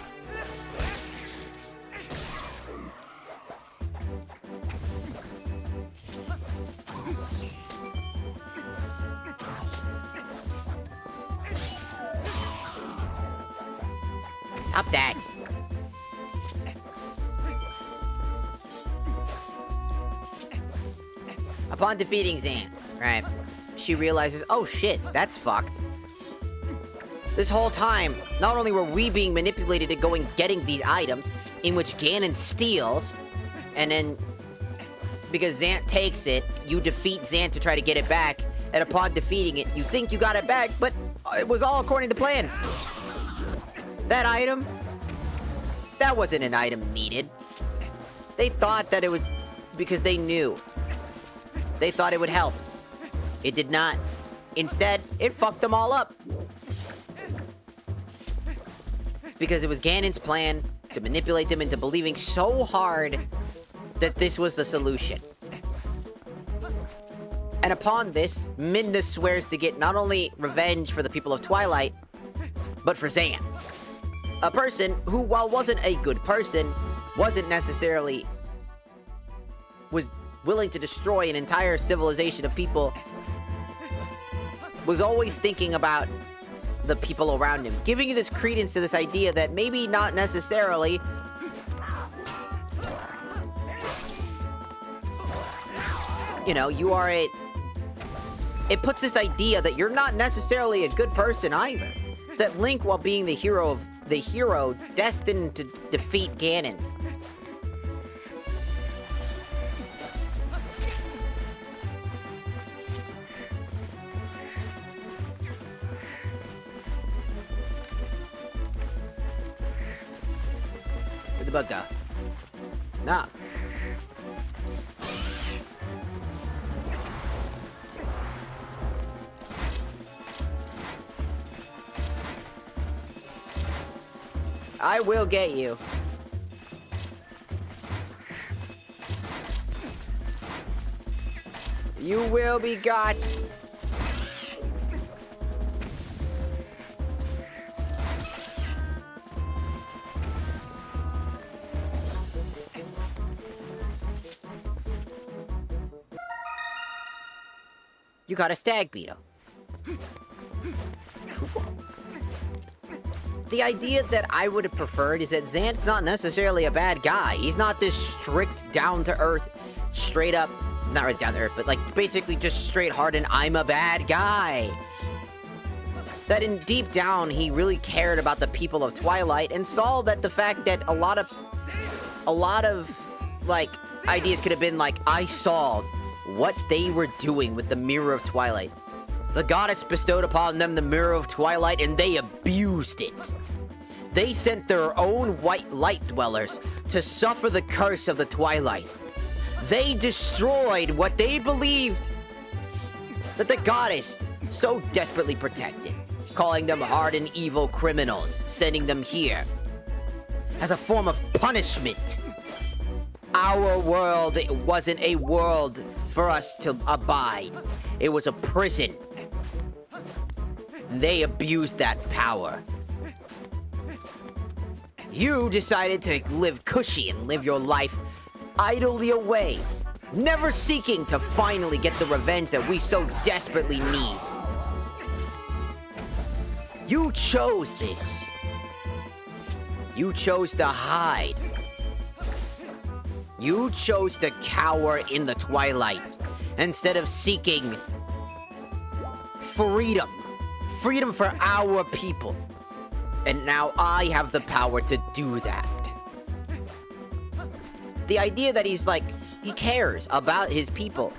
stop that. Upon defeating Xant, right, she realizes, oh shit, that's fucked. This whole time, not only were we being manipulated to go and getting these items, in which Ganon steals, and then, because Xant takes it, you defeat Xant to try to get it back, and upon defeating it, you think you got it back, but it was all according to plan. That item, that wasn't an item needed. They thought that it was because they knew. They thought it would help. It did not. Instead, it fucked them all up. Because it was Ganon's plan to manipulate them into believing so hard that this was the solution. And upon this, Midna swears to get not only revenge for the people of Twilight, but for Xant. A person who, while wasn't a good person, wasn't necessarily... was willing to destroy an entire civilization of people, was always thinking about the people around him, giving you this credence to this idea that maybe not necessarily you know, you are a... It puts this idea that you're not necessarily a good person either. That Link, while being the hero destined to defeat Ganon. Where'd the bug go? Nah. I will get you. You will be got. You got a stag beetle. Cool. The idea that I would have preferred is that Xant's not necessarily a bad guy. He's not this strict, down-to-earth, straight up, not really down-to-earth, but like basically just straight hardened, I'm a bad guy. That in deep down, he really cared about the people of Twilight and saw that the fact that a lot of, like, ideas could have been like, I saw what they were doing with the Mirror of Twilight. The goddess bestowed upon them the Mirror of Twilight, and they abused it. They sent their own white light dwellers to suffer the curse of the Twilight. They destroyed what they believed that the goddess so desperately protected, calling them hardened evil criminals, sending them here as a form of punishment. Our world, it wasn't a world for us to abide. It was a prison. They abused that power. You decided to live cushy and live your life idly away, never seeking to finally get the revenge that we so desperately need. You chose this. You chose to hide. You chose to cower in the twilight instead of seeking freedom. Freedom for our people. And now I have the power to do that. The idea that he's like, he cares about his people.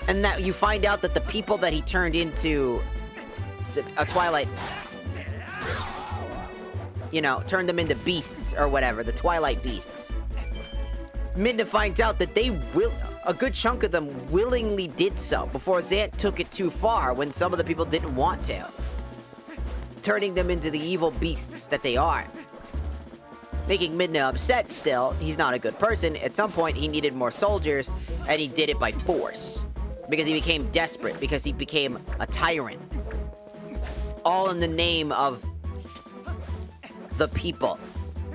And that you find out that the people that he turned into a Twilight, you know, turned them into beasts or whatever, the Twilight beasts. Midna finds out that a good chunk of them willingly did so before Zant took it too far when some of the people didn't want to. Turning them into the evil beasts that they are. Making Midna upset still. He's not a good person. At some point, he needed more soldiers, and he did it by force. Because he became desperate, because he became a tyrant. All in the name of the people.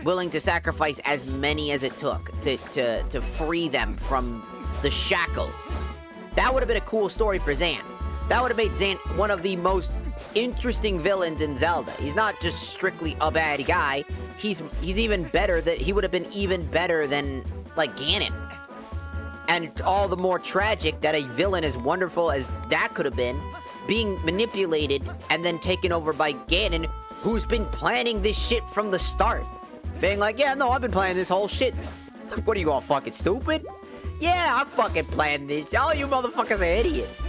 Willing to sacrifice as many as it took to free them from the shackles. That would have been a cool story for Zant. That would have made Zant one of the most interesting villains in Zelda. He's not just strictly a bad guy. He's even better. He would have been even better than, like, Ganon. And all the more tragic that a villain as wonderful as that could have been, being manipulated and then taken over by Ganon, who's been planning this shit from the start. Being like, yeah, no, I've been planning this whole shit. What are you all fucking stupid? Yeah, I'm fucking planning this. All you motherfuckers are idiots.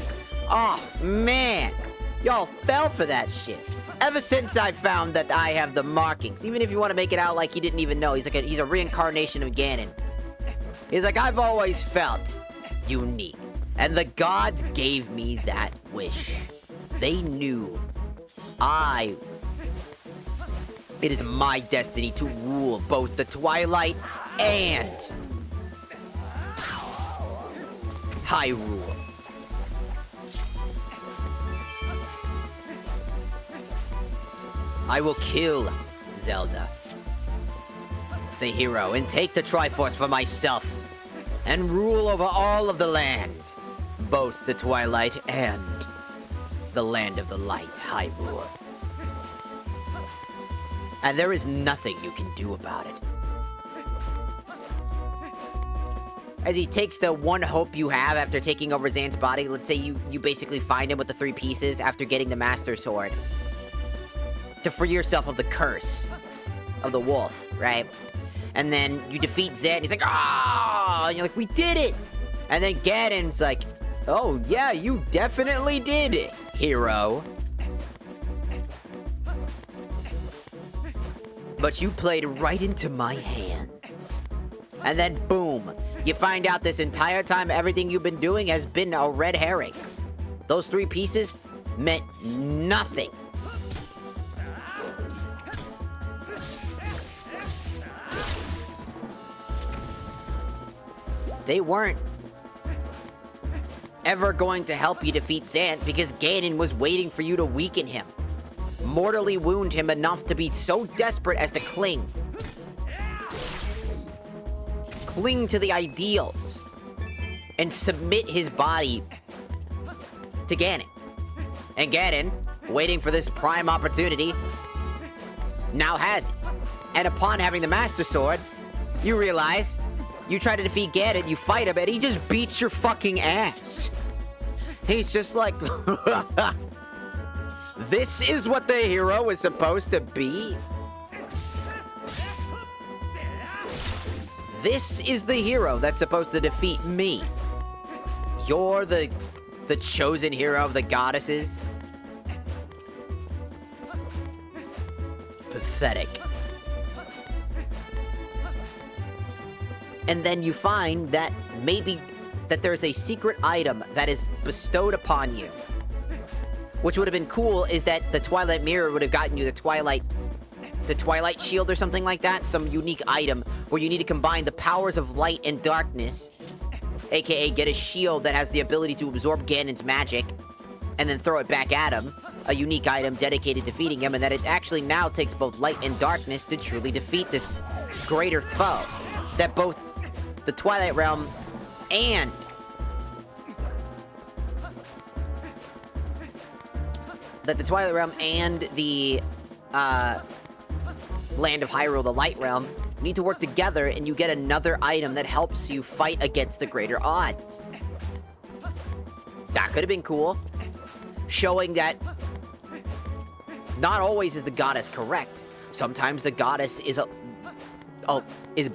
Oh, man. Y'all fell for that shit. Ever since I found that I have the markings, even if you want to make it out like he didn't even know, he's a reincarnation of Ganon. He's like, I've always felt unique. And the gods gave me that wish. They knew it is my destiny to rule both the Twilight and Hyrule. I will kill Zelda, the hero, and take the Triforce for myself, and rule over all of the land, both the Twilight and the Land of the Light, Hyrule. And there is nothing you can do about it. As he takes the one hope you have after taking over Zant's body, let's say you basically find him with the 3 pieces after getting the Master Sword, to free yourself of the curse of the wolf, right? And then you defeat Zant, and he's like, ah! And you're like, we did it! And then Ganon's like, oh yeah, you definitely did it, hero. But you played right into my hands. And then boom, you find out this entire time everything you've been doing has been a red herring. Those 3 pieces meant nothing. They weren't ever going to help you defeat Zant because Ganon was waiting for you to weaken him. Mortally wound him enough to be so desperate as to cling to the ideals and submit his body to Ganon. And Ganon, waiting for this prime opportunity, now has it. And upon having the Master Sword, you realize you try to defeat Ganon, you fight him, and he just beats your fucking ass. He's just like, this is what the hero is supposed to be? This is the hero that's supposed to defeat me. You're the chosen hero of the goddesses? Pathetic. And then you find that maybe that there's a secret item that is bestowed upon you. Which would have been cool is that the Twilight Mirror would have gotten you the Twilight Shield or something like that. Some unique item where you need to combine the powers of light and darkness. AKA get a shield that has the ability to absorb Ganon's magic. and then throw it back at him. A unique item dedicated to defeating him, and that it actually now takes both light and darkness to truly defeat this greater foe. That both the Twilight Realm and the Land of Hyrule, the Light Realm, need to work together, and you get another item that helps you fight against the greater odds. That could have been cool. Showing that not always is the goddess correct. Sometimes the goddess is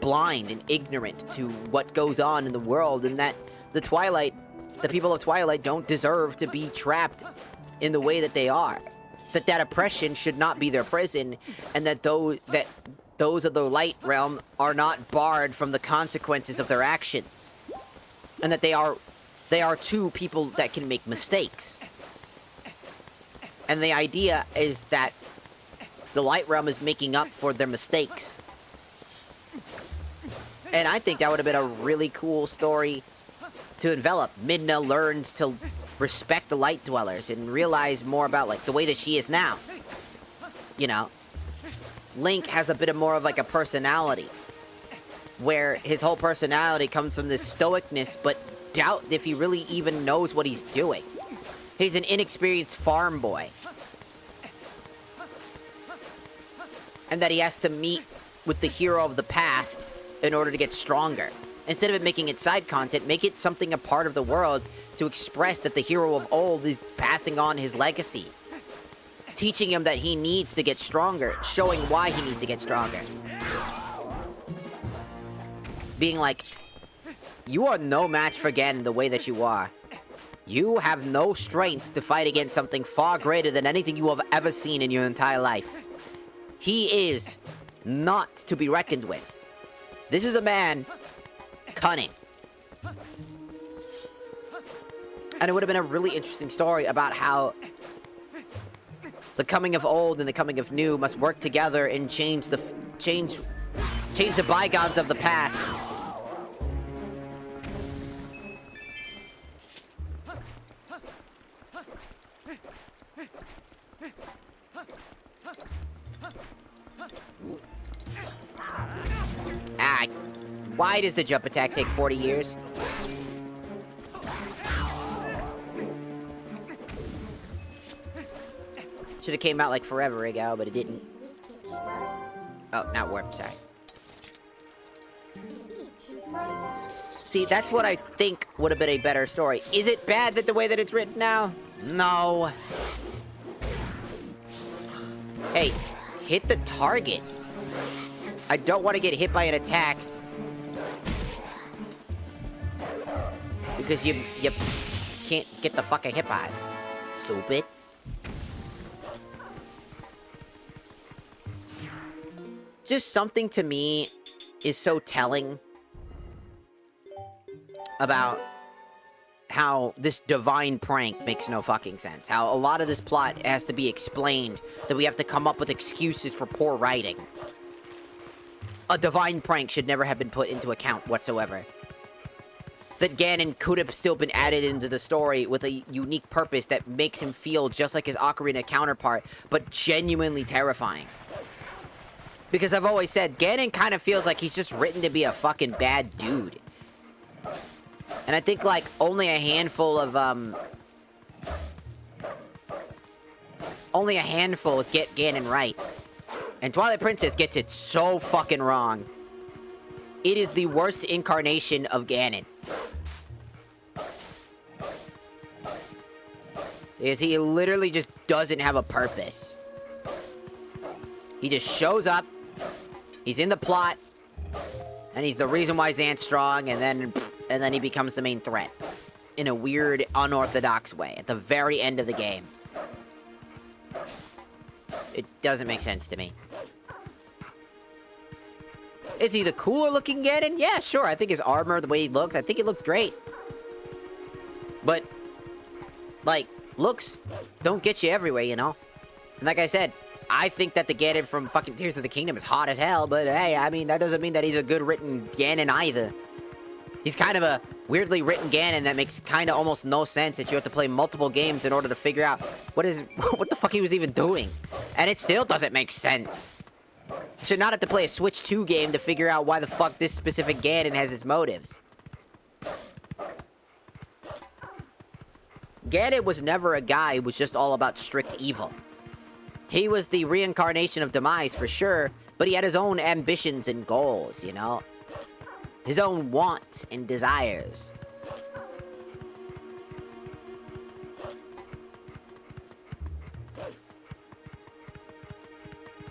blind and ignorant to what goes on in the world, and that the people of Twilight don't deserve to be trapped in the way that they are. That oppression should not be their prison, and that those of the Light Realm are not barred from the consequences of their actions. And that they are too people that can make mistakes. And the idea is that the Light Realm is making up for their mistakes. And I think that would have been a really cool story to develop. Midna learns to respect the Light Dwellers and realize more about, like, the way that she is now. You know? Link has a bit more of, like, a personality. Where his whole personality comes from this stoicness, but doubt if he really even knows what he's doing. He's an inexperienced farm boy. And that he has to meet with the hero of the past in order to get stronger. Instead of it making it side content, make it something a part of the world to express that the hero of old is passing on his legacy. Teaching him that he needs to get stronger, showing why he needs to get stronger. Being like, you are no match for Ganon the way that you are. You have no strength to fight against something far greater than anything you have ever seen in your entire life. He is not to be reckoned with. This is a man cunning. And it would have been a really interesting story about how the coming of old and the coming of new must work together and change the bygones of the past. Why does the jump attack take 40 years? Should have came out like forever ago, but it didn't. Oh, not warp, sorry. See, that's what I think would have been a better story. Is it bad that the way that it's written now? No. Hey, hit the target. I don't want to get hit by an attack. Because you can't get the fucking hit bys. Stupid. Just something to me is so telling about how this divine prank makes no fucking sense. How a lot of this plot has to be explained, that we have to come up with excuses for poor writing. A divine prank should never have been put into account whatsoever. That Ganon could have still been added into the story with a unique purpose that makes him feel just like his Ocarina counterpart, but genuinely terrifying. Because I've always said, Ganon kind of feels like he's just written to be a fucking bad dude. And I think, like, only a handful get Ganon right. And Twilight Princess gets it so fucking wrong. It is the worst incarnation of Ganon. Because he literally just doesn't have a purpose. He just shows up, he's in the plot, and he's the reason why Xant's strong, and then he becomes the main threat. In a weird, unorthodox way, at the very end of the game. It doesn't make sense to me. Is he the cooler looking Ganon? Yeah, sure. I think his armor, the way he looks, I think it looks great. But, like, looks don't get you everywhere, you know? And like I said, I think that the Ganon from fucking Tears of the Kingdom is hot as hell, but hey, I mean, that doesn't mean that he's a good written Ganon either. He's kind of weirdly written Ganon that makes kind of almost no sense that you have to play multiple games in order to figure out what the fuck he was even doing. And it still doesn't make sense. You should not have to play a Switch 2 game to figure out why the fuck this specific Ganon has its motives. Ganon was never a guy who was just all about strict evil. He was the reincarnation of Demise for sure, but he had his own ambitions and goals, you know? His own wants and desires.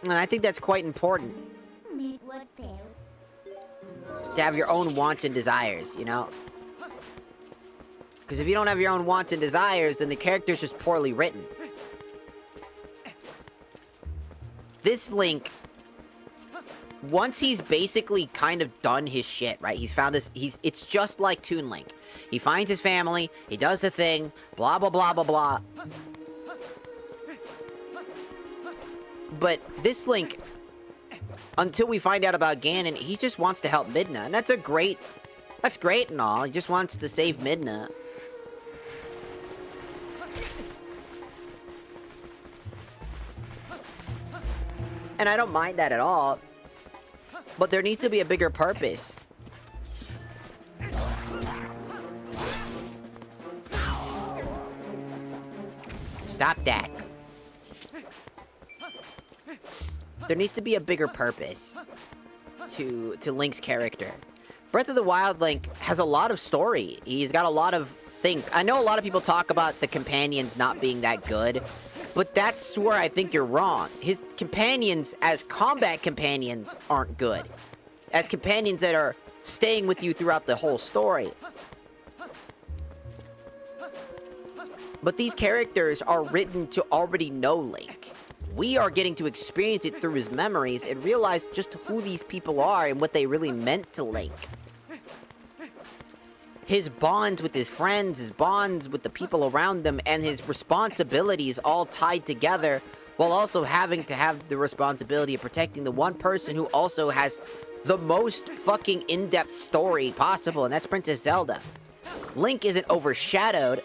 And I think that's quite important. To have your own wants and desires, you know? Because if you don't have your own wants and desires, then the character's just poorly written. This Link, once he's basically kind of done his shit, right? He's found his, it's just like Toon Link. He finds his family, he does the thing, blah, blah, blah, blah, blah. But this Link, until we find out about Ganon, he just wants to help Midna. And that's great and all. He just wants to save Midna. And I don't mind that at all. But there needs to be a bigger purpose. Stop that. There needs to be a bigger purpose to Link's character. Breath of the Wild Link has a lot of story. He's got a lot of things. I know a lot of people talk about the companions not being that good, but that's where I think you're wrong. His companions, as combat companions, aren't good. As companions that are staying with you throughout the whole story. But these characters are written to already know Link. We are getting to experience it through his memories and realize just who these people are and what they really meant to Link. His bonds with his friends, his bonds with the people around him, and his responsibilities all tied together, while also having to have the responsibility of protecting the one person who also has the most fucking in-depth story possible, and that's Princess Zelda. Link isn't overshadowed.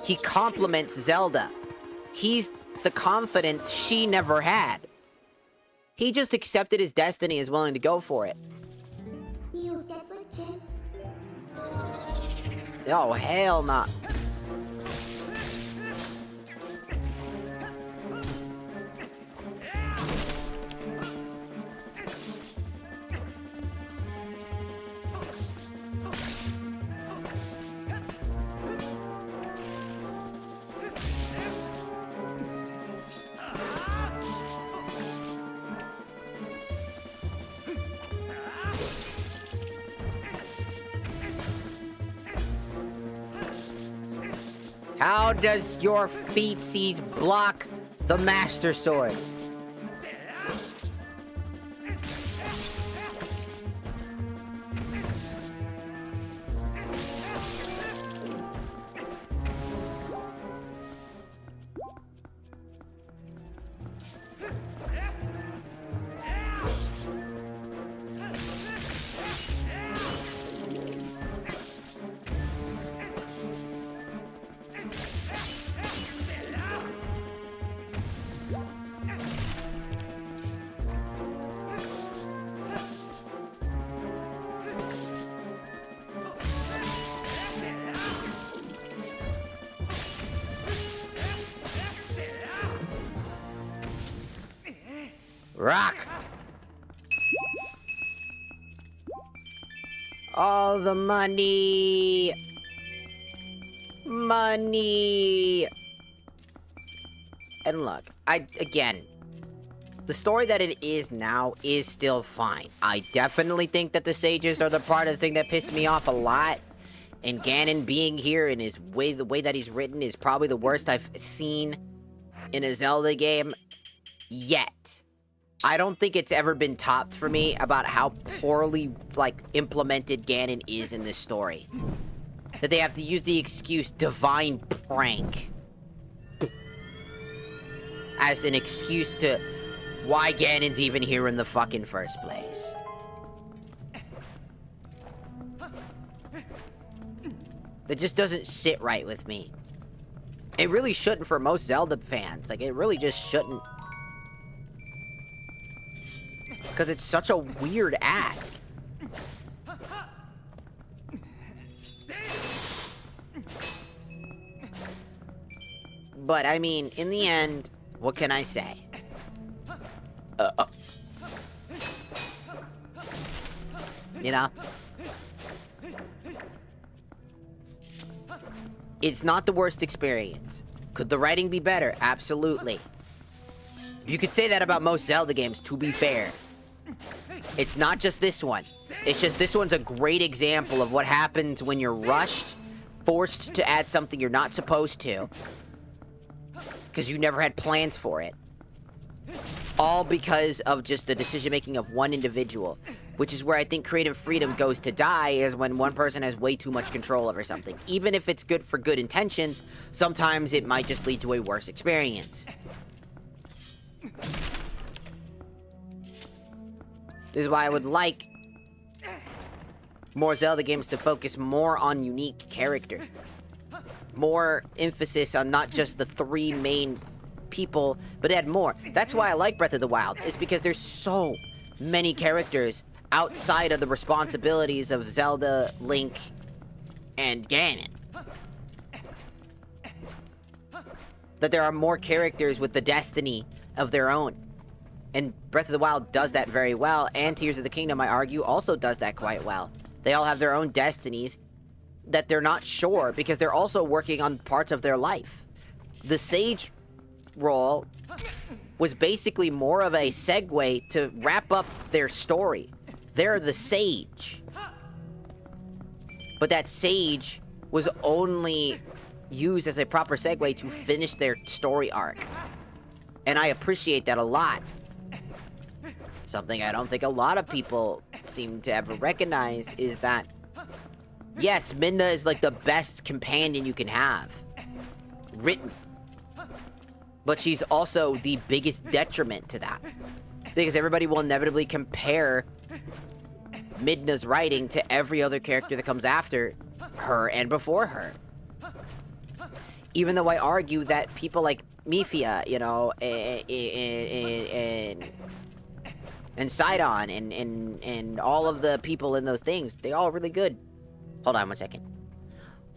He compliments Zelda. He's the confidence she never had. He just accepted his destiny and is willing to go for it. Oh, hell nah. How does your feetsies block the Master Sword? Rock! All the money! Money! And look, again, the story that it is now is still fine. I definitely think that the sages are the part of the thing that pissed me off a lot. And Ganon being here and the way that he's written is probably the worst I've seen in a Zelda game yet. I don't think it's ever been topped for me about how poorly, implemented Ganon is in this story. That they have to use the excuse divine prank as an excuse to why Ganon's even here in the fucking first place. That just doesn't sit right with me. It really shouldn't for most Zelda fans. Like, it really just shouldn't. Because it's such a weird ask. But, I mean, in the end, what can I say? You know? It's not the worst experience. Could the writing be better? Absolutely. You could say that about most Zelda games, to be fair. It's not just this one. It's just this one's a great example of what happens when you're rushed, forced to add something you're not supposed to, because you never had plans for it. All because of just the decision-making of one individual. Which is where I think creative freedom goes to die, is when one person has way too much control over something. Even if it's good for good intentions, sometimes it might just lead to a worse experience. This is why I would like more Zelda games to focus more on unique characters. More emphasis on not just the 3 main people, but add more. That's why I like Breath of the Wild, is because there's so many characters outside of the responsibilities of Zelda, Link, and Ganon. That there are more characters with the destiny of their own. And Breath of the Wild does that very well, and Tears of the Kingdom, I argue, also does that quite well. They all have their own destinies that they're not sure, because they're also working on parts of their life. The Sage role was basically more of a segue to wrap up their story. They're the sage. But that sage was only used as a proper segue to finish their story arc. And I appreciate that a lot. Something I don't think a lot of people seem to ever recognize is that, yes, Midna is like the best companion you can have. Written. But she's also the biggest detriment to that. Because everybody will inevitably compare Midna's writing to every other character that comes after her and before her. Even though I argue that people like Mifia, you know, and Sidon, and all of the people in those things, they all really good. Hold on 1 second.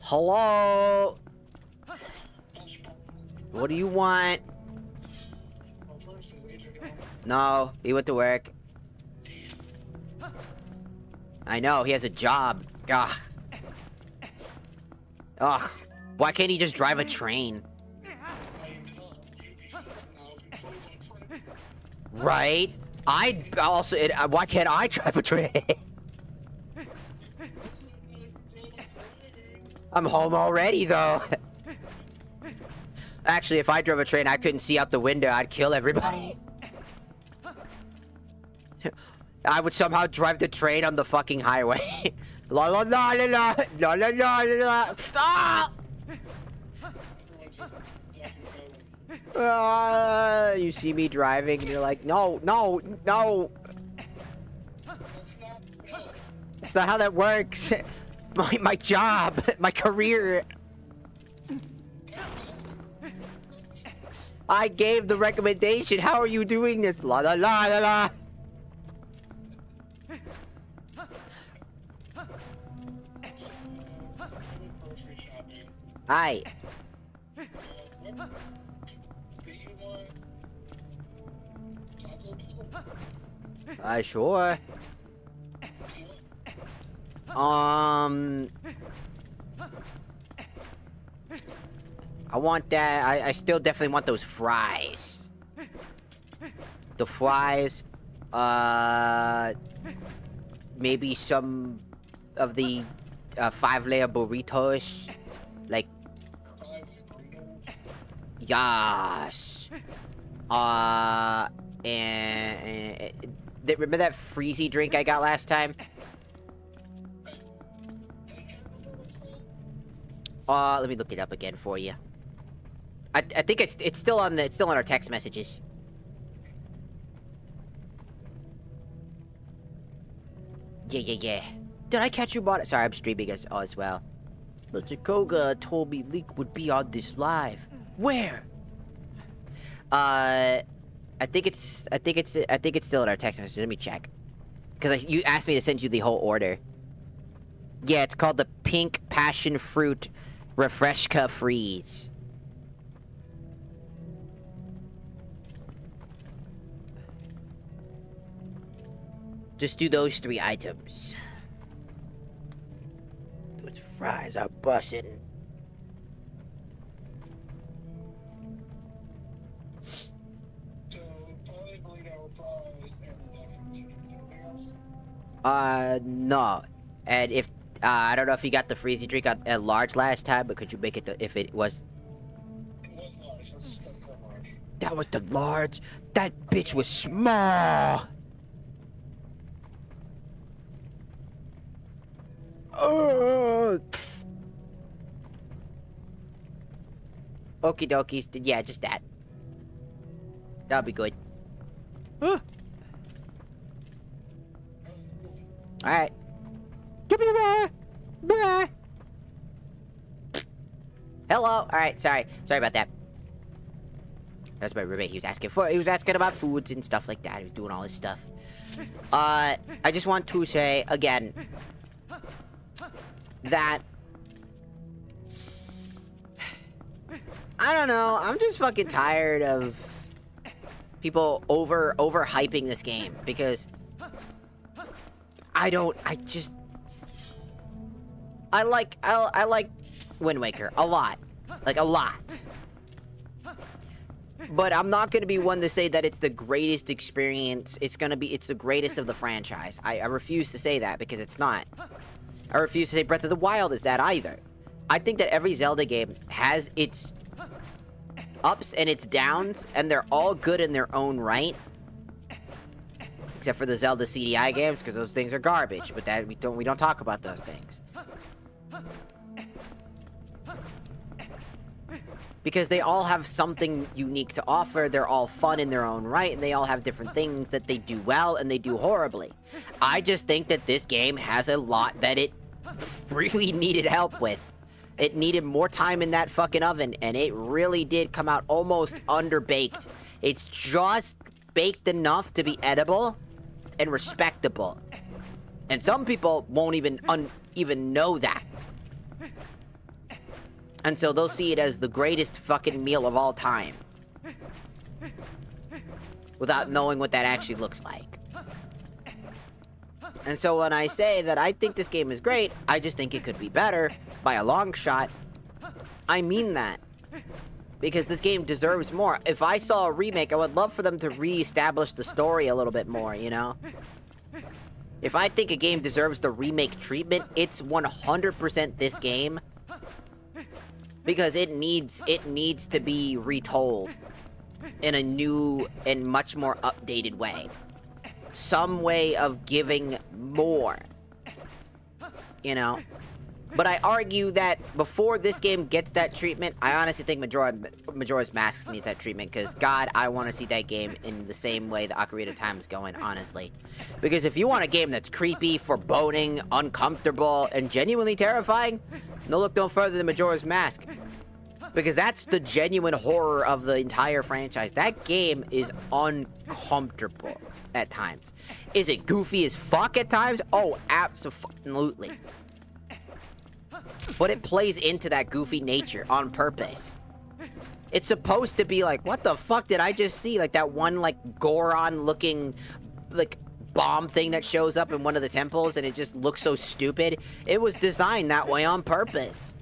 Hello? What do you want? No, he went to work. I know, he has a job. Ugh. Ugh. Why can't he just drive a train? Right? I'd also... why can't I drive a train? I'm home already, though. Actually, if I drove a train, I couldn't see out the window. I'd kill everybody. I would somehow drive the train on the fucking highway. La la la la la la la la la. Stop! You see me driving, and you're like, no, no, no. That's not how that works. My job, my career. I gave the recommendation. How are you doing this? La la la la la. Hi. Sure. I want that. I still definitely want those fries. The fries. Maybe some of the 5-layer burritos. Like, yes. And remember that freezy drink I got last time? Let me look it up again for you. I think it's still on our text messages. Yeah. Did I catch you bought it? Sorry, I'm streaming as well. But Jakoga told me Leak would be on this live. Where? I think it's still in our text message. Let me check. Because you asked me to send you the whole order. Yeah, it's called the Pink Passion Fruit Refreshka Freeze. Just do those 3 items. Those fries are bussin'. No. And if, I don't know if you got the freezy drink at large last time, but could you make it if it was... It was large. That's so large. That was the large? That bitch was small! Okie dokies, yeah, just that. That'll be good. Alright. Hello. Alright, sorry about that. That's my roommate. He was asking about foods and stuff like that. He was doing all this stuff. I just want to say again that I don't know, I'm just fucking tired of people overhyping this game, because I like Wind Waker a lot. Like, a lot. But I'm not gonna be one to say that it's the greatest experience. It's the greatest of the franchise. I refuse to say that, because it's not. I refuse to say Breath of the Wild is that either. I think that every Zelda game has its ups and its downs, and they're all good in their own right. Except for the Zelda CDI games, because those things are garbage. But that we don't talk about those things. Because they all have something unique to offer, they're all fun in their own right, and they all have different things that they do well and they do horribly. I just think that this game has a lot that it really needed help with. It needed more time in that fucking oven, and it really did come out almost underbaked. It's just baked enough to be edible and respectable. And some people won't even know that. And so they'll see it as the greatest fucking meal of all time. Without knowing what that actually looks like. And so when I say that I think this game is great, I just think it could be better, by a long shot, I mean that. Because this game deserves more. If I saw a remake, I would love for them to re-establish the story a little bit more, you know? If I think a game deserves the remake treatment, it's 100% this game. Because it needs to be retold in a new and much more updated way. Some way of giving more. You know? But I argue that before this game gets that treatment, I honestly think Majora's Mask needs that treatment, because, God, I want to see that game in the same way the Ocarina of Time is going, honestly. Because if you want a game that's creepy, foreboding, uncomfortable, and genuinely terrifying, no look no further than Majora's Mask. Because that's the genuine horror of the entire franchise. That game is uncomfortable at times. Is it goofy as fuck at times? Oh, absolutely. But it plays into that goofy nature on purpose. It's supposed to be like, what the fuck did I just see? Like that one, like, Goron-looking, like, bomb thing that shows up in one of the temples, and it just looks so stupid. It was designed that way on purpose.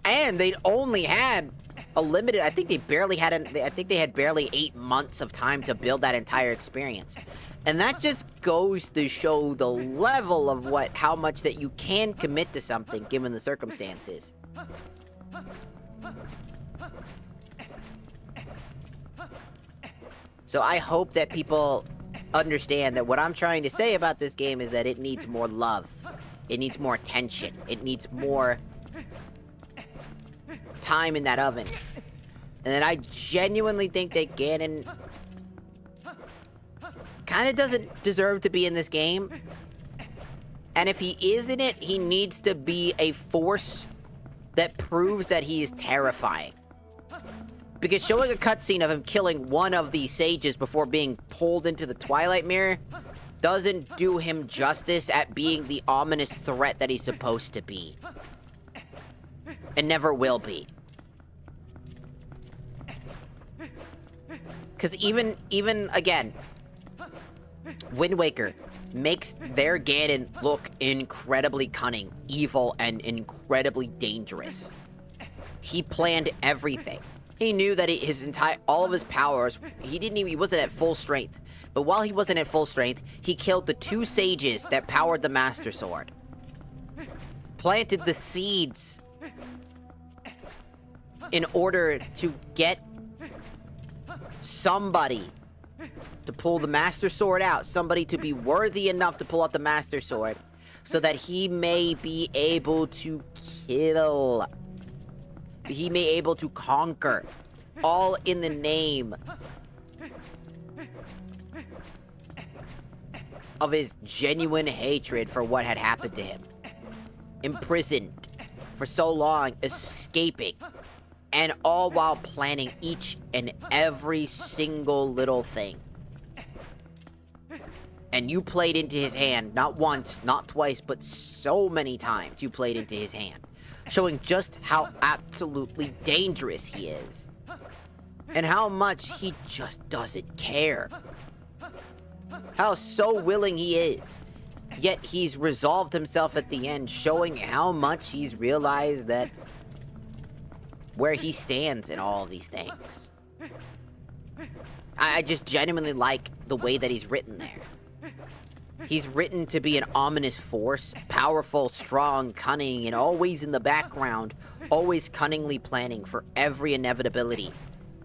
And they only had a limited, I think they had barely 8 months of time to build that entire experience. And that just goes to show the level of how much that you can commit to something given the circumstances. So I hope that people understand that what I'm trying to say about this game is that it needs more love. It needs more attention. It needs more time in that oven. And then I genuinely think that Ganon kind of doesn't deserve to be in this game. And if he is in it, he needs to be a force that proves that he is terrifying. Because showing a cutscene of him killing one of the sages before being pulled into the Twilight Mirror doesn't do him justice at being the ominous threat that he's supposed to be. And never will be. Because even again, Wind Waker makes their Ganon look incredibly cunning, evil, and incredibly dangerous. He planned everything. He knew that all of his powers, he wasn't at full strength. But while he wasn't at full strength, he killed the 2 sages that powered the Master Sword. Planted the seeds in order to get somebody to pull the Master Sword out. Somebody to be worthy enough to pull out the Master Sword. So that he may be able to kill. He may be able to conquer. All in the name of his genuine hatred for what had happened to him. Imprisoned for so long, escaping, and all while planning each and every single little thing. And you played into his hand, not once, not twice, but so many times you played into his hand. Showing just how absolutely dangerous he is. And how much he just doesn't care. How so willing he is. Yet he's resolved himself at the end, showing how much he's realized that where he stands in all of these things. I just genuinely like the way that he's written there. He's written to be an ominous force, powerful, strong, cunning, and always in the background, always cunningly planning for every inevitability.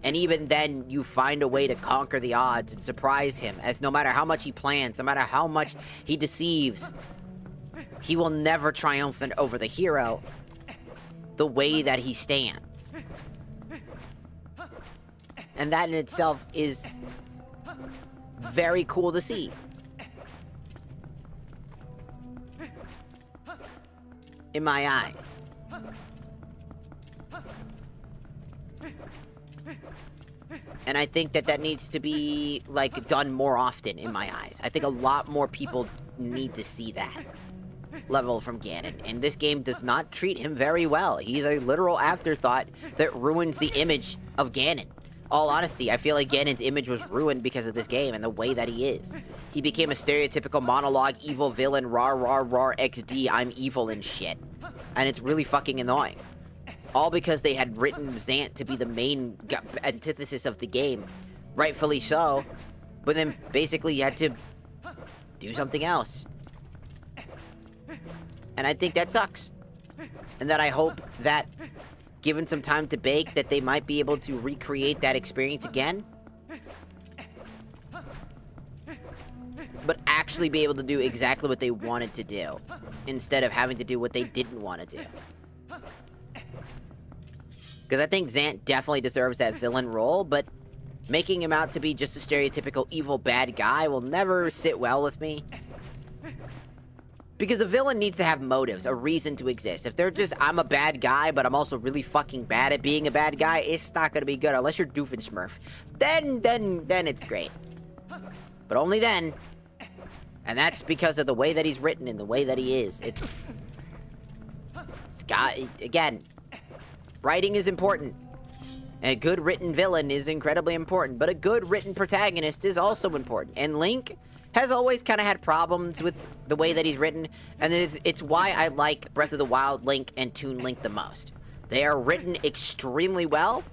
And even then, you find a way to conquer the odds and surprise him, as no matter how much he plans, no matter how much he deceives, he will never triumph over the hero the way that he stands. And that in itself is very cool to see. In my eyes. And I think that needs to be, like, done more often in my eyes. I think a lot more people need to see that level from Ganon. And this game does not treat him very well. He's a literal afterthought that ruins the image of Ganon. All honesty, I feel like Ganon's image was ruined because of this game and the way that he is. He became a stereotypical monologue, evil villain, rawr, rawr, rawr, XD, I'm evil and shit. And it's really fucking annoying. All because they had written Zant to be the main antithesis of the game. Rightfully so. But then basically you had to do something else. And I think that sucks. And that I hope that, given some time to bake, that they might be able to recreate that experience again. But actually be able to do exactly what they wanted to do. Instead of having to do what they didn't want to do. Because I think Zant definitely deserves that villain role, but making him out to be just a stereotypical evil bad guy will never sit well with me. Because a villain needs to have motives, a reason to exist. If they're just, I'm a bad guy, but I'm also really fucking bad at being a bad guy, it's not gonna be good, unless you're Doofenshmirtz. Then it's great. But only then. And that's because of the way that he's written and the way that he is. It's got, again, writing is important. And a good written villain is incredibly important. But a good written protagonist is also important. And Link has always kind of had problems with the way that he's written. And it's why I like Breath of the Wild Link and Toon Link the most. They are written extremely well.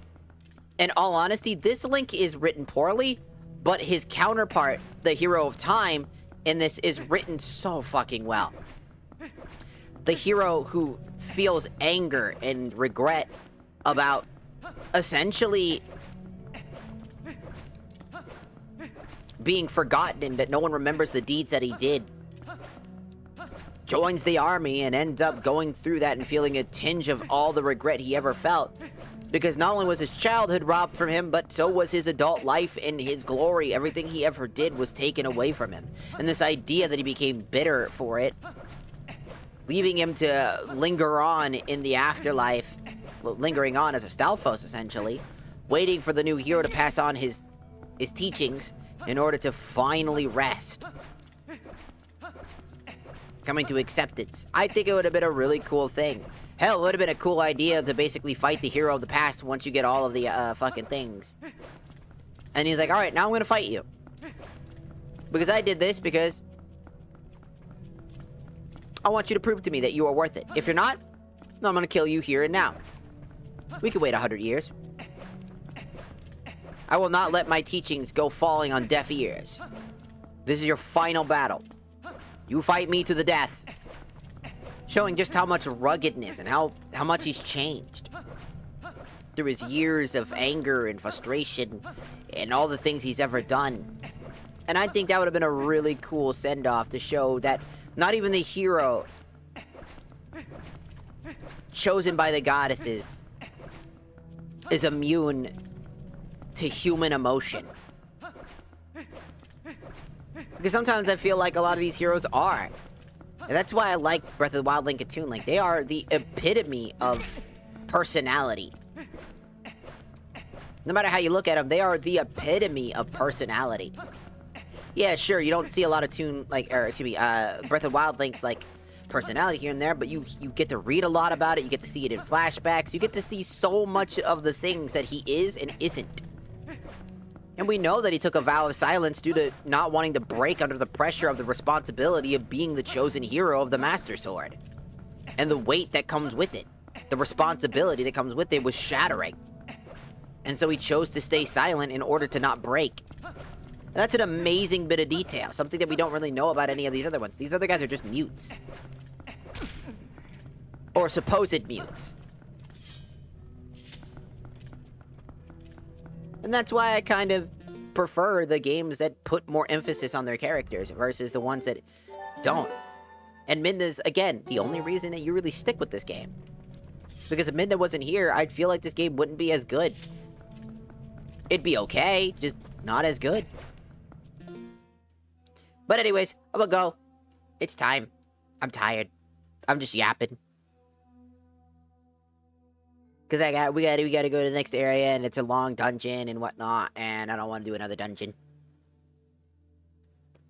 In all honesty, this Link is written poorly. But his counterpart, the Hero of Time, in this is written so fucking well. The hero who feels anger and regret about essentially being forgotten and that no one remembers the deeds that he did, joins the army and ends up going through that and feeling a tinge of all the regret he ever felt. Because not only was his childhood robbed from him, but so was his adult life and his glory. Everything he ever did was taken away from him. And this idea that he became bitter for it leaving him to linger on in the afterlife, lingering on as a Stalfos, essentially, waiting for the new hero to pass on his teachings in order to finally rest. Coming to acceptance. I think it would have been a really cool thing. Hell, it would have been a cool idea to basically fight the hero of the past once you get all of the fucking things. And he's like, alright, now I'm gonna fight you. Because I did this because I want you to prove to me that you are worth it. If you're not, I'm gonna kill you here and now. We could wait 100 years. I will not let my teachings go falling on deaf ears. This is your final battle. You fight me to the death. Showing just how much ruggedness and how much he's changed. Through his years of anger and frustration and all the things he's ever done. And I think that would have been a really cool send-off to show that not even the hero chosen by the goddesses is immune to human emotion. Because sometimes I feel like a lot of these heroes are. And that's why I like Breath of the Wild, Link, and Toon Link. They are the epitome of personality. No matter how you look at them, they are the epitome of personality. Yeah, sure, you don't see a lot of Breath of the Wild Link's, like, personality here and there, but you get to read a lot about it, you get to see it in flashbacks, you get to see so much of the things that he is and isn't. And we know that he took a vow of silence due to not wanting to break under the pressure of the responsibility of being the chosen hero of the Master Sword. And the weight that comes with it. The responsibility that comes with it was shattering. And so he chose to stay silent in order to not break. And that's an amazing bit of detail. Something that we don't really know about any of these other ones. These other guys are just mutes. Or supposed mutes. And that's why I kind of prefer the games that put more emphasis on their characters versus the ones that don't. And Midna's, again, the only reason that you really stick with this game. Because if Midna wasn't here, I'd feel like this game wouldn't be as good. It'd be okay, just not as good. But anyways, I'm gonna go. It's time. I'm tired. I'm just yapping. Because we gotta go to the next area, and it's a long dungeon and whatnot, and I don't want to do another dungeon.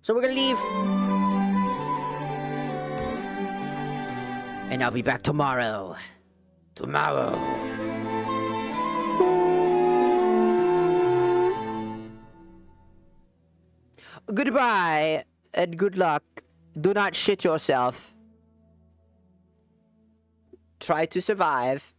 So we're gonna leave. And I'll be back tomorrow. Tomorrow. Goodbye, and good luck. Do not shit yourself. Try to survive.